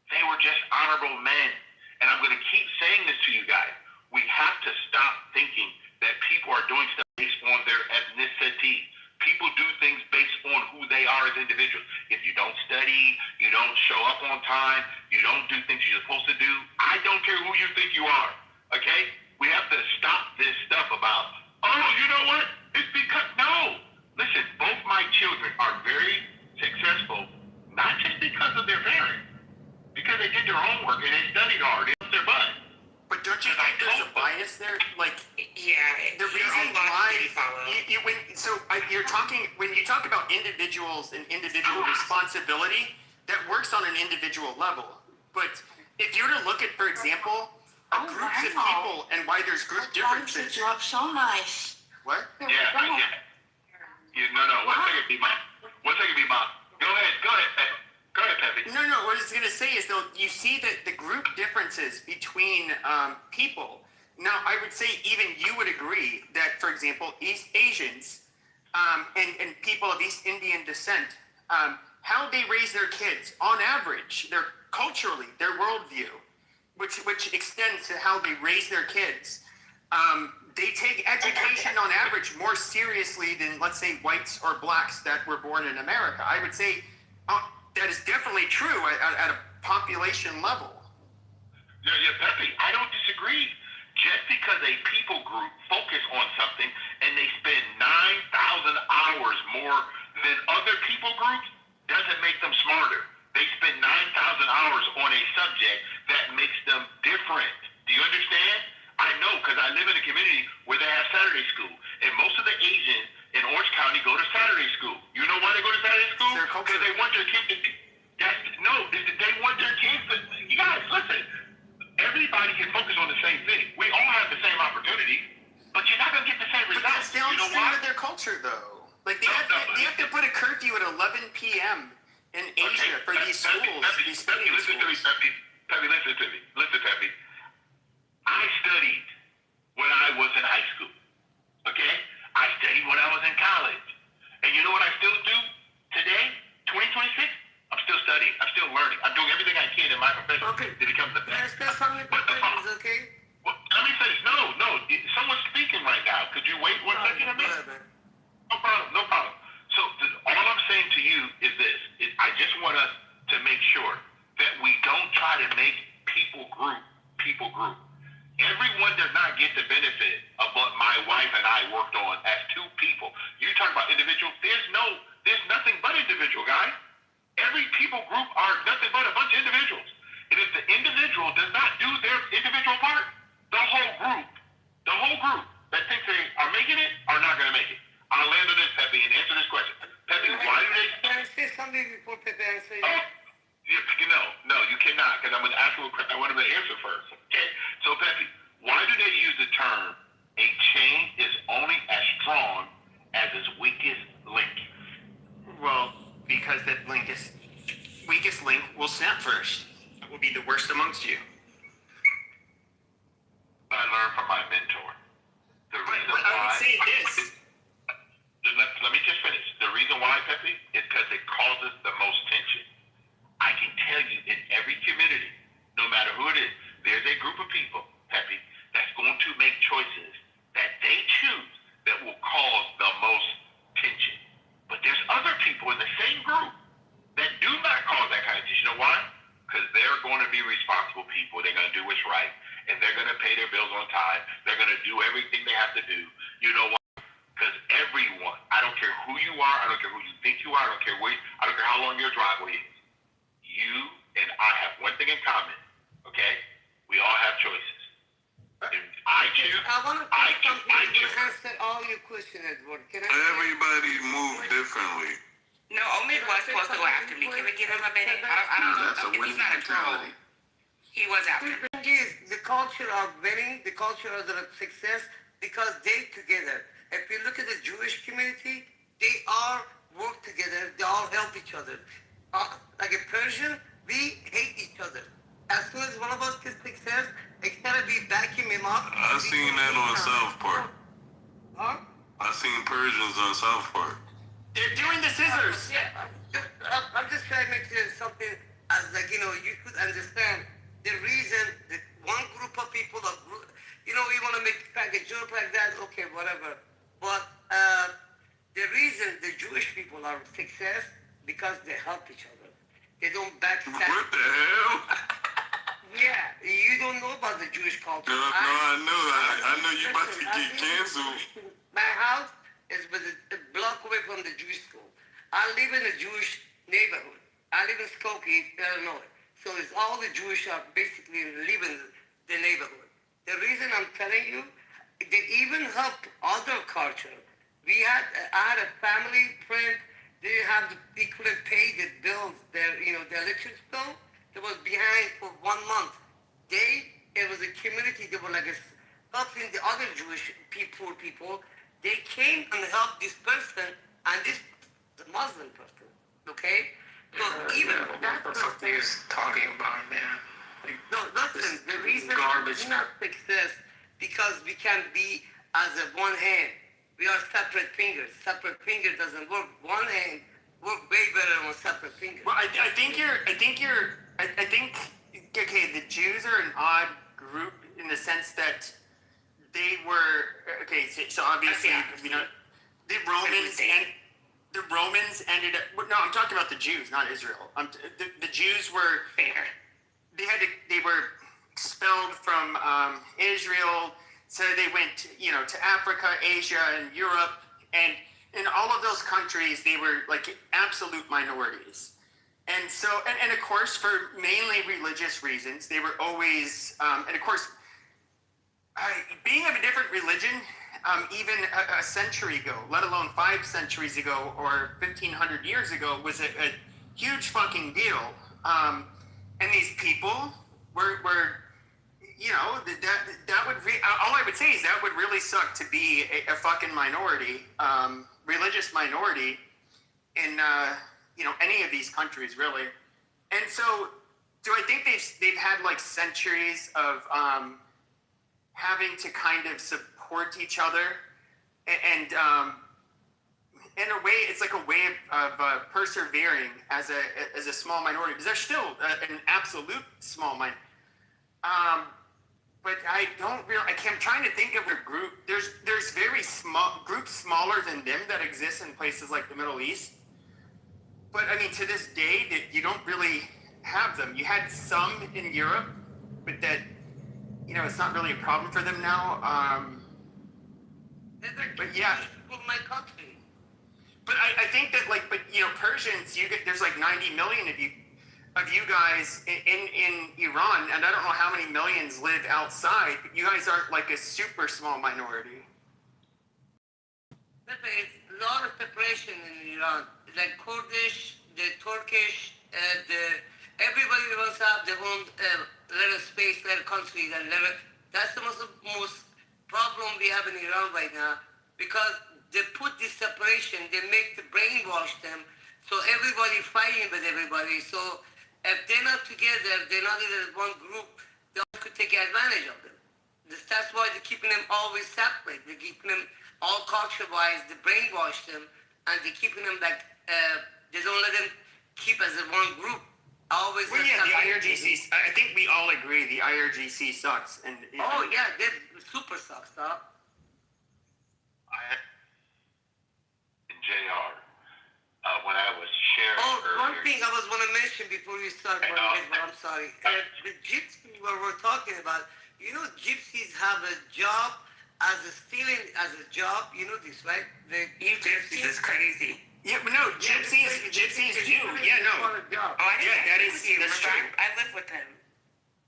They were just honorable men. And I'm going to keep saying this to you guys. We have to stop thinking that people are doing stuff based on their ethnicity. People do things based on who they are as individuals. If you don't study, you don't show up on time, you don't do things you're supposed to do, I don't care who you think you are, okay? We have to stop this stuff about, oh, you know what? It's because, no. Listen, both my children are very successful, not just because of their parents, because they did their homework and they studied hard. They put their butt. But don't you think there's a bias there? Like, the reason why when you talk about individuals and individual responsibility, that works on an individual level. But if you were to look at, for example, groups of people and why there's group differences. You up so nice. What? No. One second, B-Mom. Go ahead, Peppy. No. What I was gonna say is though, you see that the group differences between people. Now, I would say even you would agree that, for example, East Asians and people of East Indian descent, how they raise their kids, on average, their culturally, their worldview, which extends to how they raise their kids. They take education on average more seriously than, let's say, whites or blacks that were born in America. I would say that is definitely true at a population level. Yeah, Peppy, I don't disagree. Just because a people group focus on something and they spend 9,000 hours more than other people groups doesn't make them smarter. They spend 9,000 hours on a subject that makes them different. Do you understand? I know, because I live in a community where they have Saturday school, and most of the Asians in Orange County go to Saturday school. You know why they go to Saturday school? Because they want their kids to. They want their kids to. You guys, listen. Everybody can focus on the same thing. We all have the same opportunity, but you're not gonna get the same results. But that's downstream of their culture, though. Like they have to put a curfew at 11 p.m. in Asia for these schools. Peppy, listen to me, Peppy. Peppy, listen to me. Listen, Peppy. I studied when I was in high school, okay? I studied when I was in college. And you know what I still do today, 2026? I'm still studying. I'm still learning. I'm doing everything I can in my profession to become the best. Okay? Well, let me say this. No. Someone's speaking right now. Could you wait 1 second a minute? No problem. So all I'm saying to you is this. I just want us to make sure that we don't try to make people group. Everyone does not get the benefit of what my wife and I worked on as two people. You talk about individual. There's nothing but individual, guys. Every people group are nothing but a bunch of individuals. And if the individual does not do their individual part, the whole group that thinks they are making it are not going to make it. I'll land on this, Peppy, and answer this question. Peppy, why do they... Can I say something before Pepe answers? No, you cannot, because I'm going to ask you a question. I want him to answer first. Okay? So, Peppy, why do they use the term a chain is only as strong as its weakest link? Well, because that weakest link will snap first. It will be the worst amongst you. I learned from my mentor. The reason why... I would say this. Let me just finish. The reason why, Peppy, is because it causes the most tension. I can tell you in every community, no matter who it is, there's a group of people, Pepe, that's going to make choices that they choose that will cause the most tension. But there's other people in the same group that do not cause that kind of tension. You know why? Because they're going to be responsible people. They're going to do what's right, and they're going to pay their bills on time. They're going to do everything they have to do. You know why? Because everyone, I don't care who you are, I don't care who you think you are, I don't care how long your driveway is. You and I have one thing in common, okay? We all have choices. And I choose. I want to say something. I answer all your questions, Edward. Can I? Everybody move differently. No, Omid was supposed to go after me. Can we give him a minute? I don't know. That's a He's winning not a troll. mentality. He was after me. The thing is, the culture of winning, the culture of the success, because they together. If you look at the Jewish community, they all work together. They all help each other. Like a Persian, we hate each other. As soon as one of us gets success, instead of we backing him up. I seen that on South Park. Huh? I seen Persians on South Park. They're doing the scissors. Yeah, I'm just trying to make sure something as like, you could understand the reason that one group of people are, we want to make like a joke like that, okay, whatever. But the reason the Jewish people are success because they help each other. They don't backstab. What the hell? Yeah, you don't know about the Jewish culture. No, I know. I know you about to get canceled. My house is a block away from the Jewish school. I live in a Jewish neighborhood. I live in Skokie, Illinois. So it's all the Jewish are basically live in the neighborhood. The reason I'm telling you, they even help other culture. I had a family friend, they couldn't pay the bills, their electric bill. They was behind for 1 month. It was a community, they were like helping the other Jewish poor people. They came and helped this person and the Muslim person, okay? So even what the fuck are you talking about, man? no, listen, the reason garbage. we not success because we can be as a one hand. We are separate fingers. Separate finger doesn't work. One hand work way better on separate fingers. Well, I think okay, the Jews are an odd group in the sense that they were so obviously the Romans ended up. No, I'm talking about the Jews, not Israel. The Jews were they were expelled from Israel, so they went to Africa, Asia, and Europe, and in all of those countries they were like absolute minorities. And so, and of course, for mainly religious reasons, they were always, and of course, being of a different religion, even a century ago, let alone 5 centuries ago or 1,500 years ago, was a huge fucking deal. And these people were that would all I would say is that would really suck to be a fucking minority, religious minority in any of these countries, really. And so do I think they've had like centuries of having to kind of support each other, and in a way it's like a way of persevering as a small minority, because they're still an absolute small minority. But I don't really. I'm trying to think of a group. There's very small groups smaller than them that exist in places like the Middle East. But I mean, to this day, that you don't really have them. You had some in Europe, but that it's not really a problem for them now. But yeah, my country. But I think that Persians, there's like 90 million of you guys in Iran, and I don't know how many millions live outside, but you guys aren't like a super small minority. There's a lot of separation in Iran. Like Kurdish, the Turkish, everybody wants to have their own little space, little country. That's the most problem we have in Iran right now, because they put this separation, they make the brainwash them, so everybody fighting with everybody. So if they're not together, they're not in one group, they all could take advantage of them. That's why they're keeping them always separate. They're keeping them all culture-wise, they brainwash them, and they're keeping them like, they don't let them keep as a one group. Always. Well, yeah, the IRGC. I think we all agree the IRGC sucks. And oh yeah, that super sucks, dog. In JR, when I was sharing One earlier. thing I was want to mention before you start, but I'm sorry. The gypsy what we're talking about, you know, gypsies have a job as a stealing as a job. You know this, right? You gypsies is crazy. Yeah, but no, gypsies do. Yeah, no. That is true. I live with them.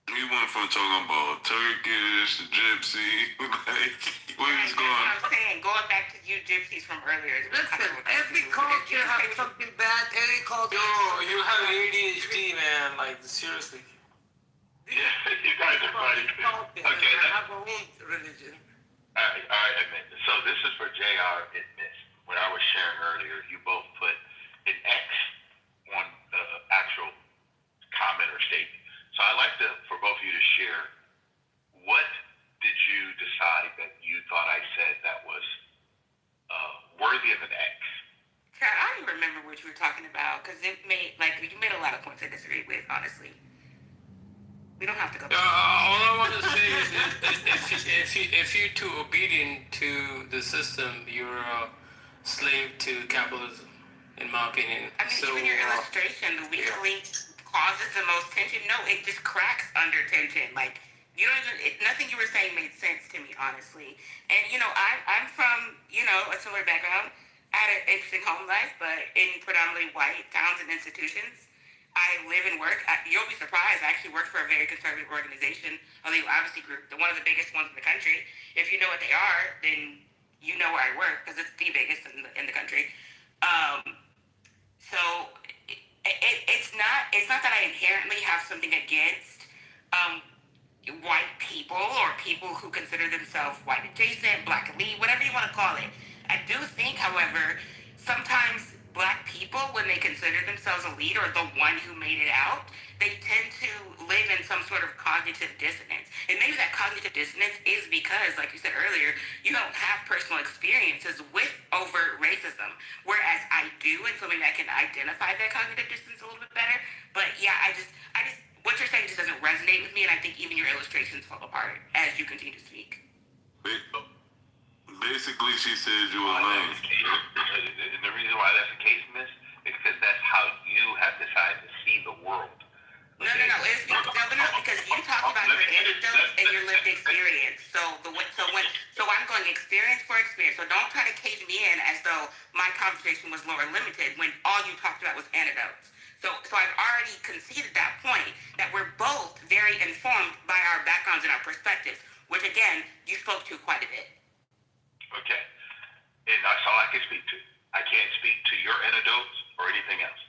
We went from talking about Turkish to gypsy, like, where is going? I'm saying, going back to you gypsies from earlier. Listen, every culture has something bad. Every culture. Yo, you have ADHD, man. Like, seriously. Yeah, you guys are funny. Okay, I have my own religion. All right, admit. So this is for JR admits. When I was sharing earlier, you both put an X on the actual comment or statement. So I'd like for both of you to share, what did you decide that you thought I said that was worthy of an X? Chad, I don't even remember what you were talking about, because you made a lot of points I disagreed with, honestly. We don't have to go back. All I want to say is if you're too obedient to the system, you're a slave to capitalism, in my opinion. I mean, even your illustration, the weak link causes the most tension. No, it just cracks under tension. Like, you don't even, nothing you were saying made sense to me, honestly. And, you know, I'm from, you know, a similar background. I had an interesting home life, but in predominantly white towns and institutions. I live and work. You'll be surprised. I actually work for a very conservative organization, a legal advocacy group, one of the biggest ones in the country. If you know what they are, then you know where I work, because it's the biggest in the country. So it's not that I inherently have something against white people or people who consider themselves white adjacent, black elite, whatever you want to call it. I do think, however, sometimes black people, when they consider themselves elite or the one who made it out, they tend to live in some sort of cognitive dissonance. And maybe that cognitive dissonance is because, like you said earlier, you don't have personal experiences with overt racism, whereas I do, and so maybe I can identify that cognitive dissonance a little bit better. But yeah, I just what you're saying just doesn't resonate with me, and I think even your illustrations fall apart as you continue to speak. Basically, she said you were lame. And the reason why that's the case, miss, is because that's how you have decided to see the world. No, it's because you talk about your anecdotes and your lived experience. So I'm going experience for experience. So don't try to cage me in as though my conversation was lower limited when all you talked about was anecdotes. So I've already conceded that point, that we're both very informed by our backgrounds and our perspectives, which again, you spoke to quite a bit. Okay. And that's all I can speak to. I can't speak to your anecdotes or anything else.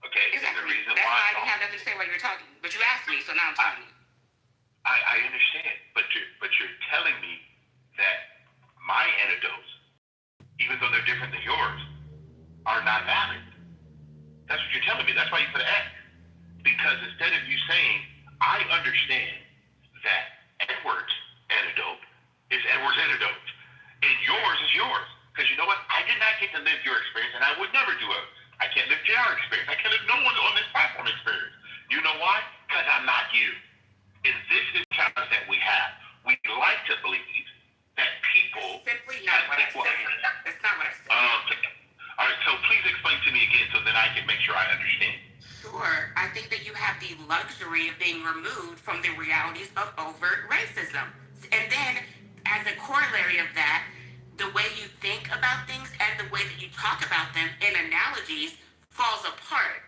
Okay? Exactly. And the reason that's why I didn't have nothing to say while you were talking. But you asked me, so now I'm telling you. I understand. But you're telling me that my anecdotes, even though they're different than yours, are not valid. That's what you're telling me. That's why you put an X. Because instead of you saying, I understand that Edward's anecdote is Edward's anecdote, and yours is yours. Because you know what? I did not get to live your experience, and I would never do it. I can't live JR experience. I can't live no one on this platform experience. You know why? Because I'm not you. And this is the challenge that we have. We like to believe that people... That's simply not what I said. That's not what I said. All right, so please explain to me again so that I can make sure I understand. Sure. I think that you have the luxury of being removed from the realities of overt racism. And then, as a corollary of that, the way you think about things and the way that you talk about them in analogies falls apart.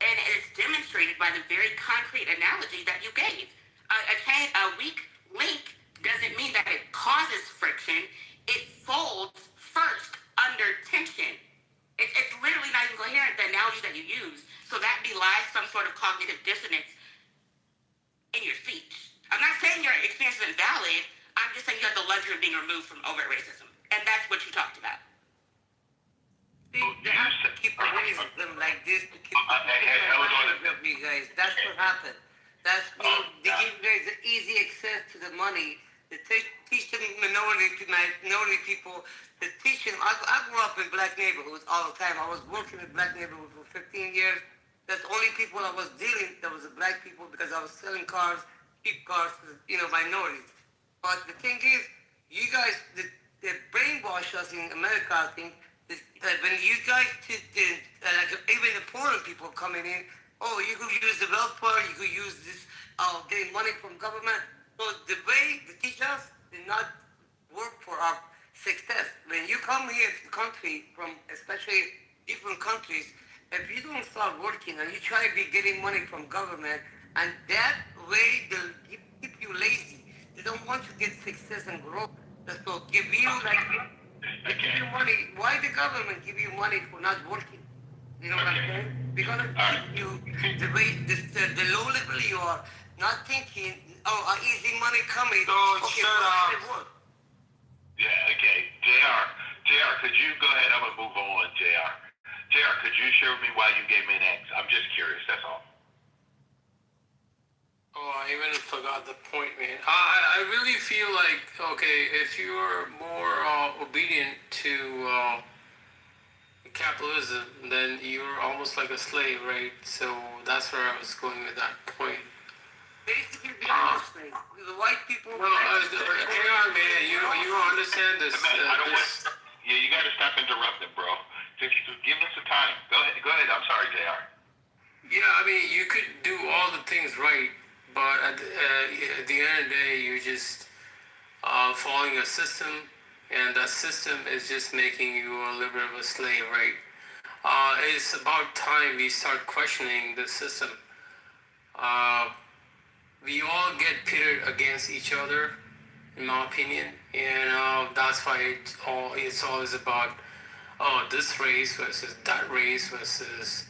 And it's demonstrated by the very concrete analogy that you gave. A weak link doesn't mean that it causes friction. It folds first under tension. It's literally not even coherent, the analogy that you use. So that belies some sort of cognitive dissonance in your speech. I'm not saying your experience is invalid. I'm just saying you have the luxury of being removed from overt racism. And that's what you talked about. They have to keep racism like this to keep you guys. That's what happened. That's they give you guys the easy access to the money. They teach them minority people. They teach them. I grew up in black neighborhoods all the time. I was working in black neighborhoods for 15 years. That's the only people I was dealing. That was the black people because I was selling cars, cheap cars, to, minorities. But the thing is, you guys, they brainwash us in America. I think that when you guys, like even the foreign people coming in, oh, you could use the welfare, you could use this, getting money from government. So the way they teach us did not work for our success. When you come here to the country from especially different countries, if you don't start working and you try to be getting money from government, and that way they'll keep you lazy. They don't want you to get success and grow. So give you they give you money. Why the government give you money for not working? You know what I'm saying? We're gonna keep you the way the low level you are, not thinking, oh, easy money coming. Okay, shut up. Yeah, okay. JR, could you go ahead? I'm gonna move on, JR. JR, could you share with me why you gave me an X? I'm just curious, that's all. Oh, I even forgot the point, man. I really feel like, okay, if you're more obedient to capitalism, then you're almost like a slave, right? So that's where I was going with that point. Basically, the white people. No, hang on, man. You don't understand this. Yeah, you gotta stop interrupting, bro. Just give us the time. Go ahead. I'm sorry, JR. Yeah, I mean, you could do all the things right, but at the end of the day, you're just following a system, and that system is just making you a little bit of a slave, right? It's about time we start questioning the system. We all get pitted against each other, in my opinion, and that's why it's always about, this race versus that race versus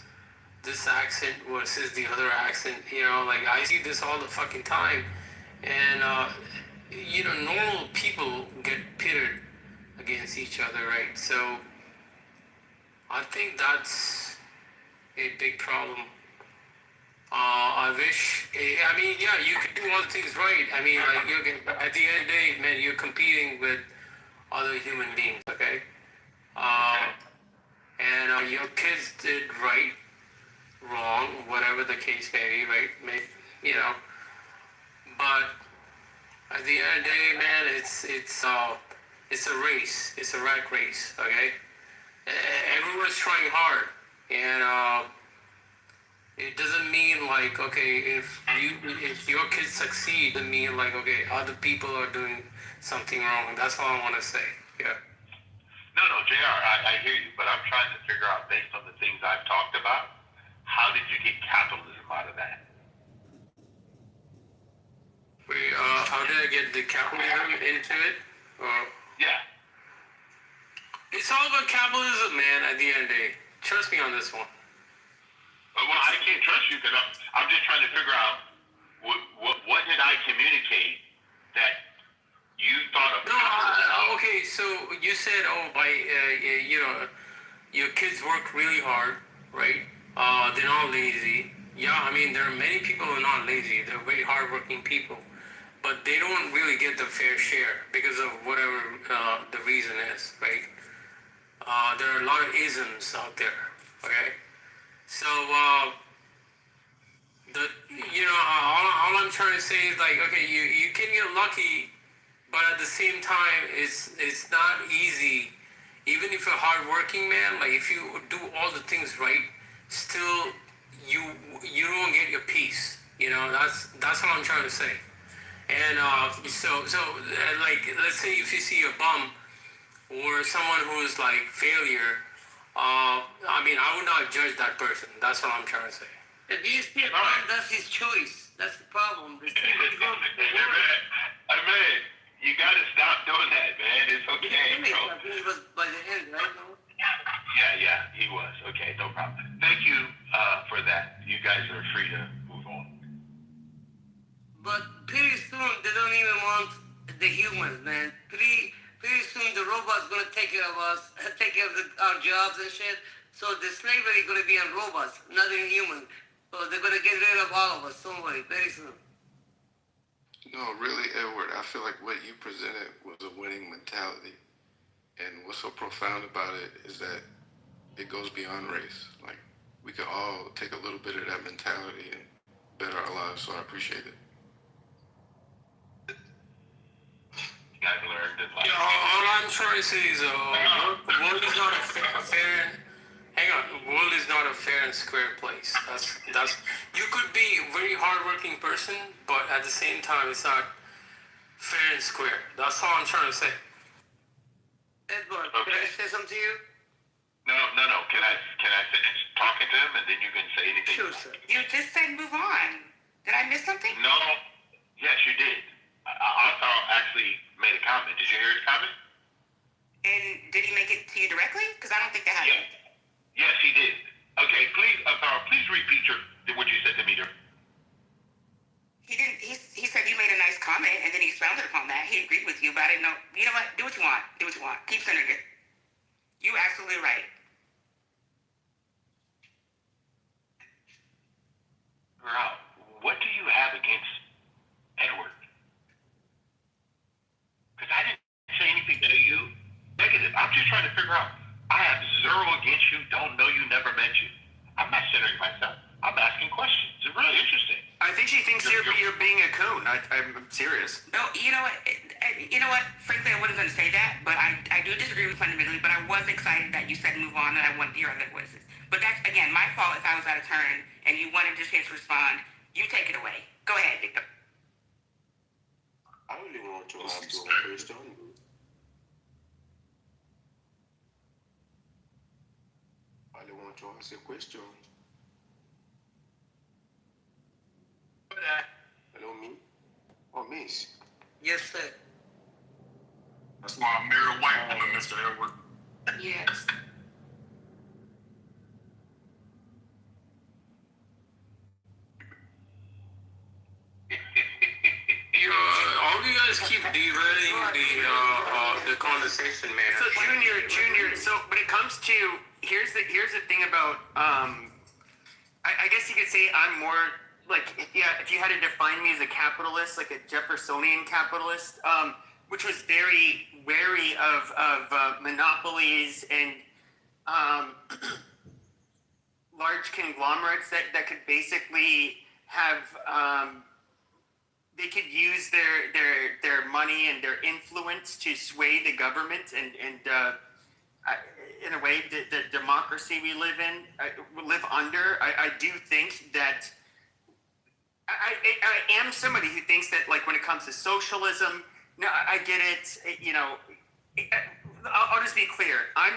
this accent versus the other accent. Like I see this all the fucking time, and normal people get pitted against each other, right? So I think that's a big problem. I wish. I mean, yeah, you can do all the things right. I mean, like at the end of the day, man, you're competing with other human beings, okay? And your kids did right, wrong, whatever the case may be, right? But at the end of the day, man, it's a race. It's a rat race, okay? Everyone's trying hard, and it doesn't mean like, okay, if your kids succeed, it doesn't mean like, okay, other people are doing something wrong. That's all I want to say. Yeah. No, JR, I hear you, but I'm trying to figure out, based on the things I've talked about, how did you get capitalism out of that? Wait, how did I get the capitalism into it? Yeah. It's all about capitalism, man, at the end of the day. Trust me on this one. Well, I can't trust you because I'm just trying to figure out what did I communicate that you thought of. No, okay, so you said, your kids work really hard, right? They're not lazy. Yeah, I mean, there are many people who are not lazy. They're very hardworking people. But they don't really get the fair share because of whatever the reason is, right? There are a lot of isms out there, okay? So, all I'm trying to say is like, okay, you can get lucky, but at the same time, it's not easy. Even if you're a hardworking man, like if you do all the things right, still you don't get your peace. That's what I'm trying to say. And like, let's say if you see a bum or someone who is like failure, I mean, I would not judge that person. That's what I'm trying to say. If you see a bum, that's his choice. That's the problem. Hey, man, you gotta stop doing that, man. It's okay, bro. He was by the end, right? Yeah, he was. Okay, no problem. Thank you for that. You guys are free to move on. But pretty soon, they don't even want the humans, man. Pretty soon, the robots gonna take care of us, take care of our jobs and shit. So the slavery gonna be on robots, not in humans. So they're gonna get rid of all of us. Don't worry, very soon. No, really, Edward, I feel like what you presented was a winning mentality. And what's so profound about it is that it goes beyond race. Like, we can all take a little bit of that mentality and better our lives. So I appreciate it. I've learned that Yeah, all I'm trying to say is, the world is not a fair. Hang on, the world is not a fair and square place. That's. You could be a very hardworking person, but at the same time, it's not fair and square. That's all I'm trying to say. Edward, can I say something to you? No. Can I finish talking to him and then you can say anything? Sure, sir. You just said move on. Did I miss something? No. Yes, you did. I actually made a comment. Did you hear his comment? And did he make it to you directly? Because I don't think that happened. Yes, he did. Okay, please, please repeat what you said to me. He didn't. He said you made a nice comment, and then he expounded upon that. He agreed with you, but I didn't know. You know what? Do what you want. Do what you want. Keep centered it. You're absolutely right. Girl, what do you have against Edward? Because I didn't say anything to you negative. I'm just trying to figure out. I have zero against you. Don't know you. Never met you. I'm not centering myself. I'm asking questions. It's really interesting. I think she thinks you're being a coon. I'm serious. No, you know what? You know what? Frankly, I wasn't going to say that, but I do disagree with fundamentally. But I was excited that you said move on, and I wanted to hear other voices. But that's again my fault if I was out of turn and you wanted just to respond. You take it away. Go ahead, Victor. I really want to ask you a question. I really want to ask you a question. Hello, me? Oh, miss. Yes, sir. That's why I married a white woman, Mr. Edward. Yes. All you guys keep derailing the conversation, man. So Junior. So when it comes to here's the thing about I guess you could say I'm more like if you had to define me as a capitalist, like a Jeffersonian capitalist, which was very wary of monopolies and large conglomerates that could basically have they could use their money and their influence to sway the government and in a way the democracy we live under. I do think that I am somebody who thinks that like when it comes to socialism, no, I get it. You know, I'll just be clear. I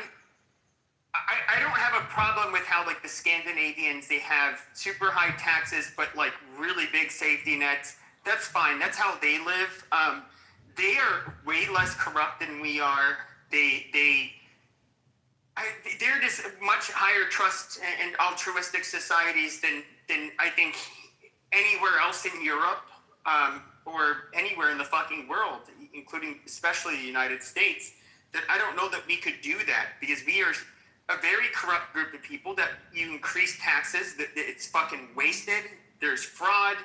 don't have a problem with how like the Scandinavians, they have super high taxes but like really big safety nets. That's fine. That's how they live. They are way less corrupt than we are. They're just much higher trust and altruistic societies than I think anywhere else in Europe or anywhere in the fucking world, including especially the United States. That I don't know that we could do that because we are a very corrupt group of people. That you increase taxes, that it's fucking wasted. There's fraud.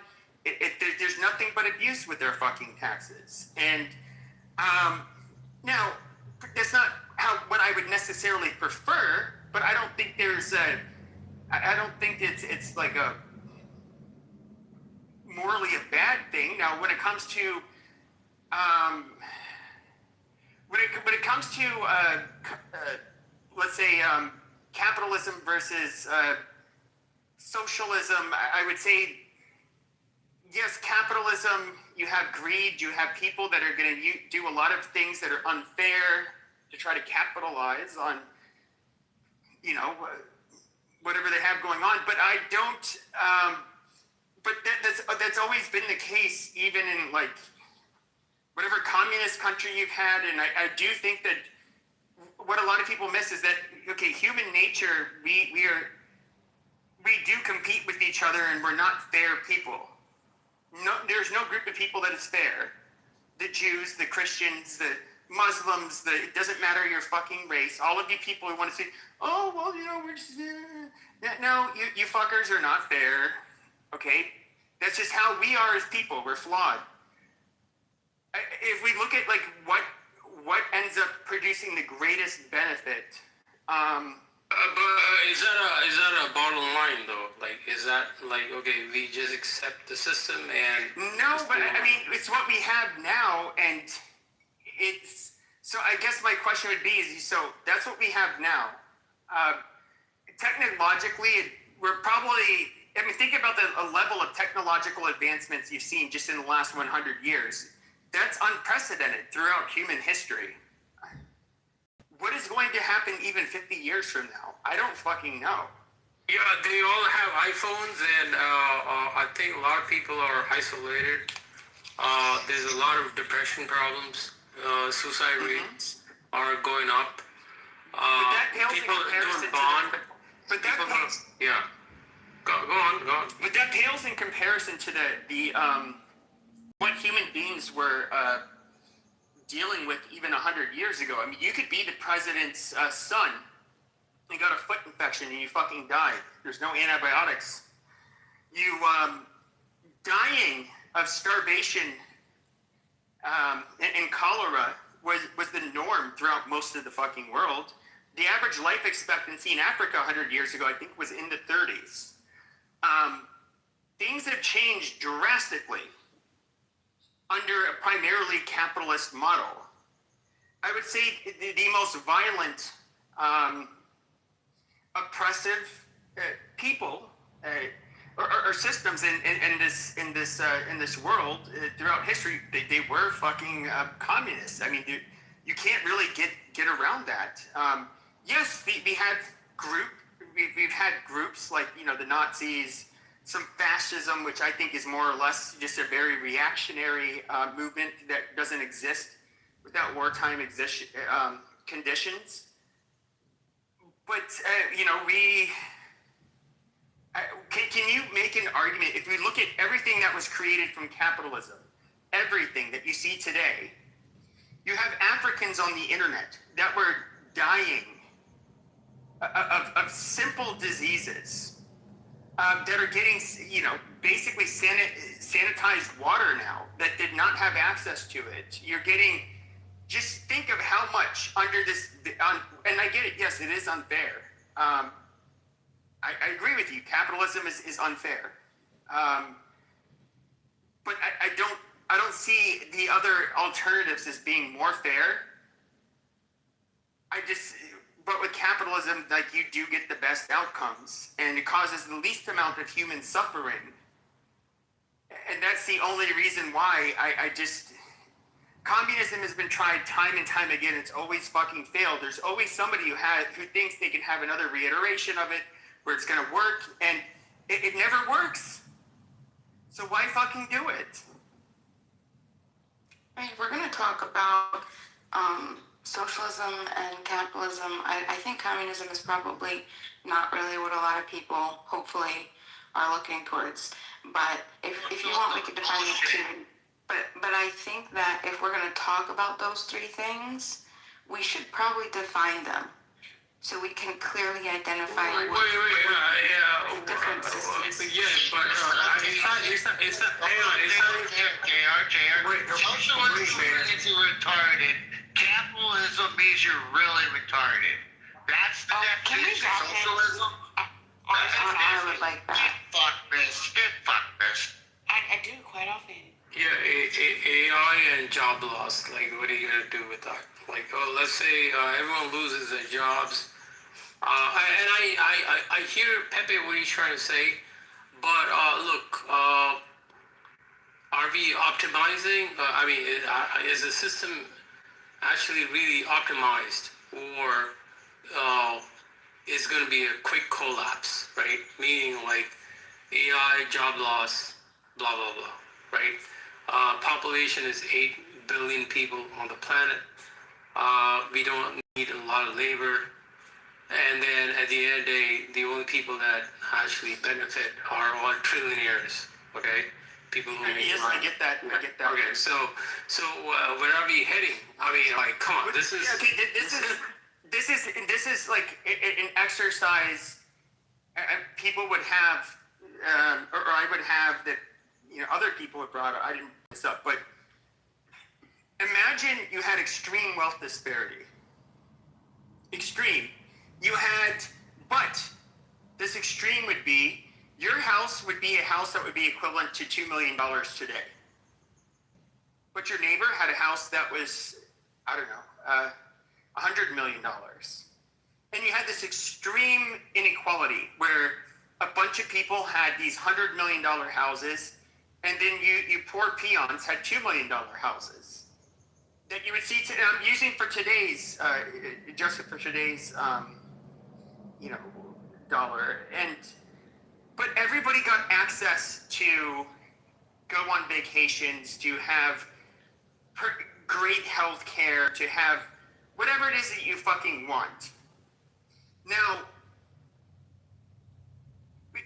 There's nothing but abuse with their fucking taxes. And now, that's not what I would necessarily prefer, but I don't think I don't think it's like a morally a bad thing. Now, when it comes to when it comes to let's say capitalism versus socialism, I would say yes, capitalism, you have greed, you have people that are going to do a lot of things that are unfair to try to capitalize on, you know, whatever they have going on. But I don't, but that's always been the case, even in like whatever communist country you've had. And I do think that what a lot of people miss is that, okay, human nature, we do compete with each other and we're not fair people. No, there's no group of people that is fair. The Jews, the Christians, the Muslims, it doesn't matter your fucking race. All of you people who want to say, oh, well, you know, we're just, no, you fuckers are not fair. Okay? That's just how we are as people. We're flawed. If we look at, like, what ends up producing the greatest benefit, but is that a bottom line? line though? Like, is that like, okay, we just accept the system and... No, but I mean, it's what we have now, and it's, so I guess my question would be, so that's what we have now. Technologically, we're probably, I mean, think about the level of technological advancements you've seen just in the last 100 years. That's unprecedented throughout human history. What is going to happen even 50 years from now? I don't fucking know. Yeah, they all have iPhones, and I think a lot of people are isolated. There's a lot of depression problems. Suicide rates are going up. But that pales people in comparison don't bond. But that pales, yeah. Go on. But that pales in comparison to the what human beings were dealing with even 100 years ago. I mean, you could be the president's son. You got a foot infection and you fucking die. There's no antibiotics. You dying of starvation and cholera was the norm throughout most of the fucking world. The average life expectancy in Africa 100 years ago, I think, was in the 30s. Things have changed drastically under a primarily capitalist model. I would say the most violent, oppressive people or systems in this world throughout history, they were fucking communists. I mean, you can't really get around that. Yes, we've had groups like, you know, the Nazis, some fascism, which I think is more or less just a very reactionary movement that doesn't exist without wartime conditions. But, you know, can you make an argument, if we look at everything that was created from capitalism, everything that you see today, you have Africans on the internet that were dying of simple diseases that are getting, you know, basically sanitized water now that did not have access to it. You're getting, just think of how much under this, and I get it, yes, it is unfair. I agree with you, capitalism is unfair. But I don't see the other alternatives as being more fair. But with capitalism, like, you do get the best outcomes, and it causes the least amount of human suffering. And that's the only reason why communism has been tried time and time again. It's always fucking failed. There's always somebody who thinks they can have another reiteration of it where it's gonna work, and it never works. So why fucking do it? I mean, we're gonna talk about socialism and capitalism. I think communism is probably not really what a lot of people hopefully are looking towards. But if you want, we could define it too. But I think that if we're going to talk about those three things, we should probably define them so we can clearly identify different systems. Socialism means you're retarded. Capitalism means you're really retarded. That's the definition of socialism. I would like that. Get fuck this. I do quite often. Yeah, AI and job loss. Like, what are you gonna do with that? Like, let's say everyone loses their jobs. And I hear Pepe what he's trying to say, but look, are we optimizing? I mean, is the system actually really optimized, or is going to be a quick collapse, right? Meaning, like, AI, job loss, blah blah blah, right? Population is 8 billion people on the planet. We don't need a lot of labor. And then at the end of the day, the only people that actually benefit are all trillionaires, okay? People who Yes, I get that. Okay, so where are we heading? I mean, like, come on, this is... Okay, this is like an exercise people would have, or I would have, that, you know, other people have brought up. I didn't bring this up, but imagine you had extreme wealth disparity. Extreme. You had, but this extreme would be house would be a house that would be equivalent to $2 million today. But your neighbor had a house that was, I don't know, $100 million. And you had this extreme inequality where a bunch of people had these $100 million houses, and then you poor peons had $2 million houses that you would see. I'm using for today's, adjusted for today's, dollar. But everybody got access to go on vacations, to have great health care, to have whatever it is that you fucking want. Now,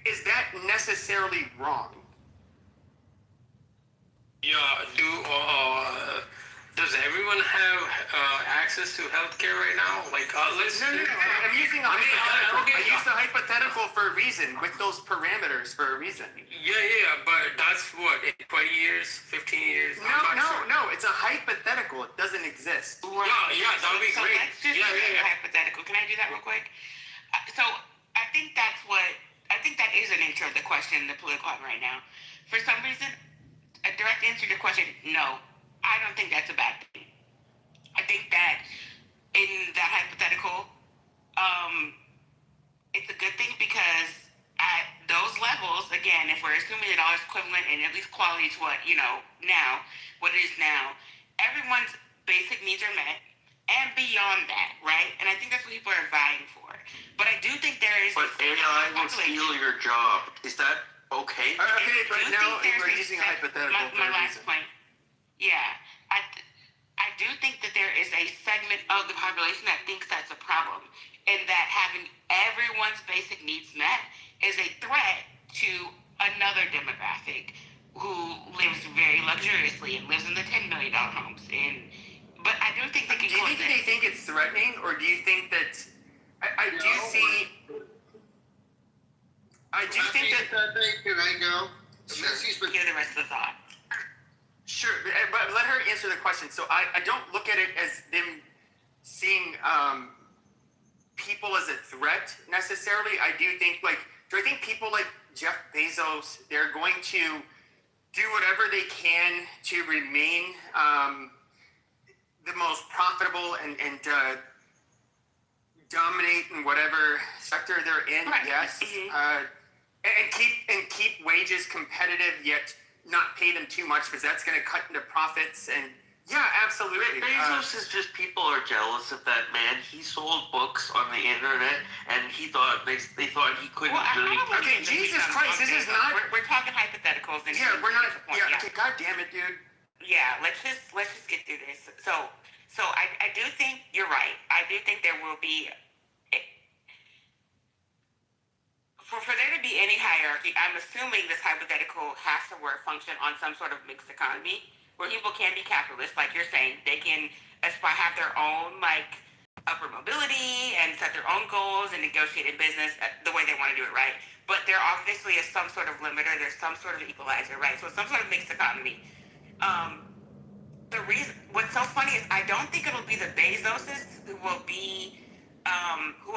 is that necessarily wrong? Yeah, does everyone have access to healthcare right now? Like, let's... No. I'm using a hypothetical. I use the hypothetical for a reason, with those parameters for a reason. Yeah, but that's what, 20 years, 15 years? No, it's a hypothetical. It doesn't exist. Yeah, that would be great. Let's just do a hypothetical. Can I do that real quick? So I think that is the nature of the question in the political climate right now. For some reason, a direct answer to the question, no. I don't think that's a bad thing. I think that in that hypothetical, it's a good thing because at those levels, again, if we're assuming the dollar's equivalent and at least quality to what, now, what it is now, everyone's basic needs are met and beyond that, right? And I think that's what people are vying for. But I do think there is... But AI will steal your job. Is that okay? Okay, but now we're using a hypothetical for my a last reason. point. Yeah, I do think that there is a segment of the population that thinks that's a problem, and that having everyone's basic needs met is a threat to another demographic who lives very luxuriously and lives in the $10 million homes. But I do think they can. Do you think they think it's threatening, or do you think that I do think that. Can I go? Sure. Hear the rest of the thought. Sure, but let her answer the question. So I don't look at it as them seeing people as a threat necessarily. I do think do I think people like Jeff Bezos, they're going to do whatever they can to remain the most profitable and dominate in whatever sector they're in. Right. Yes, and keep wages competitive, yet not pay them too much because that's going to cut into profits. And yeah, absolutely. Bezos is just people are jealous of that man. He sold books on the internet, and they thought he couldn't do it. Okay, Jesus Christ, this is not. We're talking hypotheticals. And yeah, we're not. Yeah, okay, God damn it, dude. Yeah, let's just get through this. So I do think you're right. I do think there will be. For there to be any hierarchy, I'm assuming this hypothetical has to function on some sort of mixed economy where people can be capitalists, like you're saying. They can have their own upper mobility and set their own goals and negotiate in business the way they want to do it, right? But there obviously is some sort of limiter. There's some sort of equalizer, right? So it's some sort of mixed economy. What's so funny is I don't think it'll be the Bezoses who will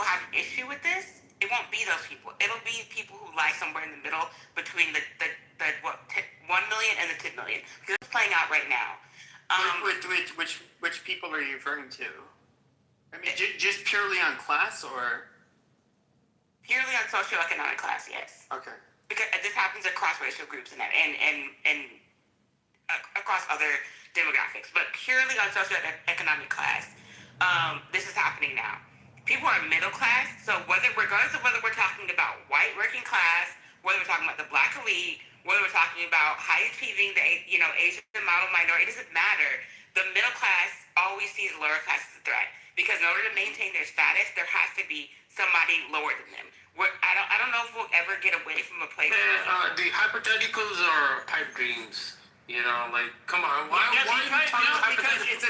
have an issue with this. It won't be those people. It'll be people who lie somewhere in the middle between the 1 million and the 10 million. Because it's playing out right now. Which people are you referring to? I mean, just purely on class, or purely on socioeconomic class? Yes. Okay. Because this happens across racial groups and across other demographics, but purely on socioeconomic class, this is happening now. People are middle class, so regardless of whether we're talking about white working class, whether we're talking about the black elite, whether we're talking about high achieving, Asian model minority, it doesn't matter. The middle class always sees lower class as a threat because in order to maintain their status, there has to be somebody lower than them. I don't know if we'll ever get away from a place. The hypotheticals are pipe dreams. Come on. Why because it's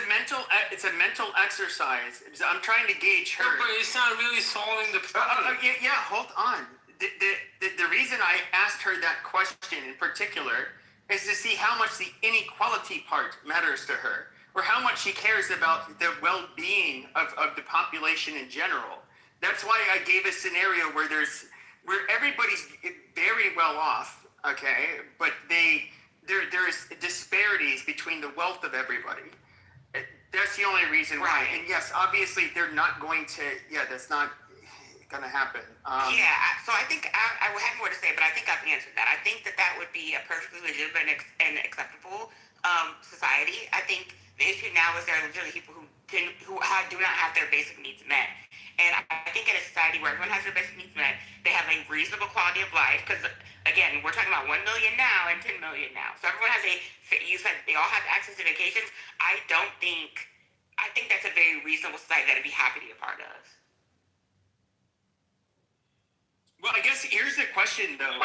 a mental exercise. I'm trying to gauge her. No, but it's not really solving the problem. Yeah, hold on. The reason I asked her that question in particular is to see how much the inequality part matters to her, or how much she cares about the well-being of the population in general. That's why I gave a scenario where everybody's very well well off, okay, but there's disparities between the wealth of everybody. That's the only reason why. And yes, obviously they're not going to. Yeah, that's not going to happen. So I think I would have more to say, but I think I've answered that. I think that would be a perfectly legitimate and acceptable society. I think the issue now is there are literally people who do not have their basic needs met. And I think in a society where everyone has their basic needs met, they have a reasonable quality of life. Because again, we're talking about 1 million now and 10 million now. So everyone has you said they all have access to vacations. I think that's a very reasonable society that I'd be happy to be a part of. Well, I guess here's the question though.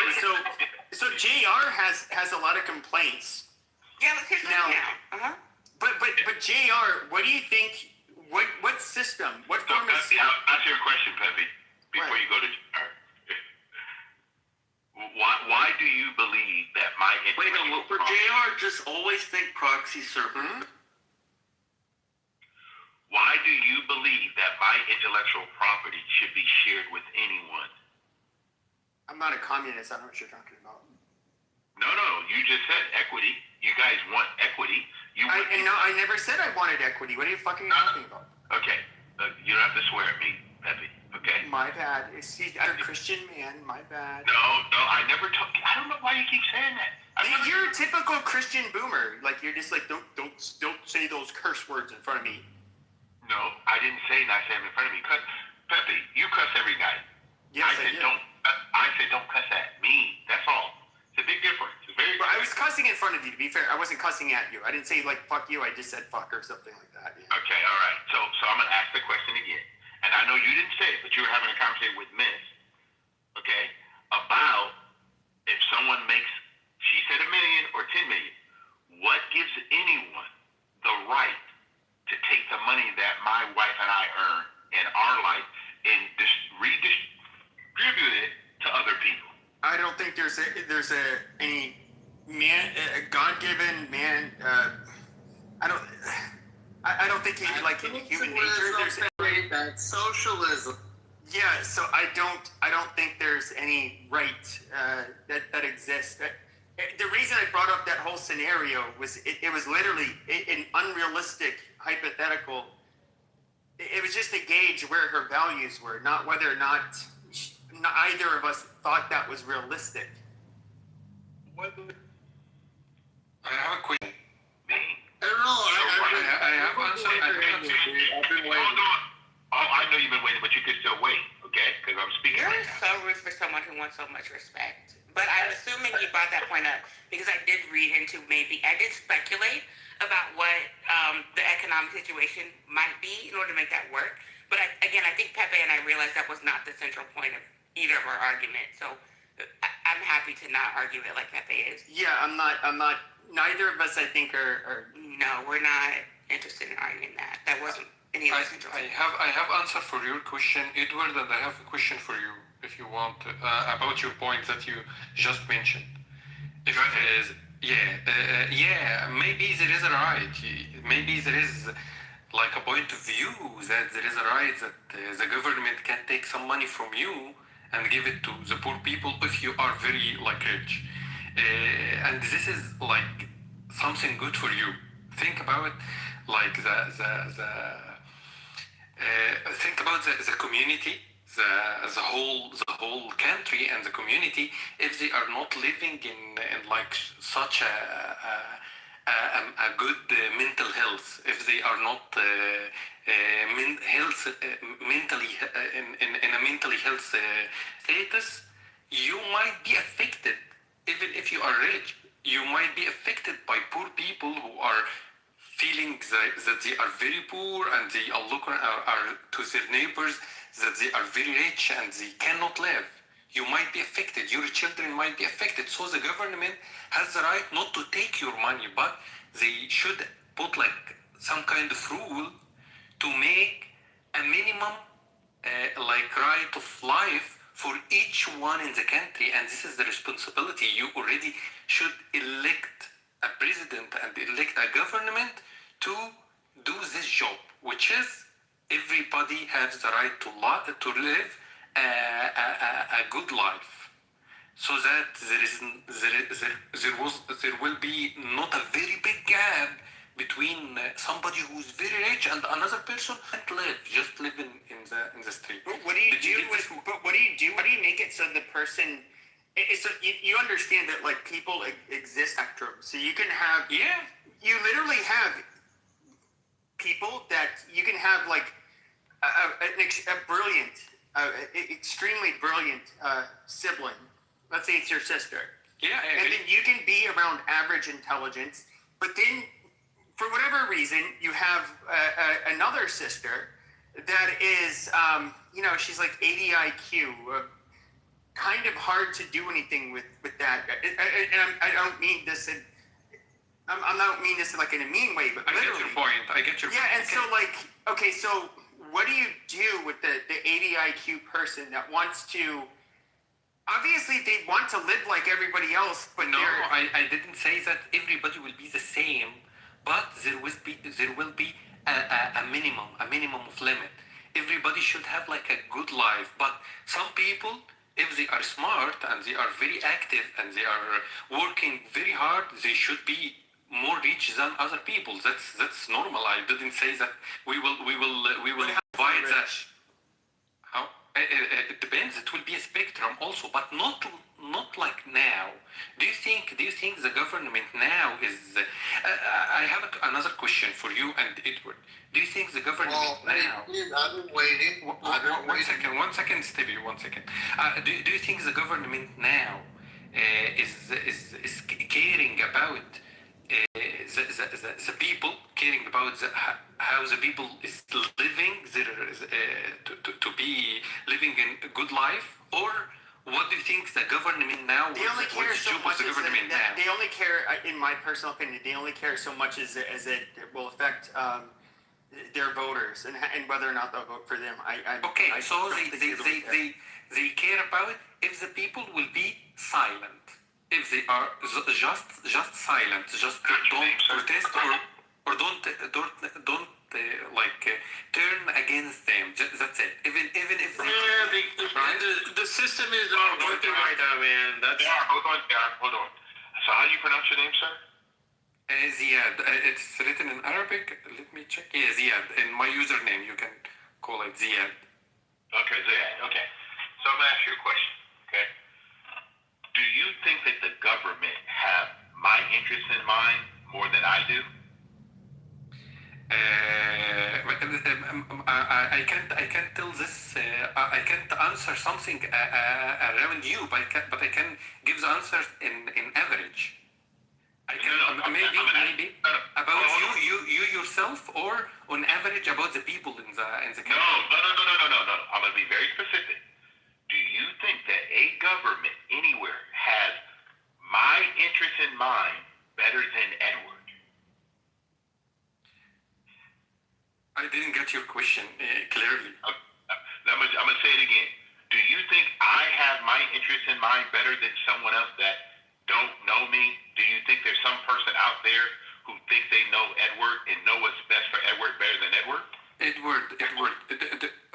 So JR has a lot of complaints. Yeah, let's hear now. Uh-huh. But JR, what do you think? What system? What form of system? Answer your question, Pepe, before you go to JR. Why do you believe that my Wait, for JR, just always think proxy server. Why do you believe that my intellectual property should be shared with anyone? I'm not a communist. I don't know what you're talking about. No, you just said equity. You guys want equity. I never said I wanted equity. What are you fucking talking about? Okay, you don't have to swear at me, Pepe. Okay. My bad. I'm a Christian man. My bad. No, I never told. I don't know why you keep saying that. You're a typical Christian boomer. Like you're just like don't say those curse words in front of me. No, I didn't say not say them in front of me. Pepe, you cuss every night. Yes, I said don't. I said don't cuss at me. That's all. It's a big difference. It's very. But I was cussing in front of you. To be fair, I wasn't cussing at you. I didn't say like fuck you. I just said fuck or something like that. Yeah. Okay, all right. So I'm gonna ask the question again. And I know you didn't say it, but you were having a conversation with Miss, okay, about if someone makes, she said $1 million or 10 million, what gives anyone the right to take the money that my wife and I earn in our life and redistribute it to other people? I don't think there's any God-given man. I don't think like in human nature there's that's socialism. Yeah, so I don't think there's any right that exists. The reason I brought up that whole scenario was it was literally an unrealistic hypothetical. It was just to gauge where her values were, not whether or not either of us thought that was realistic. I have a question. I don't know. I have answered. I've been waiting. I know you've been waiting, but you could still wait, okay? Because I'm speaking. You're so rude for someone who wants so much respect. But I'm assuming you brought that point up because I did read into I did speculate about what the economic situation might be in order to make that work. But I think Pepe and I realized that was not the central point of either of our arguments. So I'm happy to not argue it like Pepe is. Yeah, I'm not. Neither of us, I think, are. No, we're not interested in arguing that. That wasn't any of the central. I have answer for your question, Edward, and I have a question for you, if you want, about your point that you just mentioned. If it is, maybe there is a right. Maybe there is like a point of view that there is a right that the government can take some money from you and give it to the poor people if you are very rich. And this is like something good for you. Think about like think about the community, the whole country and the community. If they are not living in like such a good mental health, if they are not mentally in a mentally health status, you might be affected. Even if you are rich, you might be affected by poor people who are feeling that they are very poor and they are looking to their neighbors that they are very rich and they cannot live. You might be affected. Your children might be affected. So the government has the right not to take your money, but they should put like some kind of rule to make a minimum like right of life for each one in the country, and this is the responsibility. You already should elect a president and elect a government to do this job, which is everybody has the right to live a good life. so that there will be not a very big gap between somebody who's very rich and another person can't just live in the street. But what do you do with? But what do you do? How do you make it so the person? So you understand that like people exist spectrum. So you can have you literally have people that you can have like a brilliant, extremely brilliant sibling. Let's say it's your sister. Yeah, I agree. And then you can be around average intelligence, but then for whatever reason you have another sister that is, she's like 80 IQ. Kind of hard to do anything with that. And I don't mean this in, I don't mean this like in a mean way, but I literally. get your point. I get your point. Yeah, and so like, okay, so what do you do with the 80 IQ person that wants to, obviously they want to live like everybody else, but no, I didn't say that everybody will be the same, but there will be a minimum of limit. Everybody should have like a good life, but some people, if they are smart and they are very active and they are working very hard, they should be more rich than other people. That's normal. I didn't say that we will divide that. How? It depends. It will be a spectrum also, but not like now. Do you think the government now is? I have another question for you and Edward. Do you think the government now? I've been waiting. One second, Stevie. 1 second. Do you think the government now is caring about the people, caring about how the people is living to be living in a good life, or what do you think the government now? They only care so much as they only care, in my personal opinion, they only care so much as it will affect their voters and whether or not they'll vote for them. So they care about if the people will be silent. If they are just silent, just don't protest or don't turn against them. That's it. Even if they the system is all working right now, man. Hold on. So how do you pronounce your name, sir? Ziad. It's written in Arabic. Let me check. Yeah, Ziad. In my username, you can call it Ziad. Okay, Ziad. Okay. So I'm gonna ask you a question. Okay. Do you think that the government have my interest in mind more than I do? I can't tell this. I can't answer something around you, but I can give the answer in average. I can maybe about you yourself, or on average about the people in the country. No. I'm gonna be very specific. Do you think that a government anywhere has my interest in mind better than Edward? I didn't get your question clearly. I'm gonna say it again. Do you think I have my interest in mind better than someone else that don't know me? Do you think there's some person out there who thinks they know Edward and know what's best for Edward better than Edward? Edward.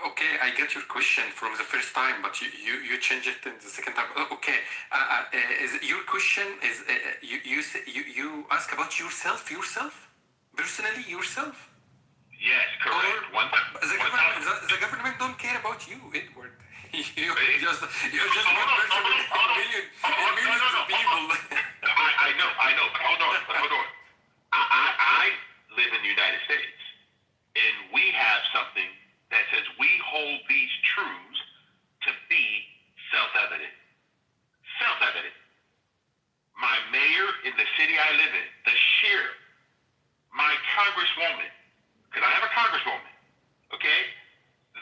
Okay, I get your question from the first time, but you change it in the second time. Okay, your question is you ask about yourself personally, yourself. Yes, correct. The government don't care about you, Edward. You're just one person in millions of people. I know. But hold on. I live in the United States. And we have something that says we hold these truths to be self-evident. Self-evident. My mayor in the city I live in, the sheriff, my congresswoman, because I have a congresswoman, okay?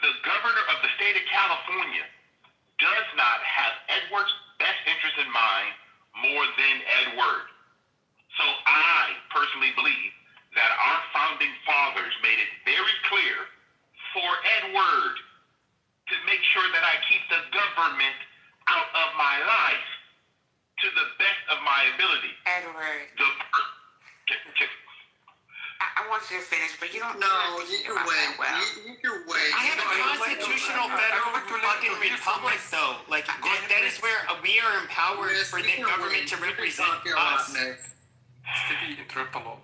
The governor of the state of California does not have Edward's best interest in mind more than Edward. So I personally believe that our founding fathers made it very clear for Edward to make sure that I keep the government out of my life to the best of my ability. Edward. I want you to finish, but you don't. No, you can wait. Well. You can wait. I have a constitutional federal fucking republic, though. Like, that is where we are empowered for the government to represent us. Stevie, interrupt a lot.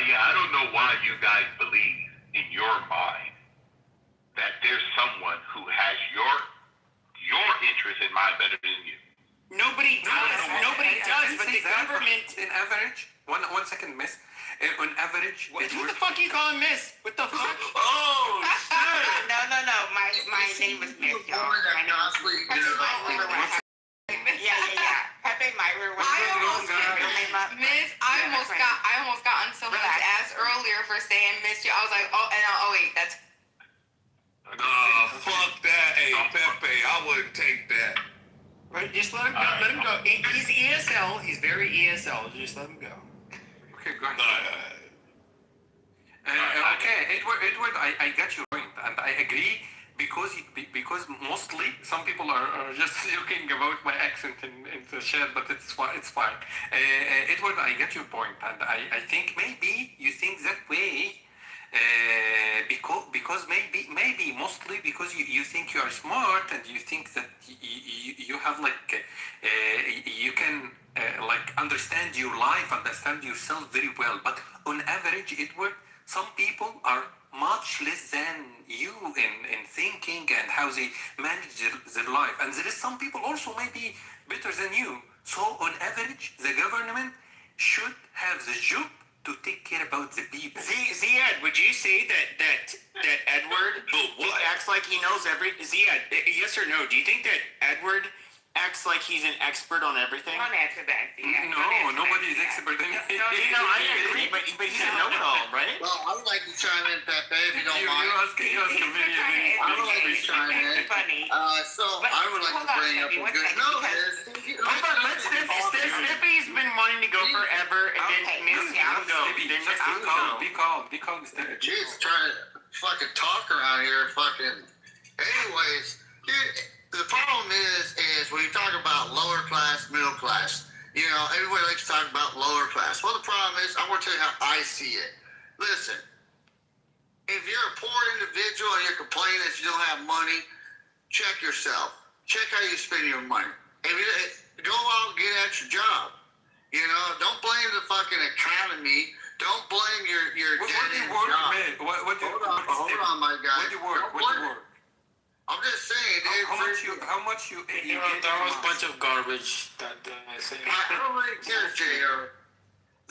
Yeah, I don't know why you guys believe in your mind that there's someone who has your interest in mind better than you. Nobody does. Nobody does. But the government, in average, one second, miss. On average, what the fuck you calling Miss? What the fuck? Oh shit! No. My name is Miss, y'all. My name is Yeah. Pepe Myra was Miss, I almost got on someone's ass earlier for saying Miss you. I was like, oh wait, that's. Fuck that. Hey, Pepe, I wouldn't take that. Right, just let him go. Let him go. He's ESL. He's very ESL. Just let him go. Okay, go ahead. Okay, Edward, I got your point, and I agree because mostly some people are just joking about my accent in the chat, but it's fine. Edward, I get your point, and I think maybe you think that way because maybe mostly because you think you are smart and you think that you have you can understand your life, understand yourself very well. But on average, Edward, some people are much less than you in thinking and how they manage their life. And there is some people also maybe better than you. So on average, the government should have the job to take care about the people. Ziad, would you say that Edward acts like he knows Ziad, yes or no? Do you think that Edward acts like he's an expert on everything? Don't answer that. No, nobody is expert in it. No, I agree, but he's a know-it-all, right? Well, I would like to chime in, Pepe, if you don't mind. You ask a very I would like to chime in. Funny. So I would like to bring up a good. No, Hold on, let's Snippy's been wanting to go forever, and then Miss can go. Then Miss can go. Be calm, Snippy. Jeez, trying to fucking talk around here, fucking. Anyways, dude. The problem is when you talk about lower class, middle class, everybody likes to talk about lower class. Well, the problem is, I'm going to tell you how I see it. Listen, if you're a poor individual and you're complaining that you don't have money, check yourself. Check how you spend your money. If you go out and get at your job. Don't blame the fucking economy. Don't blame your dead-end job. Hold on, my guy. What do you work? I'm just saying, how much you that was a bunch of garbage that I said. I don't really care, JR.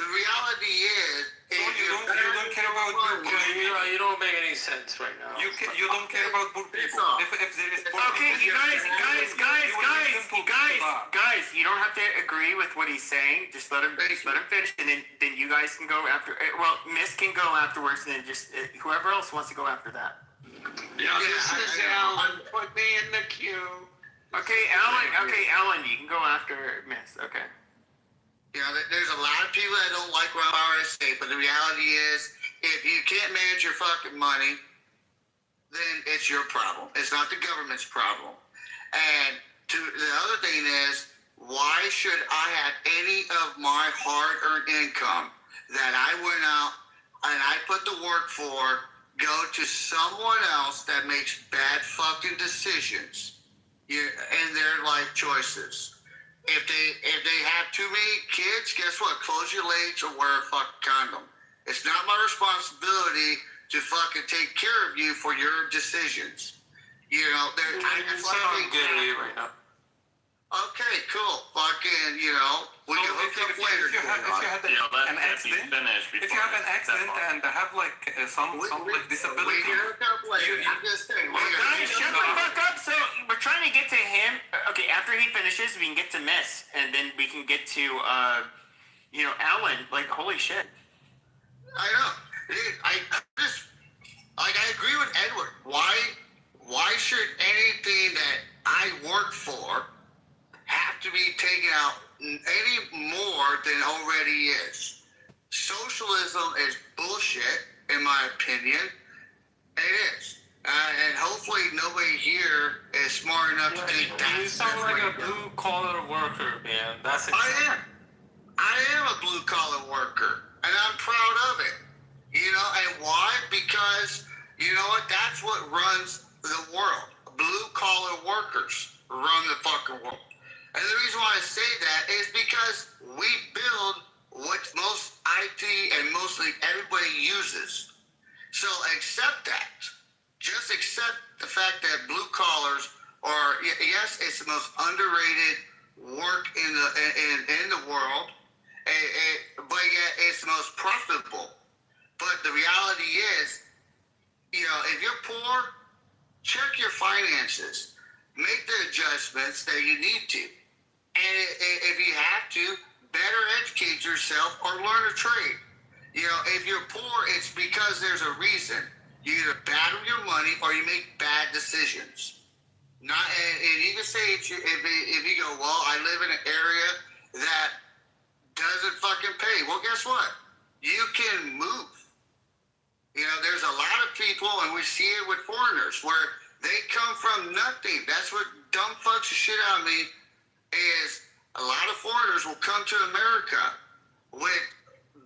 The reality is, you don't care about poor people. You don't make any sense right now. You don't care about poor people. If there is poor Okay, people, guys, you don't have to agree with what he's saying. Just let him finish, and then you guys can go after. Well, Miss can go afterwards, and then just whoever else wants to go after that. This is Alan. Put me in the queue. Okay, Alan, you can go after Miss. Okay. There's a lot of people that don't like what RSA, but the reality is, if you can't manage your fucking money, then it's your problem. It's not the government's problem. And the other thing is, why should I have any of my hard-earned income that I went out and I put the work for go to someone else that makes bad fucking decisions in their life choices? If they have too many kids, guess what? Close your legs or wear a fucking condom. It's not my responsibility to fucking take care of you for your decisions. Right now. Okay, cool. Fucking, we can hook up later. If you have an accident, and have some disability, Guys, shut the fuck up. So we're trying to get to him. Okay, after he finishes, we can get to Miss, and then we can get to Alan. Holy shit. I know, dude. I agree with Edward. Why should anything that I work for have to be taken out any more than already is? Socialism is bullshit, in my opinion. It is. And hopefully nobody here is smart enough to think that. You sound like a blue-collar worker, man. That's I am a blue-collar worker, and I'm proud of it. You know, and why? Because, you know what, that's what runs the world. Blue-collar workers run the fucking world. And the reason why I say that is because we build what most IT and mostly everybody uses. So accept that. Just accept the fact that blue collars are, yes, it's the most underrated work in the world, but yet it's the most profitable. But the reality is, you know, if you're poor, check your finances. Make the adjustments that you need to. And if you have to, better educate yourself or learn a trade. You know, if you're poor, it's because there's a reason. You either battle your money or you make bad decisions. And you can say if you go, well, I live in an area that doesn't fucking pay. Well, guess what? You can move. You know, there's a lot of people, and we see it with foreigners, where they come from nothing. That's what dumb fucks the shit out of me, is a lot of foreigners will come to America with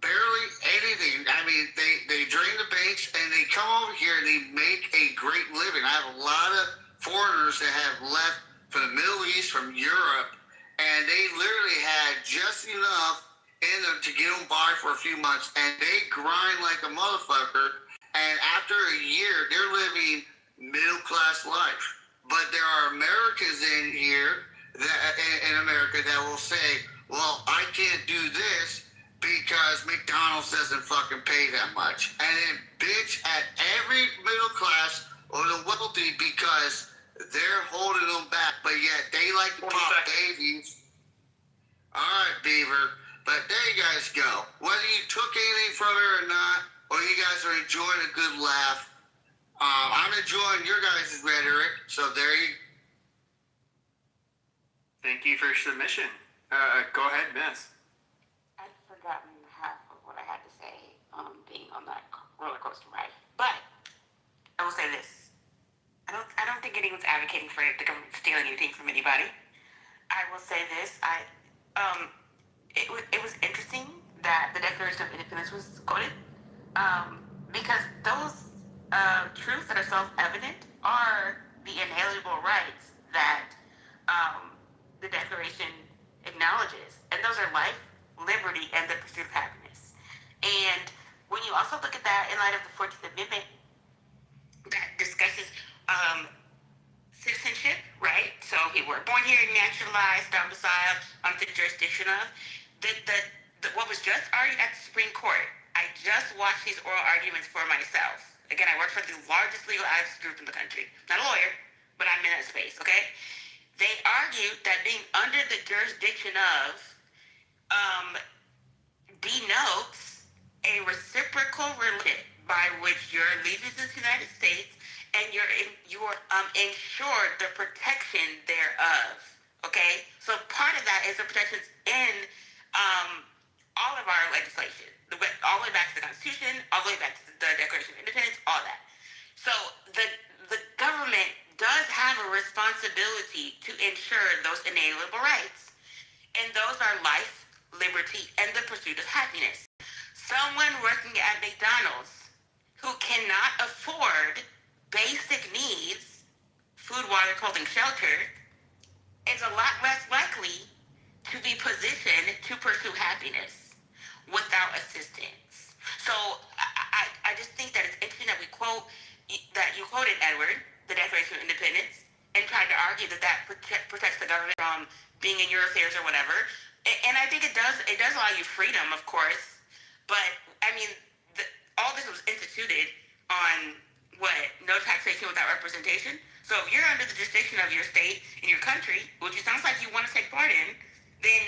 barely anything. I mean, they drain the banks, and they come over here, and they make a great living. I have a lot of foreigners that have left from the Middle East, from Europe, and they literally had just enough in them to get them by for a few months, and they grind like a motherfucker, and after a year, they're living middle-class life. But there are Americans in here, in America, that will say, well, I can't do this because McDonald's doesn't fucking pay that much. And then bitch at every middle class or the wealthy because they're holding them back, but yet they like to pop babies. All right, Beaver. But there you guys go. Whether you took anything from it or not, or you guys are enjoying a good laugh, I'm enjoying your guys' rhetoric. So there you. Thank you for your submission. Go ahead, Miss. I'd forgotten half of what I had to say being on that roller coaster ride. But I will say this: I don't think anyone's advocating for the government stealing anything from anybody. I will say this: it was interesting that the Declaration of Independence was quoted, because those truths that are self-evident are the inalienable rights that the Declaration acknowledges, and those are life, liberty, and the pursuit of happiness. And when you also look at that in light of the 14th Amendment, that discusses citizenship, right? So people were born here, naturalized, domiciled, under the jurisdiction of. What was just argued at the Supreme Court, I just watched these oral arguments for myself. Again, I work for the largest legal advocacy group in the country. Not a lawyer, but I'm in that space, okay? They argued that being under the jurisdiction of denotes a reciprocal relationship by which your allegiance to the United States and you're ensured the protection thereof, okay? So part of that is the protections in all of our legislation, all the way back to the Constitution, all the way back to the Declaration of Independence, all that. So the government does have a responsibility to ensure those inalienable rights. And those are life, liberty, and the pursuit of happiness. Someone working at McDonald's who cannot afford basic needs, food, water, clothing, shelter, is a lot less likely to be positioned to pursue happiness without assistance. So I just think that it's interesting that you quoted Edward, the Declaration of Independence, and tried to argue that protects the government from being in your affairs or whatever. And I think it does allow you freedom, of course. But I mean, all this was instituted on no taxation without representation. So if you're under the jurisdiction of your state and your country, which it sounds like you want to take part in, then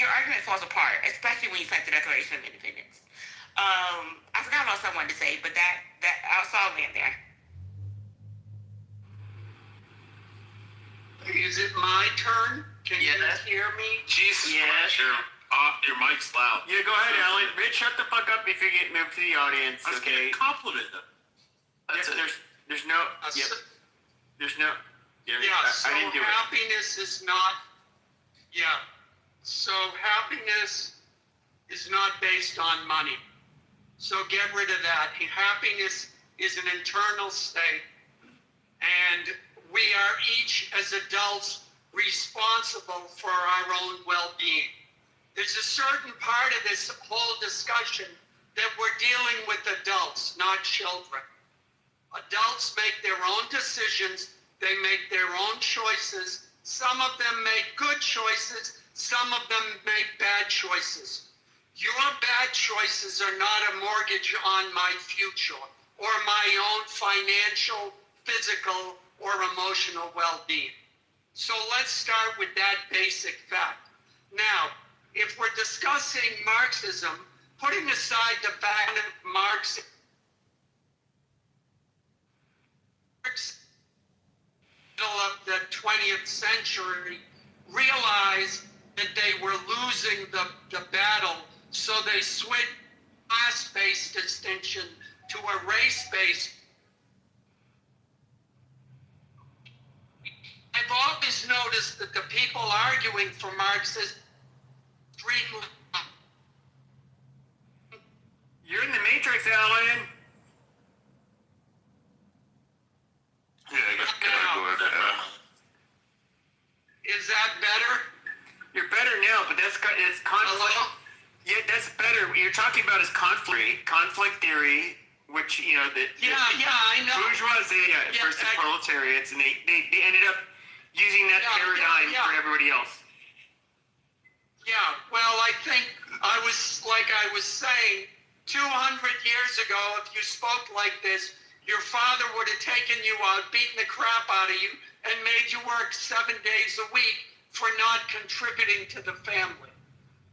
your argument falls apart, especially when you cite the Declaration of Independence. I forgot what else I wanted to say, but I'll land there. Is it my turn? Can you hear me? Jesus Christ, your mic's loud. Yeah, go ahead, Alan. Rich, shut the fuck up if you get moved to the audience, I was okay? gonna compliment them. There's no. Yep. There's no. So I didn't do it. happiness is not. So happiness is not based on money. So get rid of that. Happiness is an internal state. And we are each as adults responsible for our own well-being. There's a certain part of this whole discussion that we're dealing with adults, not children. Adults make their own decisions. They make their own choices. Some of them make good choices. Some of them make bad choices. Your bad choices are not a mortgage on my future or my own financial, physical, or emotional well-being. So let's start with that basic fact. Now, if we're discussing Marxism, putting aside the fact that Marx middle of the 20th century realized that they were losing the battle, so they switched class-based distinction to a race-based. I've always noticed that the people arguing for Marxism. You're in the Matrix, Alan. Yeah, I guess go ahead. Is that better? You're better now, but it's conflict. Hello? Yeah, that's better. What you're talking about is conflict theory, which, you know, I know. Bourgeoisie versus proletariats, and they ended up using that paradigm for everybody else. Yeah, well, I think I was saying, 200 years ago, if you spoke like this, your father would have taken you out, beaten the crap out of you, and made you work 7 days a week for not contributing to the family.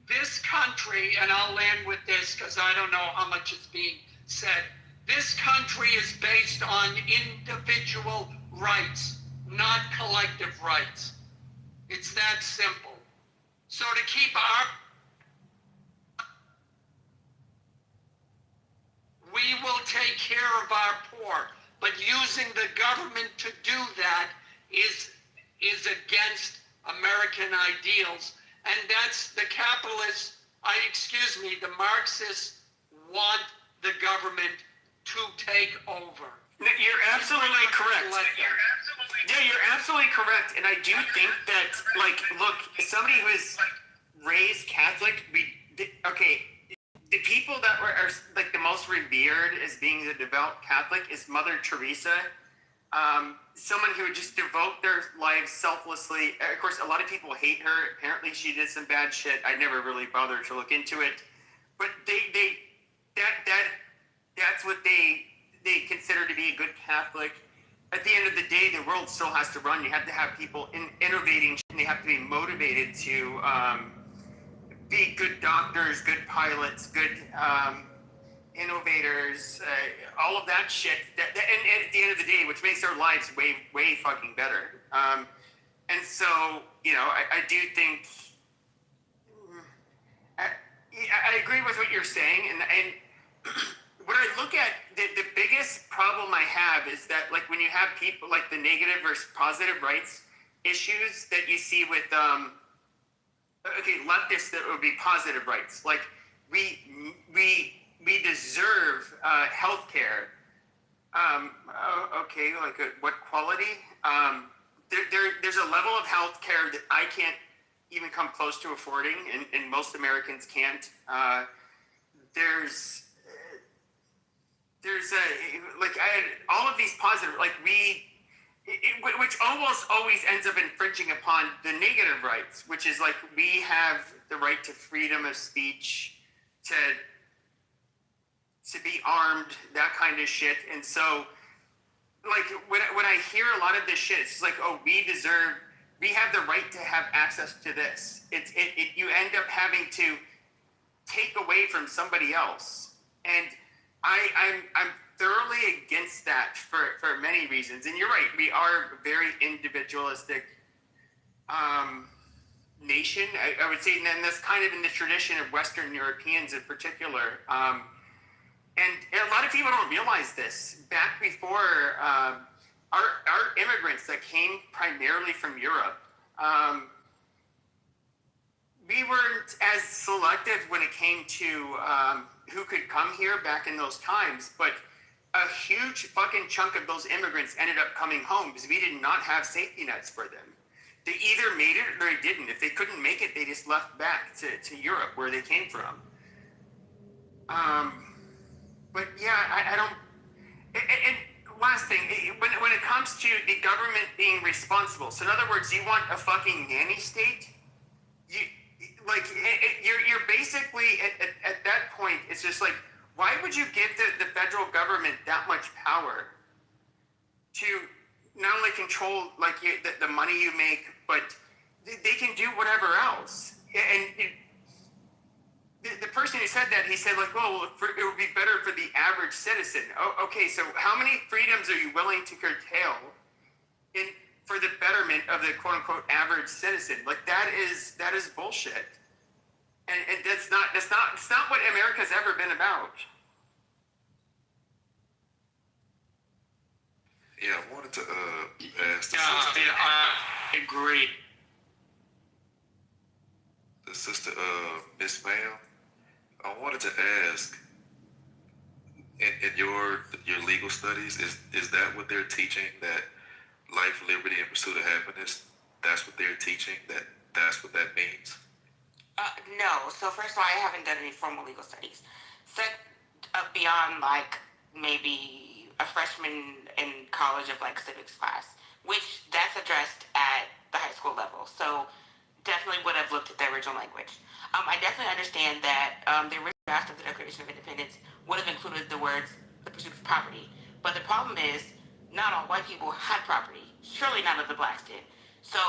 This country, and I'll land with this because I don't know how much is being said, this country is based on individual rights, not collective rights. It's that simple. So to keep we will take care of our poor, but using the government to do that is against American ideals, and that's the capitalists, the Marxists want the government to take over. You're absolutely correct. Yeah, you're absolutely correct, and I do think that, like, look, as somebody who is raised Catholic, the people that are like the most revered as being the devout Catholic is Mother Teresa. Someone who would just devote their lives selflessly. Of course, a lot of people hate her. Apparently, she did some bad shit. I never really bothered to look into it, but that's what they consider to be a good Catholic. At the end of the day, the world still has to run. You have to have people innovating, and they have to be motivated to be good doctors, good pilots, good innovators, all of that shit. And at the end of the day, which makes their lives way fucking better. And so, you know, I do think I agree with what you're saying, and when I look at the biggest problem I have is that, like, when you have people like the negative versus positive rights issues that you see with leftists, that would be positive rights. Like, we deserve health care. What quality? There's a level of health care that I can't even come close to affording, and most Americans can't. There's all of these positive, which almost always ends up infringing upon the negative rights, which is like we have the right to freedom of speech, to be armed, that kind of shit. And so, like, when I hear a lot of this shit, it's just like, oh, we have the right to have access to this. You end up having to take away from somebody else, and I'm thoroughly against that for many reasons. And you're right, we are a very individualistic nation. I would say, and that's kind of in the tradition of Western Europeans in particular. And a lot of people don't realize this. Back before our immigrants that came primarily from Europe, we weren't as selective when it came to who could come here back in those times, but a huge fucking chunk of those immigrants ended up coming home because we did not have safety nets for them. They either made it or they didn't. If they couldn't make it, they just left back to Europe where they came from. But yeah, I don't. And last thing, when it comes to the government being responsible, so in other words, you want a fucking nanny state? You're basically at that point. It's just like, why would you give the federal government that much power to not only control the money you make, but they can do whatever else? And the person who said that, he said like, well, it would be better for the average citizen. Oh, okay, so how many freedoms are you willing to curtail for the betterment of the quote unquote average citizen? Like that is bullshit. And it's not what America's ever been about. Yeah, I wanted to ask the I agree. the sister, Miss Ma'am. I wanted to ask, in your legal studies, is that what they're teaching, that life, liberty, and pursuit of happiness? That's what they're teaching. That's what that means. No. So first of all, I haven't done any formal legal studies. Beyond like maybe a freshman in college of like civics class, which that's addressed at the high school level. So definitely would have looked at the original language. I definitely understand that the original draft of the Declaration of Independence would have included the words "the pursuit of property." But the problem is, not all white people had property. Surely none of the blacks did. So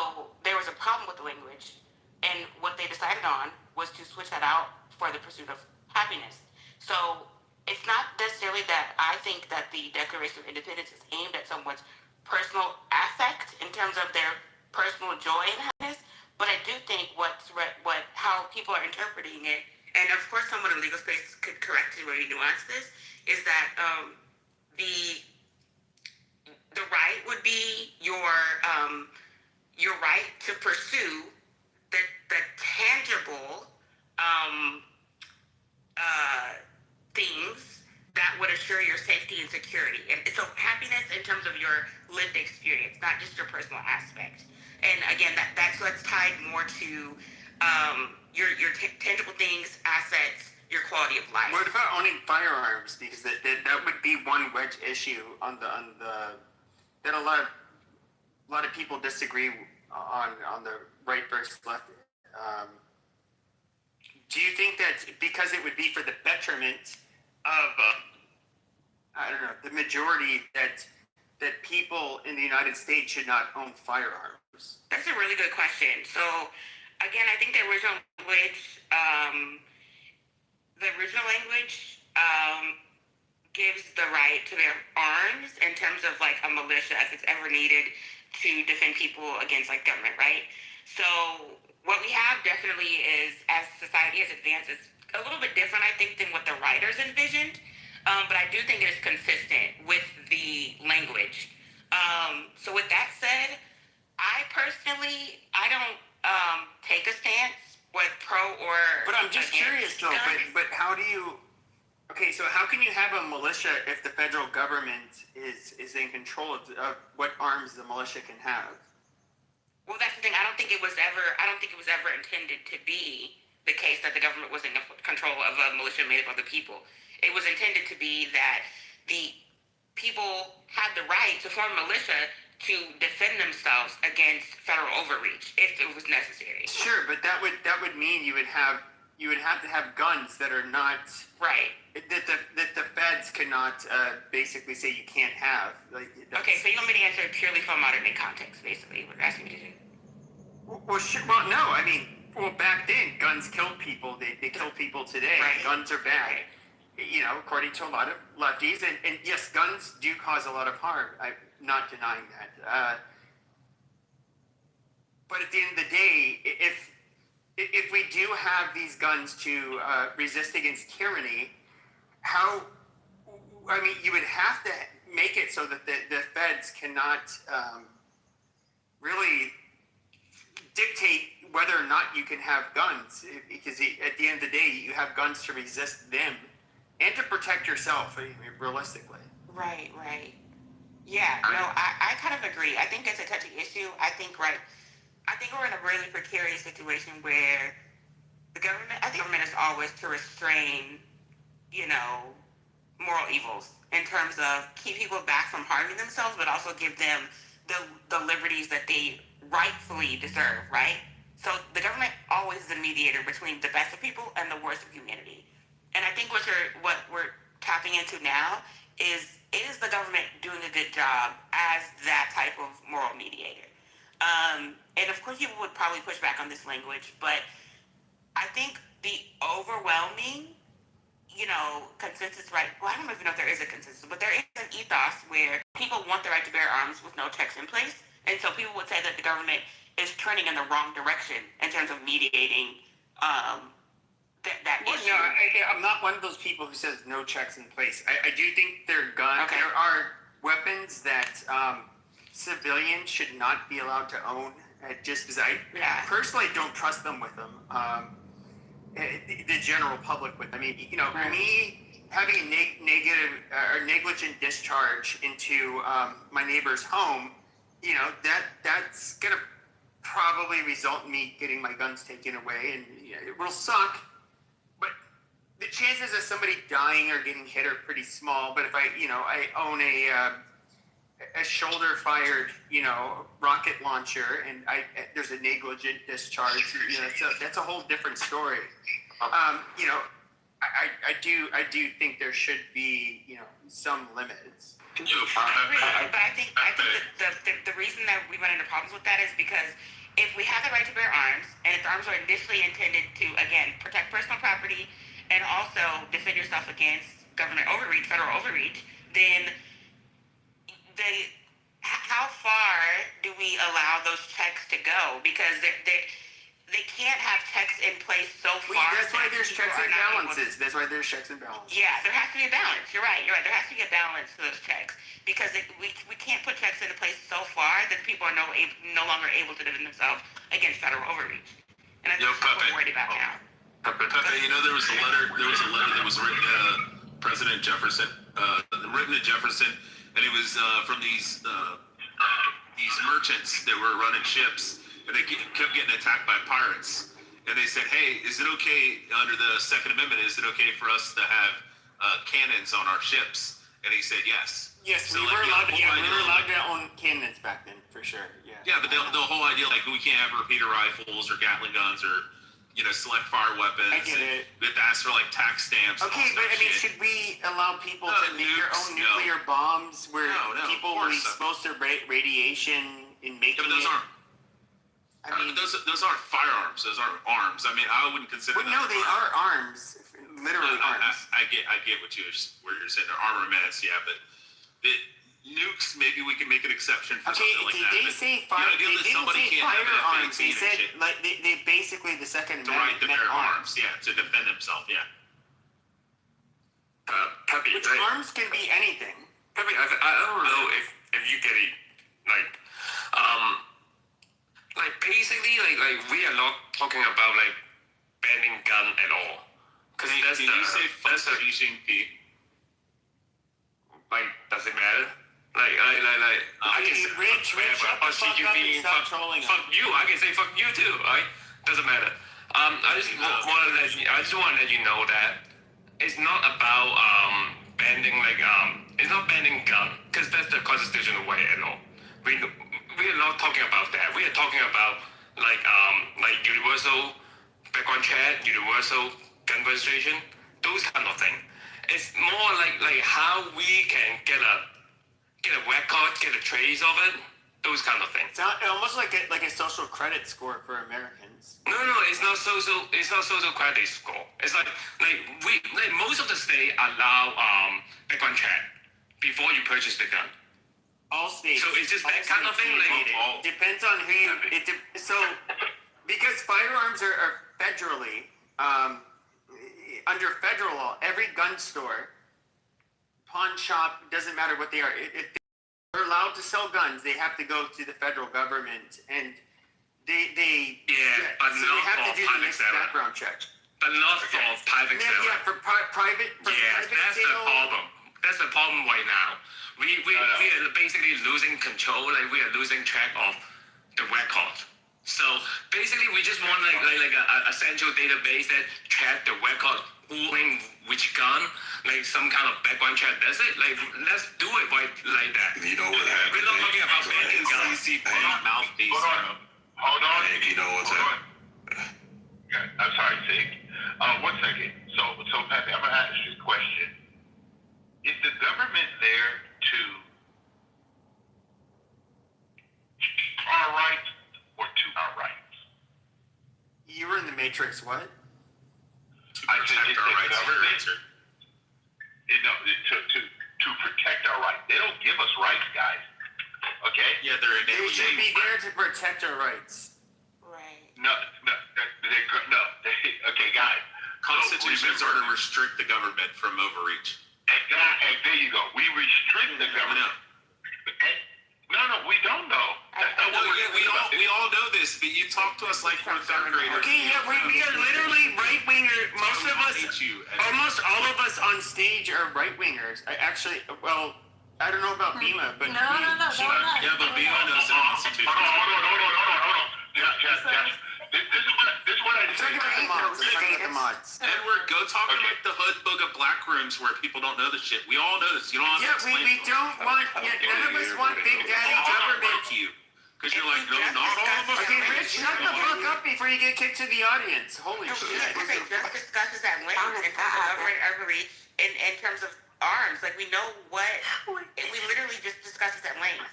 there was a problem with the language. And what they decided on was to switch that out for the pursuit of happiness. So it's not necessarily that I think that the Declaration of Independence is aimed at someone's personal affect in terms of their personal joy and happiness, but I do think how people are interpreting it, and of course someone in legal space could correct me where you nuance this, is that the right would be your right to pursue the tangible things that would assure your safety and security. And so happiness in terms of your lived experience, not just your personal aspect. And again, that's what's tied more to your tangible things, assets, your quality of life. What about owning firearms? Because that would be one wedge issue on the that a lot of people disagree on the right versus left. Do you think that because it would be for the betterment of the majority, that people in the United States should not own firearms? That's a really good question. So again, I think the original language gives the right to bear arms in terms of like a militia if it's ever needed to defend people against like government, right? So what we have definitely is, as society has advanced, is a little bit different, I think, than what the writers envisioned. But I do think it is consistent with the language. So with that said, I personally, I don't take a stance with pro or. But I'm just curious though. But how do you? Okay, so how can you have a militia if the federal government is in control of what arms the militia can have? Well, that's the thing. I don't think it was ever intended to be the case that the government was in control of a militia made up of the people. It was intended to be that the people had the right to form a militia to defend themselves against federal overreach if it was necessary. Sure, but that would mean you would have to have guns that are not right. That the feds cannot basically say you can't have. Okay, so you want me to answer it purely from modern day context, basically, what you're asking me to do? Well, sure. Well, no. I mean, back then, guns killed people. They kill people today. Right. Guns are bad. Right. You know, according to a lot of lefties, and yes, guns do cause a lot of harm. I'm not denying that. But at the end of the day, if we do have these guns to resist against tyranny, you would have to make it so that the feds cannot really dictate whether or not you can have guns, because at the end of the day, you have guns to resist them and to protect yourself, realistically. Right, right. Yeah, no, I kind of agree. I think it's a touchy issue. I think we're in a really precarious situation where I think government is always to restrain, moral evils in terms of keep people back from harming themselves, but also give them the liberties that they rightfully deserve, right? So the government always is a mediator between the best of people and the worst of humanity. And I think what we're tapping into now is the government doing a good job as that type of moral mediator? And of course, people would probably push back on this language, but I think the overwhelming, consensus, right? Well, I don't even know if there is a consensus, but there is an ethos where people want the right to bear arms with no checks in place. And so people would say that the government is trending in the wrong direction in terms of mediating that issue. No, I'm not one of those people who says no checks in place. I do think there are weapons that civilians should not be allowed to own. Just because I personally don't trust them with them. The general public with. I mean, me having a negative or negligent discharge into my neighbor's home, that's gonna probably result in me getting my guns taken away, and it will suck. But the chances of somebody dying or getting hit are pretty small. But if I own a shoulder-fired, rocket launcher, and there's a negligent discharge, so that's a whole different story. I do think there should be, some limits. But I think the reason that we run into problems with that is because if we have the right to bear arms, and if arms are initially intended to, again, protect personal property and also defend yourself against government overreach, federal overreach, then how far do we allow those checks to go? Because they can't have checks in place so far. That's why there's checks and balances. That's why there's checks and balances. Yeah, there has to be a balance. You're right. There has to be a balance to those checks because we can't put checks into place so far that people are no longer able to defend themselves against federal overreach. And that's what we're worried about now. Pepe, there was a letter that was written to President Jefferson, and it was from these merchants that were running ships, and they kept getting attacked by pirates. And they said, "Hey, is it okay under the Second Amendment? Is it okay for us to have cannons on our ships?" And he said, "Yes." Yes, we were allowed to own cannons back then, for sure. Yeah. Yeah, but the whole idea, like, we can't have repeater rifles or Gatling guns or select fire weapons. I get it. We have to ask for like tax stamps. Okay, but I mean, should we allow people to make their own nuclear bombs where people will be exposed to radiation in making it? Those aren't firearms. Those aren't arms. I mean, I wouldn't consider. Well, no, they are arms. Literally arms. I get what you're saying. They're armaments, yeah, but nukes, maybe we can make an exception for something like that. They say firearms. They said they basically the Second Amendment. The right to bear arms, yeah, to defend themselves, yeah. Pepe, which arms can be anything. Pepe, I don't know if you get it, basically, we are not talking about banning gun at all. Because that's you say fuck Xi Jinping? Does it matter? I can say fuck you. I can say fuck you too. Right? Doesn't matter. I just want to let you know that it's not about banning it's not banning gun because that's the constitutional way at all. We are not talking about that. We are talking about universal background check, universal gun registration, those kind of things. It's more like how we can get a record, get a trace of it, those kind of things. It's almost like a social credit score for Americans. No, it's not social. It's not social credit score. It's most of the states allow background check before you purchase the gun. All states. So it's just that kind of thing. Depends on who you. Because firearms are federally. Under federal law, every gun store, pawn shop, doesn't matter what they are. If they're allowed to sell guns, they have to go to the federal government, and they have to do the next background check. enough for private sale. Yeah, for private. Yes, that's the problem. That's the problem right now. We are basically losing control. Like we are losing track of the record. So basically, we just want like a central database that track the record, who in which gun, like some kind of background check. That's it. Like let's do it right like that. You know what happened? We're not talking about banning guns. Mouthpiece. Hold on. You know what's happening? Yeah, I'm sorry, Sig. 1 second. So Pappy, I'm gonna ask you a question. Is the government there to our rights or to our rights? You were in the Matrix. What? I said, is the government, to protect our rights. They don't give us rights, guys. Okay? Yeah, they're They should be there to protect our rights. Right. No. Okay, guys. Constitutions are to restrict the government from overreach. And there you go. We restrict the government. No, we don't know. We all know this, but you talk to us like we're third graders. Okay, yeah, we are literally right winger. Most of us, almost all of us on stage are right wingers. I don't know about Bima, but No. Yeah, but Bima knows the Constitution. Hold on. Yes. This is what I talking about the mods. Edward, go talk to like the hood book of black rooms where people don't know the shit. We all know this. You don't have to explain we don't want. None of us want Big Daddy government. Because you're like, no, not all of us. Okay, Rich, shut the fuck up before you get kicked to the audience. Holy shit. Okay, just discusses at length in terms of government overreach in terms of arms. Like we know what we literally just discussed this at length.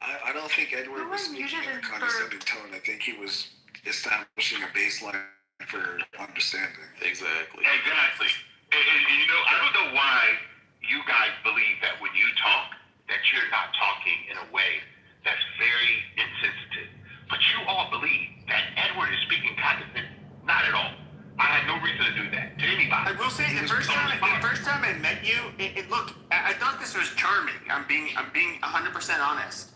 I don't think Edward was speaking in a condescending tone. I think he was establishing a baseline for understanding. Exactly. And I don't know why you guys believe that when you talk, that you're not talking in a way that's very insensitive. But you all believe that Edward is speaking condescending. Not at all. I had no reason to do that to anybody. I will say the first time I met you, look, I thought this was charming. I'm being 100% honest.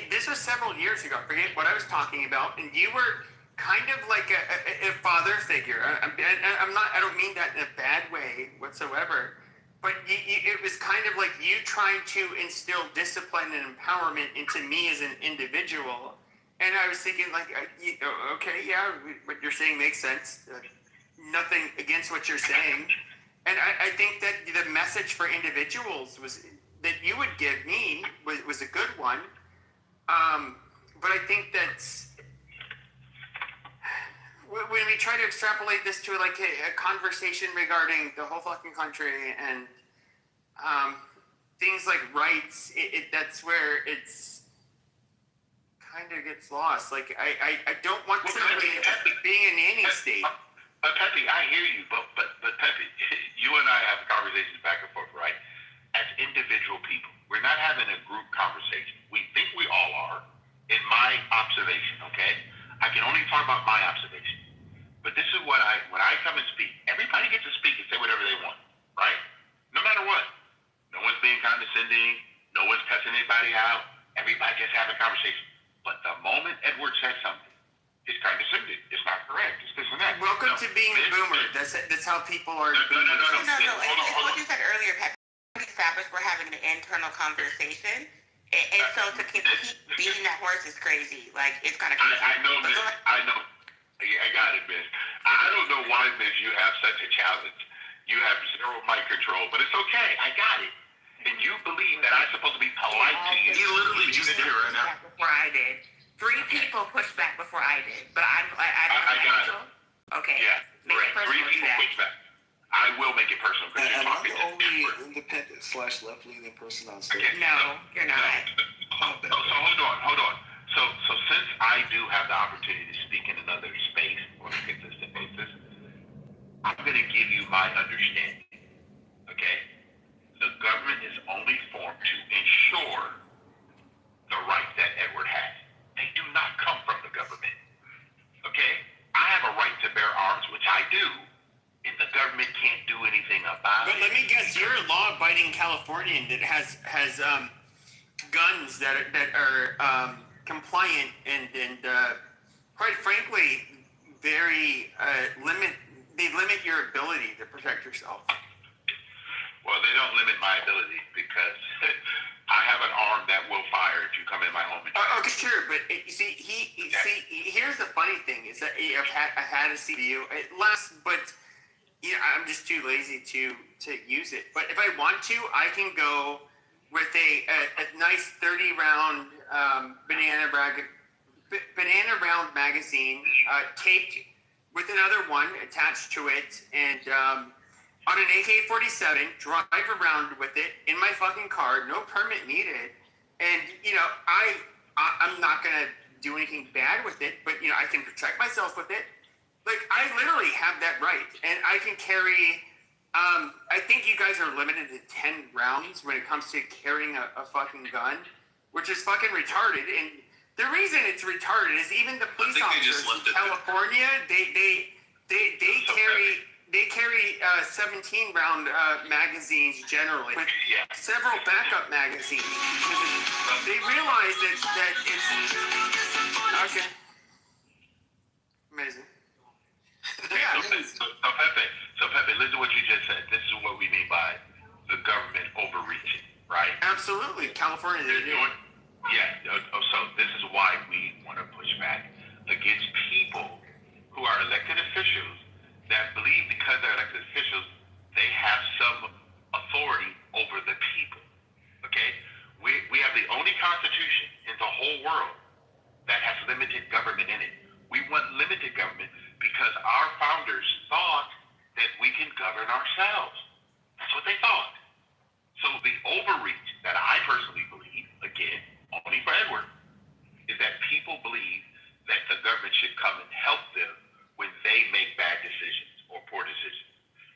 This was several years ago. I forget what I was talking about, and you were kind of like a father figure. I don't mean that in a bad way whatsoever, but it was kind of like you trying to instill discipline and empowerment into me as an individual. And I was thinking, like, okay, yeah, what you're saying makes sense. Nothing against what you're saying. And I think that the message for individuals that you would give me was a good one. But I think that's when we try to extrapolate this to like a conversation regarding the whole fucking country and things like rights, that's where it's kind of gets lost. Like I don't want to being a nanny state. But Pepe, I hear you, but Pepe, you and I have conversations back and forth, right? As individual people, we're not having a group conversation. We think we all are, in my observation. Okay, I can only talk about my observation. But this is what when I come and speak, everybody gets to speak and say whatever they want, right? No matter what. No one's being condescending. No one's cussing anybody out. Everybody just having a conversation. But the moment Edward says something, it's condescending. It's not correct. It's this and that. Welcome to being a boomer. That's how people are. No. It's what you said earlier, Pat. Established we're having an internal conversation, and so to keep beating that horse is crazy. Like it's kind of crazy. I know, Miss. I know. I got it, Miss. I don't know why, Miss, you have such a challenge. You have zero mic control, but it's okay. I got it. And you believe that I'm supposed to be polite to you. You literally just did it right now. Before I did. 3 people pushed back before I did, but I got it. Okay. Yeah. Make it personal. 3 people pushed back. I will make it personal because you're Am I talking the only independent / left-leaning person on stage? Okay. No, you're not. So hold on. So since I do have the opportunity to speak in another space on a consistent basis, I'm going to give you my understanding. Okay? The government is only formed to ensure the rights that Edward has. They do not come from the government. Okay? I have a right to bear arms, which I do, and the government can't do anything about it. But let me guess, you're a law-abiding Californian that has guns that are compliant and quite frankly, yourself. Well, they don't limit my ability because I have an arm that will fire if you come in my home. Okay, sure, but here's the funny thing is that I had a CPU. It lasts, but I'm just too lazy to use it. But if I want to, I can go with a nice 30-round banana round magazine taped with another one attached to it, and on an AK-47, drive around with it in my fucking car, no permit needed, and I'm not gonna do anything bad with it, but I can protect myself with it. Like, I literally have that right, and I can carry. I think you guys are limited to 10 rounds when it comes to carrying a fucking gun, which is fucking retarded. And the reason it's retarded is even the police officers in California, they carry 17-round magazines generally with several backup magazines. They realize that it's okay. Amazing. So Pepe, listen to what you just said. This is what we mean by the government overreaching, right? Absolutely. California, they're doing. Yeah. So this is why we want to push back against people who are elected officials that believe because they're elected officials, they have some authority over the people. Okay? We have the only constitution in the whole world that has limited government in it. We want limited government because our founders thought that we can govern ourselves. That's what they thought. So the overreach that I personally believe, again, only for Edward, is that people believe that the government should come and help them when they make bad decisions or poor decisions.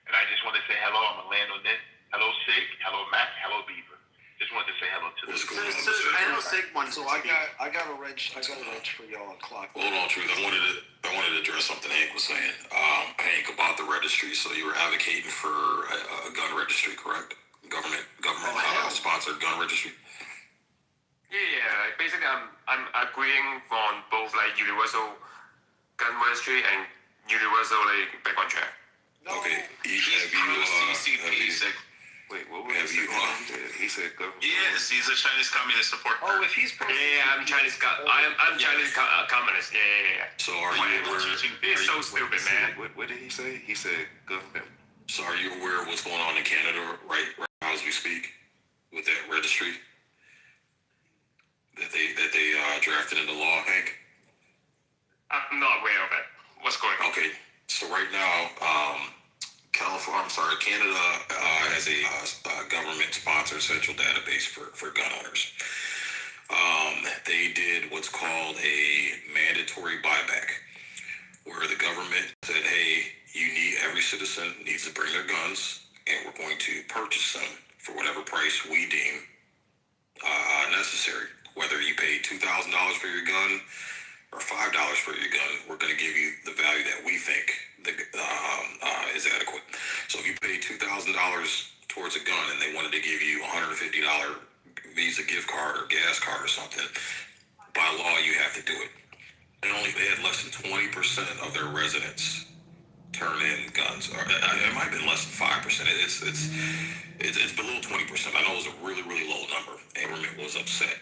And I just want to say hello. I'm going to land on this. Hello, Sig. Hello, Matt. Hello, Beaver. Just wanted to say hello to this. I know Sig wanted to speak. I got a wrench for y'all on clock. Hold on, Truth. I wanted to address something Hank was saying. Hank, about the registry. So you were advocating for a gun registry, correct? Government sponsored gun registry. Yeah. Basically, I'm agreeing on both like universal gun registry and universal like background check. Okay. Wait, what was have you? He said government. Yeah, he's a Chinese communist support. If he's I'm Chinese. I'm Chinese communist. Yeah. So are you aware? He's so stupid, man. What did he say? He said government. So are you aware of what's going on in Canada right now as we speak with that registry that they drafted into law, Hank? I'm not aware of it. What's going on? Okay. So right now, Canada has a government-sponsored central database for gun owners. They did what's called a mandatory buyback, where the government said, hey, every citizen needs to bring their guns, and we're going to purchase them for whatever price we deem necessary. Whether you pay $2,000 for your gun or $5 for your gun, we're going to give you the value that we think is adequate. So if you pay $2,000 towards a gun and they wanted to give you a $150 Visa gift card or gas card or something, by law you have to do it. And they had less than 20% of their residents turn in guns. Or it might have been less than 5%. It's below 20%. I know it was a really, really low number. And government was upset.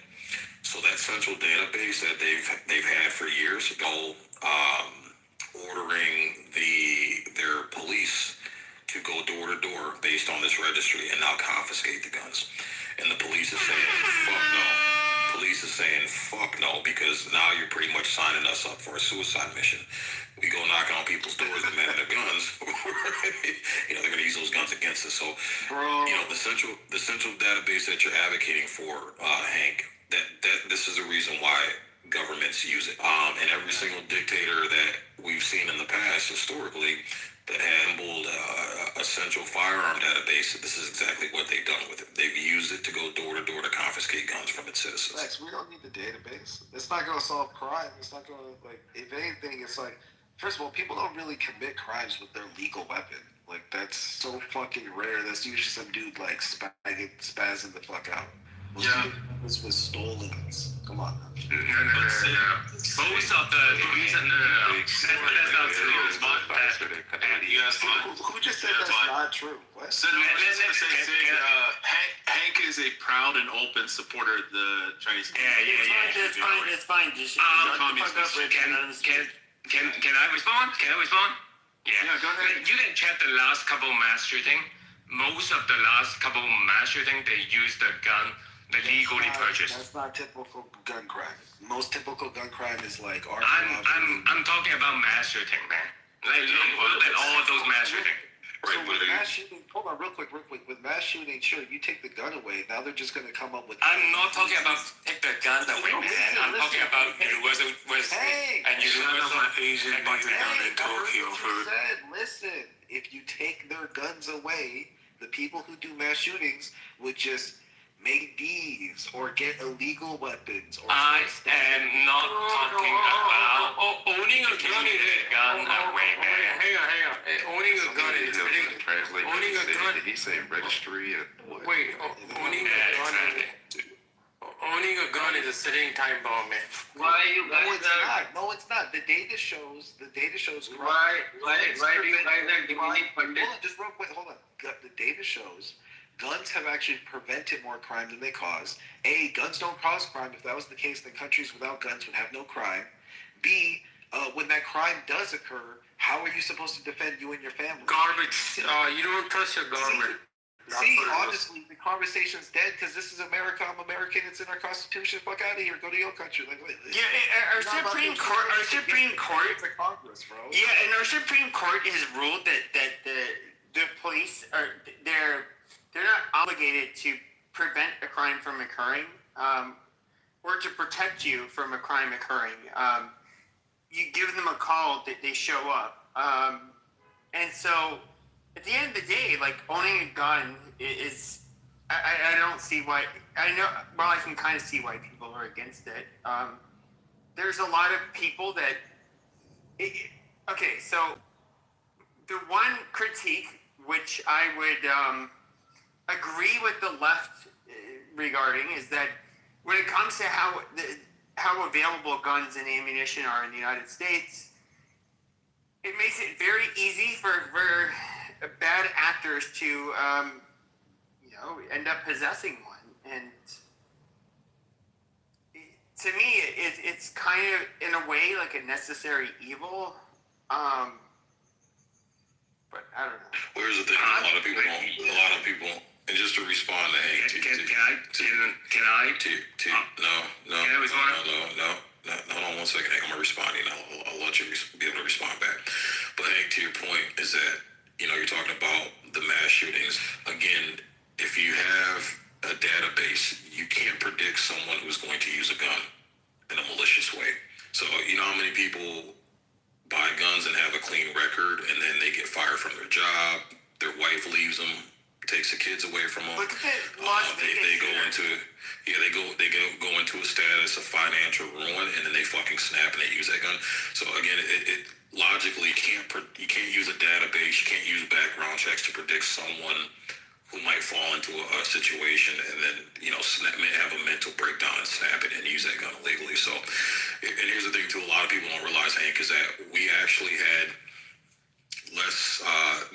So that central database that they've had for years ago, ordering their police to go door to door based on this registry and now confiscate the guns. And the police is saying, fuck no. Police is saying, fuck no, because now you're pretty much signing us up for a suicide mission. We go knocking on people's doors and demanding their guns. They're going to use those guns against us. So, the central database that you're advocating for, Hank, that this is the reason why governments use it. And every single dictator that we've seen in the past historically that handled a central firearm database, this is exactly what they've done with it. They've used it to go door to door to confiscate guns from its citizens. Lex, we don't need the database. It's not going to solve crime. It's not going to, if anything, it's like, first of all, people don't really commit crimes with their legal weapon. Like, that's so fucking rare. That's usually some dude, spazzing the fuck out. This was stolen. Come on. No. Most of the reason, no. That's not true. that's fine. Who just said that's not true? What? So, Hank is a proud and open supporter of the Chinese. It's fine. Just shut the fuck up, Rich. Can I respond? Can I respond? Yeah, go ahead. You can check the last couple mass shooting. Most of the last couple mass shooting, they use the gun, the legally purchased. That's not typical gun crime. Most typical gun crime is like armed I'm talking about mass shooting, man. Like look at all those mass shooting. So with mass shooting, hold on, real quick. With mass shooting, sure, you take the gun away. Now they're just going to come up with. I'm not talking about take the gun away, man. I'm talking about universal and universal Asian gun in Tokyo. Listen, if you take their guns away, the people who do mass shootings would just make these or get illegal weapons. Or I am not talking about owning a gun is a gun away, man. Hang on. Owning a gun is Owning a gun. Did he say registry? Wait, owning a gun. Owning a gun is a sitting time bomb, man. Why you guys No, it's not. The data shows. Why do you guys are demanding funding? Hold on, just real quick. Hold on. The data shows guns have actually prevented more crime than they cause. A, guns don't cause crime. If that was the case, then countries without guns would have no crime. B, when that crime does occur, how are you supposed to defend you and your family? Garbage. You don't trust your government. See, honestly, the conversation's dead because this is America. I'm American. It's in our Constitution. Fuck out of here. Go to your country. Our Supreme Court. It's a Congress, bro. Yeah, and our Supreme Court has ruled that the police are they're not obligated to prevent a crime from occurring, or to protect you from a crime occurring. You give them a call, they show up, and so. At the end of the day, like, owning a gun is, I don't see why, I can kind of see why people are against it. There's a lot of people that, okay, so the one critique which I would agree with the left regarding is that when it comes to how available guns and ammunition are in the United States, it makes it very easy for bad actors to, end up possessing one. And to me, it's kind of, in a way, like a necessary evil. But I don't know. Where's the thing? A lot of people, and just to respond to Hank, no, hold on 1 second, Hank. I'm gonna respond, and I'll let you be able to respond back. But Hank, to your point is that, you're talking about the mass shootings. Again, if you have a database, you can't predict someone who's going to use a gun in a malicious way. So, you know how many people buy guns and have a clean record, and then they get fired from their job, their wife leaves them, takes the kids away from them. They go into a status of financial ruin, and then they fucking snap and they use that gun. So again, it logically you can't use a database, you can't use background checks to predict someone who might fall into a situation and then have a mental breakdown and snap it and use that gun illegally. So, and here's the thing too, a lot of people don't realize, Hank, is that we actually had less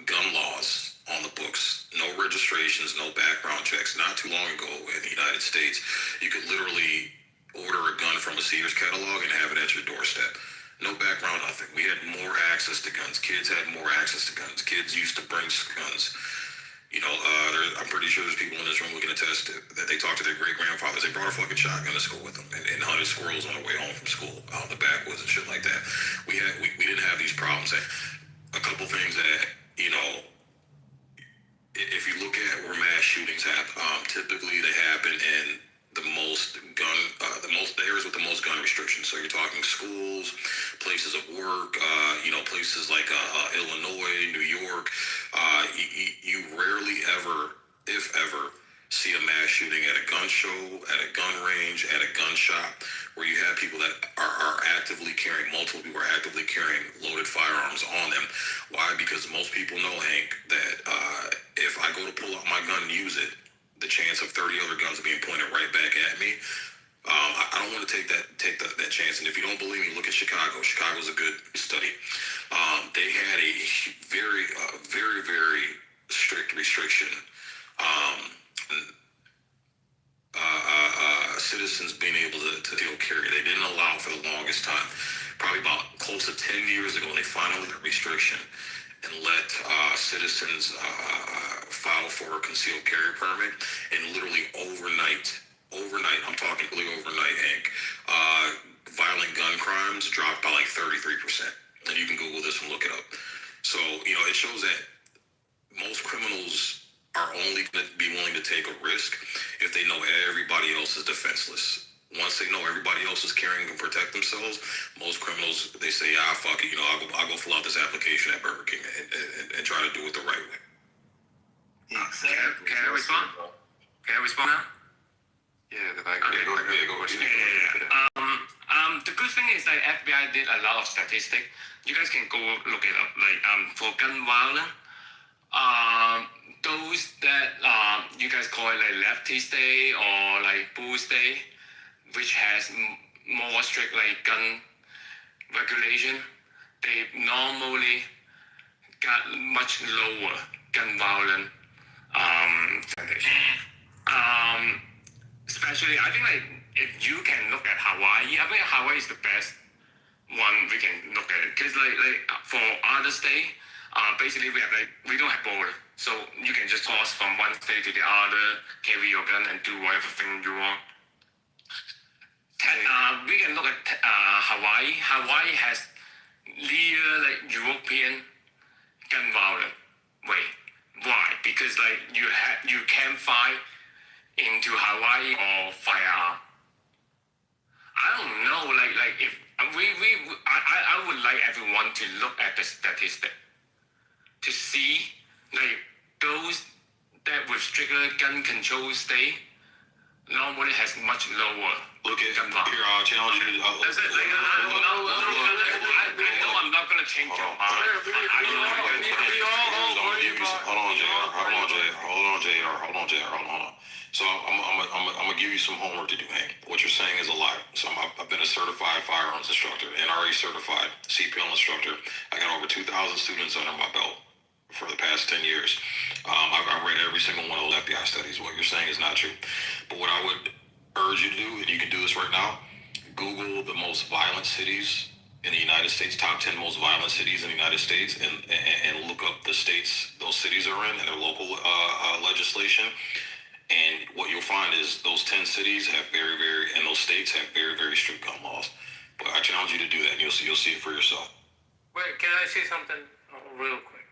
gun laws on the books, no registrations, no background checks. Not too long ago in the United States, you could literally order a gun from a Sears catalog and have it at your doorstep. No background, nothing. We had more access to guns. Kids had more access to guns. Kids used to bring guns. I'm pretty sure there's people in this room who can attest that they talked to their great-grandfathers. They brought a fucking shotgun to school with them and hunted squirrels on the way home from school out in the backwoods and shit like that. We didn't have these problems. A couple things that, if you look at where mass shootings happen, typically they happen in the areas with the most gun restrictions. So you're talking schools, places of work, places like Illinois, New York. You rarely ever, if ever, see a mass shooting at a gun show, at a gun range, at a gun shop, where you have people that are actively carrying, multiple people are actively carrying loaded firearms on them. Why? Because most people know, Hank, that if I go to pull out my gun and use it, the chance of 30 other guns being pointed right back at me, I don't want to take that chance. And if you don't believe me, look at Chicago. Chicago's a good study. They had a very restriction, citizens being able to conceal carry. They didn't allow for the longest time. Probably about close to 10 years ago, they finally got restriction and let citizens file for a concealed carry permit, and literally overnight, I'm talking really overnight, Hank, violent gun crimes dropped by like 33%. And you can Google this and look it up. So, you know, it shows that most criminals are only going to be willing to take a risk if they know everybody else is defenseless. Once they know everybody else is carrying and protect themselves, most criminals, they say, fuck it, you know, I'll go fill out this application at Burger King and try to do it the right way. Exactly. Can I respond? Can I respond now? Yeah, I agree. Go ahead. The good thing is that FBI did a lot of statistics. You guys can go look it up. Like for gun violence, those that you guys call it like lefty state or like blue state, which has more strict like gun regulation, they normally got much lower gun violence percentage. Especially, I think like if you can look at Hawaii, I think Hawaii is the best one we can look at it. Because like for other state, basically we don't have border, so you can just cross from one state to the other, carry your gun and do whatever thing you want. We can look at Hawaii. Hawaii has near like European gun violence. Wait, why? Because like you can't fight into Hawaii or firearm. I don't know. Like if I would like everyone to look at the statistic to see like those that with stricter gun control state normally has much lower. Look at here. I'll challenge you. I know I'm not gonna change your mind. Hold on. So I'm gonna give you some homework to do, Hank. What you're saying is a lie. So I've been a certified firearms instructor, NRA certified CPL instructor. I got over 2,000 students under my belt for the past 10 years. I've read every single one of those FBI studies. What you're saying is not true. But what I would urge you to do, and you can do this right now, Google the most violent cities in the United States, top 10 most violent cities in the United States, and look up the states those cities are in and their local legislation. And what you'll find is those 10 cities have and those states have very, very strict gun laws. But I challenge you to do that, and you'll see it for yourself. Wait, can I say something real quick?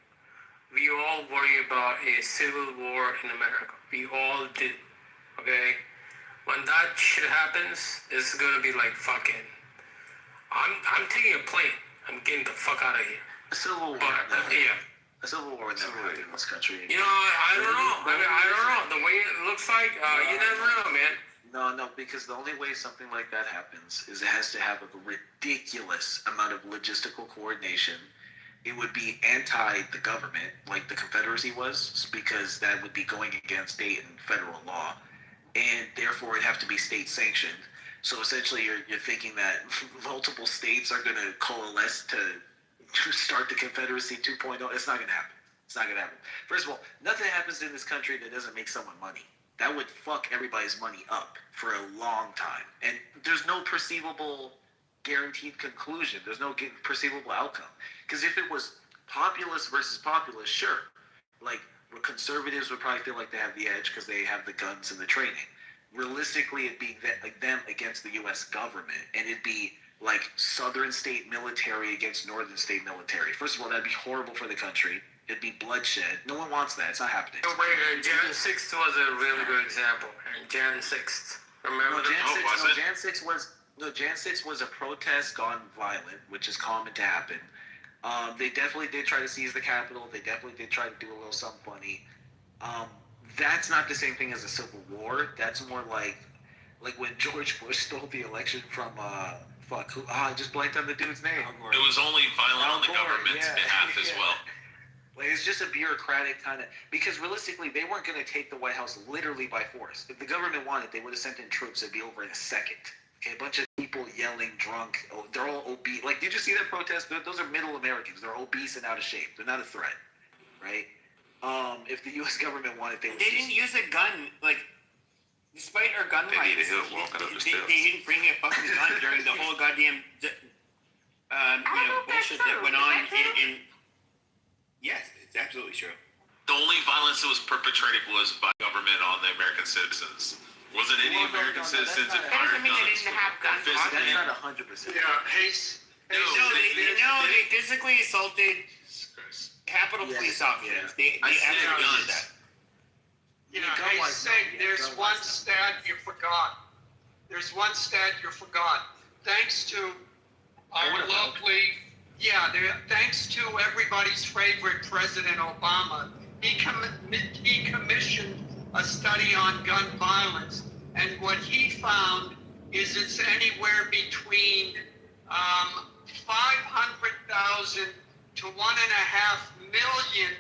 We all worry about a civil war in America. We all do, okay? When that shit happens, it's gonna be like fucking. I'm taking a plane. I'm getting the fuck out of here. A civil war. A civil war never happened in this country. You know, I don't know. I don't know. The way it looks like, you never know, man. No, because the only way something like that happens is it has to have a ridiculous amount of logistical coordination. It would be anti the government, like the Confederacy was, because that would be going against state and federal law, and therefore it'd have to be state sanctioned. So essentially, you're thinking that multiple states are going to coalesce to start the Confederacy 2.0. It's not going to happen. It's not going to happen. First of all, nothing happens in this country that doesn't make someone money. That would fuck everybody's money up for a long time. And there's no perceivable guaranteed conclusion. There's no perceivable outcome. Because if it was populist versus populist, sure. Like, conservatives would probably feel like they have the edge because they have the guns and the training. Realistically, it'd be them against the U.S. government. And it'd be like southern state military against northern state military. First of all, that'd be horrible for the country. It'd be bloodshed. No one wants that. It's not happening. No, wait, Jan 6th was a really good example. Jan 6th. Remember Jan 6th was a protest gone violent, which is common to happen. They definitely did try to seize the Capitol. They definitely did try to do a little something funny. That's not the same thing as a civil war. That's more like when George Bush stole the election from I just blanked on the dude's name. It was only violent on the government's behalf as well. Like, it's just a bureaucratic kind of, because realistically, they weren't going to take the White House literally by force. If the government wanted, they would have sent in troops. It'd be over in a second. Okay, a bunch of people yelling, drunk. Oh, they're all obese. Like, did you see that protest? Those are middle Americans. They're obese and out of shape. They're not a threat, right? If the U.S. government wanted, they would. They didn't use a gun. Like, despite our gun They rights, needed help walking up the steps. they didn't bring a fucking gun during the whole goddamn bullshit that went on in. Yes, it's absolutely true. The only violence that was perpetrated was by government on the American citizens. Wasn't any American citizens that That fired doesn't mean they guns? didn't have guns. Physically. That's not 100%. Yeah, Hayes. They physically assaulted Capitol Police officers. They absolutely did that. You know, Hayes said there's one stat you forgot. There's one stat you forgot. Thanks to our lovely, thanks to everybody's favorite President Obama, he commissioned a study on gun violence, and what he found is it's anywhere between 500,000 to 1.5 million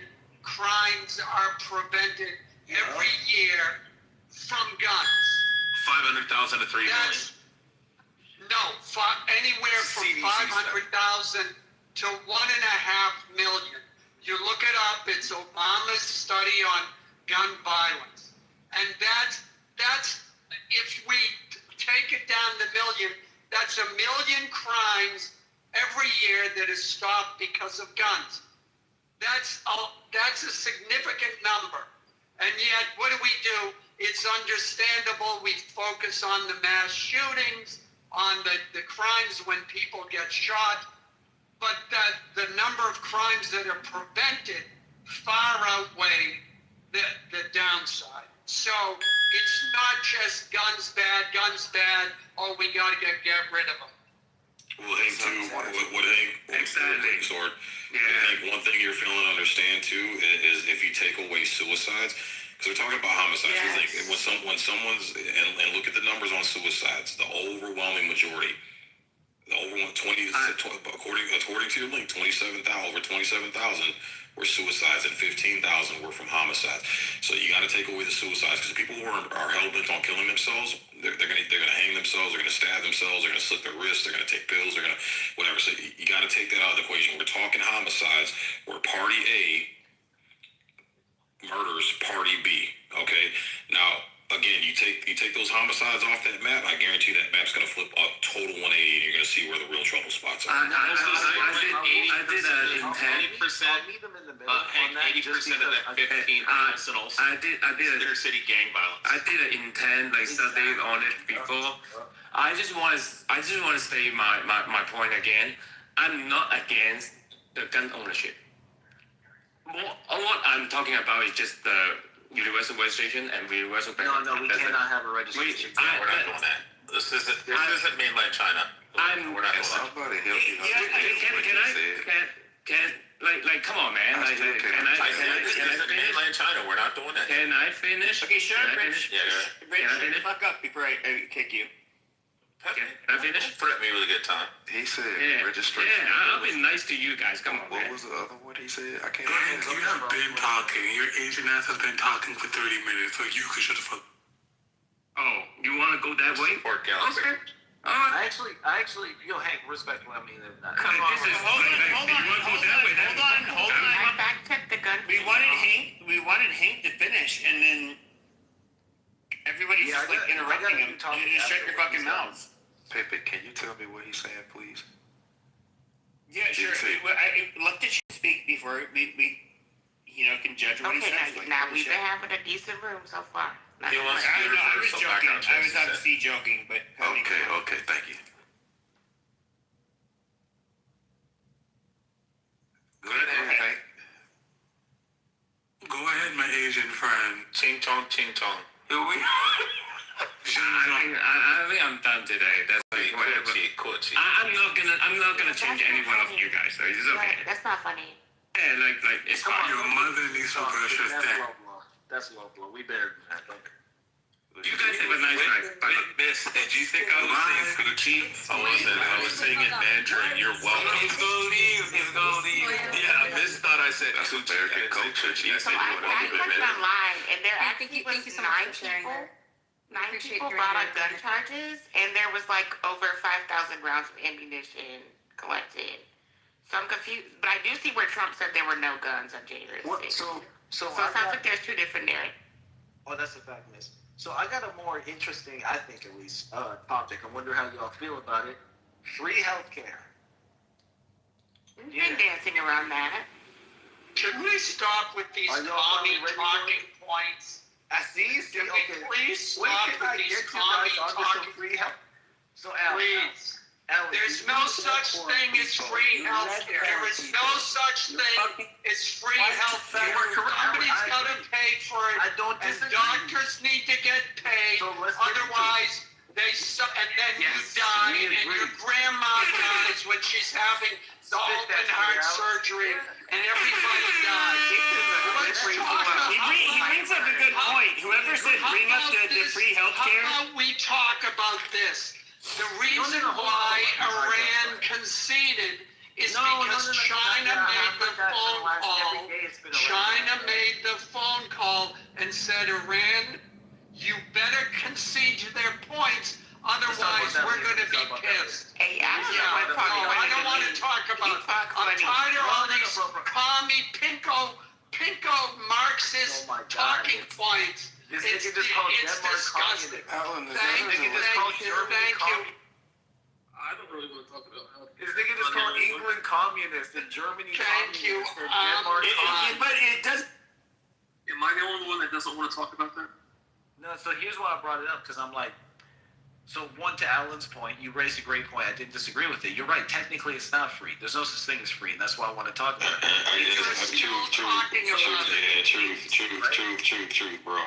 crimes are prevented every year from guns. 500,000 to 3 million. No, anywhere from CDC 500,000 to 1.5 million. You look it up. It's Obama's study on gun violence, and that's if we take it down to million, that's 1 million crimes every year that is stopped because of guns. That's a significant number, and yet what do? It's understandable. We focus on the mass shootings, on the crimes when people get shot, but the number of crimes that are prevented far outweigh the downside. So it's not just guns bad, oh, we got to get rid of them. Well, Hank, too, what Hank, Sword, Hank, one thing you're failing to understand, too, is if you take away suicides, because we're talking about homicides, we think when someone's, and look at the numbers on suicides, the overwhelming majority, according to your link, over 27,000 were suicides and 15,000 were from homicides. So you got to take away the suicides, because people who are hell-bent on killing themselves, they're gonna hang themselves, they're gonna stab themselves, they're gonna slit their wrists, they're gonna take pills, they're gonna whatever. So you got to take that out of the equation. We're talking homicides where party A murders party B. Okay, now. Again, you take those homicides off that map, I guarantee that map's going to flip a total 180, and you're going to see where the real trouble spots are. I did an intent. 80% of that 15% also. I did inner city gang violence. I did an intent study on it before. I just want to say my point again. I'm not against the gun ownership. What I'm talking about is just the universal registration and universal background. No, we cannot have a registration. We're not doing that. This isn't mainland China. We're not doing that. Somebody help you. Come on, man. This isn't mainland China. We're not doing that. Can I finish? Okay, sure, Rich. Yeah. Rich, shut the fuck up before I kick you. Can I finish? Threat me with a good time. He said registration. Yeah, I've been nice to you guys. Come on, What man. was the other one he said? I can't You have been talking. Your Asian ass has been talking for 30 minutes, so you could shut the fuck. Oh, you want to go that way? Okay. I actually, Hank, respectfully, I mean, Hold on. I fact checked the gun. We wanted Hank to finish, and then everybody's just interrupting him. You just shut your fucking mouths. Pepe, can you tell me what he's saying, please? Yeah, sure. Let the shit speak before we can judge what he says. Okay, now we've been having a decent room so far. I was joking. I was obviously joking, but Okay, thank you. Go ahead, Hank. Go ahead, my Asian friend. Ching chong, ching chong. I think I'm done today. That's whatever. I'm not gonna change any one of you guys. So it's okay. That's not funny. Yeah, it's fine. Your mother needs to brush her teeth. That's low blow. We better than that. You guys have a nice night. Bye. Miss, did you think I was saying Gucci? I was saying in Mandarin, you're welcome. He's gonna leave. Yeah, Miss thought I said That's American culture. She So said I clicked online, and there actually was Thank you so much for sharing that. nine Appreciate people your brought on input. gun charges, and there was like over 5,000 rounds of ammunition collected. So I'm confused, but I do see where Trump said there were no guns on January 6th. So So it sounds like there's two different narratives. Oh, that's a fact, miss. So I got a more interesting, I think at least, topic. I wonder how y'all feel about it. Free healthcare. We've been dancing around that. Should we stop with these commie talking points? I see. Can we please When stop can with I these get you commie guys onto some talking free points? health? So, Alan, Please. Alan, There's you no need such more thing as people. free You health let care. more There is people. no such thing as free health care. You are correct. Somebody's I got to agree. pay for it. I don't And disagree. doctors need to get paid. So let's get into it. Otherwise, and then Yes, you die, we and your agree. grandma dies when she's having the open that heart shit out. surgery, and everybody dies. Let's talk about He brings up a good point. Whoever said bring up the free healthcare. How about we talk about this? The reason why Iran conceded is because China made the phone call. China made the phone call and said, Iran, you better concede to their points, otherwise we're going to be pissed. Hey, I don't want to talk about it. I'm tired of all these commie, pinko Marxist talking points. This It's nigga just called it's Denmark disgusting. communist. Thank you, thank you. I don't really want to talk about health. This nigga just called England communist and Germany Thank you. communist and Denmark communist. But it does. Am I the only one that doesn't want to talk about that? No, so here's why I brought it up, because I'm like, so one, to Alan's point, you raised a great point. I didn't disagree with it. You're right. Technically, it's not free. There's no such thing as free, and that's why I want to talk about it. Truth, bro.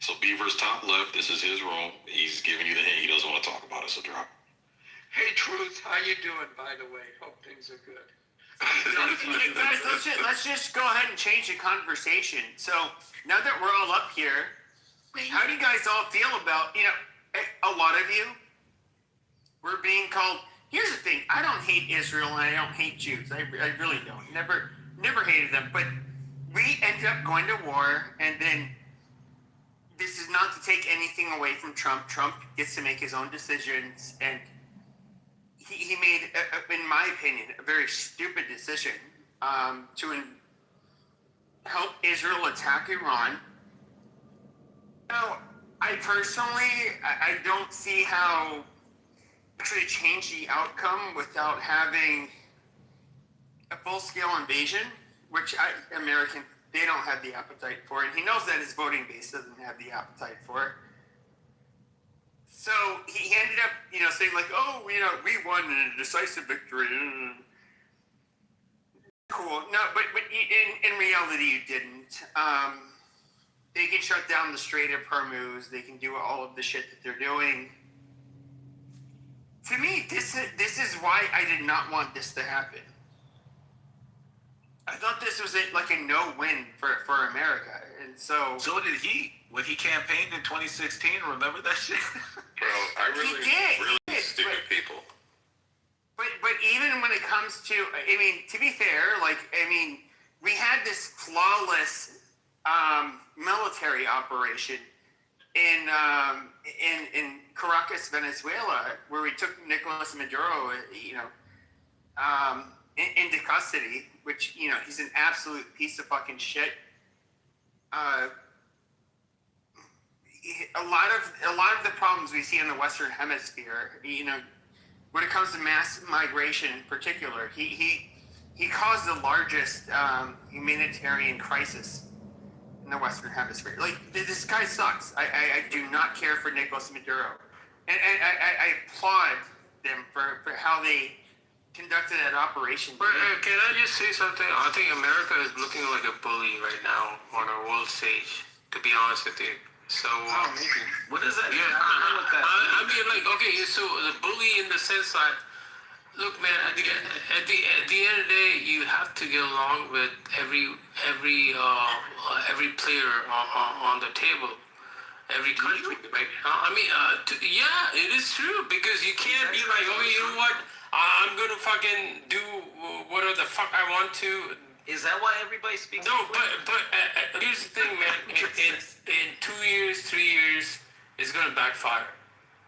So Beaver's top left. This is his room. He's giving you the hint. He doesn't want to talk about it, so drop. Hey, Truth, how you doing, by the way? Hope things are good. Guys, let's just go ahead and change the conversation. So now that we're all up here, how do you guys all feel about, a lot of you were being called, here's the thing, I don't hate Israel and I don't hate Jews. I really don't. Never hated them. But we ended up going to war, and then this is not to take anything away from Trump. Trump gets to make his own decisions, and he made, in my opinion, a very stupid decision to help Israel attack Iran. Now, I personally, I don't see how actually change the outcome without having a full-scale invasion, which Americans, they don't have the appetite for it. He knows that his voting base doesn't have the appetite for it. So he ended up, saying like, oh, we won a decisive victory. Cool. No, but in reality, you didn't. They can shut down the Strait of Hormuz. They can do all of the shit that they're doing. To me, this is why I did not want this to happen. I thought this was like a no-win for America, and so. So did he when he campaigned in 2016. Remember that shit? Bro, I really stupid people. But even when it comes to, to be fair, we had this flawless military operation in Caracas, Venezuela, where we took Nicolas Maduro, into custody, which, he's an absolute piece of fucking shit. A lot of the problems we see in the Western Hemisphere, when it comes to mass migration in particular, he caused the largest humanitarian crisis in the Western Hemisphere. This guy sucks. I do not care for Nicolas Maduro, and I applaud them for how they conducted that operation. But can I just say something? I think America is looking like a bully right now on a world stage, to be honest with you. So, what is that? Yeah, I mean, okay, so the bully in the sense that, look, man, at the end of the day, you have to get along with every player on the table, every country, right? Yeah, it is true, because you can't be like, okay, you know what? I'm gonna fucking do whatever the fuck I want to. Is that why everybody speaks? No, but here's the thing, man. In 2 years, 3 years, it's gonna backfire.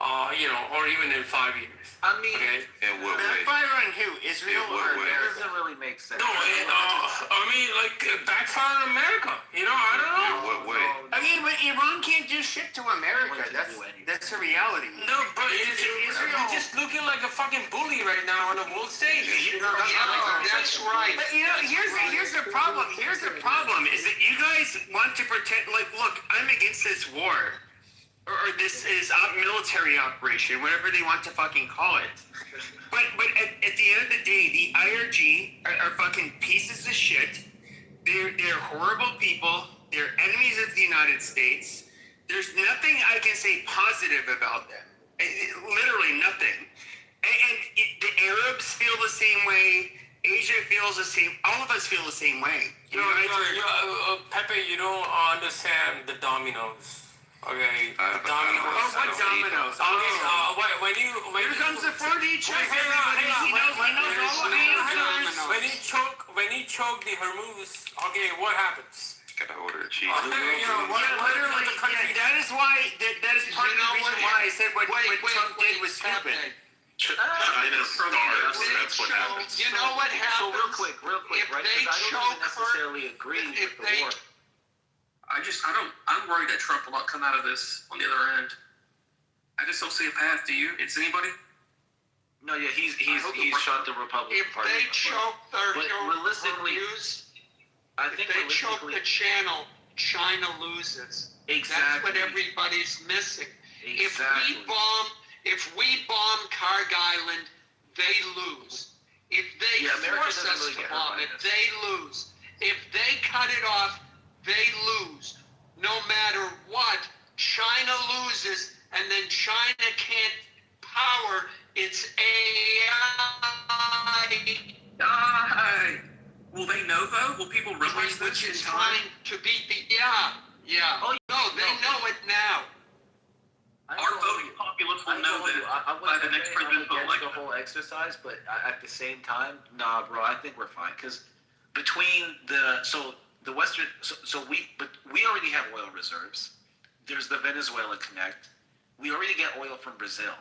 or even in 5 years. I mean, okay. In what way? Backfire on who? Israel In what or way? It America? doesn't really make sense. No, I mean, like, backfire on America. I don't know. In what way? I mean, but Iran can't do shit to America. That's a reality. No, but Israel just looking like a fucking bully right now on the world stage. That's right. But here's the problem. Here's the problem is that you guys want to pretend like, look, I'm against this war. Or this is military operation, whatever they want to fucking call it. But at the end of the day, the IRG are fucking pieces of shit. They're horrible people. They're enemies of the United States. There's nothing I can say positive about them. Literally nothing. And the Arabs feel the same way. Asia feels the same. All of us feel the same way. Pepe, you don't understand the dominoes. Okay, dominoes. Oh, what dominoes? Here comes the 4D check. He knows all the answers. When he choked the Hormuz, okay, what happens? Gotta order a cheese. Literally, that is why. That is part of the reason why I said what Trump did was stupid. China starves. That's what happens. You know what happens? So real quick, if right? they Because I don't even necessarily agree with the war. I'm worried that Trump will not come out of this on the other end. I just don't see a path. Do you? It's anybody? No, yeah, he's shot the Republican Party. If they choke but realistically, I think if they choke the channel, China loses. Exactly. That's what everybody's missing. Exactly. If we bomb Carg Island, they lose. If they force us to bomb it, they lose. If they cut it off, they lose. No matter what, China loses, and then China can't power its AI. Will they know though? Will people realize which this is in time? trying to beat the Oh no, they know it now. Our voting populace will know that by the next presidential election. The whole exercise, but at the same time, nah, bro, I think we're fine because between the Western, we already have oil reserves. There's the Venezuela Connect. We already get oil from Brazil.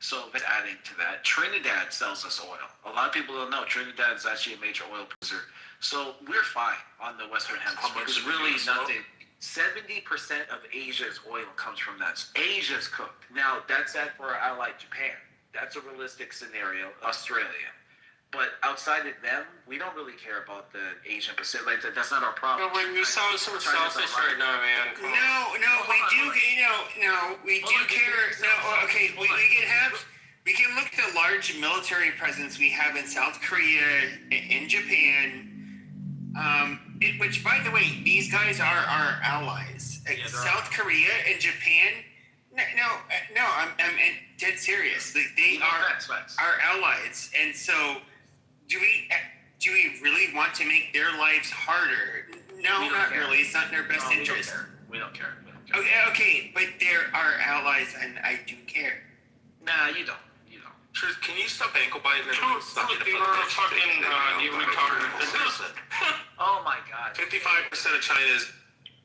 So adding to that, Trinidad sells us oil. A lot of people don't know Trinidad is actually a major oil producer. So we're fine on the Western Hemisphere. There's really nothing. 70% of Asia's oil comes from that. Asia's cooked. Now, that's sad for our ally Japan. That's a realistic scenario. Australia. But outside of them, we don't really care about the Asian Pacific. Like, that's not our problem. No, when you sound so selfish right now, man. We do care. No, okay, we can look at the large military presence we have in South Korea, in Japan, which, by the way, these guys are our allies. South Korea and Japan. No, I'm dead serious. They are our allies, and so do we really want to make their lives harder? No, not really. It's not in their best interest. We don't care. Okay, but they're our allies, and I do care. Nah, you don't. Trish, can you stop ankle biting and stop You're fucking you retarded. Oh my God. 55% of China's.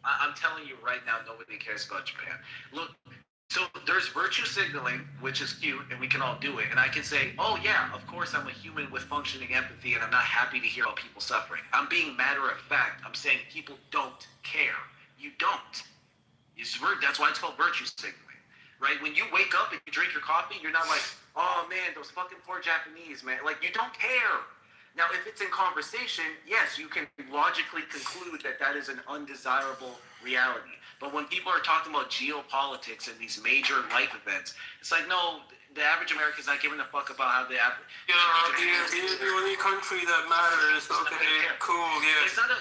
I'm telling you right now, nobody cares about Japan. Look, so there's virtue signaling, which is cute, and we can all do it. And I can say, oh yeah, of course I'm a human with functioning empathy, and I'm not happy to hear about people suffering. I'm being matter of fact. I'm saying people don't care. You don't. That's why it's called virtue signaling. Right? When you wake up and you drink your coffee, you're not like, oh man, those fucking poor Japanese, man. Like, you don't care. Now, if it's in conversation, yes, you can logically conclude that that is an undesirable reality. But when people are talking about geopolitics and these major life events, it's like, no, the average American's not giving a fuck about how the average... the only country that matters, okay, cool, yeah. It's not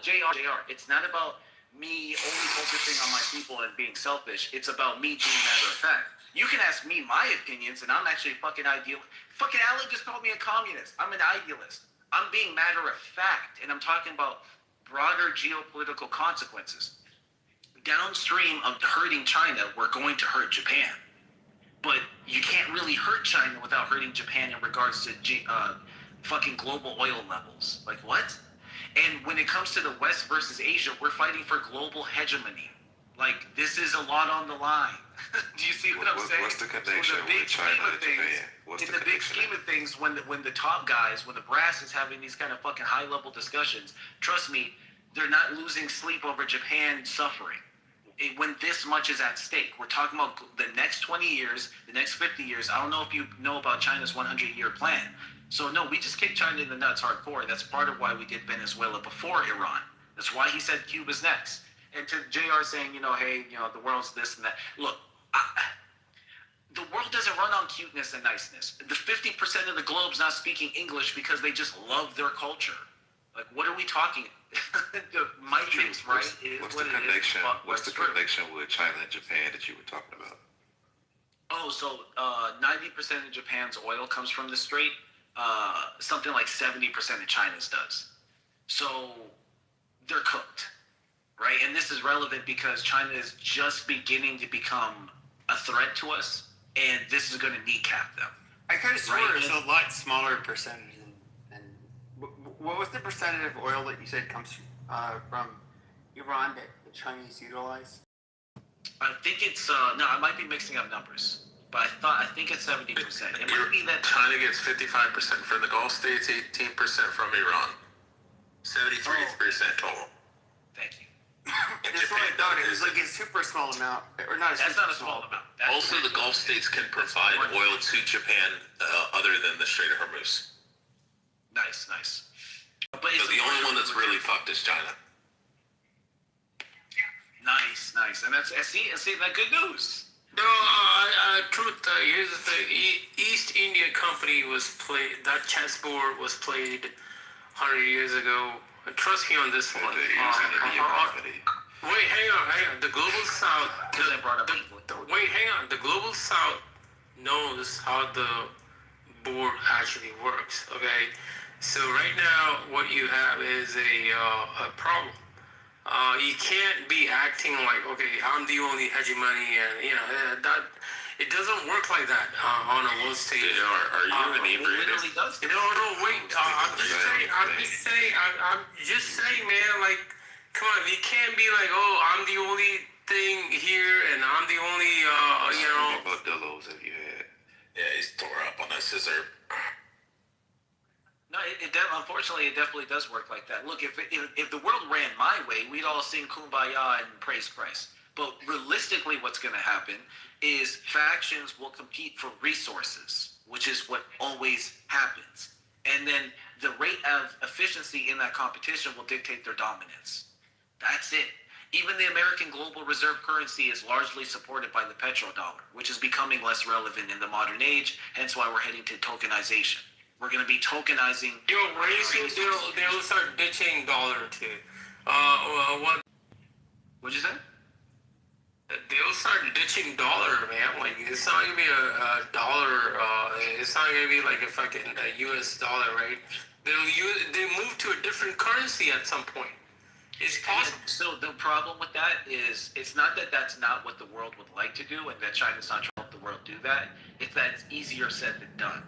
JR. It's not about me only focusing on my people and being selfish. It's about me being matter of fact. You can ask me my opinions, and I'm actually fucking ideal. Fucking Alan just called me a communist. I'm an idealist. I'm being matter of fact, and I'm talking about broader geopolitical consequences. Downstream of hurting China, we're going to hurt Japan. But you can't really hurt China without hurting Japan in regards to fucking global oil levels. Like, what? And when it comes to the West versus Asia, we're fighting for global hegemony. Like, this is a lot on the line. Do you see what I'm saying? What's the connection So with China and Japan? In the big scheme of things, when the top guys, when the brass is having these kind of fucking high level discussions, trust me, they're not losing sleep over Japan suffering. When this much is at stake, we're talking about the next 20 years, the next 50 years. I don't know if you know about China's 100-year plan. So no, we just kicked China in the nuts hardcore. That's part of why we did Venezuela before Iran. That's why he said Cuba's next. And to JR saying, hey, the world's this and that. Look, the world doesn't run on cuteness and niceness. The 50% of the globe's not speaking English because they just love their culture. Like, what are we talking? The Matrix, right? What's the connection? What's the connection with China and Japan that you were talking about? Oh, so 90% of Japan's oil comes from the strait. Something like 70% of China's does. So they're cooked, right? And this is relevant because China is just beginning to become a threat to us, and this is going to kneecap them. I could have sworn Right, it's a lot smaller percentage than what was the percentage of oil that you said comes from Iran that the Chinese utilize? I think it's no, I might be mixing up numbers, but I think it's 70%. It might be that China gets 55% from the Gulf states, 18% from Iran, 73% total. Thank you. That's what I thought. It was like a super small amount, or not. That's not a small amount. Also, the Gulf states can provide oil to Japan other than the Strait of Hormuz. Nice. But So the only one that's really fucked is China. Nice, and that's see that good news. No, truth. Here's the thing. East India Company was played. That chessboard was played 100 years ago. Trust me on this one. Wait, hang on. The global south. Wait, hang on. The global south knows how the board actually works. Okay, so right now what you have is a problem. You can't be acting like, okay, I'm the only hegemony, and that it doesn't work like that on a world stage. Are you inebriated? No, wait. I'm just saying, man. Like, come on, you can't be like, oh, I'm the only thing here, and I'm the only, What Delos have you had? Yeah, he's tore up on that scissor. No, unfortunately, it definitely does work like that. Look, if the world ran my way, we'd all sing Kumbaya and praise Christ. But realistically, what's going to happen is factions will compete for resources, which is what always happens. And then the rate of efficiency in that competition will dictate their dominance. That's it. Even the American global reserve currency is largely supported by the petrodollar, which is becoming less relevant in the modern age, hence why we're heading to tokenization. We're going to be tokenizing. They'll start ditching dollar too. What'd you say? They'll start ditching dollar, man. Like, it's not gonna be a dollar. It's not gonna be like a fucking U.S. dollar, right? They move to a different currency at some point. It's possible. So the problem with that is, it's not that that's not what the world would like to do, and that China's not trying to help the world do that. It's that it's easier said than done,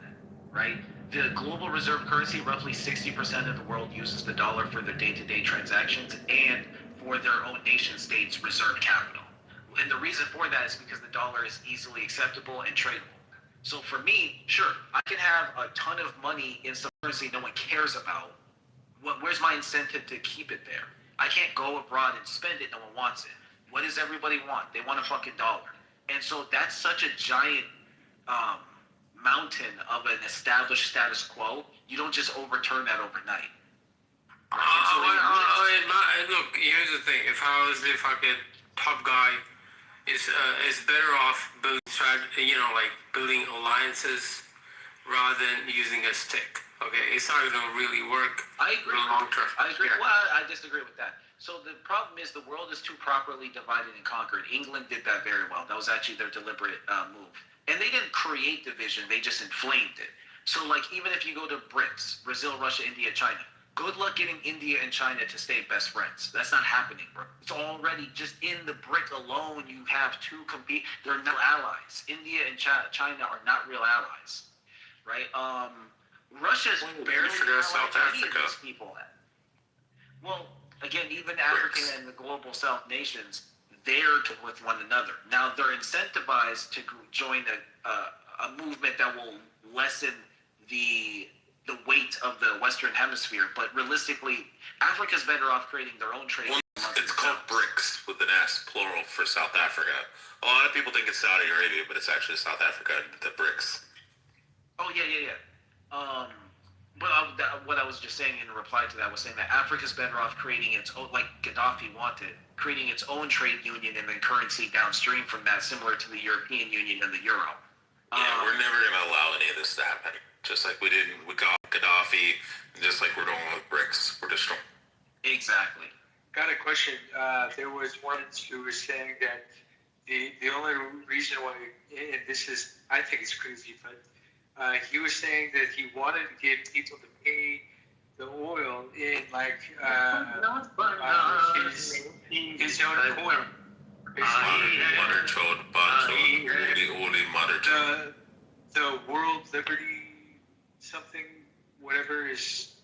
right? The global reserve currency, roughly 60% of the world uses the dollar for their day-to-day transactions and for their own nation states' reserve capital. And the reason for that is because the dollar is easily acceptable and tradable. So for me, sure, I can have a ton of money in some currency no one cares about. Where's my incentive to keep it there? I can't go abroad and spend it, no one wants it. What does everybody want? They want a fucking dollar. And so that's such a giant mountain of an established status quo. You don't just overturn that overnight. Look, here's the thing. If I was the fucking top guy, it's better off building building alliances rather than using a stick. Okay, it's not going to really work. I agree. Long term. I agree. Well, I disagree with that. So the problem is the world is too properly divided and conquered. England did that very well. That was actually their deliberate move. And they didn't create division, they just inflamed it. So like, even if you go to BRICS, Brazil, Russia, India, China, good luck getting India and China to stay best friends. That's not happening, bro. It's already just in the BRIC alone, you have two compete. They're not allies. India and China are not real allies, right? Russia's barely South Africa. These people. Well, again, even African and the global South nations, there with one another. Now they're incentivized to join a movement that will lessen the weight of the Western Hemisphere. But realistically, Africa's better off creating their own trade. It's called BRICS with an S, plural, for South Africa. A lot of people think it's Saudi Arabia, but it's actually South Africa, the BRICS. Oh, yeah. But what I was just saying in reply to that was saying that Africa's better off creating its own, like Gaddafi wanted, creating its own trade union and then currency downstream from that, similar to the European Union and the euro. Yeah, we're never going to allow any of this to happen. Just like we did with Gaddafi, and just like we're doing with BRICS. We're destroying. Exactly. Got a question. There was one who was saying that the only reason why, and this is, I think it's crazy, but he was saying that he wanted to get people to pay the oil in like his own coin. The World Liberty something, whatever his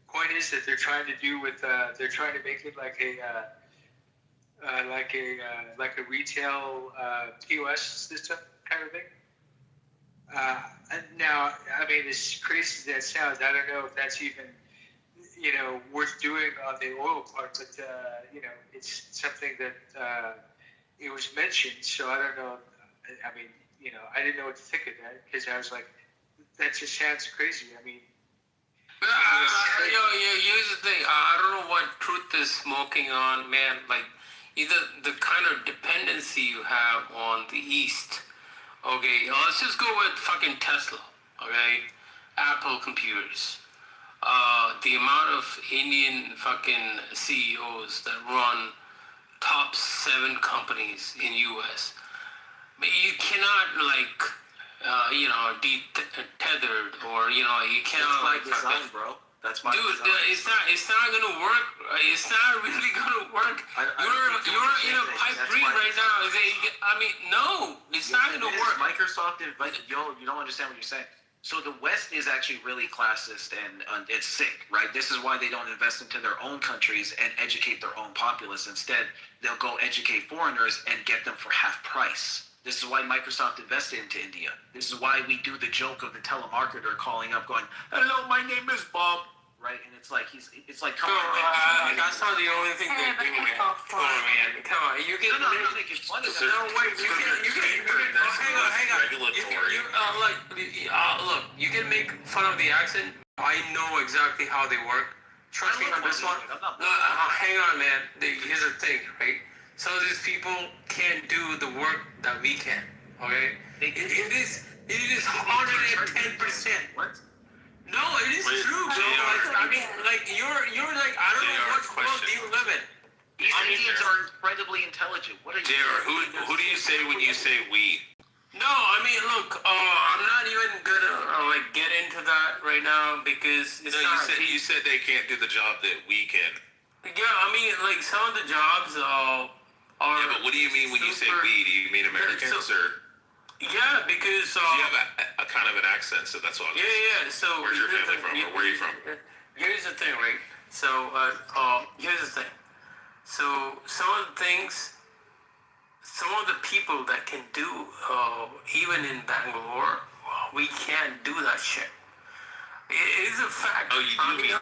coin is that they're trying to do with, they're trying to make it like a retail POS system kind of thing. And now, I mean, as crazy as that sounds, I don't know if that's even, worth doing on the oil part, but, it's something that it was mentioned, so I don't know. I mean, I didn't know what to think of that, because I was like, that just sounds crazy. I mean, here's the thing. I don't know what truth is smoking on, man. Like, either the kind of dependency you have on the East. Okay, let's just go with fucking Tesla. Okay, Apple computers. The amount of Indian fucking CEOs that run top 7 companies in U.S. You cannot be tethered, or you cannot. That's by design, bro. That's my design. It's not gonna work. It's not really gonna work. You're in a pipe dream right now. No, it's not gonna work. Microsoft invited you don't understand what you're saying. So the West is actually really classist and it's sick, right? This is why they don't invest into their own countries and educate their own populace. Instead, they'll go educate foreigners and get them for half price. This is why Microsoft invested into India. This is why we do the joke of the telemarketer calling up going, "Hello, my name is Bob." Right? And it's like, come on, man. That's not the only thing they do, man. Come on, man. Come on. You get I'm not making fun of that. No, wait. Hang on. Look, you can make fun of the accent. I know exactly how they work. Trust me on this one. Hang on, man. Here's the thing, right? Some of these people can't do the work that we can. Okay? It is 110%. What? No, it is true, bro. You're like, I don't know what world do you live in. These Indians are incredibly intelligent. What are you JR, who do you say when you say we? No, I mean, look, I'm not even gonna get into that right now because it's not. You said they can't do the job that we can. Yeah, I mean, like some of the jobs are. Yeah, but what do you mean when you say we? Do you mean Americans or? Yeah, because you have a kind of an accent, so that's what. Yeah. So where's your family from, or where are you from? Here's the thing, right? So here's the thing. So some of the things, some of the people that can do, even in Bangalore, we can't do that shit. It is a fact. Oh, you do mean?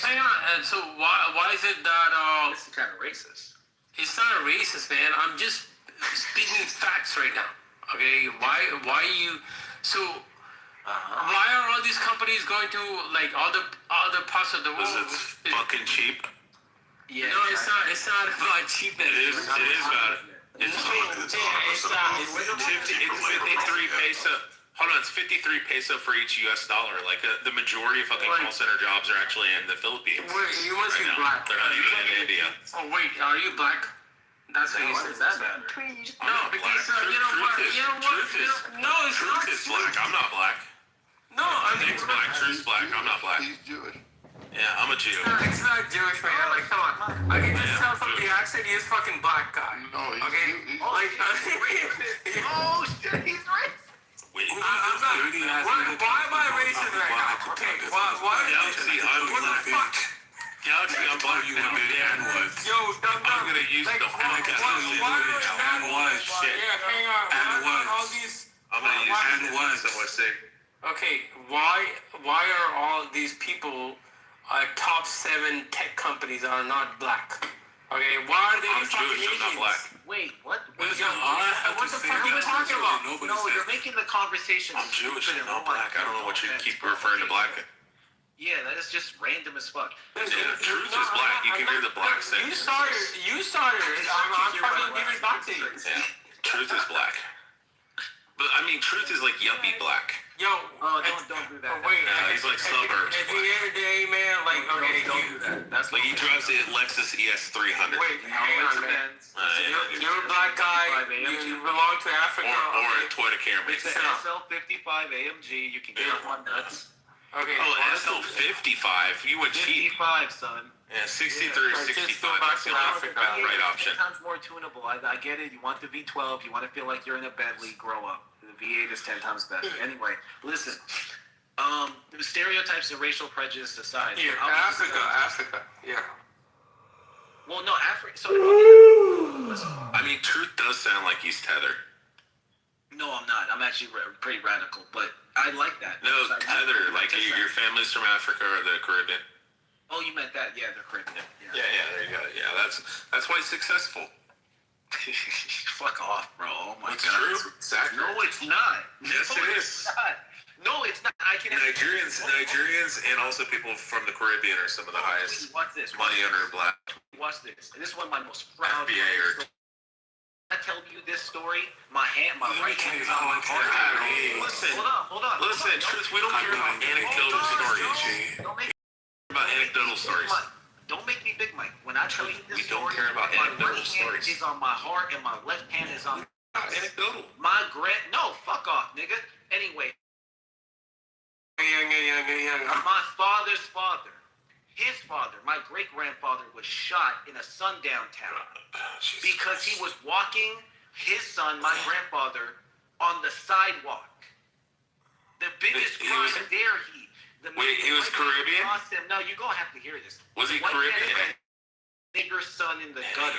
Hang on. And so why is it that? This is kind of racist. It's not racist, man. I'm just speaking facts right now. Okay, why you so why are all these companies going to like other parts of the world? Because it's fucking cheap. Yeah, no, it's not about cheapness. It is about it. It's 53 peso. Hold on, it's 53 peso for each US dollar. Like the majority of fucking call center jobs are actually in the Philippines. Wait, you must be black. They're not even in India. Oh wait, are you black? That's what you said. No, because you know what? No, it's not. Truth is black. I'm not black. No, I mean Nick's black. Truth's black. I'm not black. He's Jewish. Yeah, I'm a Jew. It's not Jewish, man. Like, come on. I can just tell from the accent he's fucking black guy. No, he's okay. Oh shit, he's racist. Wait, why am I racist right now? Okay, why? Yeah, see, I'm what the fuck? Galaxy, I'm black. You would be and was. Yo, I'm gonna use the whole and was shit. Yeah, hang on. And was. All these. I'm gonna use and was. So much say. Okay, why are all these people, top 7 tech companies are not black? Okay, why are they I'm Jewish, I'm not black. Wait, what? What the fuck are you talking about? No, you're making the conversation. I'm Jewish, I'm not black. I don't know what you keep referring to black. Yeah, that is just random as fuck. Yeah, truth is black. You can hear the black saying. You started it. I'm trying to give it back to you. Yeah, truth is black. But I mean, truth is like yuppie black. Yo, don't do that. Wait, he's like suburbs. At the end of the day, man, like, okay, don't do that. That's like he drives a Lexus ES 300. Wait, hang on, man. You're a black guy. You belong to Africa. Or a Toyota Camry. It's an SL55 AMG. You can get it on nuts. Okay. Oh, SL55. You would cheat. 55, son. Yeah, 63 or 65. That's the right option. 10 times more tunable. I get it. You want the V12. You want to feel like you're in a Bentley. Grow up. The V8 is 10 times better. Anyway, listen. Stereotypes and racial prejudice aside. Yeah, Africa. Yeah. Well, no, Africa. So, I mean, truth does sound like he's tethered. No, I'm not. I'm actually pretty radical, but I like that. No, tethered. Like your family's from Africa or the Caribbean. Oh, you meant that? Yeah, the Caribbean. Yeah, there you go. Yeah, that's why he's successful. Fuck off, bro. Oh my it's God. True. Exactly. No, it's not. Yes, no, it it's is. Not. No, it's not. I can. Nigerians, and also people from the Caribbean are some of the highest Watch this. money earner black. Watch this. This is one of my most proud. FBA or. I tell you this story, my right hand is on my heart. Listen, hold on. Listen, truth, we don't care about anecdotal stories. About anecdotal stories. Don't make me Big Mike. When I tell you this story, we don't care about my anecdotal right stories. hand is on my heart and my left hand is on. Anecdotal. No, fuck off, nigga. Anyway, my father's father, his father, my great grandfather was shot in a sundown town because he was walking his son, my grandfather, on the sidewalk. The biggest crime there, he was Caribbean? No, you're going to have to hear this. Was he Caribbean? Nigger son in the gutter.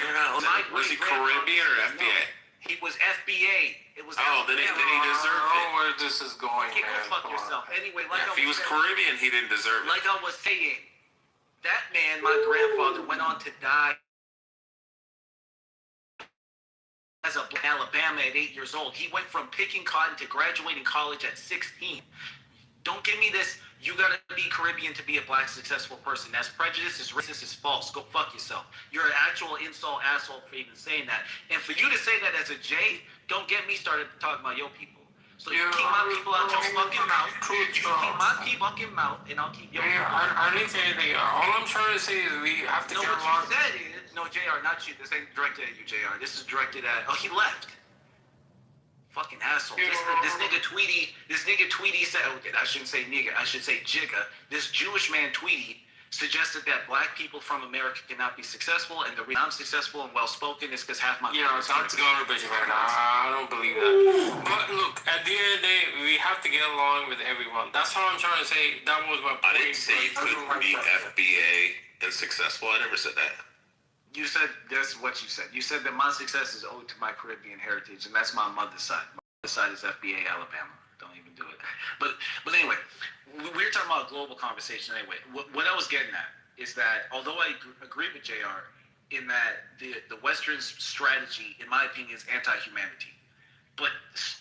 Was he Caribbean or FBA? He was FBA. It was. Then he deserved it. Where this is going, man. Fuck yourself. Anyway, if he was Caribbean, he didn't deserve it. Like I was saying, that man, my grandfather, went on to die as a Alabama at 8 years old. He went from picking cotton to graduating college at 16. Don't give me this. You gotta be Caribbean to be a black successful person. That's prejudice, is racist, is false. Go fuck yourself. You're an actual insult asshole for even saying that. And for you to say that as a J, don't get me started talking about your people. So you keep my people out your fucking mouth. You keep my fucking mouth, and I'll keep your people. I didn't say anything. All I'm trying to say is we have to get along. What you said is, no, JR, not you. This ain't directed at you, JR. This is directed at, he left. Fucking asshole. This nigga Tweety said, okay, I shouldn't say nigga, I should say Jigga. This Jewish man Tweety suggested that black people from America cannot be successful, and the reason I'm successful and well-spoken is because half my... Yeah, that's garbage, man. I don't believe that. But look, at the end of the day, we have to get along with everyone. That's all I'm trying to say. That was my point. I didn't say you couldn't be FBA and successful. I never said that. You said, that's what you said. You said that my success is owed to my Caribbean heritage, and that's my mother's side. My mother's side is FBA Alabama. Don't even do it. But anyway, we were talking about a global conversation anyway. What I was getting at is that although I agree with JR in that the Western strategy, in my opinion, is anti-humanity, but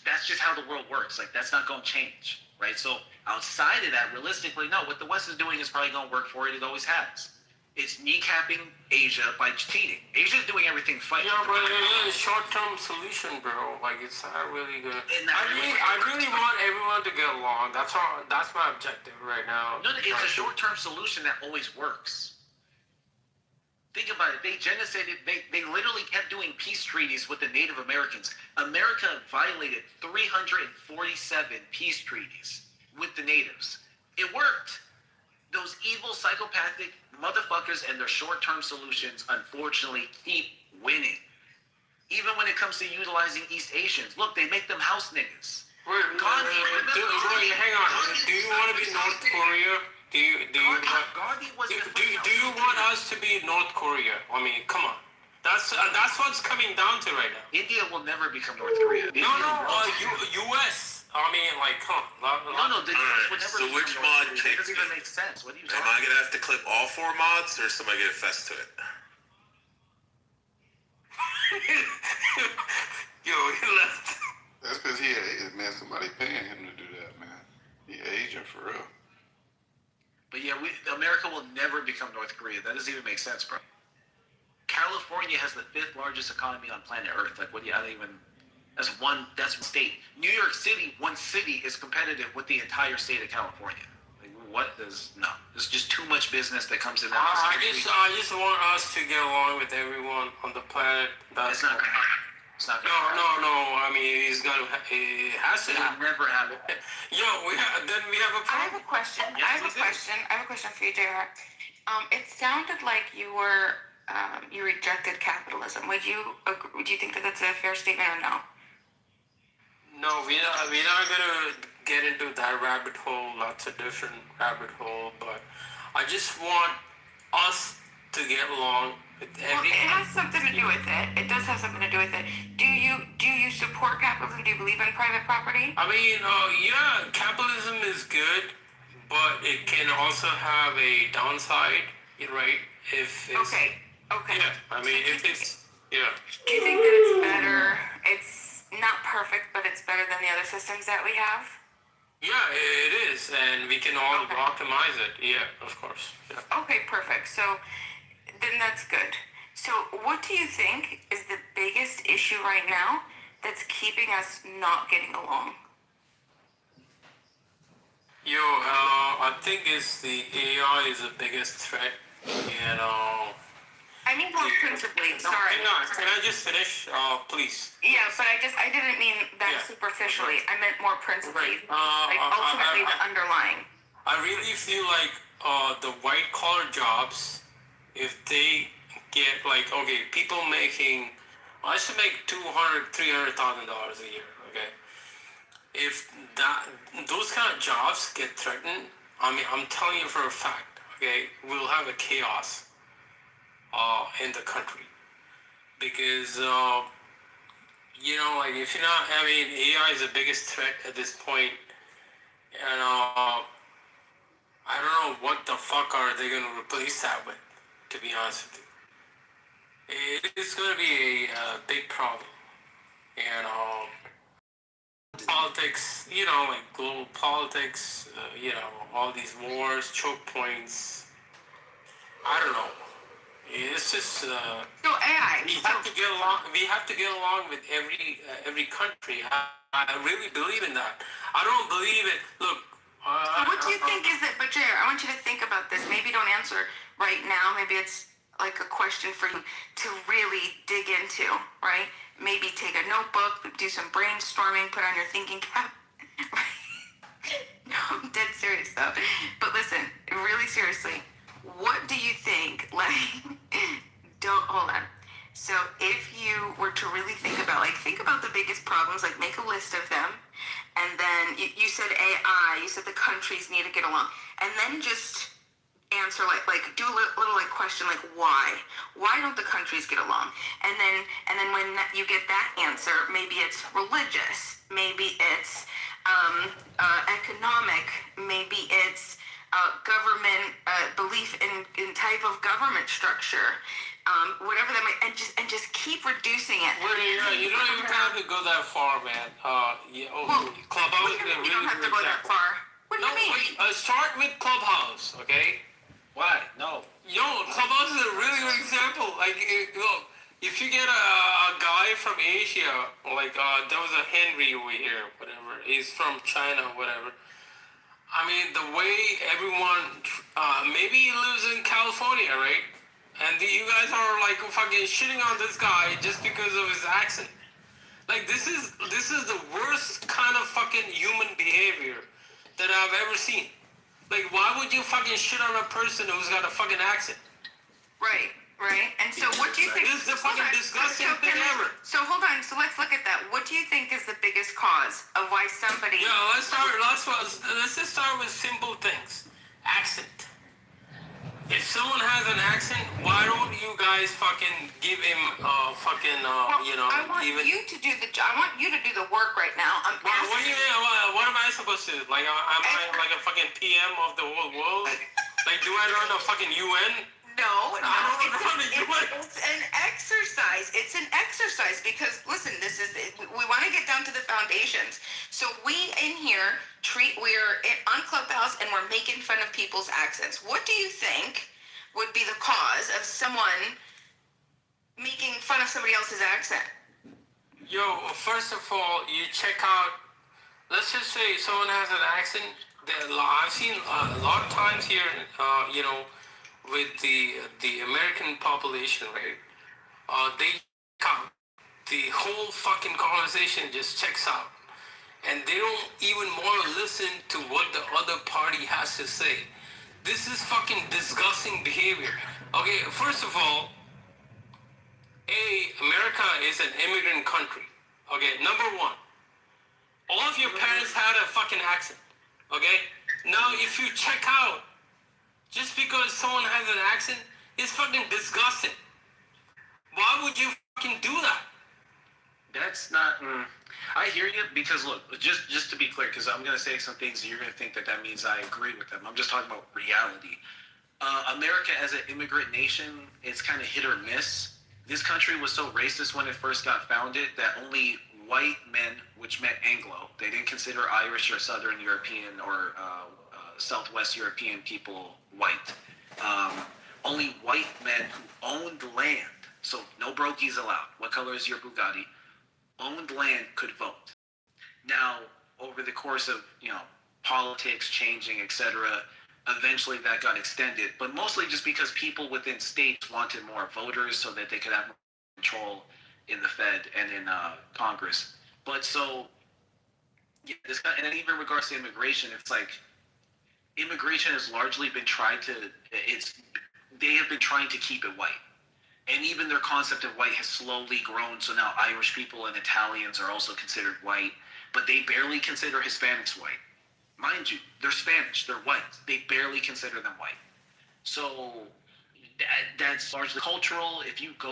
that's just how the world works. Like, that's not going to change, right? So outside of that, realistically, no, what the West is doing is probably going to work for it. It always has. It's kneecapping Asia by cheating. Asia's doing everything fighting. Yeah, but it's a short-term solution, bro. Like, it's not really good. I really want everyone to get along. That's all. That's my objective right now. No, it's a short-term solution that always works. Think about it. They genocided. They literally kept doing peace treaties with the Native Americans. America violated 347 peace treaties with the natives. It worked. Those evil, psychopathic motherfuckers and their short-term solutions, unfortunately, keep winning. Even when it comes to utilizing East Asians. Look, they make them house niggas. Hang on. Do you want to be North Korea? Do you want us to be North Korea? I mean, come on. That's what's coming down to right now. India will never become North Korea. U.S. I mean, like, come on. No, the US would never So become which North mod Korea. That kicks doesn't me? even make sense. What are you Am talking I gonna have to clip all 4 mods, or is somebody gonna fess to it? Yo, he left. That's because man, somebody paying him to do that, man. He agent for real. But yeah, America will never become North Korea. That doesn't even make sense, bro. California has the 5th largest economy on planet Earth. Like, that's one state. New York City, one city, is competitive with the entire state of California. Like, there's just too much business that comes in. I just want us to get along with everyone on the planet. It's not gonna happen. It's not gonna happen. No. I mean, it has to happen. Never happen. Yo, we have a problem. I have a question. I have a question for you, JR. It sounded like you rejected capitalism. Do you think that that's a fair statement or no? No, we're not gonna get into that rabbit hole. Lots of different rabbit hole, but I just want us to get along with everything. Well, it has something to do with it. It does have something to do with it. Do you support capitalism? Do you believe in private property? I mean, yeah, capitalism is good, but it can also have a downside, right? Okay. Yeah, I mean, Do you think that it's better? It's not perfect, but it's better than the other systems that we have? Yeah, it is, and we can all optimize it. Yeah, of course. Yeah. Okay, perfect. So then that's good. So what do you think is the biggest issue right now that's keeping us not getting along? I think it's the AI is the biggest threat, I mean more principally, sorry. Can I just finish, please? Yeah, but I didn't mean that superficially. I meant more principally, ultimately the underlying. I really feel like the white collar jobs, if they get people making, I should make $200,000-$300,000 a year. Okay, if those kind of jobs get threatened, I mean, I'm telling you for a fact. Okay, we'll have a chaos in the country, because if you're not, I mean, AI is the biggest threat at this point, and I don't know what the fuck are they going to replace that with, to be honest with you. It is going to be a big problem, and politics, global politics, all these wars, choke points, I don't know. It's just so AI. We have to get along. We have to get along with every country. I really believe in that. I don't believe it. Look. So what do you think is it? But Jair, I want you to think about this. Maybe don't answer right now. Maybe it's like a question for you to really dig into. Right? Maybe take a notebook, do some brainstorming, put on your thinking cap. No, I'm dead serious though. But listen, really seriously. What do you think, hold on. So if you were to really think about the biggest problems, make a list of them, and then you said AI, you said the countries need to get along, and then just answer, do a little question, why? Why don't the countries get along? And then when you get that answer, maybe it's religious, maybe it's economic, maybe it's government belief in type of government structure, whatever that might, and just keep reducing it. Well, you don't even have to go that far, man. Clubhouse. You don't have to go that far. What do you mean? Start with Clubhouse, okay? Why? No. Clubhouse is a really good example. If you get a guy from Asia, there was a Henry over here, whatever. He's from China, whatever. I mean, the way everyone, maybe he lives in California, right? And you guys are fucking shitting on this guy just because of his accent. This is the worst kind of fucking human behavior that I've ever seen. Why would you fucking shit on a person who's got a fucking accent? Right. And so what do you think? This is the fucking disgusting thing ever. So hold on. So let's look at that. What do you think is the biggest cause of why somebody... Yeah, let's just start with simple things. Accent. someone has an accent, why don't you guys fucking give him I want you to do the job. I want you to do the work right now. What am I supposed to do? Like, am I like a fucking PM of the whole world? Like, do I run a fucking UN? No, I don't run a UN. it's an exercise. It's an exercise because listen, we want to get down to the foundations. So we in here we're on Clubhouse and we're making fun of people's accents. What do you think would be the cause of someone making fun of somebody else's accent? Yo, first of all, you check out. Let's just say someone has an accent. I've seen a lot of times here, with the American population, right? They come. The whole fucking conversation just checks out. And they don't even want to listen to what the other party has to say. This is fucking disgusting behavior. Okay, first of all, America is an immigrant country. Okay, number one, all of your parents had a fucking accent. Okay? Now, if you check out, just because someone has an accent, it's fucking disgusting. Why would you fucking do that? That's not. I hear you because look, just to be clear, because I'm gonna say some things and you're gonna think that means I agree with them. I'm just talking about reality. America as an immigrant nation, it's kind of hit or miss. This country was so racist when it first got founded that only white men, which meant Anglo, they didn't consider Irish or Southern European or Southwest European people white. Only white men who owned land, so no brokies allowed. What color is your Bugatti? Owned land could vote. Now, over the course of politics changing, etc., eventually that got extended, but mostly just because people within states wanted more voters so that they could have more control in the Fed and in Congress. But so, yeah, and then even in regards to immigration, it's like immigration has largely been they have been trying to keep it white. And even their concept of white has slowly grown. So now Irish people and Italians are also considered white, but they barely consider Hispanics white. Mind you, they're Spanish, they're white. They barely consider them white. So that's largely cultural. If you go